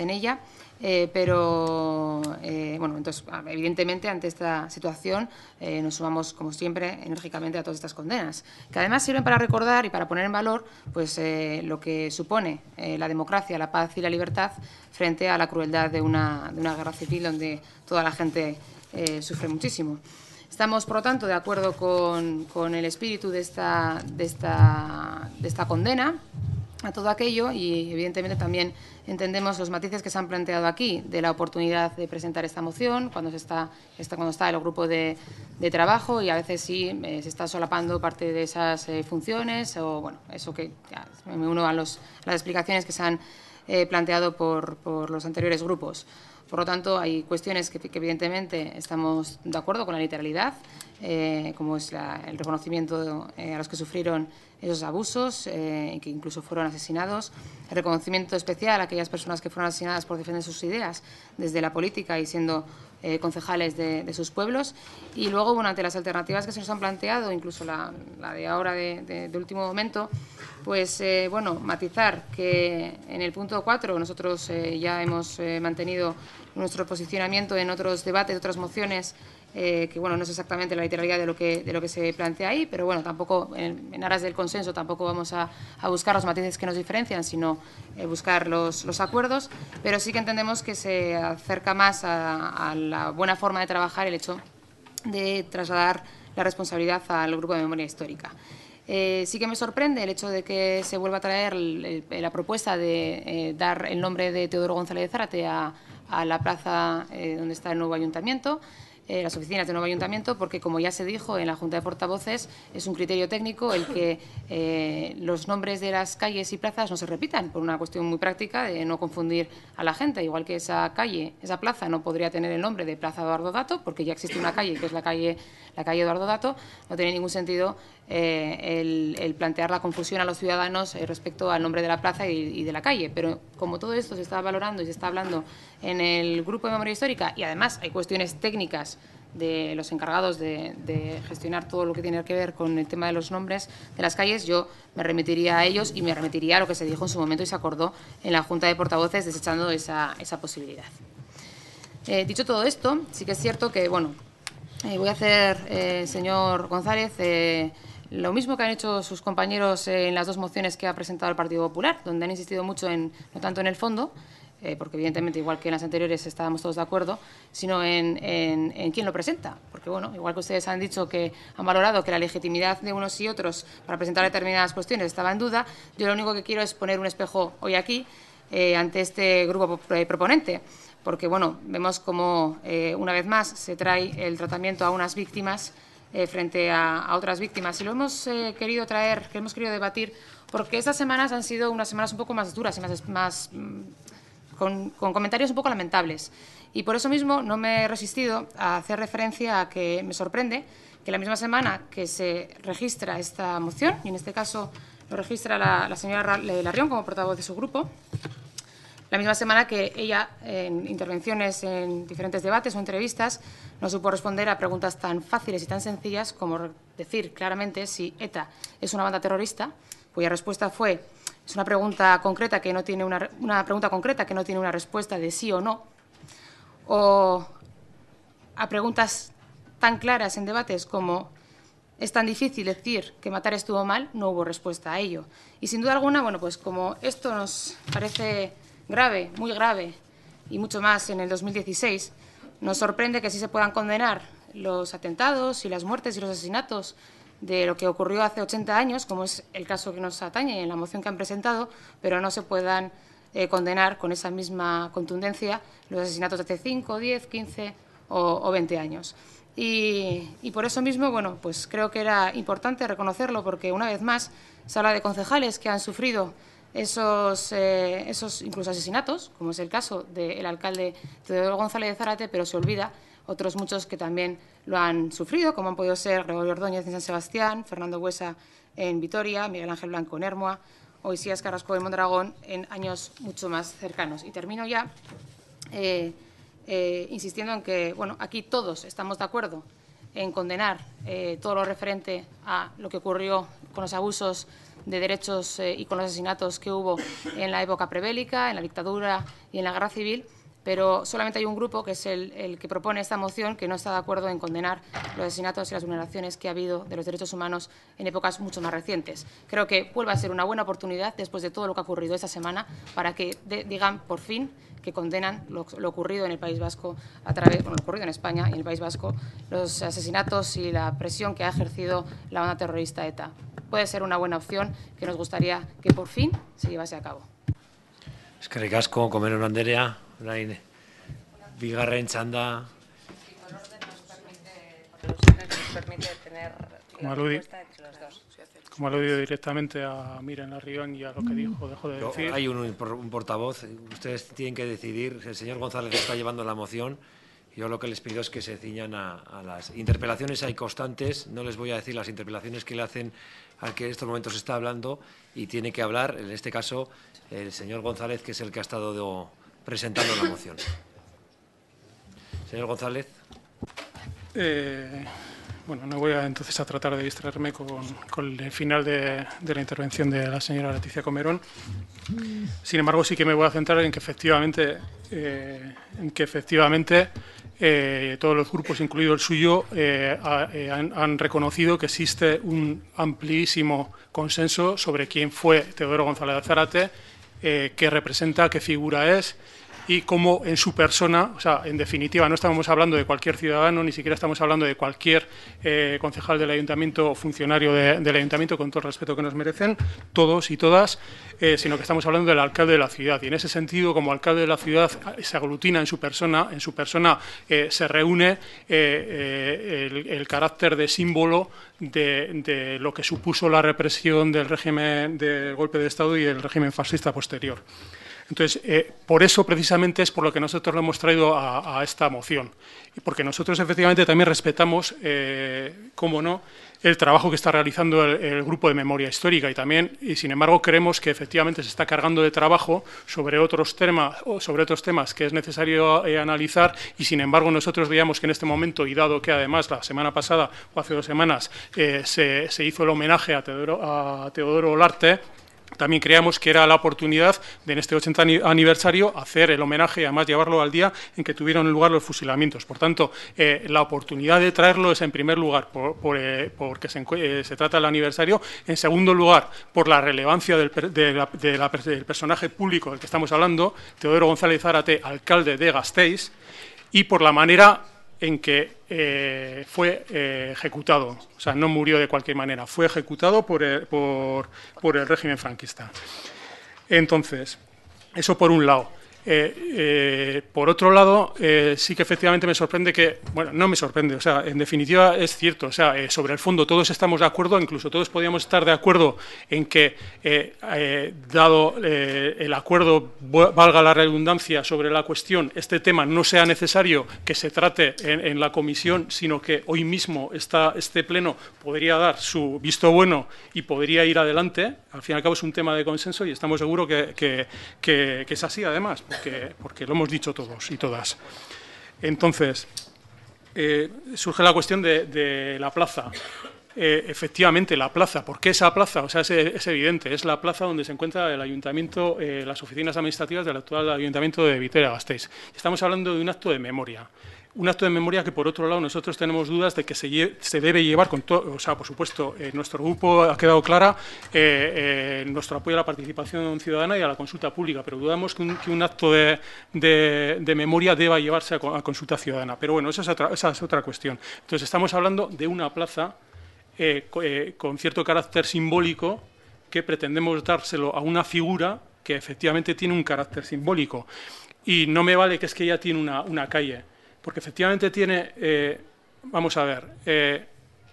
en ella. Pero, bueno, entonces, evidentemente, ante esta situación nos sumamos, como siempre, enérgicamente a todas estas condenas, que además sirven para recordar y para poner en valor pues, lo que supone la democracia, la paz y la libertad frente a la crueldad de una guerra civil donde toda la gente sufre muchísimo. Estamos, por lo tanto, de acuerdo con el espíritu de esta condena a todo aquello y, evidentemente, también entendemos los matices que se han planteado aquí de la oportunidad de presentar esta moción cuando está el grupo de trabajo y a veces sí se está solapando parte de esas funciones o, bueno, eso que ya me uno a las explicaciones que se han planteado por los anteriores grupos. Por lo tanto, hay cuestiones que evidentemente estamos de acuerdo con la literalidad, como es el reconocimiento a los que sufrieron esos abusos, que incluso fueron asesinados, el reconocimiento especial a aquellas personas que fueron asesinadas por defender sus ideas desde la política y siendo concejales de sus pueblos. Y luego, bueno, ante las alternativas que se nos han planteado, incluso la de ahora de último momento, pues, bueno, matizar que en el punto 4 nosotros ya hemos mantenido nuestro posicionamiento en otros debates, otras mociones, que, bueno, no es exactamente la literalidad de lo que se plantea ahí, pero, bueno, tampoco, en aras del consenso, tampoco vamos a buscar los matices que nos diferencian, sino buscar los acuerdos, pero sí que entendemos que se acerca más a la buena forma de trabajar el hecho de trasladar la responsabilidad al Grupo de Memoria Histórica. Sí que me sorprende el hecho de que se vuelva a traer la propuesta de dar el nombre de Teodoro González de Zárate a la plaza donde está el nuevo ayuntamiento, las oficinas del nuevo ayuntamiento, porque, como ya se dijo en la Junta de Portavoces, es un criterio técnico el que los nombres de las calles y plazas no se repitan, por una cuestión muy práctica de no confundir a la gente. Igual que esa plaza no podría tener el nombre de Plaza Eduardo Dato, porque ya existe una calle que es la calle Eduardo Dato, no tiene ningún sentido el plantear la confusión a los ciudadanos respecto al nombre de la plaza y de la calle. Pero como todo esto se está valorando y se está hablando en el Grupo de Memoria Histórica, y además hay cuestiones técnicas de los encargados de gestionar todo lo que tiene que ver con el tema de los nombres de las calles, yo me remitiría a ellos y me remitiría a lo que se dijo en su momento y se acordó en la Junta de Portavoces, desechando esa posibilidad. Dicho todo esto, sí que es cierto que, bueno, voy a hacer, señor González, lo mismo que han hecho sus compañeros en las dos mociones que ha presentado el Partido Popular, donde han insistido mucho no tanto en el fondo, porque evidentemente, igual que en las anteriores estábamos todos de acuerdo, sino en quién lo presenta. Porque, bueno, igual que ustedes han dicho que han valorado que la legitimidad de unos y otros para presentar determinadas cuestiones estaba en duda, yo lo único que quiero es poner un espejo hoy aquí ante este grupo proponente. Porque, bueno, vemos como una vez más se trae el tratamiento a unas víctimas frente a otras víctimas. Y lo hemos querido traer, que hemos querido debatir, porque estas semanas han sido unas semanas un poco más duras y más con comentarios un poco lamentables. Y por eso mismo no me he resistido a hacer referencia a que me sorprende que la misma semana que se registra esta moción, y en este caso lo registra la señora Larrión como portavoz de su grupo, la misma semana que ella, en intervenciones en diferentes debates o entrevistas, no supo responder a preguntas tan fáciles y tan sencillas como decir claramente si ETA es una banda terrorista, cuya respuesta fue: es una pregunta concreta que no tiene una pregunta concreta que no tiene una respuesta de sí o no, o a preguntas tan claras en debates como: es tan difícil decir que matar estuvo mal, no hubo respuesta a ello. Y sin duda alguna, bueno, pues como esto nos parece grave, muy grave, y mucho más en el 2016, nos sorprende que sí se puedan condenar los atentados y las muertes y los asesinatos de lo que ocurrió hace 80 años, como es el caso que nos atañe en la moción que han presentado, pero no se puedan condenar con esa misma contundencia los asesinatos de hace 5, 10, 15 o 20 años. Y por eso mismo, bueno, pues creo que era importante reconocerlo, porque una vez más se habla de concejales que han sufrido esos incluso asesinatos, como es el caso del alcalde Teodoro González de Zárate, pero se olvida otros muchos que también lo han sufrido, como han podido ser Gregorio Ordóñez en San Sebastián, Fernando Buesa en Vitoria, Miguel Ángel Blanco en Ermua o Isías Carrasco en Mondragón en años mucho más cercanos. Y termino ya insistiendo en que, bueno, aquí todos estamos de acuerdo en condenar todo lo referente a lo que ocurrió con los abusos de derechos y con los asesinatos que hubo en la época prebélica, en la dictadura y en la guerra civil, pero solamente hay un grupo, que es el que propone esta moción, que no está de acuerdo en condenar los asesinatos y las vulneraciones que ha habido de los derechos humanos en épocas mucho más recientes. Creo que vuelve a ser una buena oportunidad, después de todo lo que ha ocurrido esta semana, para que digan por fin que condenan lo ocurrido en el País Vasco, lo ocurrido en España y en el País Vasco, los asesinatos y la presión que ha ejercido la banda terrorista ETA. Puede ser una buena opción que nos gustaría que por fin se llevase a cabo. Eskerrik asko, Komeron Anderea, orain bigarren txanda. Como aludido directamente a Miren Larrión y a lo que dejó de decir. Hay un portavoz, ustedes tienen que decidir, el señor González está llevando la moción. Yo lo que les pido es que se ciñan a las interpelaciones. Hay constantes, no les voy a decir las interpelaciones que le hacen al que en estos momentos está hablando, y tiene que hablar, en este caso, el señor González, que es el que ha estado presentando la moción. Señor González. Bueno, no voy entonces a tratar de distraerme con el final de la intervención de la señora Leticia Comerón. Sin embargo, sí que me voy a centrar en que efectivamente, todos los grupos, incluido el suyo, han reconocido que existe un amplísimo consenso sobre quién fue Teodoro González de Zárate, qué representa, qué figura es, y cómo en su persona, o sea, en definitiva, no estamos hablando de cualquier ciudadano, ni siquiera estamos hablando de cualquier concejal del ayuntamiento o funcionario del ayuntamiento, con todo el respeto que nos merecen, todos y todas, sino que estamos hablando del alcalde de la ciudad. Y en ese sentido, como alcalde de la ciudad se aglutina en su persona se reúne el carácter de símbolo de lo que supuso la represión del régimen del golpe de Estado y el régimen fascista posterior. Entonces, por eso precisamente es por lo que nosotros lo hemos traído a esta moción. Y porque nosotros efectivamente también respetamos, cómo no, el trabajo que está realizando el Grupo de Memoria Histórica y sin embargo creemos que efectivamente se está cargando de trabajo sobre otros temas que es necesario analizar, y sin embargo nosotros veíamos que en este momento, y dado que además la semana pasada o hace 2 semanas se hizo el homenaje a Teodoro Olarte, también creíamos que era la oportunidad de, en este 80 aniversario, hacer el homenaje y además llevarlo al día en que tuvieron lugar los fusilamientos. Por tanto, la oportunidad de traerlo es, en primer lugar, porque se trata del aniversario; en segundo lugar, por la relevancia del personaje público del que estamos hablando, Teodoro González Zárate, alcalde de Gasteiz, y por la manera en que fue ejecutado. O sea, no murió de cualquier manera, fue ejecutado por el régimen franquista. Entonces, eso por un lado. Por otro lado, sí que efectivamente me sorprende que, bueno, no me sorprende, o sea, en definitiva es cierto, o sea, sobre el fondo todos estamos de acuerdo, incluso todos podríamos estar de acuerdo en que, dado el acuerdo, valga la redundancia, sobre la cuestión, este tema no sea necesario que se trate en la comisión, sino que hoy mismo este pleno podría dar su visto bueno y podría ir adelante. Al fin y al cabo es un tema de consenso y estamos seguros que es así, además, porque lo hemos dicho todos y todas. Entonces, surge la cuestión de la plaza. Efectivamente, la plaza. ¿Por qué esa plaza? O sea, es evidente, es la plaza donde se encuentra el ayuntamiento, las oficinas administrativas del actual ayuntamiento de Vitoria-Gasteiz. Estamos hablando de un acto de memoria. Un acto de memoria que, por otro lado, nosotros tenemos dudas de que se debe llevar con todo. O sea, por supuesto, nuestro grupo ha quedado clara nuestro apoyo a la participación ciudadana y a la consulta pública, pero dudamos que un acto de memoria deba llevarse a consulta ciudadana. Pero bueno, esa es otra cuestión. Entonces, estamos hablando de una plaza con cierto carácter simbólico, que pretendemos dárselo a una figura que efectivamente tiene un carácter simbólico. Y no me vale que es que ella tiene una calle, porque efectivamente tiene, vamos a ver,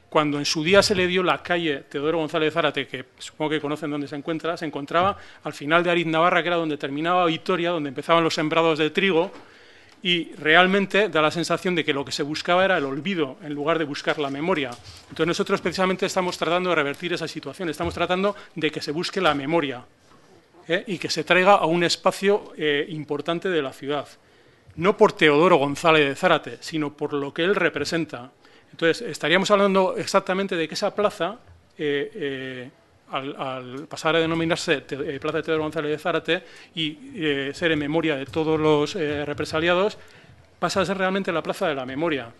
cuando en su día se le dio la calle Teodoro González Zárate, que supongo que conocen dónde se encontraba al final de Ariz-Navarra, que era donde terminaba Vitoria, donde empezaban los sembrados de trigo, y realmente da la sensación de que lo que se buscaba era el olvido, en lugar de buscar la memoria. Entonces nosotros precisamente estamos tratando de revertir esa situación, estamos tratando de que se busque la memoria, y que se traiga a un espacio importante de la ciudad. No por Teodoro González de Zárate, sino por lo que él representa. Entonces, estaríamos hablando exactamente de que esa plaza, al pasar a denominarse Plaza de Teodoro González de Zárate y ser en memoria de todos los represaliados, pasa a ser realmente la Plaza de la Memoria.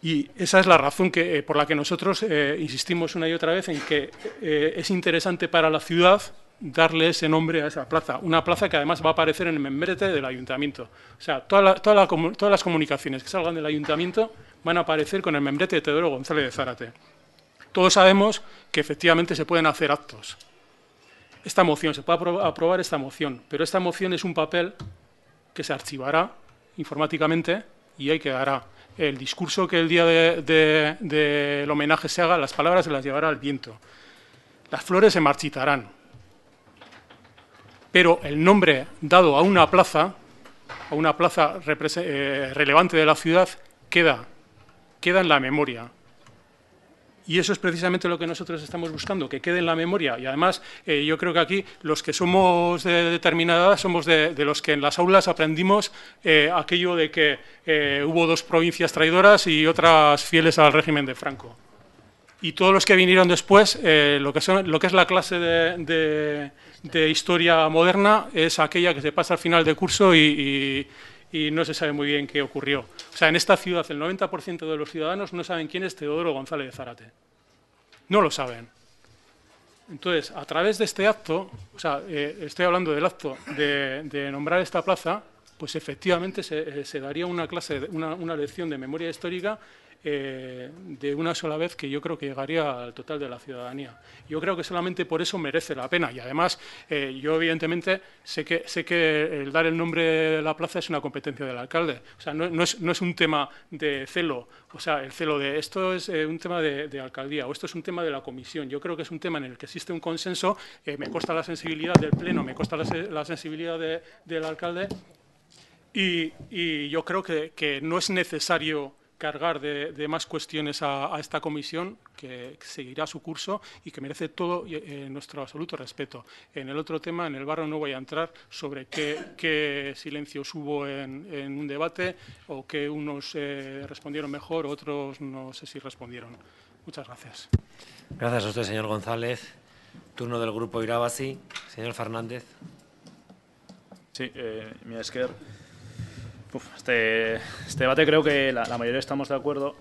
Y esa es la razón por la que nosotros insistimos una y otra vez en que es interesante para la ciudad darle ese nombre a esa plaza, una plaza que además va a aparecer en el membrete del ayuntamiento. O sea, todas las comunicaciones que salgan del ayuntamiento van a aparecer con el membrete de Teodoro González de Zárate. Todos sabemos que efectivamente se pueden hacer actos. Esta moción, se puede aprobar esta moción, pero esta moción es un papel que se archivará informáticamente y ahí quedará. El discurso que el día del homenaje se haga, las palabras se las llevará al viento. Las flores se marchitarán. Pero el nombre dado a una plaza relevante de la ciudad, queda en la memoria. Y eso es precisamente lo que nosotros estamos buscando, que quede en la memoria. Y además, yo creo que aquí los que somos de determinada edad somos de los que en las aulas aprendimos aquello de que hubo dos provincias traidoras y otras fieles al régimen de Franco. Y todos los que vinieron después, lo que es la clase de historia moderna es aquella que se pasa al final de curso y no se sabe muy bien qué ocurrió. O sea, en esta ciudad el 90% de los ciudadanos no saben quién es Teodoro González de Zárate. No lo saben. Entonces, a través de este acto, o sea, estoy hablando del acto de nombrar esta plaza, pues efectivamente se daría una clase, una lección de memoria histórica de una sola vez que yo creo que llegaría al total de la ciudadanía. Yo creo que solamente por eso merece la pena y además yo evidentemente sé que el dar el nombre de la plaza es una competencia del alcalde. O sea, no es un tema de celo, o sea, el celo de esto es un tema de alcaldía o esto es un tema de la comisión. Yo creo que es un tema en el que existe un consenso, me consta la sensibilidad del pleno, me consta la sensibilidad del alcalde y yo creo que no es necesario cargar de más cuestiones a esta comisión, que seguirá su curso y que merece todo nuestro absoluto respeto. En el otro tema, en el barrio, no voy a entrar sobre qué silencios hubo en un debate o que unos respondieron mejor, otros no sé si respondieron. Muchas gracias. Gracias a usted, señor González. Turno del grupo Irabazi. Señor Fernández. Sí, mira, es que este debate creo que la mayoría estamos de acuerdo.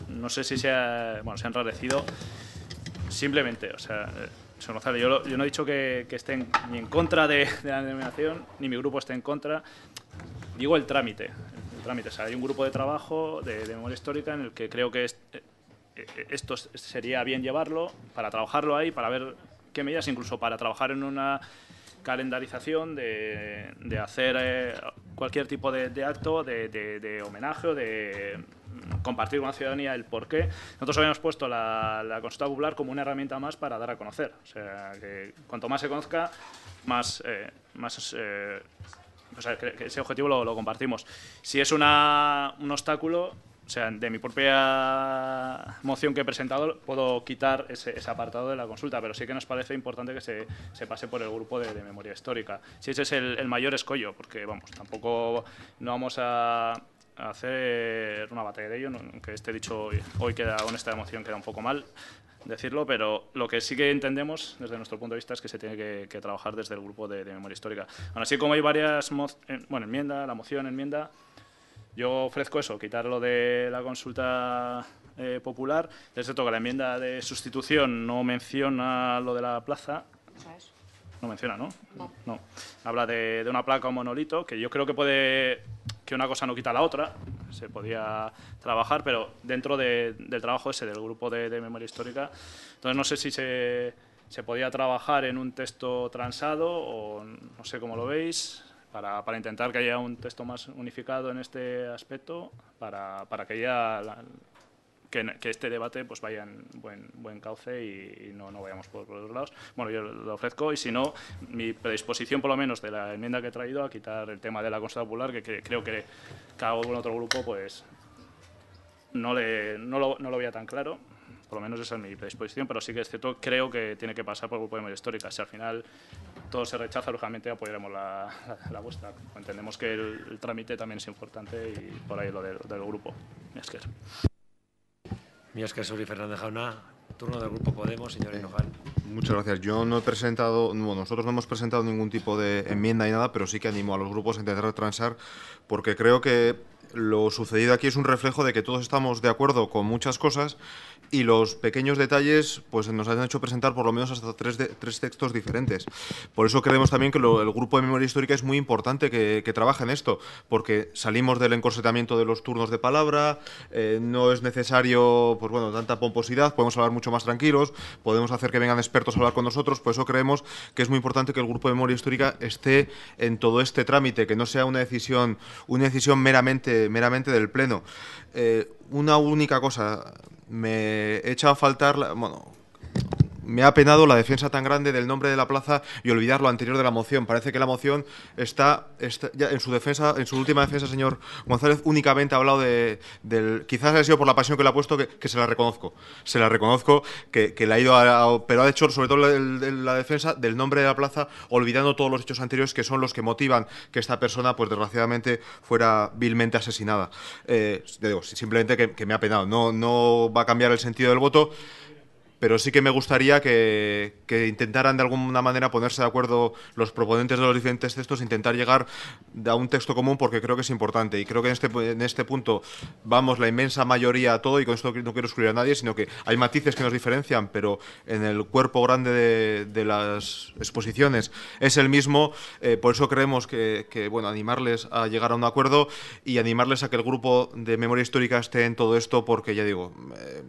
No sé si se ha enrarecido. Simplemente, o sea, señor González, yo no he dicho que estén ni en contra de la denominación, ni mi grupo esté en contra. Digo el trámite. O sea, hay un grupo de trabajo de memoria histórica en el que creo que esto sería bien llevarlo, para trabajarlo ahí, para ver qué medidas, incluso para trabajar en una calendarización de hacer cualquier tipo de acto, de homenaje o de compartir con la ciudadanía el porqué. Nosotros habíamos puesto la consulta popular como una herramienta más para dar a conocer. O sea, que cuanto más se conozca, más o sea, que ese objetivo lo compartimos. Si es un obstáculo, o sea, de mi propia moción que he presentado, puedo quitar ese apartado de la consulta, pero sí que nos parece importante que se pase por el grupo de memoria histórica. Si ese es el mayor escollo, porque, vamos, tampoco no vamos a hacer una batalla de ello, aunque esté dicho hoy queda, con esta moción queda un poco mal decirlo, pero lo que sí que entendemos desde nuestro punto de vista es que se tiene que trabajar desde el grupo de memoria histórica. Aún así, como hay varias enmienda, yo ofrezco eso, quitarlo de la consulta popular. Es cierto que la enmienda de sustitución no menciona lo de la plaza. No menciona, ¿no? No. Habla de una placa o monolito, que yo creo que una cosa no quita la otra. Se podía trabajar, pero dentro del trabajo ese del grupo de memoria histórica. Entonces no sé si se podía trabajar en un texto transado o no sé cómo lo veis. Para intentar que haya un texto más unificado en este aspecto, para que este debate pues vaya en buen cauce y no vayamos por los lados. Bueno, yo lo ofrezco y si no, mi predisposición por lo menos de la enmienda que he traído a quitar el tema de la consulta popular, que creo que cada otro grupo pues no lo veía tan claro. Por lo menos esa es mi predisposición, pero sí que es cierto, creo que tiene que pasar por el grupo de memoria histórica. Si al final todo se rechaza, lógicamente apoyaremos la vuestra. Entendemos que el trámite también es importante y por ahí lo del grupo. Esker. Mi esker Suri Fernández Jauna. Turno del Grupo Podemos, señor Hinojal. Muchas gracias. Yo no he presentado, nosotros no hemos presentado ningún tipo de enmienda ni nada, pero sí que animo a los grupos a intentar transar, porque creo que lo sucedido aquí es un reflejo de que todos estamos de acuerdo con muchas cosas y los pequeños detalles pues nos han hecho presentar por lo menos hasta tres textos diferentes. Por eso creemos también que el Grupo de Memoria Histórica es muy importante que trabaje en esto, porque salimos del encorsetamiento de los turnos de palabra, no es necesario pues bueno, tanta pomposidad, podemos hablar mucho más tranquilos, podemos hacer que vengan expertos a hablar con nosotros, por eso creemos que es muy importante que el Grupo de Memoria Histórica esté en todo este trámite, que no sea una decisión meramente del Pleno. Una única cosa, me echa a faltar, me ha apenado la defensa tan grande del nombre de la plaza y olvidar lo anterior de la moción. Parece que la moción está ya en su defensa, en su última defensa, señor González, únicamente ha hablado quizás haya sido por la pasión que le ha puesto, que se la reconozco. Se la reconozco que le ha ido pero ha hecho sobre todo la defensa del nombre de la plaza, olvidando todos los hechos anteriores que son los que motivan que esta persona, pues desgraciadamente, fuera vilmente asesinada. Digo, simplemente que me ha apenado. No va a cambiar el sentido del voto, pero sí que me gustaría que intentaran de alguna manera ponerse de acuerdo los proponentes de los diferentes textos, intentar llegar a un texto común, porque creo que es importante. Y creo que en este punto vamos la inmensa mayoría a todo, y con esto no quiero excluir a nadie, sino que hay matices que nos diferencian, pero en el cuerpo grande de las exposiciones es el mismo. Por eso creemos que bueno, animarles a llegar a un acuerdo y animarles a que el Grupo de Memoria Histórica esté en todo esto, porque ya digo,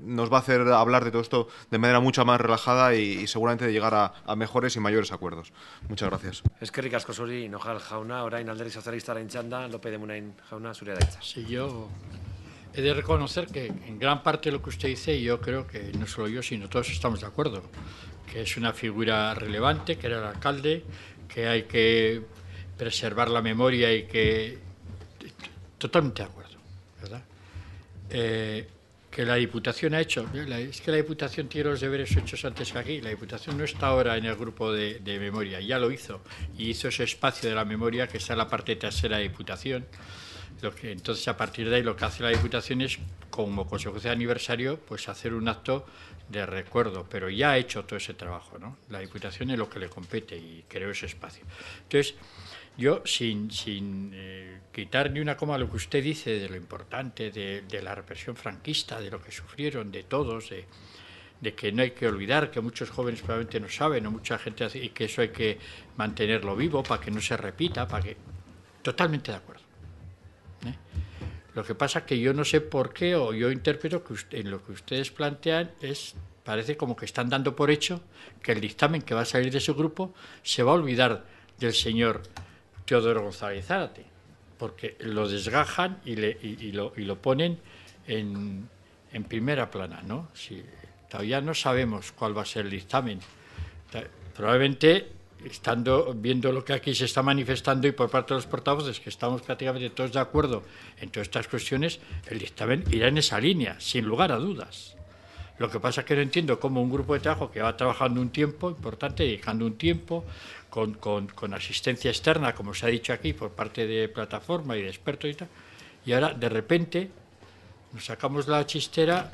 nos va a hacer hablar de todo esto de manera mucho más relajada y seguramente de llegar a mejores y mayores acuerdos. Muchas gracias. Eskerrik asko zuri, Hinojal jauna, orain Alderdi Sozialistaren txanda, López de Munain jauna, zurea da hitza. Sí, yo he de reconocer que en gran parte de lo que usted dice, yo creo que no solo yo, sino todos estamos de acuerdo, que es una figura relevante, que era el alcalde, que hay que preservar la memoria y que... Totalmente de acuerdo, ¿verdad? Que la Diputación ha hecho, es que la Diputación tiene los deberes hechos antes que aquí. La Diputación no está ahora en el grupo de memoria, ya lo hizo, y hizo ese espacio de la memoria que está en la parte trasera de la Diputación. Entonces, a partir de ahí, lo que hace la Diputación es, como consecuencia de aniversario, pues hacer un acto de recuerdo, pero ya ha hecho todo ese trabajo, ¿no? La Diputación es lo que le compete y creó ese espacio. Entonces, yo, sin quitar ni una coma a lo que usted dice de lo importante de la represión franquista, de lo que sufrieron, de todos, de que no hay que olvidar, que muchos jóvenes probablemente no saben, o mucha gente hace, y que eso hay que mantenerlo vivo para que no se repita, para que... Totalmente de acuerdo. Lo que pasa es que yo no sé por qué, o yo interpreto que en lo que ustedes plantean parece como que están dando por hecho que el dictamen que va a salir de su grupo se va a olvidar del señor Teodoro González Zárate, porque lo desgajan y lo ponen en primera plana, ¿no? Si, todavía no sabemos cuál va a ser el dictamen. Probablemente, viendo lo que aquí se está manifestando y por parte de los portavoces, que estamos prácticamente todos de acuerdo en todas estas cuestiones, el dictamen irá en esa línea, sin lugar a dudas. Lo que pasa es que no entiendo cómo un grupo de trabajo que va trabajando un tiempo importante, dedicando un tiempo, con asistencia externa, como se ha dicho aquí, por parte de plataforma y de expertos y tal, y ahora de repente nos sacamos la chistera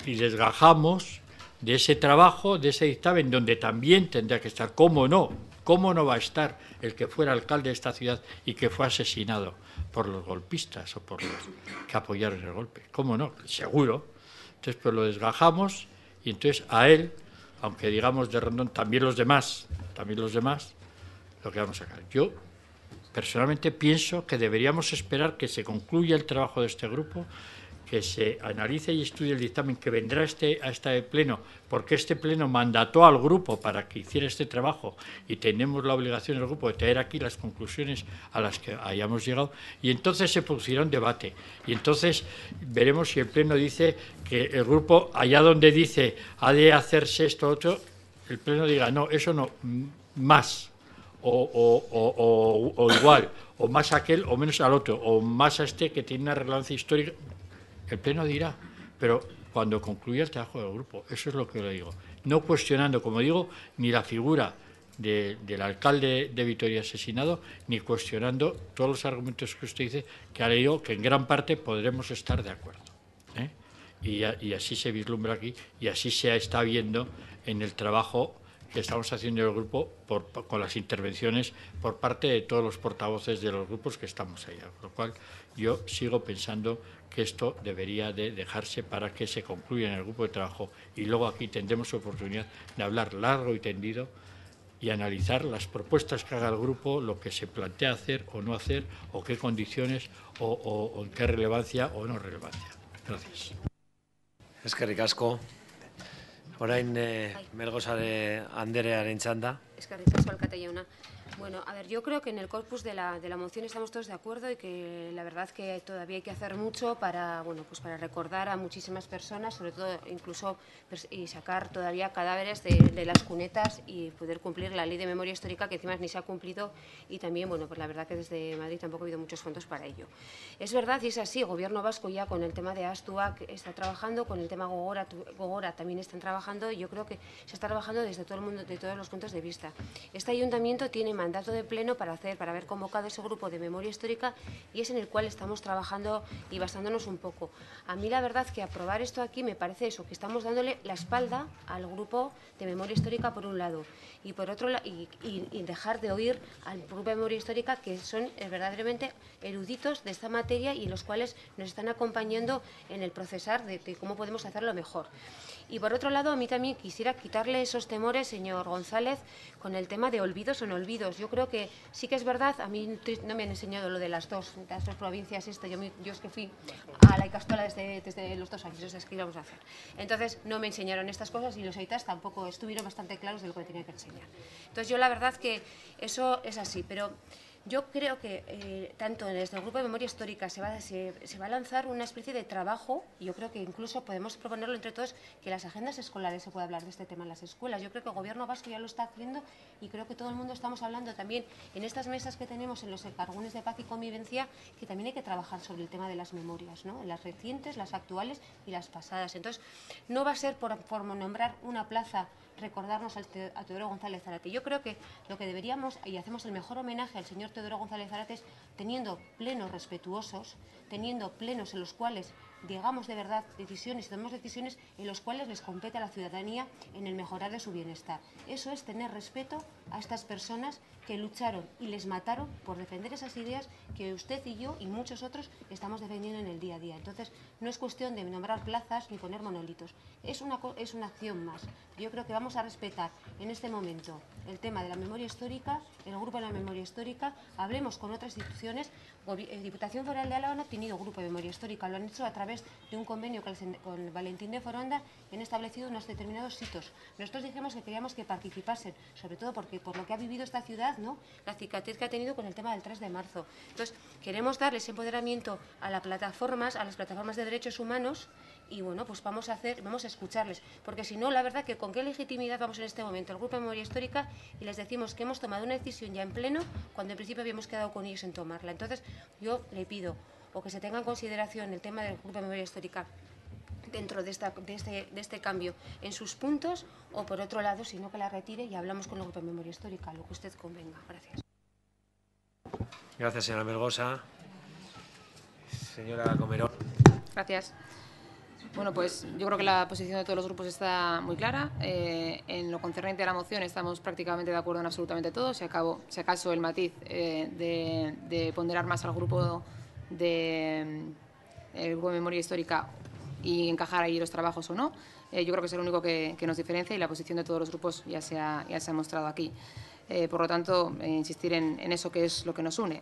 y desgajamos de ese trabajo, de ese dictamen, donde también tendría que estar, ¿cómo no va a estar el que fuera alcalde de esta ciudad y que fue asesinado por los golpistas o por los que apoyaron el golpe? ¿Cómo no? Seguro. Entonces, pues lo desgajamos y entonces a él, aunque digamos de Rondón, también los demás, lo que vamos a sacar. Yo, personalmente, pienso que deberíamos esperar que se concluya el trabajo de este grupo, que se analice y estudie el dictamen que vendrá a este pleno, porque este pleno mandató al grupo para que hiciera este trabajo y tenemos la obligación del grupo de traer aquí las conclusiones a las que hayamos llegado, y entonces se producirá un debate y entonces veremos si el pleno dice que el grupo, allá donde dice ha de hacerse esto otro, el pleno diga no, eso no, más o igual, o más a aquel o menos al otro, o más a este que tiene una relevancia histórica. El pleno dirá, pero cuando concluya el trabajo del grupo, eso es lo que le digo. No cuestionando, como digo, ni la figura del alcalde de Vitoria asesinado, ni cuestionando todos los argumentos que usted dice, que ha leído, que en gran parte podremos estar de acuerdo. Y así se vislumbra aquí, y así se está viendo en el trabajo que estamos haciendo en el grupo con las intervenciones por parte de todos los portavoces de los grupos que estamos ahí. Con lo cual, yo sigo pensando que esto debería de dejarse para que se concluya en el grupo de trabajo, y luego aquí tendremos oportunidad de hablar largo y tendido y analizar las propuestas que haga el grupo, lo que se plantea hacer o no hacer, o qué condiciones, o en qué relevancia o no relevancia. Gracias. Eskerrik asko. Orain Melgosa de Anderearen txanda. Eskerrik asko, alkate jauna. Bueno, a ver, yo creo que en el corpus de la moción estamos todos de acuerdo y que la verdad que todavía hay que hacer mucho para, bueno, pues para recordar a muchísimas personas, sobre todo incluso y sacar todavía cadáveres de las cunetas y poder cumplir la ley de memoria histórica, que encima ni se ha cumplido, y también, bueno, pues la verdad que desde Madrid tampoco ha habido muchos fondos para ello. Es verdad y es así, el Gobierno vasco ya con el tema de Astuak está trabajando, con el tema Gogora también están trabajando, y yo creo que se está trabajando desde todo el mundo, de todos los puntos de vista. Este ayuntamiento tiene mandato de pleno para haber convocado ese grupo de memoria histórica, y es en el cual estamos trabajando y basándonos un poco. A mí la verdad que aprobar esto aquí me parece eso, que estamos dándole la espalda al grupo de memoria histórica por un lado, y por otro y dejar de oír al grupo de memoria histórica, que son verdaderamente eruditos de esta materia y los cuales nos están acompañando en el procesar de cómo podemos hacerlo mejor. Y por otro lado, a mí también quisiera quitarle esos temores, señor González, con el tema de olvidos o no olvidos. Yo creo que sí que es verdad, a mí no me han enseñado lo de las dos provincias, yo es que fui a la Icastola desde los 2 años, o sea, es que íbamos a hacer. Entonces, no me enseñaron estas cosas, y los aitas tampoco estuvieron bastante claros de lo que me tenían que enseñar. Entonces, yo la verdad que eso es así, pero yo creo que tanto desde el Grupo de Memoria Histórica se va a lanzar una especie de trabajo, y yo creo que incluso podemos proponerlo entre todos, que las agendas escolares se pueda hablar de este tema en las escuelas. Yo creo que el Gobierno vasco ya lo está haciendo, y creo que todo el mundo estamos hablando también en estas mesas que tenemos en los encargones de paz y convivencia, que también hay que trabajar sobre el tema de las memorias, ¿no? Las recientes, las actuales y las pasadas. Entonces, no va a ser por nombrar una plaza recordarnos a Teodoro González Zárate. Yo creo que lo que deberíamos, y hacemos el mejor homenaje al señor Teodoro González Zárate, teniendo plenos respetuosos, teniendo plenos en los cuales digamos de verdad decisiones, y tomemos decisiones en los cuales les compete a la ciudadanía en el mejorar de su bienestar. Eso es tener respeto a estas personas que lucharon y les mataron por defender esas ideas que usted y yo y muchos otros estamos defendiendo en el día a día. Entonces, no es cuestión de nombrar plazas ni poner monolitos, es una acción más. Yo creo que vamos a respetar en este momento el tema de la memoria histórica, el grupo de la memoria histórica, hablemos con otras instituciones. Diputación Foral de Álava no ha tenido grupo de memoria histórica, lo han hecho a través de un convenio con Valentín de Foronda, y han establecido unos determinados sitios. Nosotros dijimos que queríamos que participasen, sobre todo porque por lo que ha vivido esta ciudad, ¿no?, la cicatriz que ha tenido con el tema del 3 de marzo. Entonces, queremos darles empoderamiento a las plataformas de derechos humanos, y bueno, pues vamos a escucharles, porque si no, la verdad que con qué legitimidad vamos en este momento al Grupo de Memoria Histórica y les decimos que hemos tomado una decisión ya en pleno, cuando en principio habíamos quedado con ellos en tomarla. Entonces, yo le pido o que se tenga en consideración el tema del Grupo de Memoria Histórica dentro de este cambio en sus puntos, o por otro lado, si no, que la retire y hablamos con el Grupo de Memoria Histórica, lo que usted convenga. Gracias. Gracias, señora Melgosa. Señora Comerón. Gracias. Bueno, pues yo creo que la posición de todos los grupos está muy clara. En lo concerniente a la moción estamos prácticamente de acuerdo en absolutamente todo. Si acaso el matiz de ponderar más al grupo de memoria histórica y encajar ahí los trabajos o no, yo creo que es el único que nos diferencia, y la posición de todos los grupos ya se ha mostrado aquí. Por lo tanto, insistir en eso, que es lo que nos une.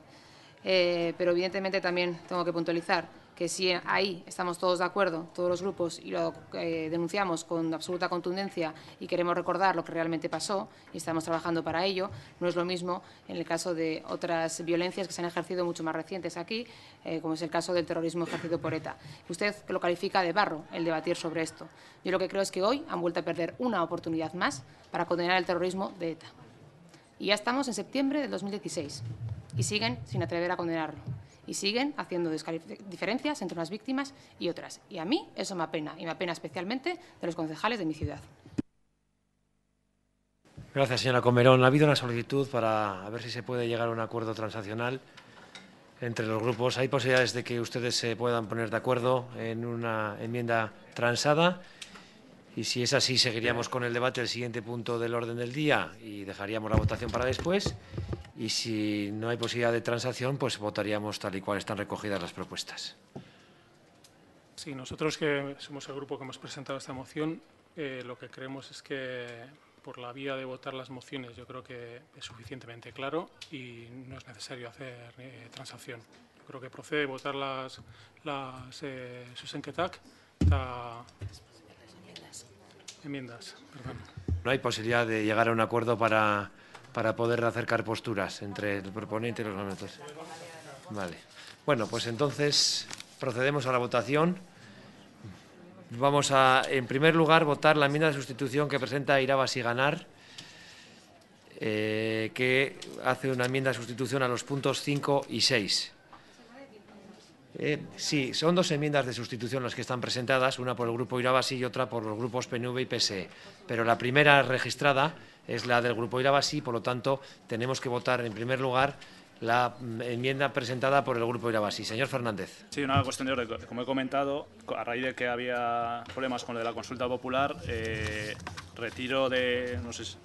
Pero evidentemente también tengo que puntualizar que si ahí estamos todos de acuerdo, todos los grupos, y lo denunciamos con absoluta contundencia y queremos recordar lo que realmente pasó y estamos trabajando para ello, no es lo mismo en el caso de otras violencias que se han ejercido mucho más recientes aquí, como es el caso del terrorismo ejercido por ETA. Usted lo califica de barro el debatir sobre esto. Yo lo que creo es que hoy han vuelto a perder una oportunidad más para condenar el terrorismo de ETA. Y ya estamos en septiembre del 2016 y siguen sin atrever a condenarlo. Y siguen haciendo diferencias entre unas víctimas y otras. Y a mí eso me apena, y me apena especialmente de los concejales de mi ciudad. Gracias, señora Comerón. Ha habido una solicitud para ver si se puede llegar a un acuerdo transaccional entre los grupos. ¿Hay posibilidades de que ustedes se puedan poner de acuerdo en una enmienda transada? Y si es así, seguiríamos con el debate del siguiente punto del orden del día y dejaríamos la votación para después. Y si no hay posibilidad de transacción, pues votaríamos tal y cual están recogidas las propuestas. Sí, nosotros que somos el grupo que hemos presentado esta moción, lo que creemos es que por la vía de votar las mociones yo creo que es suficientemente claro y no es necesario hacer transacción. Yo creo que procede votar las zuzenketak eta enmiendas. Perdón. No hay posibilidad de llegar a un acuerdo para poder acercar posturas entre el proponente y los elementos. Vale. Bueno, pues entonces procedemos a la votación. Vamos a, en primer lugar, votar la enmienda de sustitución que presenta Irabas y Ganar, que hace una enmienda de sustitución a los puntos 5 y 6. Sí, son dos enmiendas de sustitución las que están presentadas, una por el grupo Irabasí y otra por los grupos PNV y PSE. Pero la primera registrada es la del grupo Irabasí, por lo tanto, tenemos que votar en primer lugar la enmienda presentada por el grupo Irabasí. Señor Fernández. Sí, una cuestión de orden. Como he comentado, a raíz de que había problemas con lo de la consulta popular, retiro de, no sé,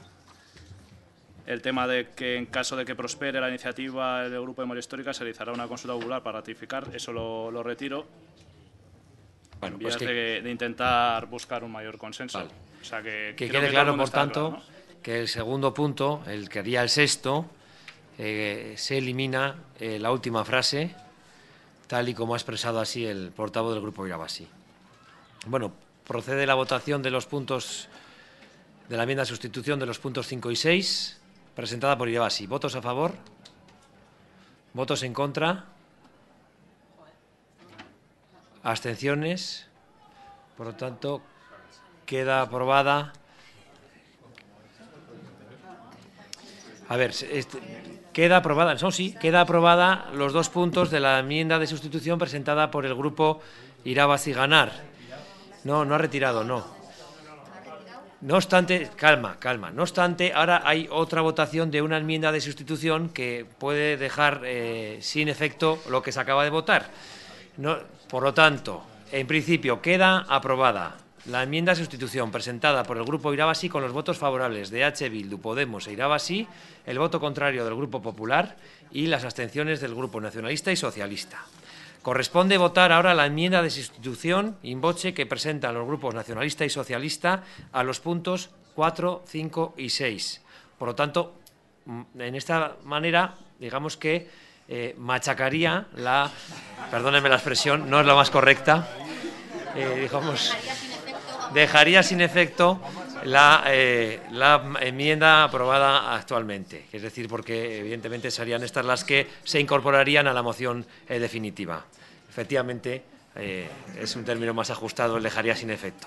el tema de que en caso de que prospere la iniciativa del Grupo de Memoria Histórica se realizará una consulta popular para ratificar. Eso lo retiro. Bueno, en vías de intentar buscar un mayor consenso. Vale. O sea que quede claro, por tanto, claro, ¿no? Que el segundo punto, el que haría el sexto, se elimina la última frase, tal y como ha expresado así el portavoz del Grupo Irabasí. Bueno, procede la votación de los puntos de la enmienda de sustitución de los puntos 5 y 6, presentada por Irabasí. ¿Votos a favor? ¿Votos en contra? ¿Abstenciones? Por lo tanto, queda aprobada. A ver, queda aprobada, no, sí, queda aprobada los dos puntos de la enmienda de sustitución presentada por el grupo Irabasí Ganar. No, no ha retirado, no. No obstante, calma. No obstante, ahora hay otra votación de una enmienda de sustitución que puede dejar sin efecto lo que se acaba de votar. No, por lo tanto, en principio queda aprobada la enmienda de sustitución presentada por el Grupo Irabasí con los votos favorables de H. Bildu, Podemos e Irabasí, el voto contrario del Grupo Popular y las abstenciones del Grupo Nacionalista y Socialista. Corresponde votar ahora la enmienda de sustitución in voce que presentan los grupos Nacionalista y Socialista a los puntos 4, 5 y 6. Por lo tanto, en esta manera, digamos que machacaría la, perdónenme la expresión, no es la más correcta, digamos, dejaría sin efecto la enmienda aprobada actualmente. Es decir, porque evidentemente serían estas las que se incorporarían a la moción definitiva. Efectivamente, es un término más ajustado, el dejaría sin efecto.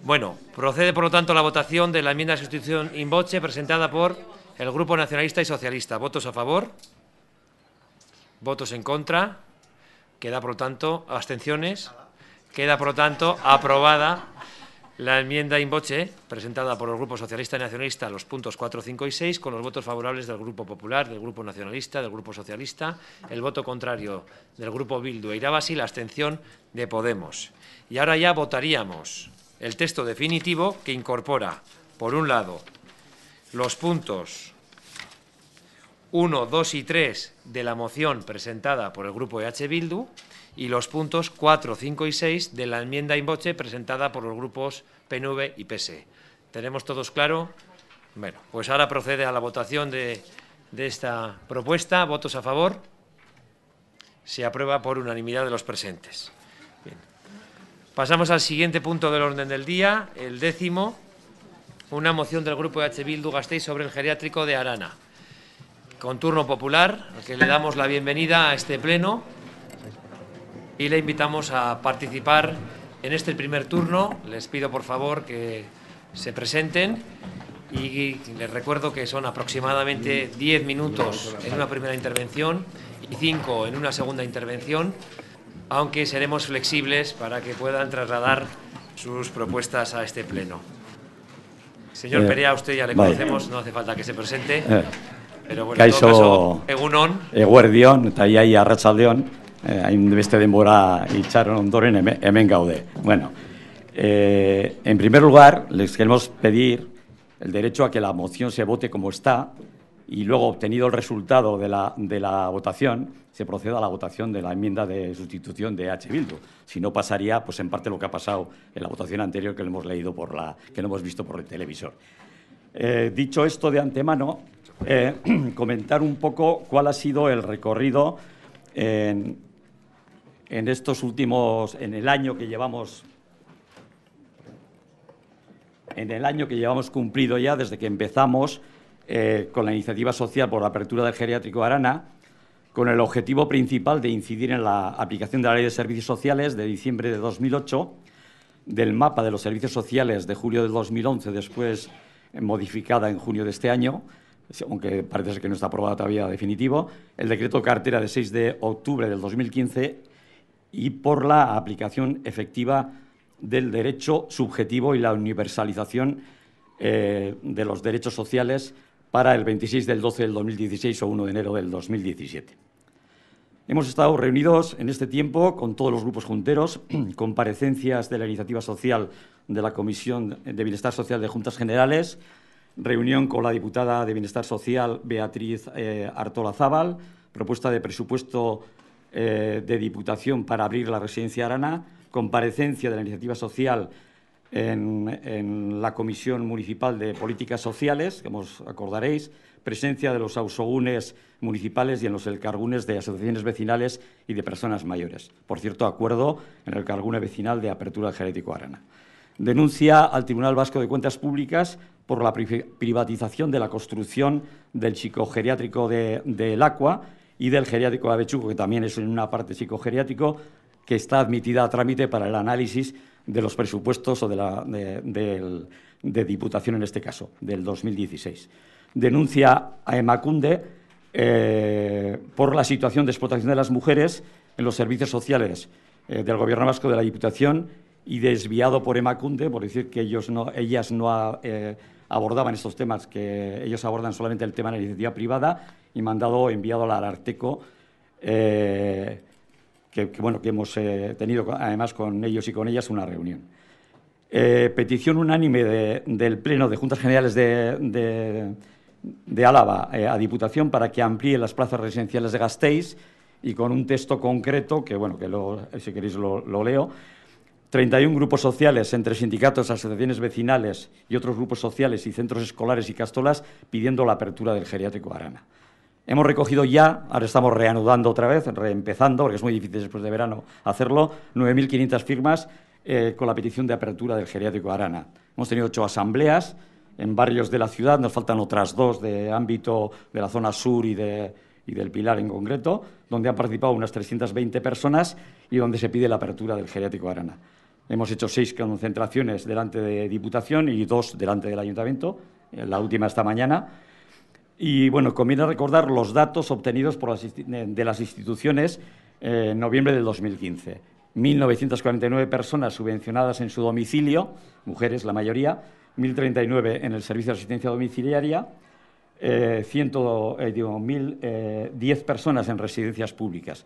Bueno, procede por lo tanto la votación de la enmienda de sustitución in voce presentada por el Grupo Nacionalista y Socialista. ¿Votos a favor? ¿Votos en contra? Queda, por lo tanto, abstenciones. Queda, por lo tanto, aprobada la enmienda in voce presentada por el Grupo Socialista y Nacionalista a los puntos 4, 5 y 6 con los votos favorables del Grupo Popular, del Grupo Nacionalista, del Grupo Socialista, el voto contrario del Grupo Bildu e Irabasí y la abstención de Podemos. Y ahora ya votaríamos el texto definitivo que incorpora, por un lado, los puntos 1, 2 y 3 de la moción presentada por el Grupo EH Bildu y los puntos 4, 5 y 6 de la enmienda in voce presentada por los grupos PNV y PSE. ¿Tenemos todos claro? Bueno, pues ahora procede a la votación de esta propuesta. ¿Votos a favor? Se aprueba por unanimidad de los presentes. Bien. Pasamos al siguiente punto del orden del día, el 10º, una moción del Grupo EH Bildu Gasteiz sobre el geriátrico de Arana. Con turno popular, al que le damos la bienvenida a este pleno y le invitamos a participar en este primer turno. Les pido, por favor, que se presenten y les recuerdo que son aproximadamente 10 minutos en una primera intervención y 5 en una segunda intervención, aunque seremos flexibles para que puedan trasladar sus propuestas a este pleno. Señor Perea, usted ya le conocemos, no hace falta que se presente. Pero bueno, Kaixo, en todo caso, egunon. Eguerdion, eta iaia arratsaldeon, hainbeste denbora itxaron ondoren hemen gaude. Bueno, en primer lugar, les queremos pedir el derecho a que la moción se vote como está y luego, obtenido el resultado de la votación, se proceda a la votación de la enmienda de sustitución de H. Bildu. Si no, pasaría, pues en parte lo que ha pasado en la votación anterior que lo hemos leído que lo hemos visto por el televisor. Dicho esto de antemano, comentar un poco cuál ha sido el recorrido en estos últimos, en el año que llevamos cumplido ya desde que empezamos con la iniciativa social por la apertura del geriátrico Arana, con el objetivo principal de incidir en la aplicación de la Ley de Servicios Sociales de diciembre de 2008, del mapa de los servicios sociales de julio del 2011, después modificada en junio de este año, aunque parece ser que no está aprobada todavía definitivo, el decreto cartera de 6 de octubre del 2015 y por la aplicación efectiva del derecho subjetivo y la universalización de los derechos sociales para el 26 del 12 del 2016 o 1 de enero del 2017. Hemos estado reunidos en este tiempo con todos los grupos junteros, comparecencias de la iniciativa social de la Comisión de Bienestar Social de Juntas Generales, reunión con la diputada de Bienestar Social Beatriz Artolazábal, propuesta de presupuesto de Diputación para abrir la residencia Arana, comparecencia de la iniciativa social en la Comisión Municipal de Políticas Sociales, como os acordaréis, presencia de los ausogunes municipales y en los elkargunes de asociaciones vecinales y de personas mayores. Por cierto, acuerdo en el elkargune vecinal de apertura del geriátrico Arana. Denuncia al Tribunal Vasco de Cuentas Públicas por la privatización de la construcción del psicogeriátrico del Aqua y del geriátrico de Avechuco, que también es en una parte psicogeriátrico, que está admitida a trámite para el análisis de los presupuestos o de Diputación, en este caso, del 2016. Denuncia a Emakunde por la situación de explotación de las mujeres en los servicios sociales del Gobierno vasco, de la Diputación, y desviado por Emakunde, por decir que ellas no abordaban estos temas, que ellos abordan solamente el tema de la iniciativa privada, y enviado al Ararteko, que hemos tenido además con ellos y con ellas una reunión. Petición unánime del Pleno de Juntas Generales de Álava a Diputación para que amplíe las plazas residenciales de Gasteiz, y con un texto concreto que si queréis lo leo. 31 grupos sociales entre sindicatos, asociaciones vecinales y otros grupos sociales y centros escolares y castolas pidiendo la apertura del geriátrico Arana. Hemos recogido ya, ahora estamos reanudando otra vez, reempezando, porque es muy difícil después de verano hacerlo, 9.500 firmas con la petición de apertura del geriátrico Arana. Hemos tenido 8 asambleas en barrios de la ciudad, nos faltan otras 2 de ámbito de la zona sur y del Pilar en concreto, donde han participado unas 320 personas y donde se pide la apertura del geriátrico Arana. Hemos hecho 6 concentraciones delante de Diputación y 2 delante del Ayuntamiento, la última esta mañana. Y, bueno, conviene recordar los datos obtenidos de las instituciones en noviembre del 2015. 1.949 personas subvencionadas en su domicilio, mujeres la mayoría, 1.039 en el servicio de asistencia domiciliaria, 1.010 personas en residencias públicas.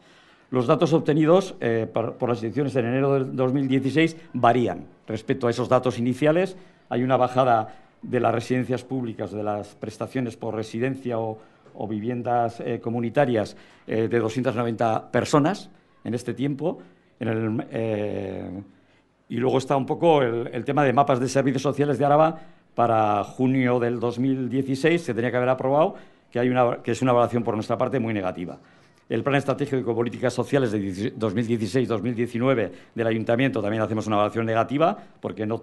Los datos obtenidos por las instituciones en enero del 2016 varían respecto a esos datos iniciales. Hay una bajada de las residencias públicas, de las prestaciones por residencia o viviendas comunitarias de 290 personas en este tiempo. Y luego está un poco el tema de mapas de servicios sociales de Álava para junio del 2016, se tenía que haber aprobado, que es una evaluación por nuestra parte muy negativa. El Plan Estratégico de Políticas Sociales de 2016-2019 del Ayuntamiento también hacemos una evaluación negativa porque no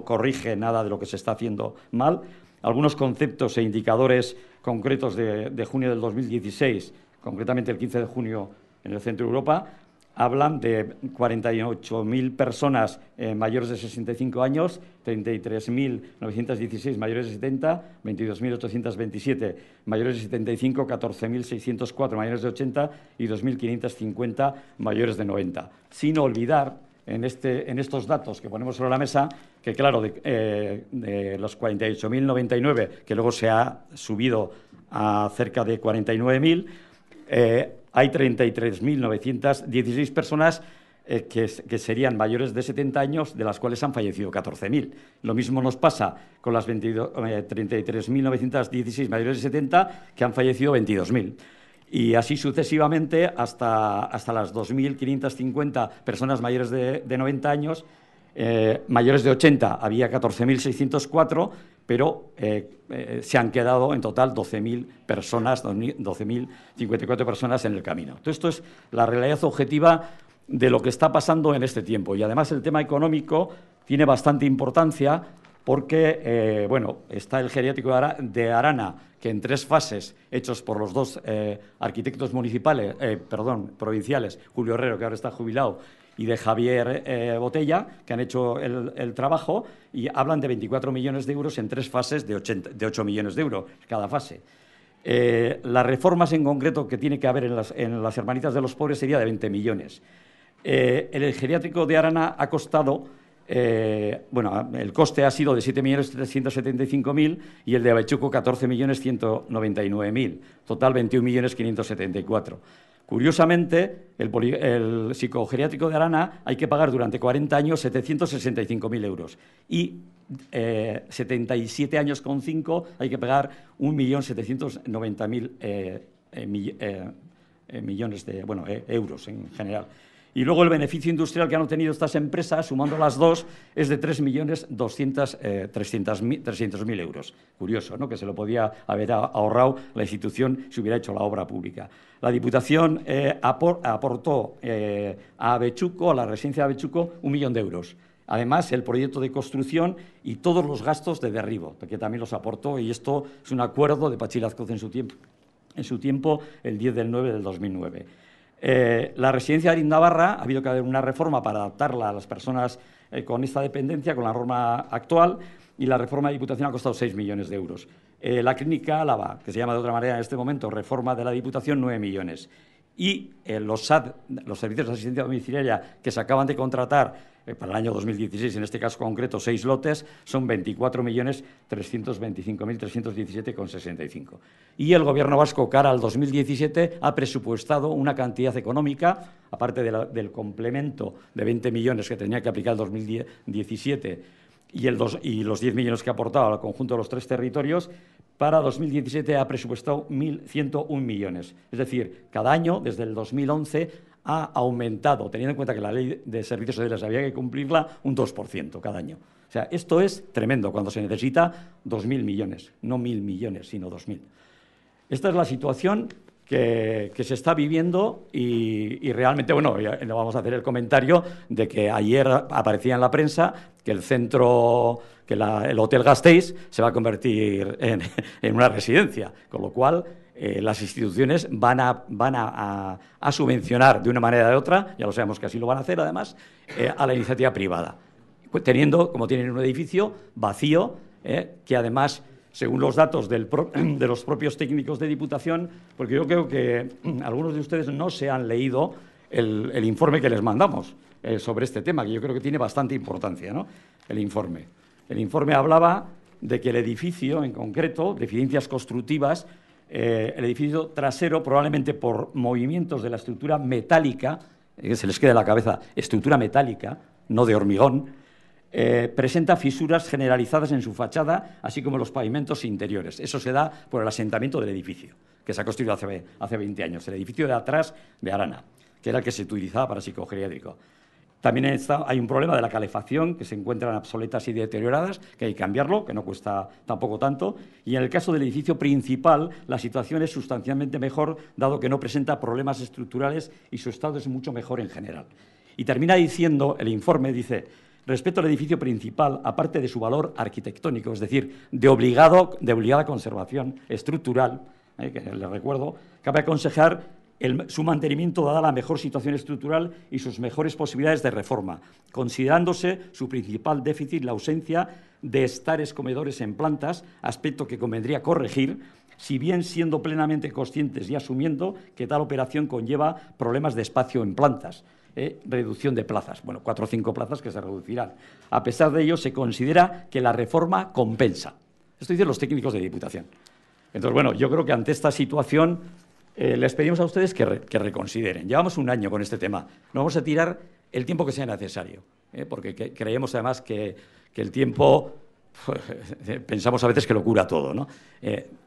corrige nada de lo que se está haciendo mal. Algunos conceptos e indicadores concretos de junio del 2016, concretamente el 15 de junio en el Centro de Europa, hablan de 48.000 personas mayores de 65 años, 33.916 mayores de 70, 22.827 mayores de 75, 14.604 mayores de 80 y 2.550 mayores de 90. Sin olvidar en estos datos que ponemos sobre la mesa, que claro, de los 48.099, que luego se ha subido a cerca de 49.000, hay 33.916 personas que serían mayores de 70 años, de las cuales han fallecido 14.000. Lo mismo nos pasa con las 33.916 mayores de 70, que han fallecido 22.000. Y así sucesivamente hasta las 2.550 personas mayores de 90 años. Mayores de 80 había 14.604, pero se han quedado en total 12.000 personas, 12.054 personas en el camino. Entonces, esto es la realidad objetiva de lo que está pasando en este tiempo. Y además el tema económico tiene bastante importancia porque, bueno, está el geriátrico de Arana, que en 3 fases, hechos por los 2 arquitectos provinciales, Julio Herrero, que ahora está jubilado, y de Javier Botella, que han hecho el trabajo, y hablan de 24 millones de euros en 3 fases de 8 millones de euros cada fase. Las reformas en concreto que tiene que haber en las Hermanitas de los Pobres sería de 20 millones. El geriátrico de Arana ha costado, bueno, el coste ha sido de 7.375.000 y el de Avechuco 14.199.000, total 21.574.000. Curiosamente, el psicogeriátrico de Arana hay que pagar durante 40 años 765.000 euros y 77 años con 5 hay que pagar 1.790.000 millones de euros en general. Y luego el beneficio industrial que han obtenido estas empresas, sumando las dos, es de 3.300.000 euros. Curioso, ¿no?, que se lo podía haber ahorrado la institución si hubiera hecho la obra pública. La Diputación aportó a Avechuco, a la residencia de Avechuco, 1 millón de euros. Además, el proyecto de construcción y todos los gastos de derribo, que también los aportó, y esto es un acuerdo de Patxi Lazcoz en su tiempo, el 10 del 9 del 2009. La residencia de Arindabarra ha habido que haber una reforma para adaptarla a las personas con esta dependencia, con la norma actual, y la reforma de Diputación ha costado 6 millones de euros. La clínica Álava, que se llama de otra manera en este momento, reforma de la Diputación, 9 millones. Y los SAD, los servicios de asistencia domiciliaria que se acaban de contratar para el año 2016, en este caso concreto 6 lotes, son 24.325.317,65. Y el Gobierno vasco, cara al 2017, ha presupuestado una cantidad económica, aparte del complemento de 20 millones que tenía que aplicar el 2017 y los 10 millones que ha aportado al conjunto de los 3 territorios. Para 2017 ha presupuestado 1.101 millones. Es decir, cada año, desde el 2011, ha aumentado, teniendo en cuenta que la ley de servicios sociales había que cumplirla, un 2% cada año. O sea, esto es tremendo cuando se necesita 2.000 millones, no 1.000 millones, sino 2.000. Esta es la situación que se está viviendo y realmente, bueno, ya no vamos a hacer el comentario de que ayer aparecía en la prensa que el centro, que el Hotel Gasteiz se va a convertir en una residencia, con lo cual las instituciones van a subvencionar de una manera o de otra, ya lo sabemos que así lo van a hacer además, a la iniciativa privada, como tienen un edificio vacío, que además, según los datos de los propios técnicos de Diputación, porque yo creo que algunos de ustedes no se han leído el informe que les mandamos sobre este tema, que yo creo que tiene bastante importancia, ¿no?, el informe. El informe hablaba de que el edificio, en concreto, deficiencias constructivas, el edificio trasero, probablemente por movimientos de la estructura metálica, que se les quede en la cabeza, estructura metálica, no de hormigón, presenta fisuras generalizadas en su fachada, así como los pavimentos interiores. Eso se da por el asentamiento del edificio, que se ha construido hace 20 años, el edificio de atrás de Arana, que era el que se utilizaba para psicogeriátrico. También hay un problema de la calefacción, que se encuentran obsoletas y deterioradas, que hay que cambiarlo, que no cuesta tampoco tanto. Y en el caso del edificio principal, la situación es sustancialmente mejor, dado que no presenta problemas estructurales y su estado es mucho mejor en general. Y termina diciendo, el informe dice: respecto al edificio principal, aparte de su valor arquitectónico, es decir, de obligada conservación estructural, que les recuerdo, cabe aconsejar su mantenimiento dada la mejor situación estructural y sus mejores posibilidades de reforma, considerándose su principal déficit la ausencia de estares comedores en plantas, aspecto que convendría corregir, si bien siendo plenamente conscientes y asumiendo que tal operación conlleva problemas de espacio en plantas. reducción de plazas. Bueno, 4 o 5 plazas que se reducirán. A pesar de ello, se considera que la reforma compensa. Esto dicen los técnicos de Diputación. Entonces, bueno, yo creo que ante esta situación les pedimos a ustedes que reconsideren. Llevamos un año con este tema. No vamos a tirar el tiempo que sea necesario, porque creemos además que el tiempo, pensamos a veces que lo cura todo, ¿no?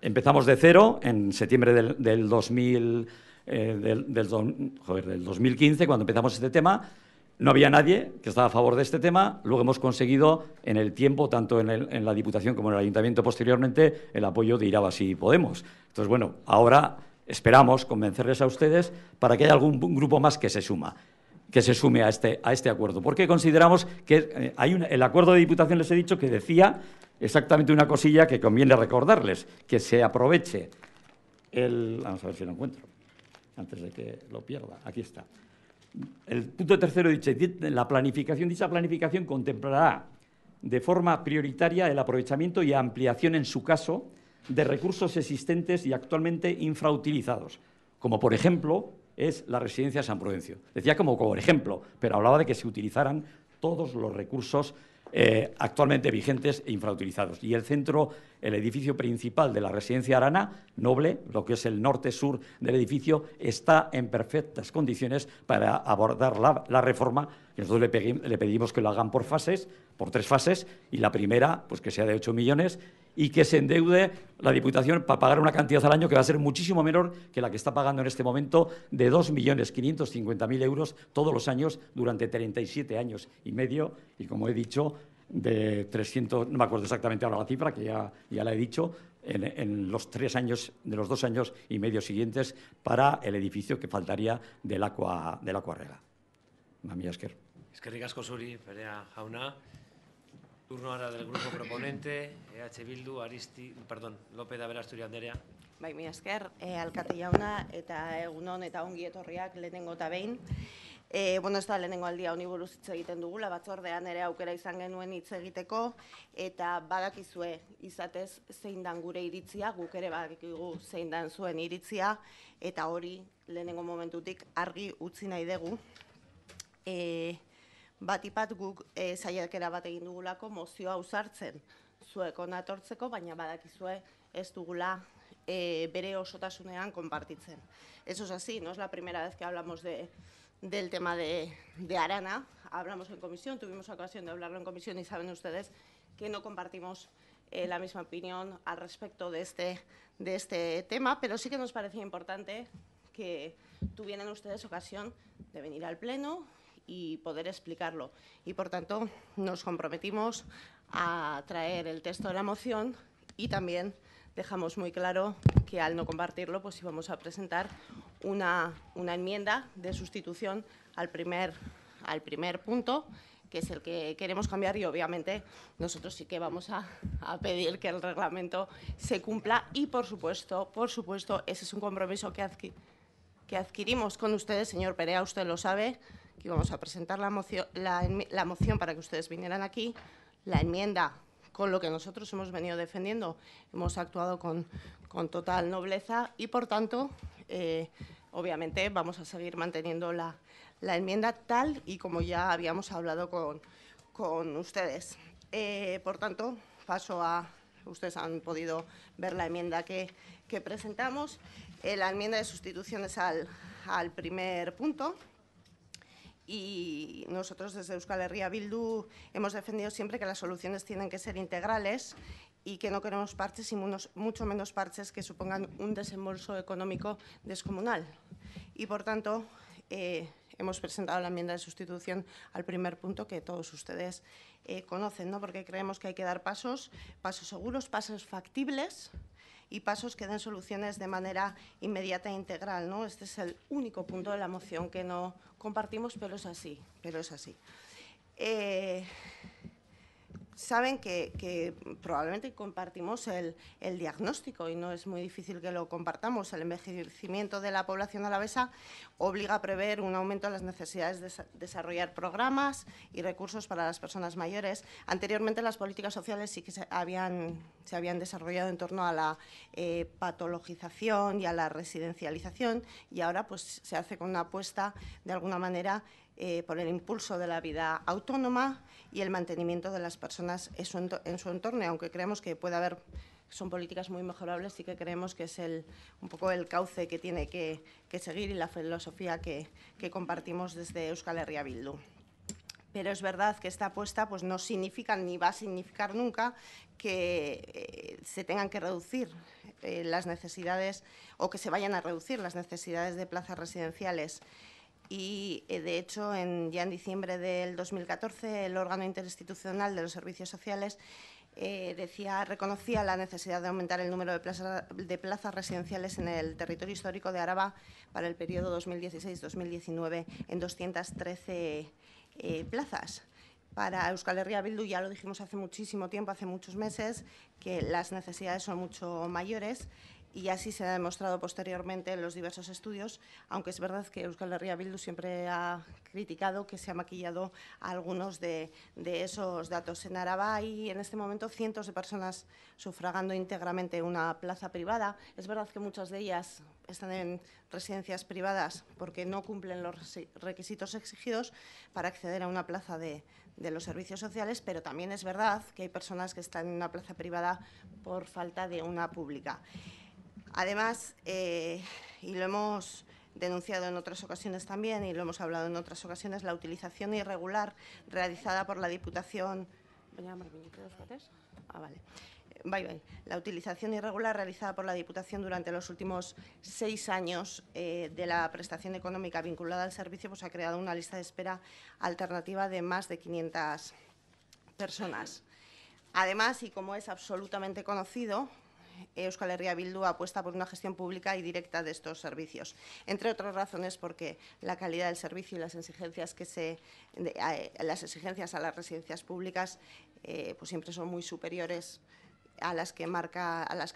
Empezamos de cero en septiembre del 2015, cuando empezamos este tema. No había nadie que estaba a favor de este tema. Luego hemos conseguido en el tiempo, tanto en la Diputación como en el Ayuntamiento posteriormente, el apoyo de Irabasí y Podemos. Entonces, bueno, ahora esperamos convencerles a ustedes para que haya algún grupo más que se sume a este acuerdo. Porque consideramos que el acuerdo de Diputación, les he dicho, que decía exactamente una cosilla que conviene recordarles, que se aproveche vamos a ver si lo encuentro, antes de que lo pierda. Aquí está. El punto tercero dice, dicha planificación contemplará de forma prioritaria el aprovechamiento y ampliación, en su caso, de recursos existentes y actualmente infrautilizados, como por ejemplo es la residencia San Prudencio. Decía como por ejemplo, pero hablaba de que se utilizaran todos los recursos actualmente vigentes e infrautilizados. Y el edificio principal de la residencia Arana, Noble, lo que es el norte-sur del edificio, está en perfectas condiciones para abordar la reforma, que nosotros le pedimos que lo hagan por 3 fases, y la primera, pues que sea de 8 millones, y que se endeude la Diputación para pagar una cantidad al año que va a ser muchísimo menor que la que está pagando en este momento, de 2.550.000 euros todos los años durante 37 años y medio, y como he dicho, de 300, no me acuerdo exactamente ahora la cifra, que ya la he dicho, en los 3 años, de los 2 años y medio siguientes, para el edificio que faltaría del Acuarrega. Mami esker. Eskerrik asko zuri, Perea jauna. Turno ahora del grupo proponente, EH Bildu, López de Aberasturi Anderea. Bai, mi esker, alkate jauna, eta egunon eta ongi etorriak lehenengo eta behin. Ez da lehenengo aldia honi buruz hitz egiten dugula, batzordean ere aukera izan genuen hitz egiteko, eta badakizue izatez zein dan gure iritzia, guk ere badakigu zein dan zuen iritzia, eta hori lehenengo momentutik argi utzi nahi dugu. Batipat guk saiakera bat egin dugulako mozioa ausartzen zuek hona etortzeko, baina badakizue ez dugula bere osotasunean konpartitzen. Eso es así, no es la primera vez que hablamos del tema de Arana. Hablamos en comisión, tuvimos ocasión de hablarlo en comisión y saben ustedes que no compartimos la misma opinión al respecto de este tema, pero sí que nos parecía importante que tuvieran ustedes ocasión de venir al Pleno y poder explicarlo. Y, por tanto, nos comprometimos a traer el texto de la moción y también dejamos muy claro que al no compartirlo, pues íbamos a presentar una enmienda de sustitución al primer punto, que es el que queremos cambiar, y obviamente nosotros sí que vamos a pedir que el reglamento se cumpla y, por supuesto, ese es un compromiso que adquirimos con ustedes, señor Perea, usted lo sabe, que íbamos a presentar la moción para que ustedes vinieran aquí, la enmienda con lo que nosotros hemos venido defendiendo, hemos actuado con total nobleza y, por tanto, obviamente vamos a seguir manteniendo la enmienda tal y como ya habíamos hablado con ustedes. Por tanto, ustedes han podido ver la enmienda que presentamos. La enmienda de sustitución es al primer punto. Y nosotros desde Euskal Herria Bildu hemos defendido siempre que las soluciones tienen que ser integrales y que no queremos parches y mucho menos parches que supongan un desembolso económico descomunal. Y, por tanto, hemos presentado la enmienda de sustitución al primer punto que todos ustedes conocen, ¿no? Porque creemos que hay que dar pasos seguros, pasos factibles y pasos que den soluciones de manera inmediata e integral, ¿no? Este es el único punto de la moción que no compartimos, pero es así. Saben que probablemente compartimos el diagnóstico y no es muy difícil que lo compartamos. El envejecimiento de la población alavesa obliga a prever un aumento de las necesidades de desarrollar programas y recursos para las personas mayores. Anteriormente las políticas sociales sí que se habían desarrollado en torno a la patologización y a la residencialización y ahora pues se hace con una apuesta de alguna manera por el impulso de la vida autónoma y el mantenimiento de las personas en su entorno, aunque creemos que puede haber, son políticas muy mejorables, sí que creemos que es un poco el cauce que tiene que seguir y la filosofía que compartimos desde Euskal Herria Bildu. Pero es verdad que esta apuesta pues, no significa ni va a significar nunca que se tengan que reducir las necesidades o que se vayan a reducir las necesidades de plazas residenciales. Y, de hecho, ya en diciembre del 2014, el órgano interinstitucional de los servicios sociales reconocía la necesidad de aumentar el número de plazas residenciales en el territorio histórico de Araba para el periodo 2016-2019 en 213 plazas. Para Euskal Herria Bildu, ya lo dijimos hace muchísimo tiempo, hace muchos meses, que las necesidades son mucho mayores y así se ha demostrado posteriormente en los diversos estudios, aunque es verdad que Euskal Herria Bildu siempre ha criticado que se ha maquillado algunos de esos datos. En Araba hay en este momento cientos de personas sufragando íntegramente una plaza privada. Es verdad que muchas de ellas están en residencias privadas porque no cumplen los requisitos exigidos para acceder a una plaza de los servicios sociales, pero también es verdad que hay personas que están en una plaza privada por falta de una pública. Además, y lo hemos denunciado en otras ocasiones también y lo hemos hablado en otras ocasiones, la utilización irregular realizada por la Diputación... La utilización irregular realizada por la Diputación durante los últimos 6 años de la prestación económica vinculada al servicio pues, ha creado una lista de espera alternativa de más de 500 personas. Además, y como es absolutamente conocido, Euskal Herria Bildu apuesta por una gestión pública y directa de estos servicios, entre otras razones porque la calidad del servicio y las exigencias a las residencias públicas pues siempre son muy superiores a las que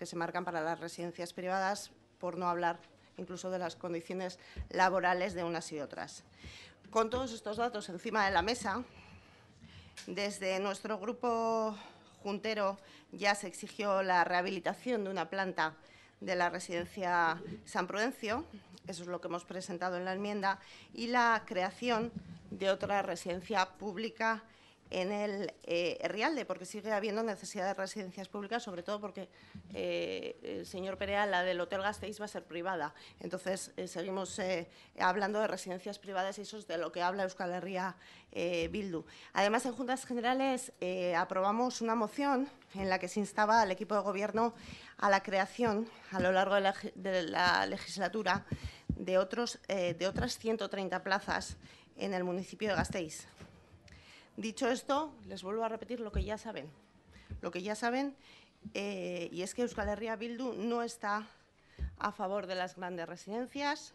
se marcan para las residencias privadas, por no hablar incluso de las condiciones laborales de unas y otras. Con todos estos datos encima de la mesa, desde nuestro grupo juntero ya se exigió la rehabilitación de una planta de la residencia San Prudencio, eso es lo que hemos presentado en la enmienda, y la creación de otra residencia pública en el Herrialde, porque sigue habiendo necesidad de residencias públicas, sobre todo porque, señor Perea, la del Hotel Gasteiz va a ser privada. Entonces, seguimos hablando de residencias privadas y eso es de lo que habla Euskal Herria Bildu. Además, en Juntas Generales aprobamos una moción en la que se instaba al equipo de Gobierno a la creación, a lo largo de la legislatura, de otras 130 plazas en el municipio de Gasteiz. Dicho esto, les vuelvo a repetir lo que ya saben. Y es que Euskal Herria Bildu no está a favor de las grandes residencias,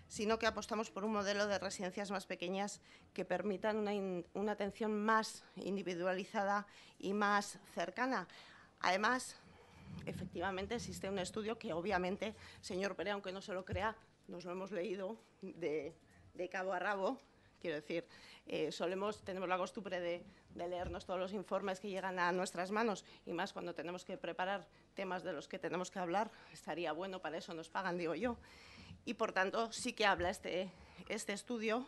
sino que apostamos por un modelo de residencias más pequeñas que permitan una atención más individualizada y más cercana. Además, efectivamente, existe un estudio que, obviamente, señor Perea, aunque no se lo crea, nos lo hemos leído de cabo a rabo. Quiero decir, tenemos la costumbre de leernos todos los informes que llegan a nuestras manos y más cuando tenemos que preparar temas de los que tenemos que hablar. Estaría bueno, para eso nos pagan, digo yo. Y, por tanto, sí que habla este estudio.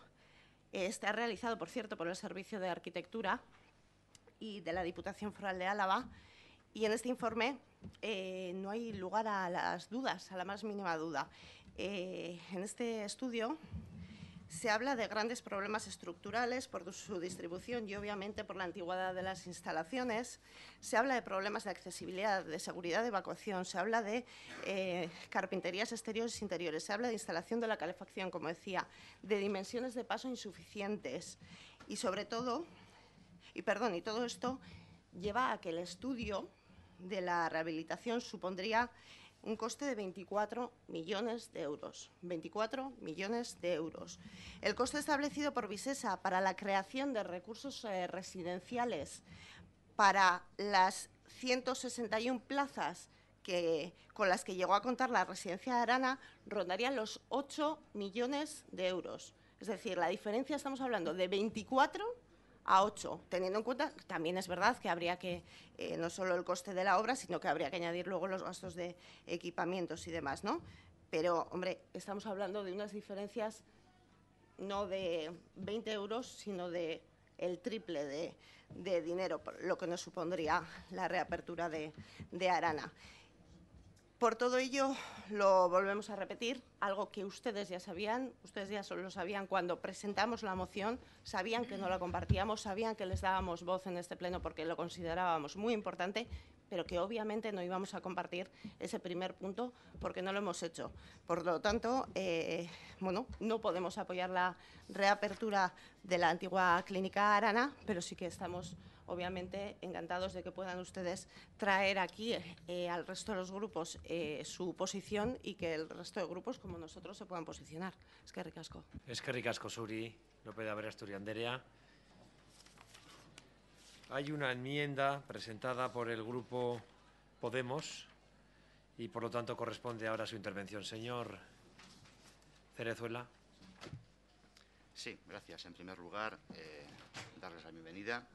Está realizado, por cierto, por el Servicio de Arquitectura y de la Diputación Foral de Álava. Y en este informe no hay lugar a las dudas, a la más mínima duda. En este estudio se habla de grandes problemas estructurales por su distribución y, obviamente, por la antigüedad de las instalaciones. Se habla de problemas de accesibilidad, de seguridad de evacuación. Se habla de carpinterías exteriores e interiores. Se habla de instalación de la calefacción, como decía, de dimensiones de paso insuficientes. Y, sobre todo, y todo esto lleva a que el estudio de la rehabilitación supondría un coste de 24 millones de euros. 24 millones de euros. El coste establecido por Visesa para la creación de recursos residenciales para las 161 plazas con las que llegó a contar la residencia de Arana rondaría los 8 millones de euros. Es decir, la diferencia, estamos hablando de 24 a 8, teniendo en cuenta que también es verdad que habría que, no solo el coste de la obra, sino que habría que añadir luego los gastos de equipamientos y demás, ¿no? Pero, hombre, estamos hablando de unas diferencias no de 20 euros, sino de el triple de dinero, lo que nos supondría la reapertura de Arana. Por todo ello, lo volvemos a repetir, algo que ustedes ya sabían, ustedes ya lo sabían cuando presentamos la moción, sabían que no la compartíamos, sabían que les dábamos voz en este pleno porque lo considerábamos muy importante, pero que obviamente no íbamos a compartir ese primer punto porque no lo hemos hecho. Por lo tanto, bueno, no podemos apoyar la reapertura de la antigua clínica Arana, pero sí que estamos obviamente encantados de que puedan ustedes traer aquí al resto de los grupos su posición y que el resto de grupos, como nosotros, se puedan posicionar. Eskerrik asko. Eskerrik asko zuri, López de Aberastu Anderea. Hay una enmienda presentada por el Grupo Podemos y, por lo tanto, corresponde ahora a su intervención. Señor Cerezuela. Sí, gracias. En primer lugar, darles la bienvenida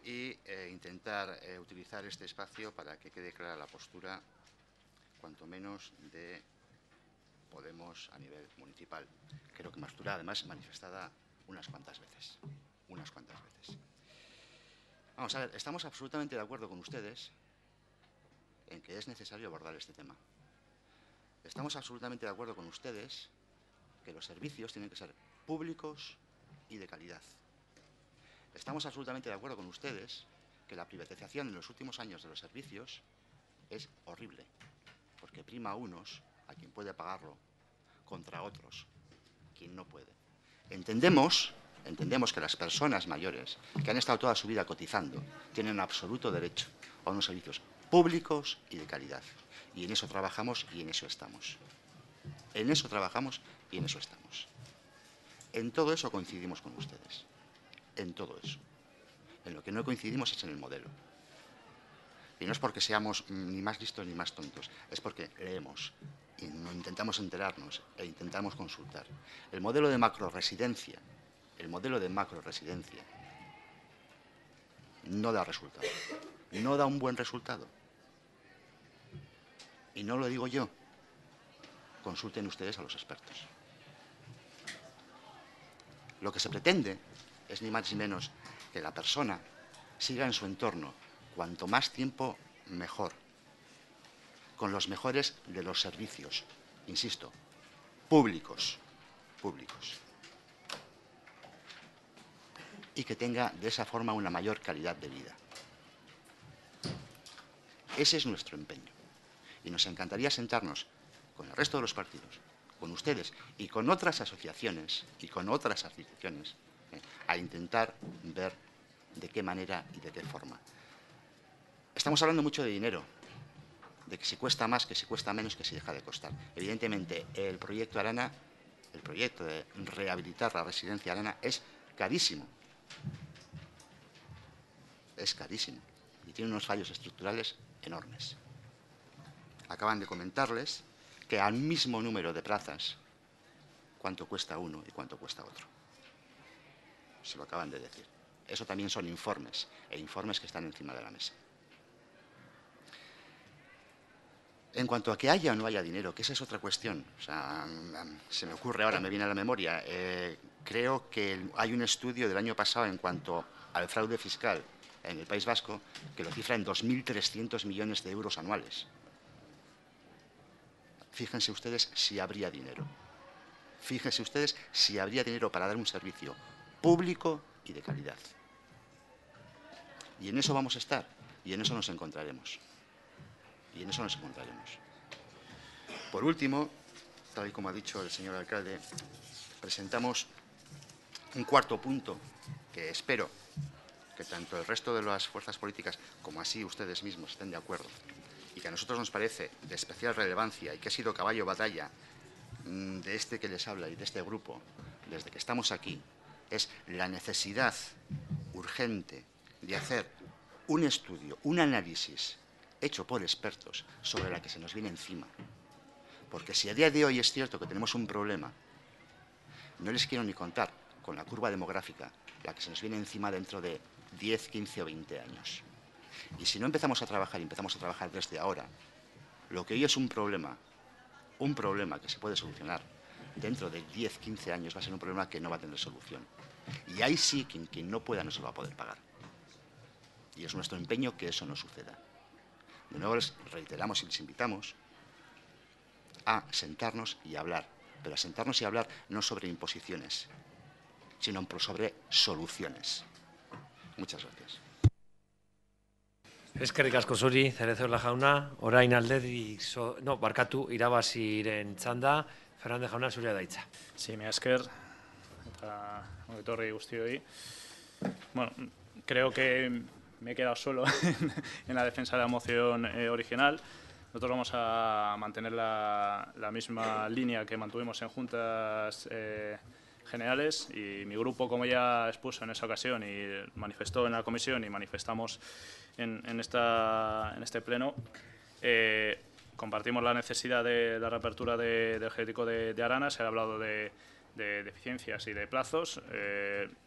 y intentar utilizar este espacio para que quede clara la postura, cuanto menos, de Podemos a nivel municipal. Creo que postura, además, manifestada unas cuantas veces. Vamos a ver, estamos absolutamente de acuerdo con ustedes en que es necesario abordar este tema. Estamos absolutamente de acuerdo con ustedes que los servicios tienen que ser públicos y de calidad. Estamos absolutamente de acuerdo con ustedes que la privatización en los últimos años de los servicios es horrible, porque prima a unos, a quien puede pagarlo, contra otros, quien no puede. Entendemos que las personas mayores, que han estado toda su vida cotizando, tienen absoluto derecho a unos servicios públicos y de calidad. Y en eso trabajamos y en eso estamos. En eso trabajamos y en eso estamos. En todo eso coincidimos con ustedes. En todo eso. En lo que no coincidimos es en el modelo. Y no es porque seamos ni más listos ni más tontos, es porque leemos y intentamos enterarnos e intentamos consultar. El modelo de macroresidencia no da resultado, no da un buen resultado. Y no lo digo yo, consulten ustedes a los expertos. Lo que se pretende es ni más ni menos que la persona siga en su entorno, cuanto más tiempo mejor, con los mejores de los servicios, insisto, públicos. Y que tenga de esa forma una mayor calidad de vida. Ese es nuestro empeño. Y nos encantaría sentarnos con el resto de los partidos, con ustedes y con otras asociaciones a intentar ver de qué manera y de qué forma. Estamos hablando mucho de dinero, de que si cuesta más, que si cuesta menos, que si deja de costar. Evidentemente, el proyecto Arana, el proyecto de rehabilitar la residencia Arana es carísimo. Es carísimo y tiene unos fallos estructurales enormes. Acaban de comentarles que al mismo número de plazas, cuánto cuesta uno y cuánto cuesta otro. Se lo acaban de decir. Eso también son informes, e informes que están encima de la mesa. En cuanto a que haya o no haya dinero, que esa es otra cuestión, o sea, se me ocurre ahora, me viene a la memoria, creo que hay un estudio del año pasado en cuanto al fraude fiscal en el País Vasco que lo cifra en 2.300 millones de euros anuales. Fíjense ustedes si habría dinero. Fíjense ustedes si habría dinero para dar un servicio público y de calidad. Y en eso vamos a estar, y en eso nos encontraremos. Por último, tal y como ha dicho el señor alcalde, presentamos un cuarto punto que espero que tanto el resto de las fuerzas políticas como así ustedes mismos estén de acuerdo y que a nosotros nos parece de especial relevancia y que ha sido caballo batalla de este que les habla y de este grupo desde que estamos aquí, es la necesidad urgente de hacer un estudio, un análisis hecho por expertos sobre la que se nos viene encima. Porque si a día de hoy es cierto que tenemos un problema, no les quiero ni contar con la curva demográfica, la que se nos viene encima dentro de 10, 15 o 20 años. Y si no empezamos a trabajar desde ahora, lo que hoy es un problema que se puede solucionar, dentro de 10, 15 años va a ser un problema que no va a tener solución. Y ahí sí, quien no pueda no se lo va a poder pagar. Y es nuestro empeño que eso no suceda. De nuevo les reiteramos y les invitamos a sentarnos y hablar, pero a sentarnos y hablar no sobre imposiciones, sino sobre soluciones. Muchas gracias. Eskerrik asko zuri, Cerezuela jauna, orain alderdi, barkatu, irabaziren txanda, Fernández jauna, zurea da hitza. Sí, mila esker, eta etorri guztioi. Bueno, creo que me he quedado solo en la defensa de la moción original. Nosotros vamos a mantener la misma línea que mantuvimos en juntas generales, y mi grupo, como ya expuso en esa ocasión y manifestó en la comisión y manifestamos en este pleno, compartimos la necesidad de la reapertura del geriátrico de Arana. Se ha hablado de deficiencias y de plazos,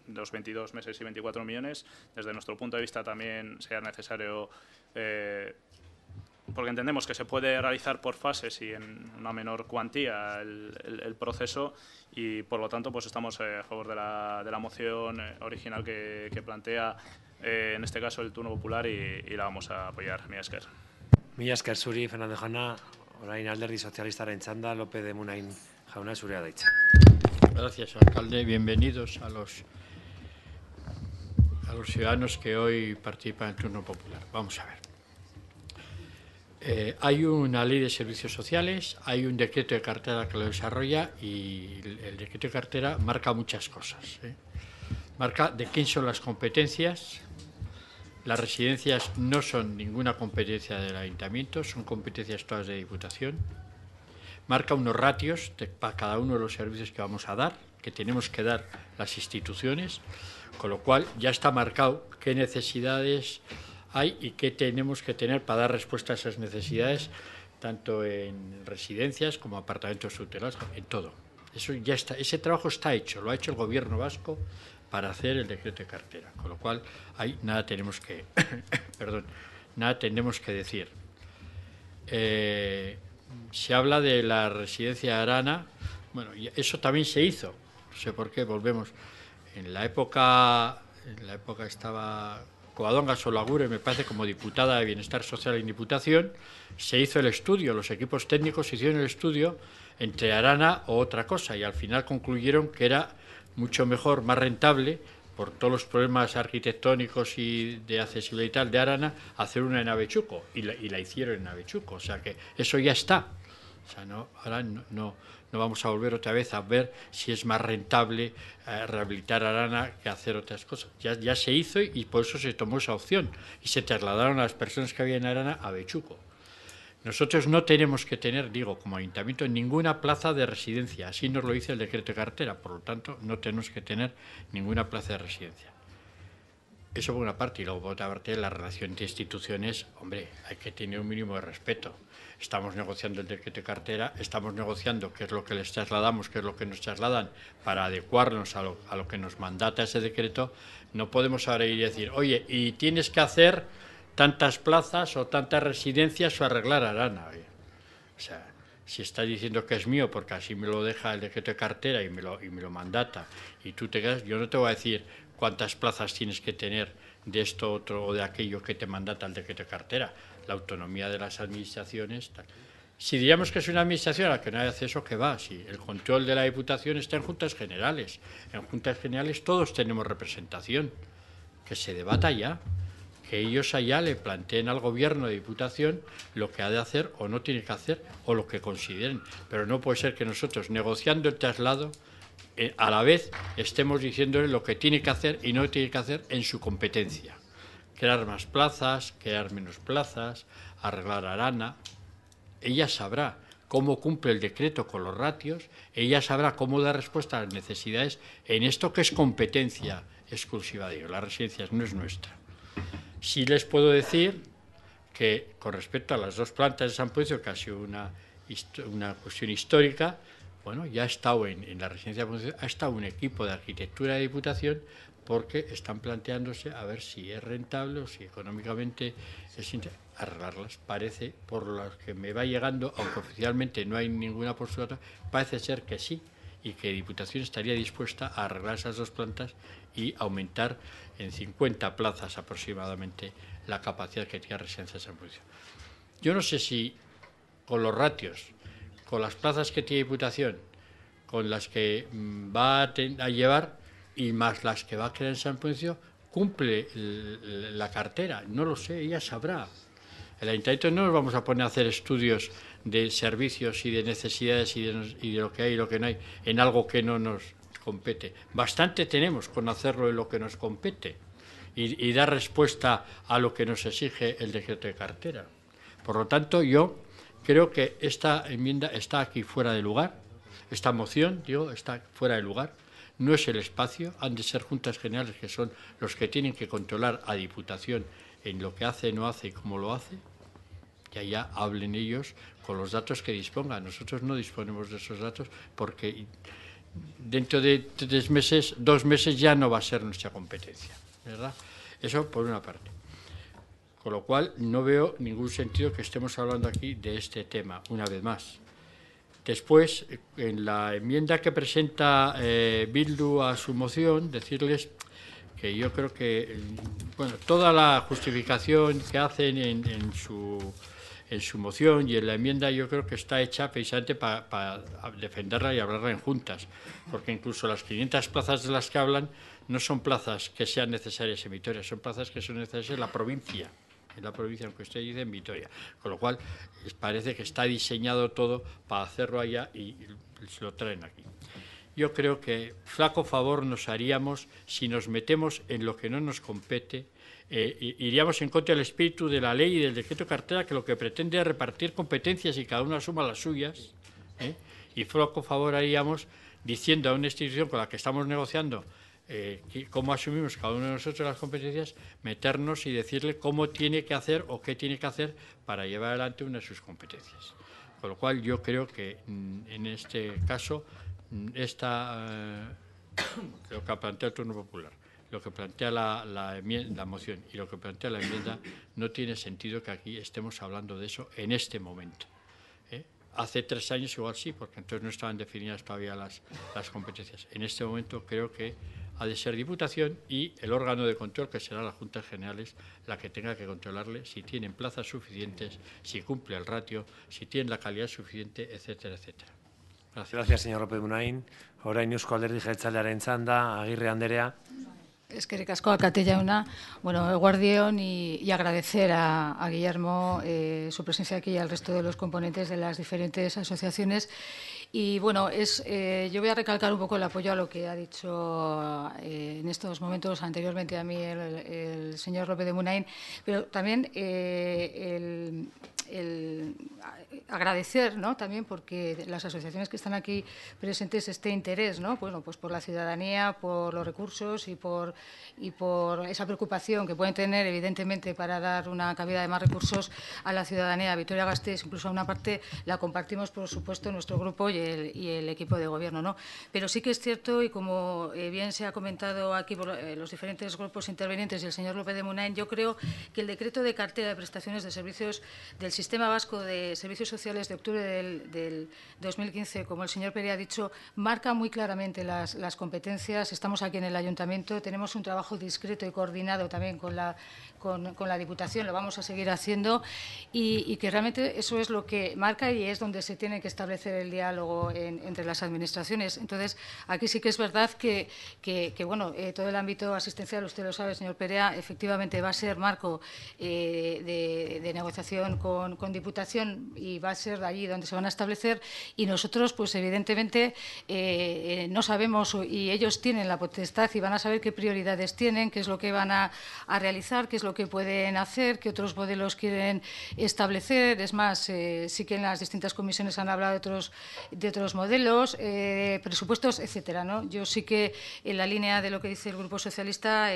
los 22 meses y 24 millones. Desde nuestro punto de vista también sea necesario, porque entendemos que se puede realizar por fases y en una menor cuantía el proceso, y por lo tanto pues estamos a favor de la moción original que plantea en este caso el Turno Popular, y la vamos a apoyar. Mila esker. Mila esker zuri, Fernández jauna, orain alderdi sozialistaren txanda, López de Munain jauna, zurea da hitza. Gracias, alcalde. Bienvenidos a los ciudadanos que hoy participan en el Turno Popular. Vamos a ver. Hay una ley de servicios sociales, hay un decreto de cartera que lo desarrolla, y el decreto de cartera marca muchas cosas. Marca de quién son las competencias. Las residencias no son ninguna competencia del ayuntamiento, son competencias todas de Diputación. Marca unos ratios para cada uno de los servicios que vamos a dar, que tenemos que dar las instituciones, con lo cual ya está marcado qué necesidades hay y qué tenemos que tener para dar respuesta a esas necesidades, tanto en residencias como apartamentos tutelados, en todo. Eso ya está, ese trabajo está hecho, lo ha hecho el Gobierno vasco para hacer el decreto de cartera, con lo cual ahí nada tenemos que nada tenemos que decir. Se habla de la residencia de Arana. Bueno, eso también se hizo, no sé por qué, volvemos. En la época estaba Covadonga Solagure, me parece, como diputada de Bienestar Social en Diputación, se hizo el estudio, los equipos técnicos hicieron el estudio entre Arana o otra cosa, y al final concluyeron que era mucho mejor, más rentable, por todos los problemas arquitectónicos y de accesibilidad y tal de Arana, hacer una en Avechuco, y la hicieron en Avechuco. O sea que eso ya está. O sea, ahora no vamos a volver otra vez a ver si es más rentable rehabilitar Arana que hacer otras cosas. Ya se hizo, y por eso se tomó esa opción, y se trasladaron a las personas que había en Arana a Avechuco. Nosotros no tenemos que tener, digo, como ayuntamiento, ninguna plaza de residencia. Así nos lo dice el decreto de cartera. Por lo tanto, no tenemos que tener ninguna plaza de residencia. Eso por una parte. Y luego, por otra parte, la relación entre instituciones, hombre, hay que tener un mínimo de respeto. Estamos negociando el decreto de cartera, estamos negociando qué es lo que les trasladamos, qué es lo que nos trasladan, para adecuarnos a lo que nos mandata ese decreto. No podemos ahora ir y decir, oye, y tienes que hacer tantas plazas o tantas residencias o arreglar Arana. O sea, si estás diciendo que es mío porque así me lo deja el decreto de cartera y me lo mandata, y tú te quedas, yo no te voy a decir cuántas plazas tienes que tener de esto, otro o de aquello que te mandata el decreto de cartera. La autonomía de las administraciones, tal. Si diríamos que es una administración a la que no hay acceso, ¿qué va? Si el control de la Diputación está en Juntas Generales. En Juntas Generales todos tenemos representación. Que se debata ya. Que ellos allá le planteen al Gobierno de Diputación lo que ha de hacer o no tiene que hacer, o lo que consideren. Pero no puede ser que nosotros, negociando el traslado, a la vez estemos diciéndole lo que tiene que hacer y no tiene que hacer en su competencia. Crear más plazas, crear menos plazas, arreglar Arana. Ella sabrá cómo cumple el decreto con los ratios, ella sabrá cómo dar respuesta a las necesidades en esto que es competencia exclusiva de ellos. Las residencias no es nuestra. Sí les puedo decir que con respecto a las dos plantas de San Prudencio, que ha sido una cuestión histórica, bueno, ya ha estado en la residencia de San Prudencio, ha estado un equipo de arquitectura de Diputación, porque están planteándose a ver si es rentable o si económicamente es arreglarlas. Parece, por lo que me va llegando, aunque oficialmente no hay ninguna postura, parece ser que sí, y que Diputación estaría dispuesta a arreglar esas 2 plantas y aumentar en 50 plazas aproximadamente la capacidad que tiene Residencia de San Prudencio. Yo no sé si con los ratios, con las plazas que tiene Diputación, con las que va a llevar y más las que va a crear en San Prudencio, cumple la cartera. No lo sé, ella sabrá. El Ayuntamiento no nos vamos a poner a hacer estudios de servicios y de necesidades y de lo que hay y lo que no hay en algo que no nos compete. Bastante tenemos con hacerlo en lo que nos compete y dar respuesta a lo que nos exige el decreto de cartera. Por lo tanto, yo creo que esta enmienda está aquí fuera de lugar, esta moción, digo, está fuera de lugar, no es el espacio, han de ser juntas generales que son los que tienen que controlar a Diputación en lo que hace, no hace y cómo lo hace, que allá hablen ellos con los datos que dispongan. Nosotros no disponemos de esos datos porque dentro de 3 meses, 2 meses ya no va a ser nuestra competencia, ¿verdad? Eso por una parte. Con lo cual no veo ningún sentido que estemos hablando aquí de este tema, una vez más. Después, en la enmienda que presenta Bildu a su moción, decirles que yo creo que bueno, toda la justificación que hacen en su moción y en la enmienda yo creo que está hecha precisamente para defenderla y hablarla en juntas, porque incluso las 500 plazas de las que hablan no son plazas que sean necesarias en Vitoria, son plazas que son necesarias en la provincia, aunque usted dice en Vitoria, con lo cual parece que está diseñado todo para hacerlo allá y se lo traen aquí. Yo creo que flaco favor nos haríamos si nos metemos en lo que no nos compete, iríamos en contra del espíritu de la ley y del decreto de cartera, que lo que pretende es repartir competencias y cada uno asuma las suyas, y flaco favor haríamos diciendo a una institución con la que estamos negociando cómo asumimos cada uno de nosotros las competencias, meternos y decirle cómo tiene que hacer o qué tiene que hacer para llevar adelante una de sus competencias. Con lo cual yo creo que en este caso lo que plantea el Turno Popular, lo que plantea la moción y lo que plantea la enmienda, no tiene sentido que aquí estemos hablando de eso en este momento. Hace 3 años igual sí, porque entonces no estaban definidas todavía las competencias. En este momento creo que ha de ser Diputación y el órgano de control, que será las Juntas Generales, la que tenga que controlarle si tienen plazas suficientes, si cumple el ratio, si tienen la calidad suficiente, etcétera, etcétera. Gracias, señor López de Munain. Orain Eusko Alderdi Jeltzalearen txanda, Agirre Anderea. Eskerrik asko, alkate jauna. Bueno, eguardión y agradecer a Guillermo su presencia aquí y al resto de los componentes de las diferentes asociaciones. Y bueno, yo voy a recalcar un poco el apoyo a lo que ha dicho en estos momentos anteriormente a mí el señor López de Munain, pero también el agradecer, ¿no?, también porque las asociaciones que están aquí presentes este interés, ¿no?, bueno, pues por la ciudadanía, por los recursos y por esa preocupación que pueden tener, evidentemente, para dar una cabida de más recursos a la ciudadanía de Vitoria-Gasteiz. Incluso a una parte la compartimos, por supuesto, nuestro grupo y el equipo de gobierno, ¿no? Pero sí que es cierto, y como bien se ha comentado aquí por los diferentes grupos intervenientes y el señor López de Munain, yo creo que el decreto de cartera de prestaciones de servicios del Sistema Vasco de Servicios Sociales de octubre del 2015, como el señor Pere ha dicho, marca muy claramente las competencias. Estamos aquí en el Ayuntamiento, tenemos un trabajo discreto y coordinado también con la Diputación, lo vamos a seguir haciendo, y que realmente eso es lo que marca y es donde se tiene que establecer el diálogo entre las administraciones. Entonces, aquí sí que es verdad que bueno, todo el ámbito asistencial, usted lo sabe, señor Perea, efectivamente va a ser marco de negociación con Diputación y va a ser allí donde se van a establecer, y nosotros, pues evidentemente, no sabemos, y ellos tienen la potestad y van a saber qué prioridades tienen, qué es lo que van a realizar, qué es lo que pueden hacer, qué otros modelos quieren establecer. Es más, sí que en las distintas comisiones han hablado de otros modelos, presupuestos, etcétera, ¿no? Yo sí que, en la línea de lo que dice el Grupo Socialista,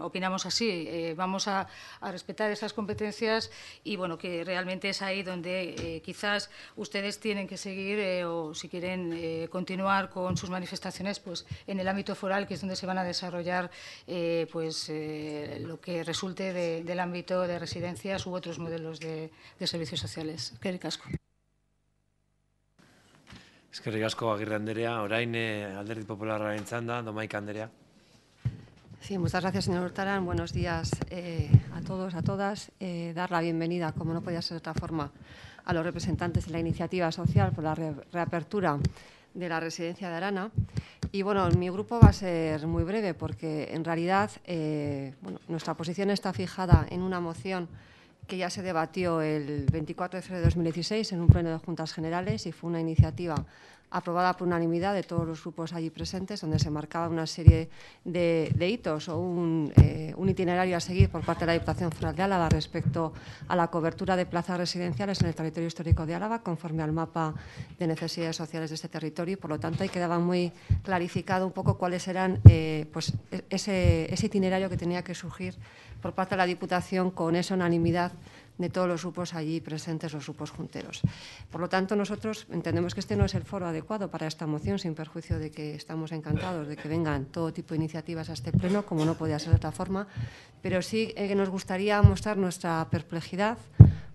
opinamos así. Vamos a respetar esas competencias y, bueno, que realmente es ahí donde quizás ustedes tienen que seguir o si quieren continuar con sus manifestaciones, pues en el ámbito foral, que es donde se van a desarrollar lo que resulte del ámbito de residencias u otros modelos de servicios sociales. Eskerrik asko. Eskerrik asko Agirre Anderea, orain Alderdi Popularraren txanda, Domaika Anderea. Sí, muchas gracias, señor Urtaran. Buenos días a todos, a todas. Dar la bienvenida, como no podía ser de otra forma, a los representantes de la iniciativa social por la reapertura de la residencia de Arana. Y bueno, mi grupo va a ser muy breve porque en realidad nuestra posición está fijada en una moción que ya se debatió el 24 de febrero de 2016 en un pleno de Juntas Generales y fue una iniciativa aprobada por unanimidad de todos los grupos allí presentes, donde se marcaba una serie de hitos o un itinerario a seguir por parte de la Diputación Foral de Álava respecto a la cobertura de plazas residenciales en el territorio histórico de Álava, conforme al mapa de necesidades sociales de este territorio. Y, por lo tanto, ahí quedaba muy clarificado un poco cuáles eran ese itinerario que tenía que surgir por parte de la Diputación con esa unanimidad de todos los grupos allí presentes, los grupos junteros. Por lo tanto, nosotros entendemos que este no es el foro adecuado para esta moción, sin perjuicio de que estamos encantados de que vengan todo tipo de iniciativas a este pleno, como no podía ser de otra forma, pero sí que nos gustaría mostrar nuestra perplejidad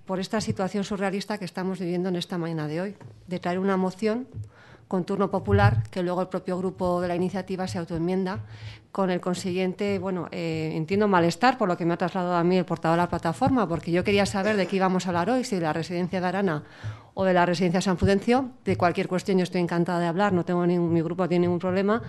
por esta situación surrealista que estamos viviendo en esta mañana de hoy, de traer una moción con turno popular, que luego el propio grupo de la iniciativa se autoenmienda, con el consiguiente, entiendo malestar por lo que me ha trasladado a mí el portavoz de la plataforma, porque yo quería saber de qué íbamos a hablar hoy, si de la residencia de Arana o de la residencia de San Prudencio. De cualquier cuestión yo estoy encantada de hablar, mi grupo no tiene ningún problema,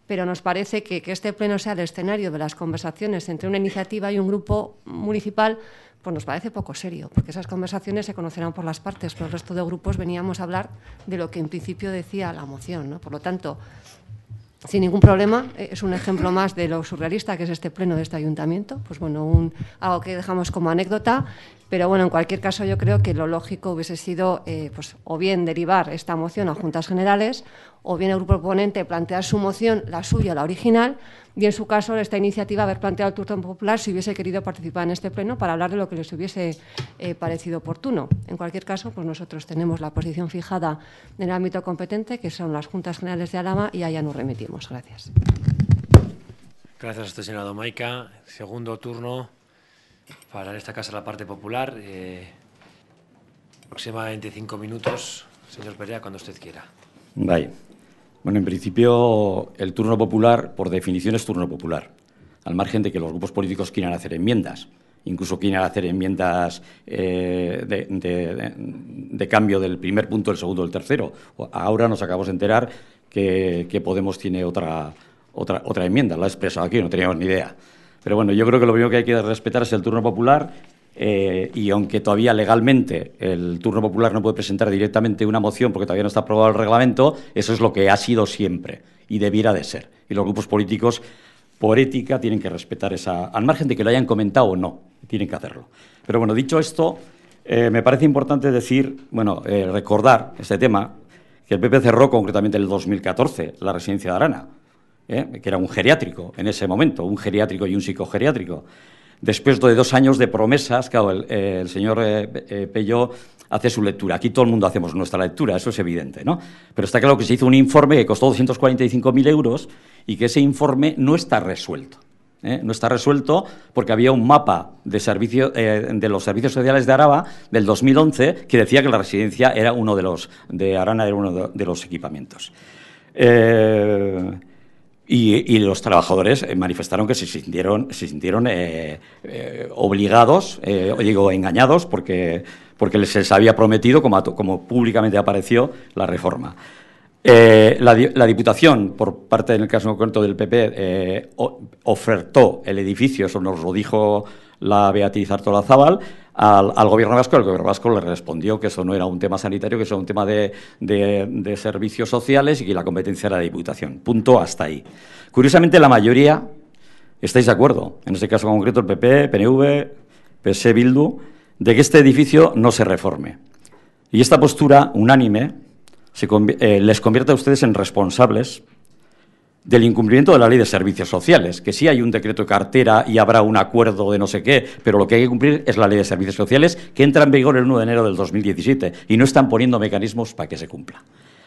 pero nos parece que este pleno sea el escenario de las conversaciones entre una iniciativa y un grupo municipal, pues nos parece poco serio, porque esas conversaciones se conocerán por las partes, pero el resto de grupos veníamos a hablar de lo que en principio decía la moción, ¿no? Por lo tanto, sin ningún problema, es un ejemplo más de lo surrealista que es este pleno de este ayuntamiento, pues algo que dejamos como anécdota, pero bueno, en cualquier caso yo creo que lo lógico hubiese sido o bien derivar esta moción a Juntas Generales, o bien el grupo proponente plantear su moción, la suya, la original, y en su caso esta iniciativa haber planteado el turno popular si hubiese querido participar en este pleno para hablar de lo que les hubiese parecido oportuno. En cualquier caso, pues nosotros tenemos la posición fijada en el ámbito competente, que son las Juntas Generales de Álava, y allá nos remitimos. Gracias. Gracias a usted, señora Domaika. Segundo turno para, en esta casa, la parte popular. Aproximadamente 5 minutos. Señor Perea, cuando usted quiera. Vale. Bueno, en principio, el turno popular, por definición, es turno popular. Al margen de que los grupos políticos quieran hacer enmiendas, incluso quieran hacer enmiendas de cambio del primer punto, del segundo, del tercero. Ahora nos acabamos de enterar que Podemos tiene otra enmienda. La ha expresado aquí, no teníamos ni idea. Pero bueno, yo creo que lo primero que hay que respetar es el turno popular. Y aunque todavía legalmente el turno popular no puede presentar directamente una moción porque todavía no está aprobado el reglamento, eso es lo que ha sido siempre y debiera de ser. Y los grupos políticos, por ética, tienen que respetar esa, al margen de que lo hayan comentado o no, tienen que hacerlo. Pero bueno, dicho esto, me parece importante recordar este tema, que el PP cerró concretamente en el 2014 la residencia de Arana, que era un geriátrico en ese momento, un geriátrico y un psicogeriátrico. Después de 2 años de promesas, claro, el señor Pello hace su lectura. Aquí todo el mundo hacemos nuestra lectura, eso es evidente, ¿no? Pero está claro que se hizo un informe que costó 245.000 euros y que ese informe no está resuelto. No está resuelto porque había un mapa de los servicios sociales de Araba del 2011 que decía que la residencia era de Arana era uno de los equipamientos. Y los trabajadores manifestaron que se sintieron obligados, engañados, porque se les había prometido, como públicamente apareció, la reforma. La Diputación, por parte, en el caso concreto del PP, ofertó el edificio, eso nos lo dijo la Beatriz Artolazábal, al Gobierno vasco. El Gobierno vasco le respondió que eso no era un tema sanitario, que eso era un tema de servicios sociales y que la competencia era de Diputación. Punto, hasta ahí. Curiosamente, la mayoría estáis de acuerdo, en este caso concreto el PP, PNV, PS, Bildu, de que este edificio no se reforme. Y esta postura unánime les convierte a ustedes en responsables del incumplimiento de la Ley de Servicios Sociales, que sí hay un decreto de cartera y habrá un acuerdo de no sé qué, pero lo que hay que cumplir es la Ley de Servicios Sociales, que entra en vigor el 1 de enero del 2017, y no están poniendo mecanismos para que se cumpla.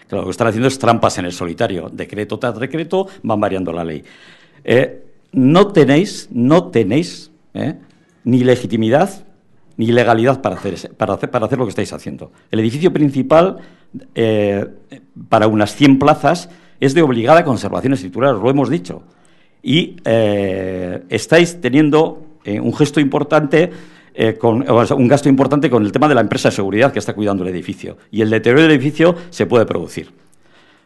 Claro, lo que están haciendo es trampas en el solitario. Decreto tras decreto van variando la ley. No tenéis ni legitimidad ni legalidad para hacer lo que estáis haciendo. El edificio principal, para unas 100 plazas, es de obligada conservación escritural, lo hemos dicho. Y estáis teniendo un gesto importante, un gasto importante con el tema de la empresa de seguridad que está cuidando el edificio. Y el deterioro del edificio se puede producir.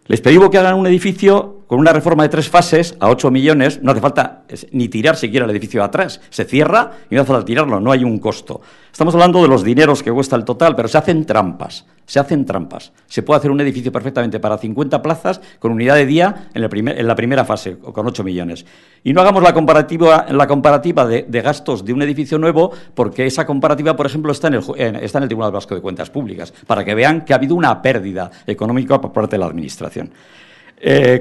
Les pedimos que hagan un edificio con una reforma de 3 fases a 8 millones, no hace falta ni tirar siquiera el edificio atrás, se cierra y no hace falta tirarlo, no hay un costo. Estamos hablando de los dineros que cuesta el total, pero se hacen trampas, Se puede hacer un edificio perfectamente para 50 plazas con unidad de día en la primera fase, con 8 millones. Y no hagamos la comparativa de gastos de un edificio nuevo, porque esa comparativa, por ejemplo, está en el Tribunal Vasco de Cuentas Públicas, para que vean que ha habido una pérdida económica por parte de la Administración.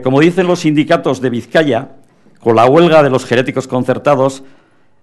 Como dicen los sindicatos de Vizcaya, con la huelga de los geriátricos concertados,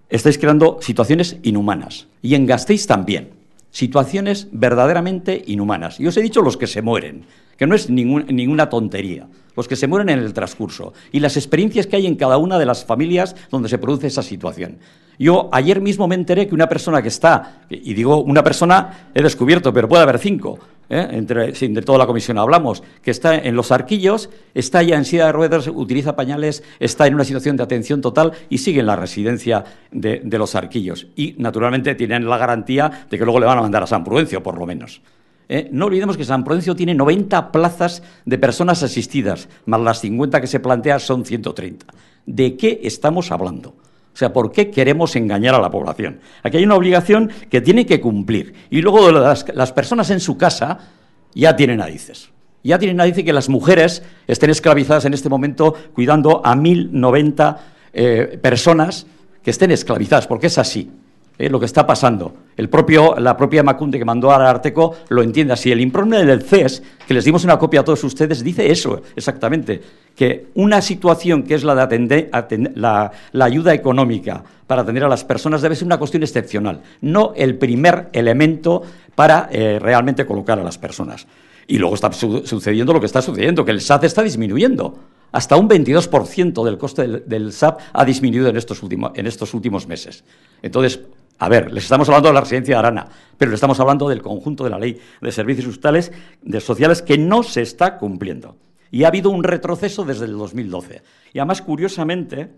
estáis creando situaciones inhumanas. Y en Gasteiz también, situaciones verdaderamente inhumanas. Y os he dicho los que se mueren, que no es ninguna tontería, los que se mueren en el transcurso y las experiencias que hay en cada una de las familias donde se produce esa situación. Yo ayer mismo me enteré que una persona que está, y digo una persona, he descubierto, pero puede haber 5, de toda la comisión hablamos, que está en Los Arquillos, está ya en silla de ruedas, utiliza pañales, está en una situación de atención total y sigue en la residencia de Los Arquillos. Y, naturalmente, tienen la garantía de que luego le van a mandar a San Prudencio, por lo menos. No olvidemos que San Prudencio tiene 90 plazas de personas asistidas, más las 50 que se plantean son 130. ¿De qué estamos hablando? O sea, ¿por qué queremos engañar a la población? Aquí hay una obligación que tiene que cumplir. Y luego las personas en su casa ya tienen narices. Ya tienen narices que las mujeres estén esclavizadas en este momento cuidando a 1.090 personas que estén esclavizadas, porque es así. Lo que está pasando. La propia Emakunde que mandó al Ararteko lo entiende así. El informe del CES, que les dimos una copia a todos ustedes, dice eso exactamente, que una situación que es la de atender la ayuda económica para atender a las personas debe ser una cuestión excepcional, no el primer elemento para realmente colocar a las personas. Y luego está sucediendo lo que está sucediendo, que el SAT está disminuyendo. Hasta un 22% del coste del SAP ha disminuido en estos últimos meses. Entonces, a ver, les estamos hablando de la residencia de Arana, pero le estamos hablando del conjunto de la Ley de Servicios Sociales que no se está cumpliendo. Y ha habido un retroceso desde el 2012. Y además, curiosamente,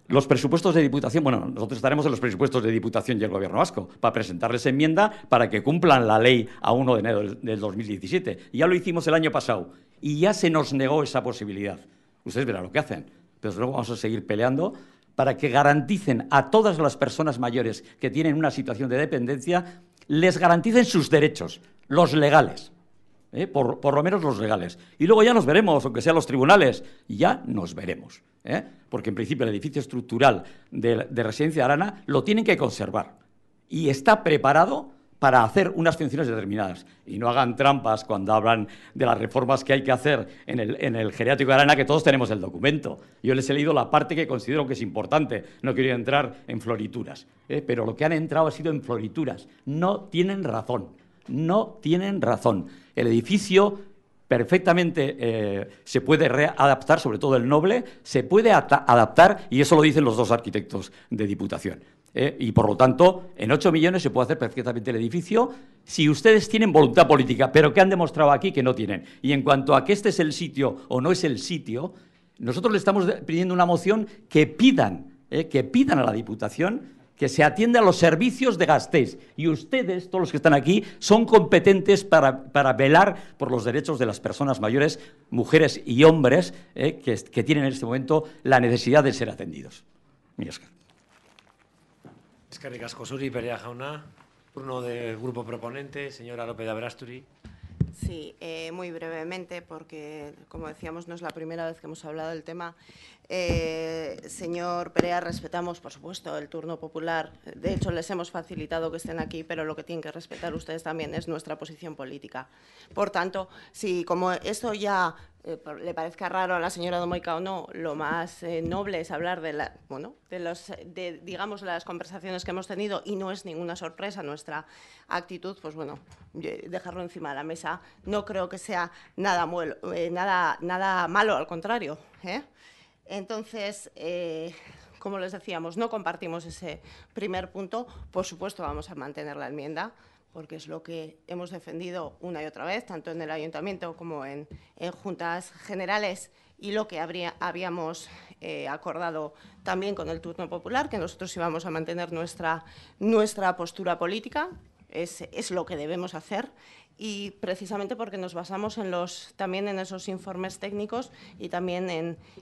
los presupuestos de Diputación, bueno, nosotros estaremos en los presupuestos de Diputación y el Gobierno vasco para presentarles enmienda para que cumplan la ley a 1 de enero del 2017. Y ya lo hicimos el año pasado y ya se nos negó esa posibilidad. Ustedes verán lo que hacen, pero luego vamos a seguir peleando para que garanticen a todas las personas mayores que tienen una situación de dependencia, les garanticen sus derechos, los legales, por lo menos los legales. Y luego ya nos veremos, aunque sean los tribunales, ya nos veremos, porque en principio el edificio estructural de Residencia de Arana lo tienen que conservar y está preparado para hacer unas funciones determinadas. Y no hagan trampas cuando hablan de las reformas que hay que hacer en el geriátrico de Arana, que todos tenemos el documento. Yo les he leído la parte que considero que es importante. No quiero entrar en florituras, pero lo que han entrado ha sido en florituras. No tienen razón. No tienen razón. El edificio perfectamente se puede readaptar, sobre todo el noble, se puede adaptar, y eso lo dicen los 2 arquitectos de Diputación. Y, por lo tanto, en 8 millones se puede hacer perfectamente el edificio si ustedes tienen voluntad política, pero que han demostrado aquí que no tienen. Y en cuanto a que este es el sitio o no es el sitio, nosotros le estamos pidiendo una moción que pidan a la Diputación que se atienda a los servicios de Gasteiz. Y ustedes, todos los que están aquí, son competentes para velar por los derechos de las personas mayores, mujeres y hombres, que tienen en este momento la necesidad de ser atendidos. Eskerrik asko zuri, Perea jauna. Turno del grupo proponente, señora López de Aberasturi. Sí, muy brevemente, porque, como decíamos, no es la primera vez que hemos hablado del tema. Señor Perea, respetamos, por supuesto, el turno popular. De hecho, les hemos facilitado que estén aquí, pero lo que tienen que respetar ustedes también es nuestra posición política. Por tanto, si como esto ya le parezca raro a la señora Domoica o no, lo más noble es hablar de digamos, las conversaciones que hemos tenido, y no es ninguna sorpresa nuestra actitud, pues bueno, dejarlo encima de la mesa. No creo que sea nada malo, al contrario, Entonces, como les decíamos, no compartimos ese primer punto, por supuesto vamos a mantener la enmienda, porque es lo que hemos defendido una y otra vez, tanto en el Ayuntamiento como en Juntas Generales, y lo que habíamos acordado también con el turno popular, que nosotros íbamos a mantener nuestra postura política, es lo que debemos hacer, y precisamente porque nos basamos también en esos informes técnicos y también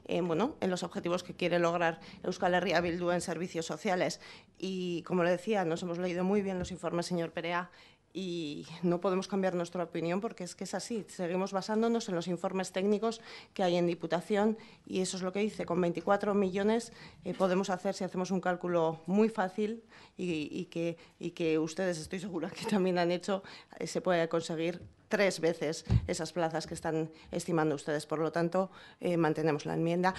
en los objetivos que quiere lograr Euskal Herria Bildu en servicios sociales. Y, como le decía, nos hemos leído muy bien los informes, señor Perea, y no podemos cambiar nuestra opinión porque es que es así. Seguimos basándonos en los informes técnicos que hay en Diputación y eso es lo que dice. Con 24 millones podemos hacer, si hacemos un cálculo muy fácil y que ustedes, estoy segura que también han hecho, se puede conseguir 3 veces esas plazas que están estimando ustedes. Por lo tanto, mantenemos la enmienda.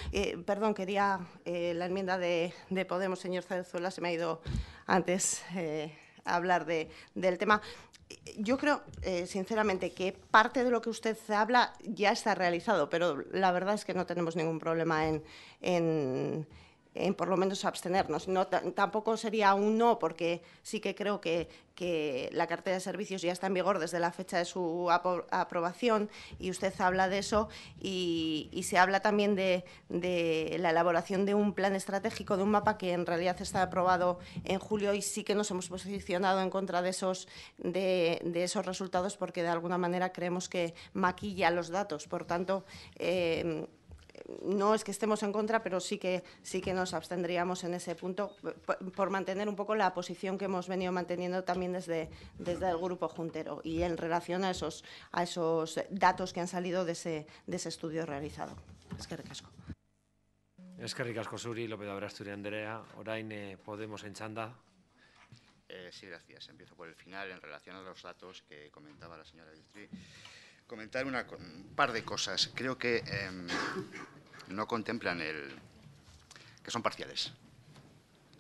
Perdón, quería la enmienda de Podemos, señor Zarzuela, se me ha ido antes hablar del tema. Yo creo, sinceramente, que parte de lo que usted habla ya está realizado, pero la verdad es que no tenemos ningún problema en por lo menos abstenernos. No, tampoco sería un no, porque sí que creo que la cartera de servicios ya está en vigor desde la fecha de su aprobación y usted habla de eso y se habla también de la elaboración de un plan estratégico, de un mapa que en realidad está aprobado en julio y sí que nos hemos posicionado en contra de esos resultados porque de alguna manera creemos que maquilla los datos. Por tanto, no es que estemos en contra, pero sí que nos abstendríamos en ese punto por mantener un poco la posición que hemos venido manteniendo también desde el Grupo Juntero y en relación a esos datos que han salido de ese estudio realizado. Eskerrik asko. Eskerrik asko zuri, López de Aberasturi Andrea. Orain Podemos en txanda. Sí, gracias. Empiezo por el final. En relación a los datos que comentaba la señora Viltri, comentar un par de cosas. Creo que no contemplan que son parciales,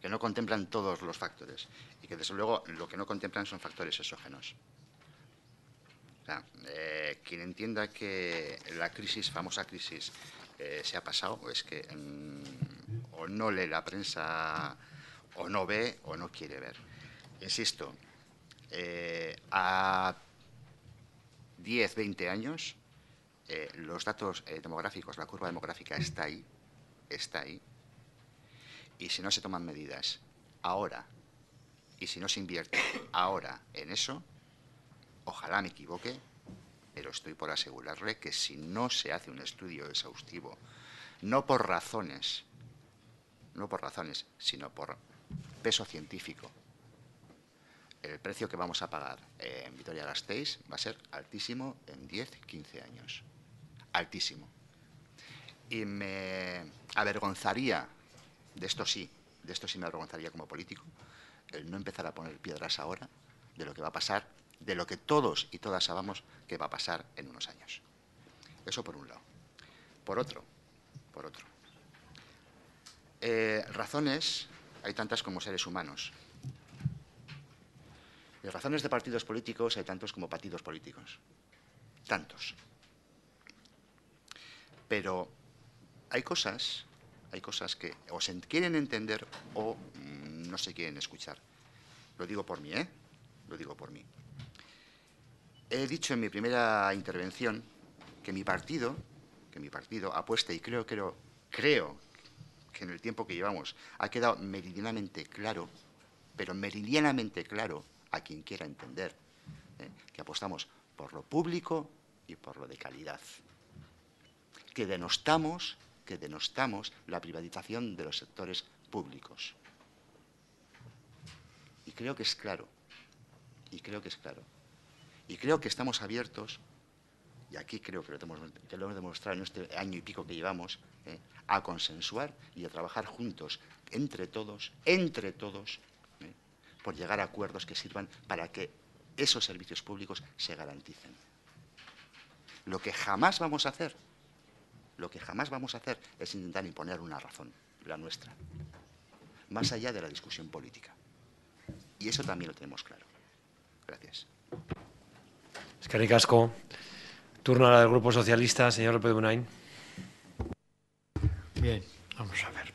que no contemplan todos los factores y que, desde luego, lo que no contemplan son factores exógenos. O sea, quien entienda que la famosa crisis, se ha pasado, es que o no lee la prensa, o no ve, o no quiere ver. Insisto, a 10, 20 años, los datos demográficos, la curva demográfica está ahí, y si no se toman medidas ahora, y si no se invierte ahora en eso, ojalá me equivoque, pero estoy por asegurarle que si no se hace un estudio exhaustivo, no por razones, sino por peso científico, el precio que vamos a pagar en Vitoria-Gasteiz va a ser altísimo en 10, 15 años. Altísimo. Y me avergonzaría, de esto sí me avergonzaría como político, el no empezar a poner piedras ahora de lo que va a pasar, de lo que todos y todas sabemos que va a pasar en unos años. Eso por un lado. Por otro, razones hay tantas como seres humanos. Y razones de partidos políticos hay tantos como partidos políticos. Tantos. Pero hay cosas que o se quieren entender o no se quieren escuchar. Lo digo por mí, Lo digo por mí. He dicho en mi primera intervención que mi partido apuesta, y creo que en el tiempo que llevamos ha quedado meridianamente claro, pero meridianamente claro a quien quiera entender, que apostamos por lo público y por lo de calidad. Que denostamos la privatización de los sectores públicos. Y creo que es claro. Y creo que estamos abiertos, y aquí creo que lo hemos demostrado en este año y pico que llevamos, a consensuar y a trabajar juntos, entre todos, por llegar a acuerdos que sirvan para que esos servicios públicos se garanticen. Lo que jamás vamos a hacer es intentar imponer una razón, la nuestra, más allá de la discusión política. Y eso también lo tenemos claro. Gracias. Eskerrik asko. Turno ahora del Grupo Socialista, señor López de Munain. Bien, vamos a ver.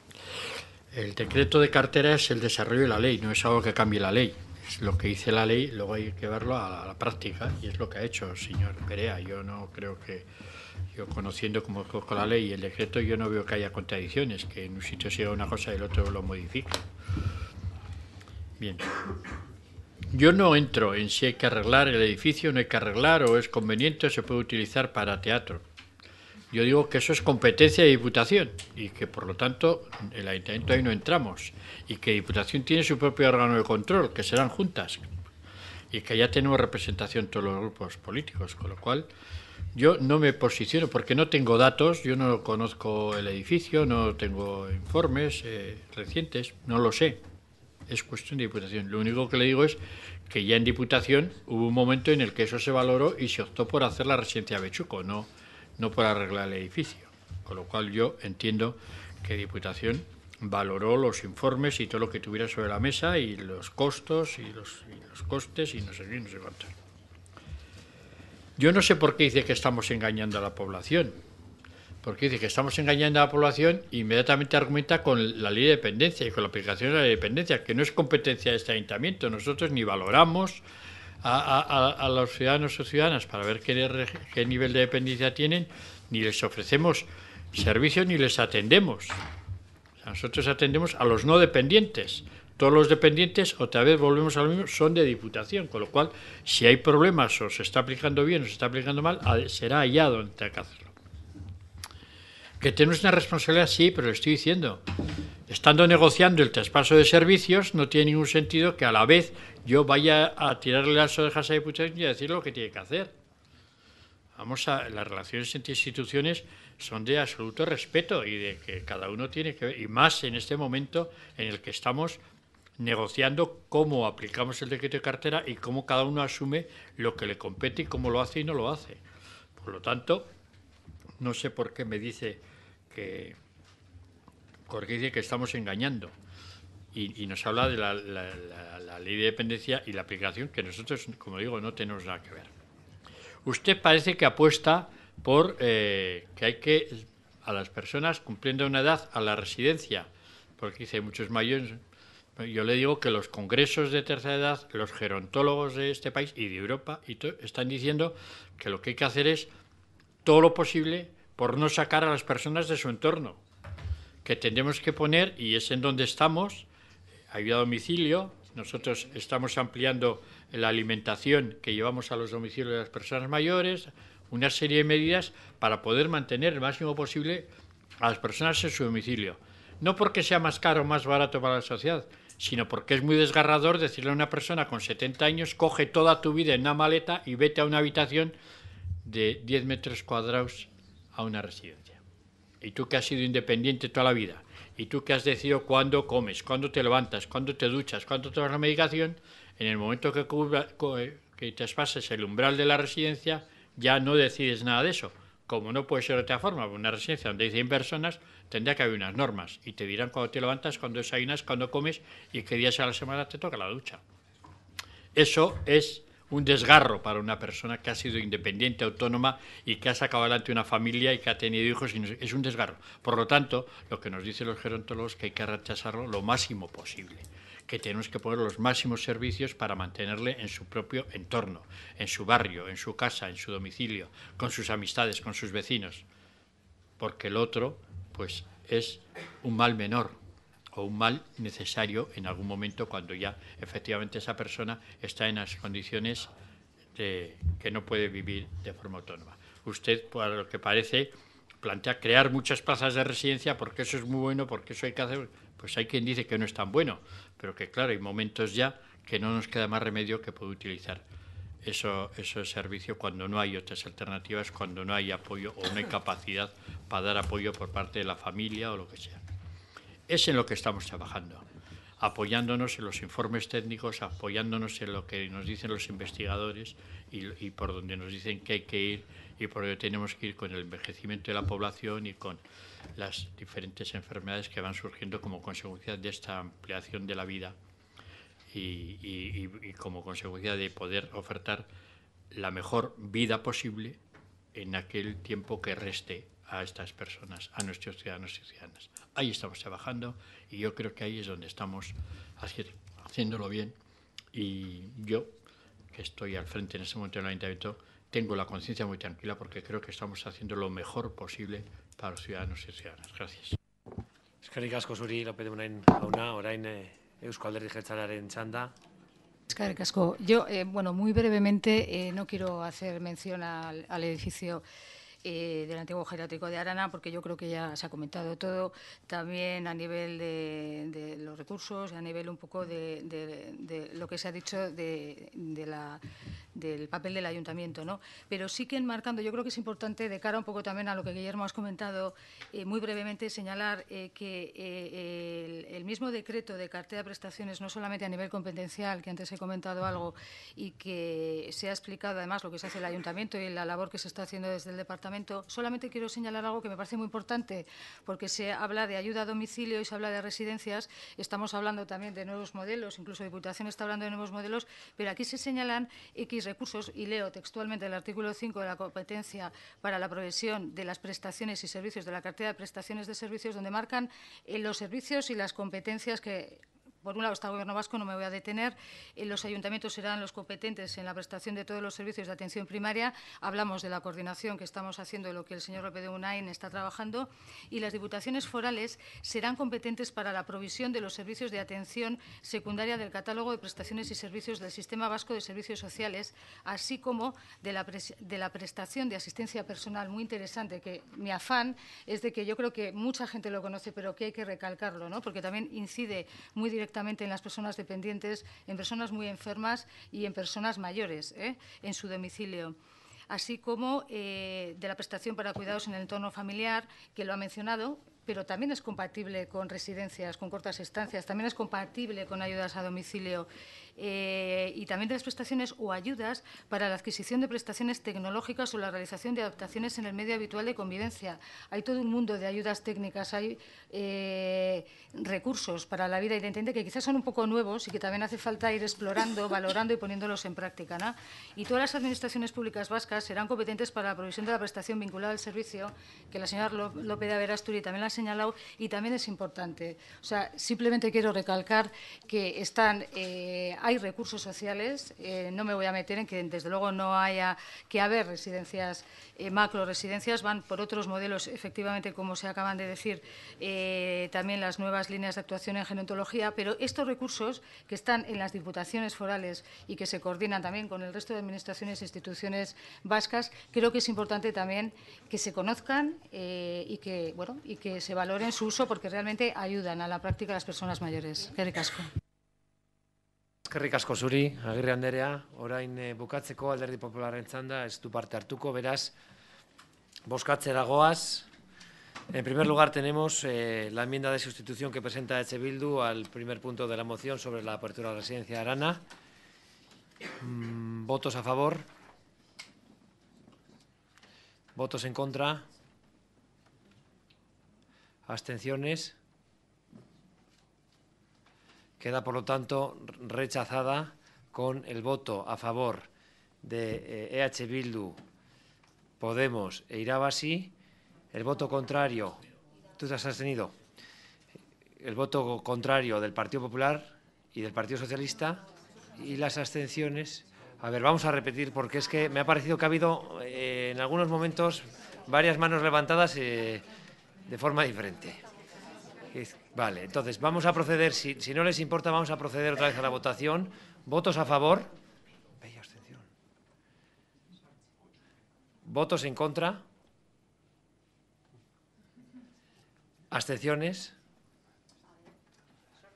El decreto de cartera es el desarrollo de la ley, no es algo que cambie la ley. Es lo que dice la ley, luego hay que verlo a la práctica, y es lo que ha hecho el señor Perea. Yo no creo que, yo conociendo cómo conozco la ley y el decreto, yo no veo que haya contradicciones, que en un sitio siga una cosa y el otro lo modifique. Bien. Yo no entro en si hay que arreglar el edificio, no hay que arreglar, o es conveniente o se puede utilizar para teatro. Yo digo que eso es competencia de Diputación y que, por lo tanto, el Ayuntamiento ahí no entramos, y que Diputación tiene su propio órgano de control, que serán juntas, y que ya tenemos representación todos los grupos políticos, con lo cual yo no me posiciono porque no tengo datos, yo no conozco el edificio, no tengo informes recientes, no lo sé. Es cuestión de Diputación. Lo único que le digo es que ya en Diputación hubo un momento en el que eso se valoró y se optó por hacer la residencia Bechuco, no por arreglar el edificio. Con lo cual yo entiendo que Diputación valoró los informes y todo lo que tuviera sobre la mesa y los costos y los costes y no sé qué, no sé cuánto. Yo no sé por qué dice que estamos engañando a la población. Porque dice que estamos engañando a la población e inmediatamente argumenta con la ley de dependencia y con la aplicación de la ley de dependencia, que no es competencia de este ayuntamiento. Nosotros ni valoramos a los ciudadanos o ciudadanas para ver qué nivel de dependencia tienen, ni les ofrecemos servicios ni les atendemos. O sea, nosotros atendemos a los no dependientes. Todos los dependientes, otra vez volvemos a lo mismo, son de Diputación, con lo cual, si hay problemas o se está aplicando bien o se está aplicando mal, será allá donde hay que hacerlo. Que tenemos una responsabilidad, sí, pero le estoy diciendo, estando negociando el traspaso de servicios, no tiene ningún sentido que a la vez yo vaya a tirarle las orejas a Diputación y a decir lo que tiene que hacer. Las relaciones entre instituciones son de absoluto respeto y de que cada uno tiene que ver, y más en este momento en el que estamos negociando cómo aplicamos el decreto de cartera y cómo cada uno asume lo que le compete y cómo lo hace y no lo hace. Por lo tanto, no sé por qué me dice que estamos engañando y nos habla de la ley de dependencia y la aplicación, que nosotros, como digo, no tenemos nada que ver. Usted parece que apuesta por que hay que, a las personas cumpliendo una edad, a la residencia, porque dice muchos mayores. Yo le digo que los congresos de tercera edad, los gerontólogos de este país y de Europa están diciendo que lo que hay que hacer es todo lo posible por no sacar a las personas de su entorno, que tendremos que poner, y es en donde estamos, ayuda a domicilio. Nosotros estamos ampliando la alimentación que llevamos a los domicilios de las personas mayores, una serie de medidas para poder mantener el máximo posible a las personas en su domicilio. No porque sea más caro o más barato para la sociedad, sino porque es muy desgarrador decirle a una persona con 70 años, coge toda tu vida en una maleta y vete a una habitación de 10 metros cuadrados a una residencia. Y tú que has sido independiente toda la vida, y tú que has decidido cuándo comes, cuándo te levantas, cuándo te duchas, cuándo tomas la medicación, en el momento que traspases el umbral de la residencia, ya no decides nada de eso. Como no puede ser de otra forma, una residencia donde hay 100 personas, tendrá que haber unas normas, y te dirán cuándo te levantas, cuándo desayunas, cuándo comes, y qué días a la semana te toca la ducha. Eso es un desgarro para una persona que ha sido independiente, autónoma y que ha sacado adelante una familia y que ha tenido hijos. Es un desgarro. Por lo tanto, lo que nos dicen los gerontólogos es que hay que rechazarlo lo máximo posible, que tenemos que poner los máximos servicios para mantenerle en su propio entorno, en su barrio, en su casa, en su domicilio, con sus amistades, con sus vecinos, porque el otro, pues, es un mal menor o un mal necesario en algún momento cuando ya efectivamente esa persona está en las condiciones de que no puede vivir de forma autónoma. Usted, por lo que parece, plantea crear muchas plazas de residencia porque eso es muy bueno, porque eso hay que hacer. Pues hay quien dice que no es tan bueno, pero que claro, hay momentos ya que no nos queda más remedio que poder utilizar ese servicio cuando no hay otras alternativas, cuando no hay apoyo o no hay capacidad para dar apoyo por parte de la familia o lo que sea. Es en lo que estamos trabajando, apoyándonos en los informes técnicos, apoyándonos en lo que nos dicen los investigadores y por donde nos dicen que hay que ir y por donde tenemos que ir con el envejecimiento de la población y con las diferentes enfermedades que van surgiendo como consecuencia de esta ampliación de la vida y como consecuencia de poder ofertar la mejor vida posible en aquel tiempo que reste a estas personas, a nuestros ciudadanos y ciudadanas. Ahí estamos trabajando y yo creo que ahí es donde estamos haciéndolo bien. Y yo, que estoy al frente en este momento del Ayuntamiento, tengo la conciencia muy tranquila porque creo que estamos haciendo lo mejor posible para los ciudadanos y ciudadanas. Gracias. Eskerrik asko zuri, López de Munain jauna, orain Eusko Alderdi Jeltzalearen txanda. Eskerrik asko. Yo, bueno, muy brevemente, no quiero hacer mención al edificio del antiguo geriátrico de Arana, porque yo creo que ya se ha comentado todo, también a nivel de los recursos y a nivel un poco de lo que se ha dicho del papel del ayuntamiento, ¿no? Pero sí que enmarcando, yo creo que es importante, de cara un poco también a lo que Guillermo has comentado, muy brevemente señalar que el mismo decreto de cartera de prestaciones, no solamente a nivel competencial, que antes he comentado algo, y que se ha explicado además lo que se hace el ayuntamiento y la labor que se está haciendo desde el departamento, solamente quiero señalar algo que me parece muy importante, porque se habla de ayuda a domicilio y se habla de residencias, estamos hablando también de nuevos modelos, incluso Diputación está hablando de nuevos modelos, pero aquí se señalan X recursos, y leo textualmente el artículo 5 de la competencia para la provisión de las prestaciones y servicios de la cartera de prestaciones de servicios, donde marcan los servicios y las competencias que... Por un lado está el Gobierno vasco, no me voy a detener, los ayuntamientos serán los competentes en la prestación de todos los servicios de atención primaria, hablamos de la coordinación que estamos haciendo, de lo que el señor López de Munain está trabajando, y las diputaciones forales serán competentes para la provisión de los servicios de atención secundaria del catálogo de prestaciones y servicios del Sistema Vasco de Servicios Sociales, así como de la prestación de asistencia personal. Muy interesante, que mi afán es de que yo creo que mucha gente lo conoce, pero que hay que recalcarlo, ¿no? Porque también incide muy directamente en las personas dependientes, en personas muy enfermas y en personas mayores, en su domicilio. Así como de la prestación para cuidados en el entorno familiar, que lo ha mencionado, pero también es compatible con residencias, con cortas estancias, también es compatible con ayudas a domicilio, y también de las prestaciones o ayudas para la adquisición de prestaciones tecnológicas o la realización de adaptaciones en el medio habitual de convivencia. Hay todo un mundo de ayudas técnicas, hay recursos para la vida independiente que quizás son un poco nuevos y que también hace falta ir explorando, valorando y poniéndolos en práctica, ¿no? Y todas las administraciones públicas vascas serán competentes para la provisión de la prestación vinculada al servicio, que la señora López de Aberasturi también la ha señalado, y también es importante. O sea, simplemente quiero recalcar que hay recursos sociales, no me voy a meter en que desde luego no haya que haber residencias, macro residencias, van por otros modelos, efectivamente, como se acaban de decir, también las nuevas líneas de actuación en gerontología, pero estos recursos que están en las diputaciones forales y que se coordinan también con el resto de administraciones e instituciones vascas, creo que es importante también que se conozcan y que se valoren su uso, porque realmente ayudan a la práctica de las personas mayores. Eskerrik asko. Eskerrik asko zuri, Agirre Anderea, orain bukatzeko Alderdi Popularren txanda, ez du parte hartuko, beraz, bozkatzera goaz. En primer lugar tenemos la enmienda de sustitución que presenta EH Bildu al primer punto de la moción sobre la apertura de la residencia de Arana. ¿Votos a favor? ¿Votos en contra? ¿Abstenciones? Queda, por lo tanto, rechazada con el voto a favor de EH Bildu, Podemos e Irabasi. El voto contrario, ¿tú te has abstenido? El voto contrario del Partido Popular y del Partido Socialista, y las abstenciones. A ver, vamos a repetir, porque es que me ha parecido que ha habido en algunos momentos varias manos levantadas de forma diferente. Vale, entonces vamos a proceder, si no les importa, vamos a proceder otra vez a la votación. ¿Votos a favor? ¿Votos en contra? ¿Abstenciones?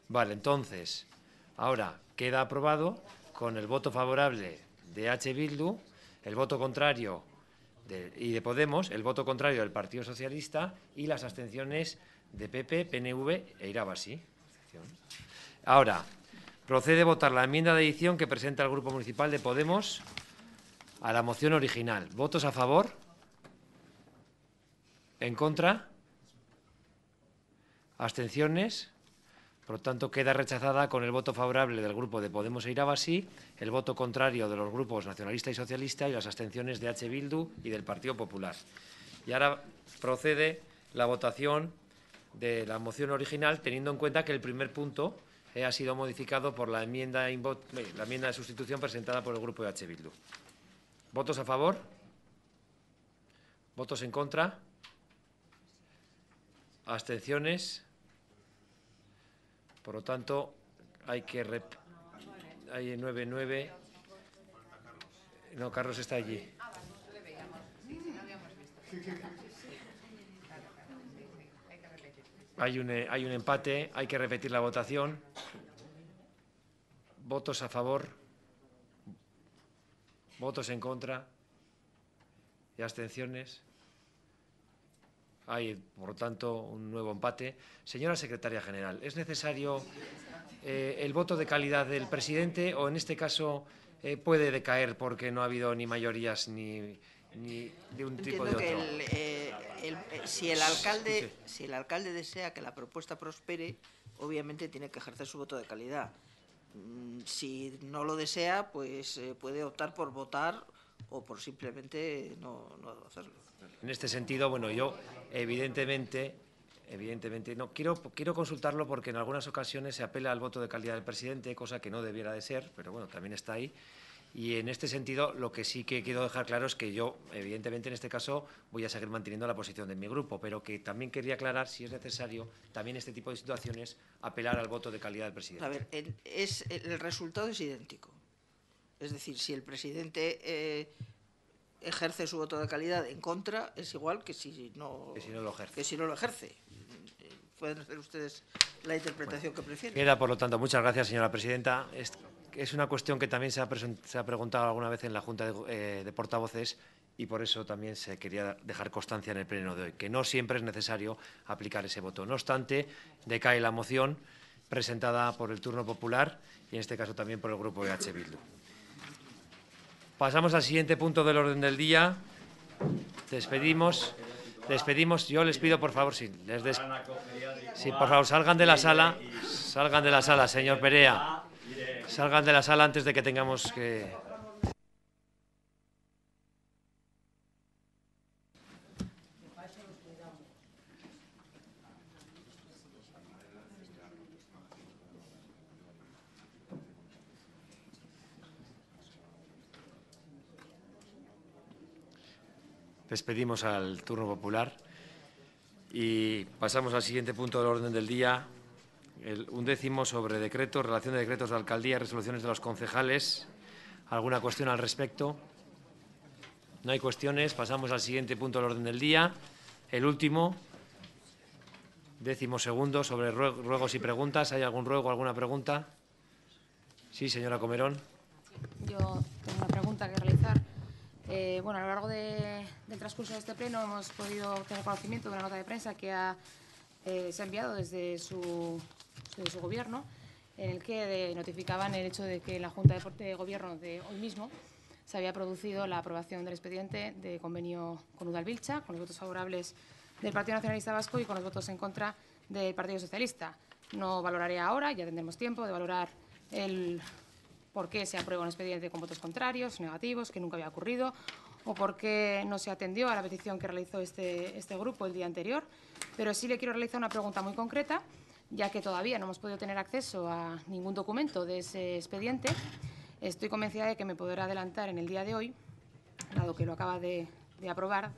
Vale, entonces, ahora queda aprobado con el voto favorable de H. Bildu, el voto contrario y de Podemos, el voto contrario del Partido Socialista y las abstenciones de PP, PNV e Irabasi. Ahora, procede a votar la enmienda de edición que presenta el Grupo Municipal de Podemos a la moción original. ¿Votos a favor? ¿En contra? ¿Abstenciones? Por lo tanto, queda rechazada con el voto favorable del Grupo de Podemos e Irabasi, el voto contrario de los grupos nacionalista y socialista y las abstenciones de H. Bildu y del Partido Popular. Y ahora procede la votación de la moción original, teniendo en cuenta que el primer punto ha sido modificado por la enmienda de sustitución presentada por el Grupo de H. Bildu. ¿Votos a favor? ¿Votos en contra? ¿Abstenciones? Por lo tanto, hay 9-9. No, Carlos está allí. Hay un empate, hay que repetir la votación. ¿Votos a favor? ¿Votos en contra? ¿Y abstenciones? Hay, por lo tanto, un nuevo empate. Señora Secretaria General, ¿es necesario el voto de calidad del presidente o, en este caso, puede decaer porque no ha habido ni mayorías ni de un tipo de otro? Si el alcalde desea que la propuesta prospere, obviamente tiene que ejercer su voto de calidad. Si no lo desea, pues puede optar por votar o por simplemente no hacerlo. En este sentido, bueno, yo evidentemente no quiero consultarlo porque en algunas ocasiones se apela al voto de calidad del presidente, cosa que no debiera de ser, pero bueno, también está ahí. Y en este sentido, lo que sí que quiero dejar claro es que yo, evidentemente, en este caso, voy a seguir manteniendo la posición de mi grupo, pero que también quería aclarar, si es necesario, también este tipo de situaciones, apelar al voto de calidad del presidente. A ver, el resultado es idéntico. Es decir, si el presidente ejerce su voto de calidad en contra, es igual que si no lo ejerce. Pueden hacer ustedes la interpretación que prefieren. Queda, por lo tanto, muchas gracias, señora presidenta. Es una cuestión que también se ha preguntado alguna vez en la Junta de Portavoces y por eso también se quería dejar constancia en el pleno de hoy, que no siempre es necesario aplicar ese voto. No obstante, decae la moción presentada por el Turno Popular y en este caso también por el Grupo de H. Bildu. Pasamos al siguiente punto del orden del día. Despedimos. Yo les pido, por favor, por favor, salgan de la sala, señor Perea. Salgan de la sala antes de que tengamos que... Despedimos al Turno Popular y pasamos al siguiente punto del orden del día. El 11º sobre decretos, relación de decretos de alcaldía y resoluciones de los concejales. ¿Alguna cuestión al respecto? No hay cuestiones. Pasamos al siguiente punto del orden del día. El último, 12º, sobre ruegos y preguntas. ¿Hay algún ruego, alguna pregunta? Sí, señora Comerón. Yo tengo una pregunta que realizar. Bueno, a lo largo del transcurso de este pleno hemos podido tener conocimiento de una nota de prensa que se ha enviado desde su gobierno, en el que notificaban el hecho de que en la Junta de Gobierno de hoy mismo se había producido la aprobación del expediente de convenio con Udalbiltza, con los votos favorables del Partido Nacionalista Vasco y con los votos en contra del Partido Socialista. No valoraré ahora, ya tendremos tiempo de valorar el por qué se aprueba un expediente con votos contrarios, negativos, que nunca había ocurrido, o por qué no se atendió a la petición que realizó este grupo el día anterior. Pero sí le quiero realizar una pregunta muy concreta, ya que todavía no hemos podido tener acceso a ningún documento de ese expediente. Estoy convencida de que me podrá adelantar en el día de hoy, dado que lo acaba de aprobar,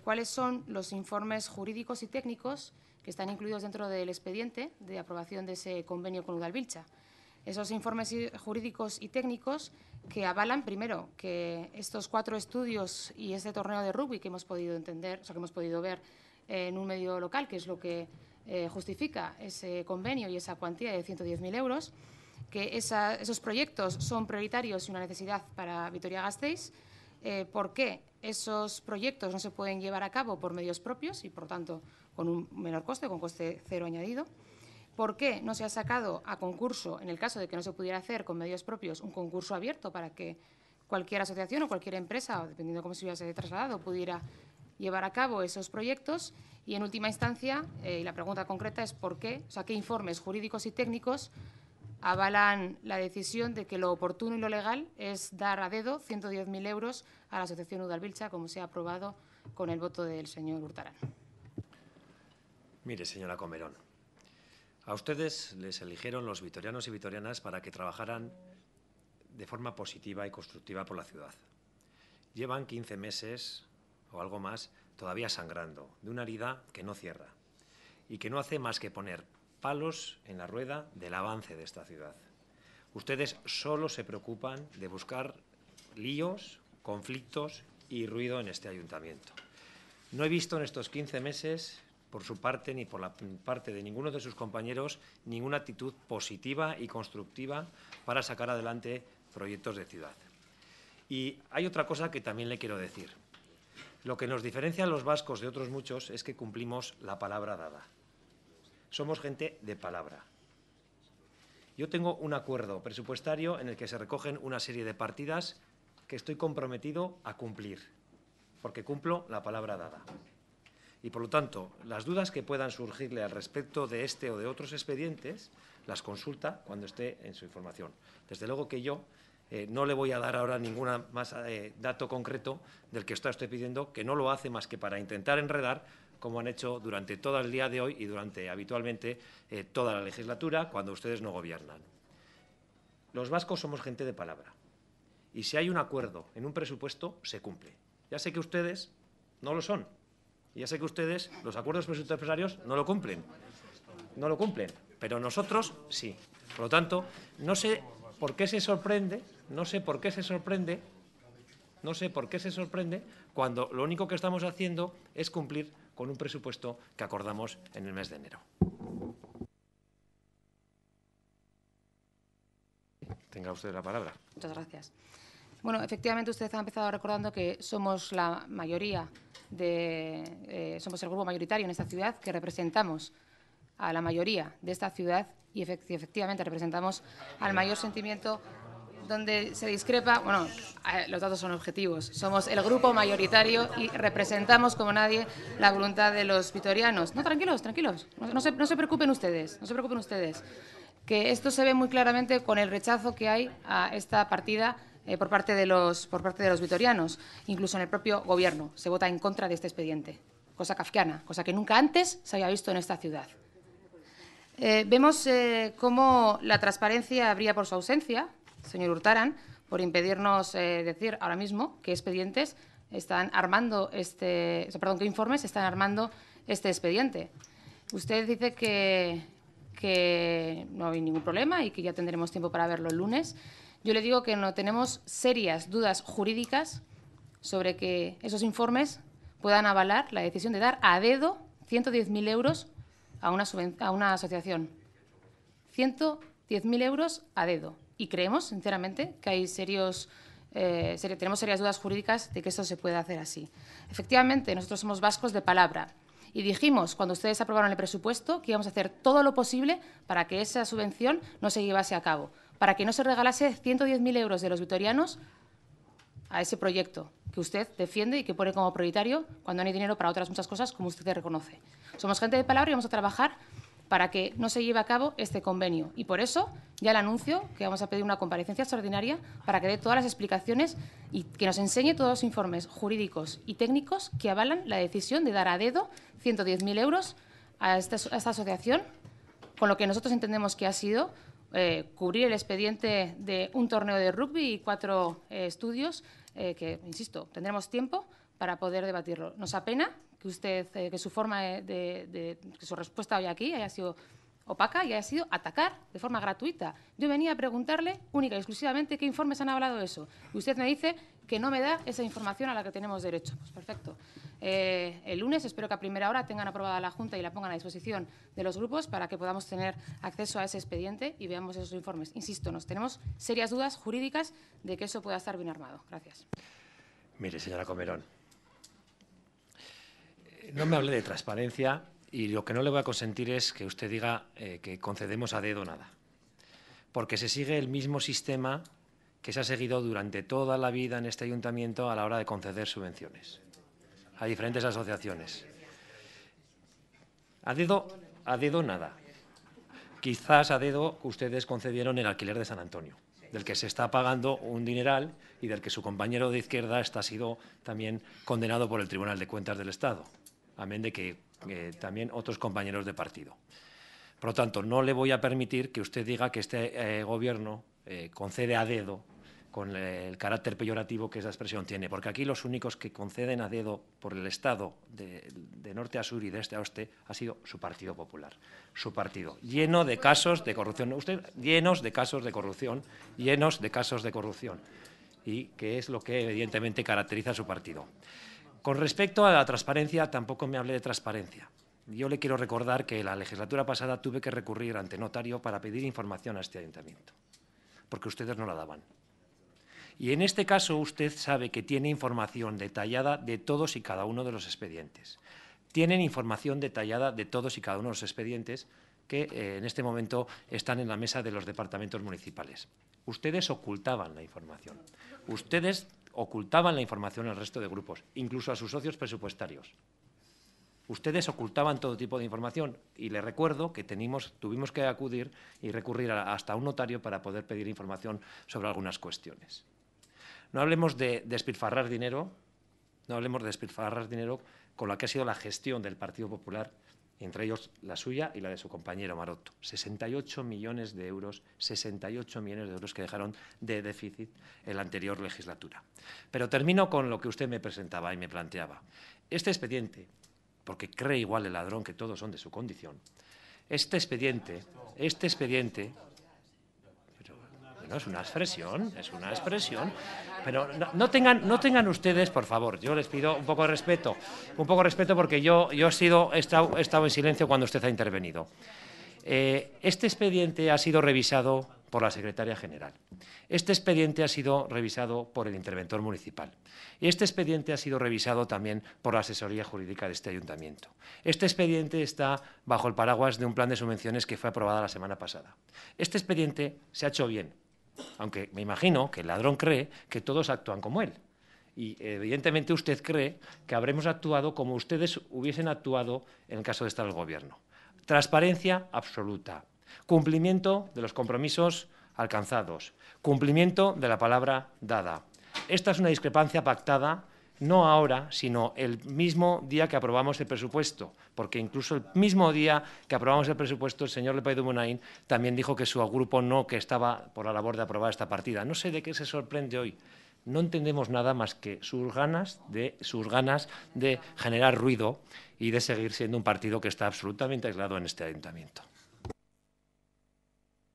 cuáles son los informes jurídicos y técnicos que están incluidos dentro del expediente de aprobación de ese convenio con Udalbiltza. Esos informes jurídicos y técnicos que avalan, primero, que estos 4 estudios y este torneo de rugby que hemos podido entender, o sea, que hemos podido ver en un medio local, que es lo que justifica ese convenio y esa cuantía de 110.000 euros, que esos proyectos son prioritarios y una necesidad para Vitoria-Gasteiz. ¿Por qué esos proyectos no se pueden llevar a cabo por medios propios y, por tanto, con un menor coste, con coste cero añadido? ¿Por qué no se ha sacado a concurso, en el caso de que no se pudiera hacer con medios propios, un concurso abierto para que cualquier asociación o cualquier empresa, o dependiendo de cómo se hubiese trasladado, pudiera llevar a cabo esos proyectos? Y, en última instancia, y la pregunta concreta es por qué, o sea, qué informes jurídicos y técnicos avalan la decisión de que lo oportuno y lo legal es dar a dedo 110.000 euros a la Asociación Udalbiltza, como se ha aprobado con el voto del señor Hurtarán. Mire, señora Comerón, a ustedes les eligieron los vitorianos y vitorianas para que trabajaran de forma positiva y constructiva por la ciudad. Llevan 15 meses o algo más todavía sangrando de una herida que no cierra y que no hace más que poner palos en la rueda del avance de esta ciudad. Ustedes solo se preocupan de buscar líos, conflictos y ruido en este ayuntamiento. No he visto en estos 15 meses, por su parte ni por la parte de ninguno de sus compañeros, ninguna actitud positiva y constructiva para sacar adelante proyectos de ciudad. Y hay otra cosa que también le quiero decir. Lo que nos diferencia a los vascos de otros muchos es que cumplimos la palabra dada. Somos gente de palabra. Yo tengo un acuerdo presupuestario en el que se recogen una serie de partidas que estoy comprometido a cumplir, porque cumplo la palabra dada. Y, por lo tanto, las dudas que puedan surgirle al respecto de este o de otros expedientes, las consulta cuando esté en su información. Desde luego que yo no le voy a dar ahora ningún más dato concreto del que estoy pidiendo, que no lo hace más que para intentar enredar, como han hecho durante todo el día de hoy y durante habitualmente toda la legislatura, cuando ustedes no gobiernan. Los vascos somos gente de palabra. Y si hay un acuerdo en un presupuesto, se cumple. Ya sé que ustedes no lo son. Ya sé que ustedes, los acuerdos presupuestarios, no lo cumplen. No lo cumplen. Pero nosotros sí. Por lo tanto, no sé por qué se sorprende, cuando lo único que estamos haciendo es cumplir con un presupuesto que acordamos en el mes de enero. Tenga usted la palabra. Muchas gracias. Bueno, efectivamente usted ha empezado recordando que somos la mayoría somos el grupo mayoritario en esta ciudad, que representamos a la mayoría de esta ciudad y efectivamente representamos al mayor sentimiento. Donde se discrepa, bueno, los datos son objetivos. Somos el grupo mayoritario y representamos como nadie la voluntad de los vitorianos. No, tranquilos. No se preocupen ustedes, que esto se ve muy claramente con el rechazo que hay a esta partida por parte de los vitorianos. Incluso en el propio Gobierno se vota en contra de este expediente. Cosa kafkiana, cosa que nunca antes se había visto en esta ciudad. Vemos cómo la transparencia brilla por su ausencia, señor Hurtarán, por impedirnos decir ahora mismo qué expedientes están armando qué informes están armando este expediente. Usted dice que no hay ningún problema y que ya tendremos tiempo para verlo el lunes. Yo le digo que no tenemos serias dudas jurídicas sobre que esos informes puedan avalar la decisión de dar a dedo 110.000 euros a una asociación. 110.000 euros a dedo. Y creemos, sinceramente, que hay tenemos serias dudas jurídicas de que esto se pueda hacer así. Efectivamente, nosotros somos vascos de palabra y dijimos, cuando ustedes aprobaron el presupuesto, que íbamos a hacer todo lo posible para que esa subvención no se llevase a cabo, para que no se regalase 110.000 euros de los vitorianos a ese proyecto que usted defiende y que pone como prioritario cuando no hay dinero para otras muchas cosas, como usted reconoce. Somos gente de palabra y vamos a trabajar para que no se lleve a cabo este convenio. Y por eso ya le anuncio que vamos a pedir una comparecencia extraordinaria para que dé todas las explicaciones y que nos enseñe todos los informes jurídicos y técnicos que avalan la decisión de dar a dedo 110.000 euros a esta asociación, con lo que nosotros entendemos que ha sido cubrir el expediente de un torneo de rugby y 4 estudios que, insisto, tendremos tiempo para poder debatirlo. Nos apena que su forma que su respuesta hoy aquí haya sido opaca y haya sido atacar de forma gratuita. Yo venía a preguntarle única y exclusivamente qué informes han hablado de eso. Y usted me dice que no me da esa información a la que tenemos derecho. Pues perfecto. El lunes espero que a primera hora tengan aprobada la Junta y la pongan a disposición de los grupos para que podamos tener acceso a ese expediente y veamos esos informes. Insisto, tenemos serias dudas jurídicas de que eso pueda estar bien armado. Gracias. Mire, señora Comerón, no me hable de transparencia y lo que no le voy a consentir es que usted diga que concedemos a dedo nada, porque se sigue el mismo sistema que se ha seguido durante toda la vida en este ayuntamiento a la hora de conceder subvenciones a diferentes asociaciones. A dedo nada. quizás a dedo ustedes concedieron el alquiler de San Antonio, del que se está pagando un dineral y del que su compañero de izquierda ha sido también condenado por el Tribunal de Cuentas del Estado, amén de que también otros compañeros de partido. Por lo tanto, no le voy a permitir que usted diga que este Gobierno concede a dedo con el carácter peyorativo que esa expresión tiene, porque aquí los únicos que conceden a dedo por el Estado de norte a sur y de este a oeste ha sido su Partido Popular, su partido, lleno de casos de corrupción. Usted, llenos de casos de corrupción, y que es lo que evidentemente caracteriza a su partido. Con respecto a la transparencia, tampoco me hable de transparencia. Yo le quiero recordar que la legislatura pasada tuve que recurrir ante notario para pedir información a este ayuntamiento, porque ustedes no la daban. Y en este caso usted sabe que tiene información detallada de todos y cada uno de los expedientes. Tienen información detallada de todos y cada uno de los expedientes que en este momento están en la mesa de los departamentos municipales. Ustedes ocultaban la información. Ustedes ocultaban la información al resto de grupos, incluso a sus socios presupuestarios. Ustedes ocultaban todo tipo de información y le recuerdo que tuvimos que acudir y recurrir hasta un notario para poder pedir información sobre algunas cuestiones. No hablemos de despilfarrar dinero, con la que ha sido la gestión del Partido Popular, entre ellos la suya y la de su compañero Maroto. 68 millones de euros que dejaron de déficit en la anterior legislatura. Pero termino con lo que usted me presentaba y me planteaba. Este expediente, porque cree igual el ladrón que todos son de su condición, este expediente, pero es una expresión, pero no tengan ustedes, por favor, yo les pido un poco de respeto porque yo he estado en silencio cuando usted ha intervenido. Este expediente ha sido revisado por la secretaria general. Este expediente ha sido revisado por el interventor municipal. Y este expediente ha sido revisado también por la asesoría jurídica de este ayuntamiento. Este expediente está bajo el paraguas de un plan de subvenciones que fue aprobado la semana pasada. Este expediente se ha hecho bien, aunque me imagino que el ladrón cree que todos actúan como él. Y evidentemente usted cree que habremos actuado como ustedes hubiesen actuado en el caso de estar en el Gobierno. Transparencia absoluta, cumplimiento de los compromisos alcanzados, cumplimiento de la palabra dada. Esta es una discrepancia pactada no ahora, sino el mismo día que aprobamos el presupuesto, porque incluso el mismo día que aprobamos el presupuesto el señor López de Munain también dijo que su grupo que estaba por la labor de aprobar esta partida. No sé de qué se sorprende hoy. No entendemos nada más que sus ganas de generar ruido y de seguir siendo un partido que está absolutamente aislado en este ayuntamiento.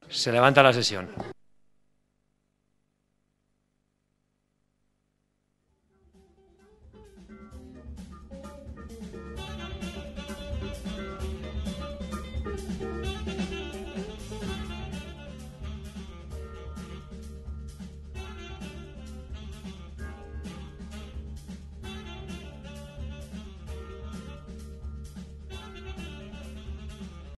Se levanta la sesión.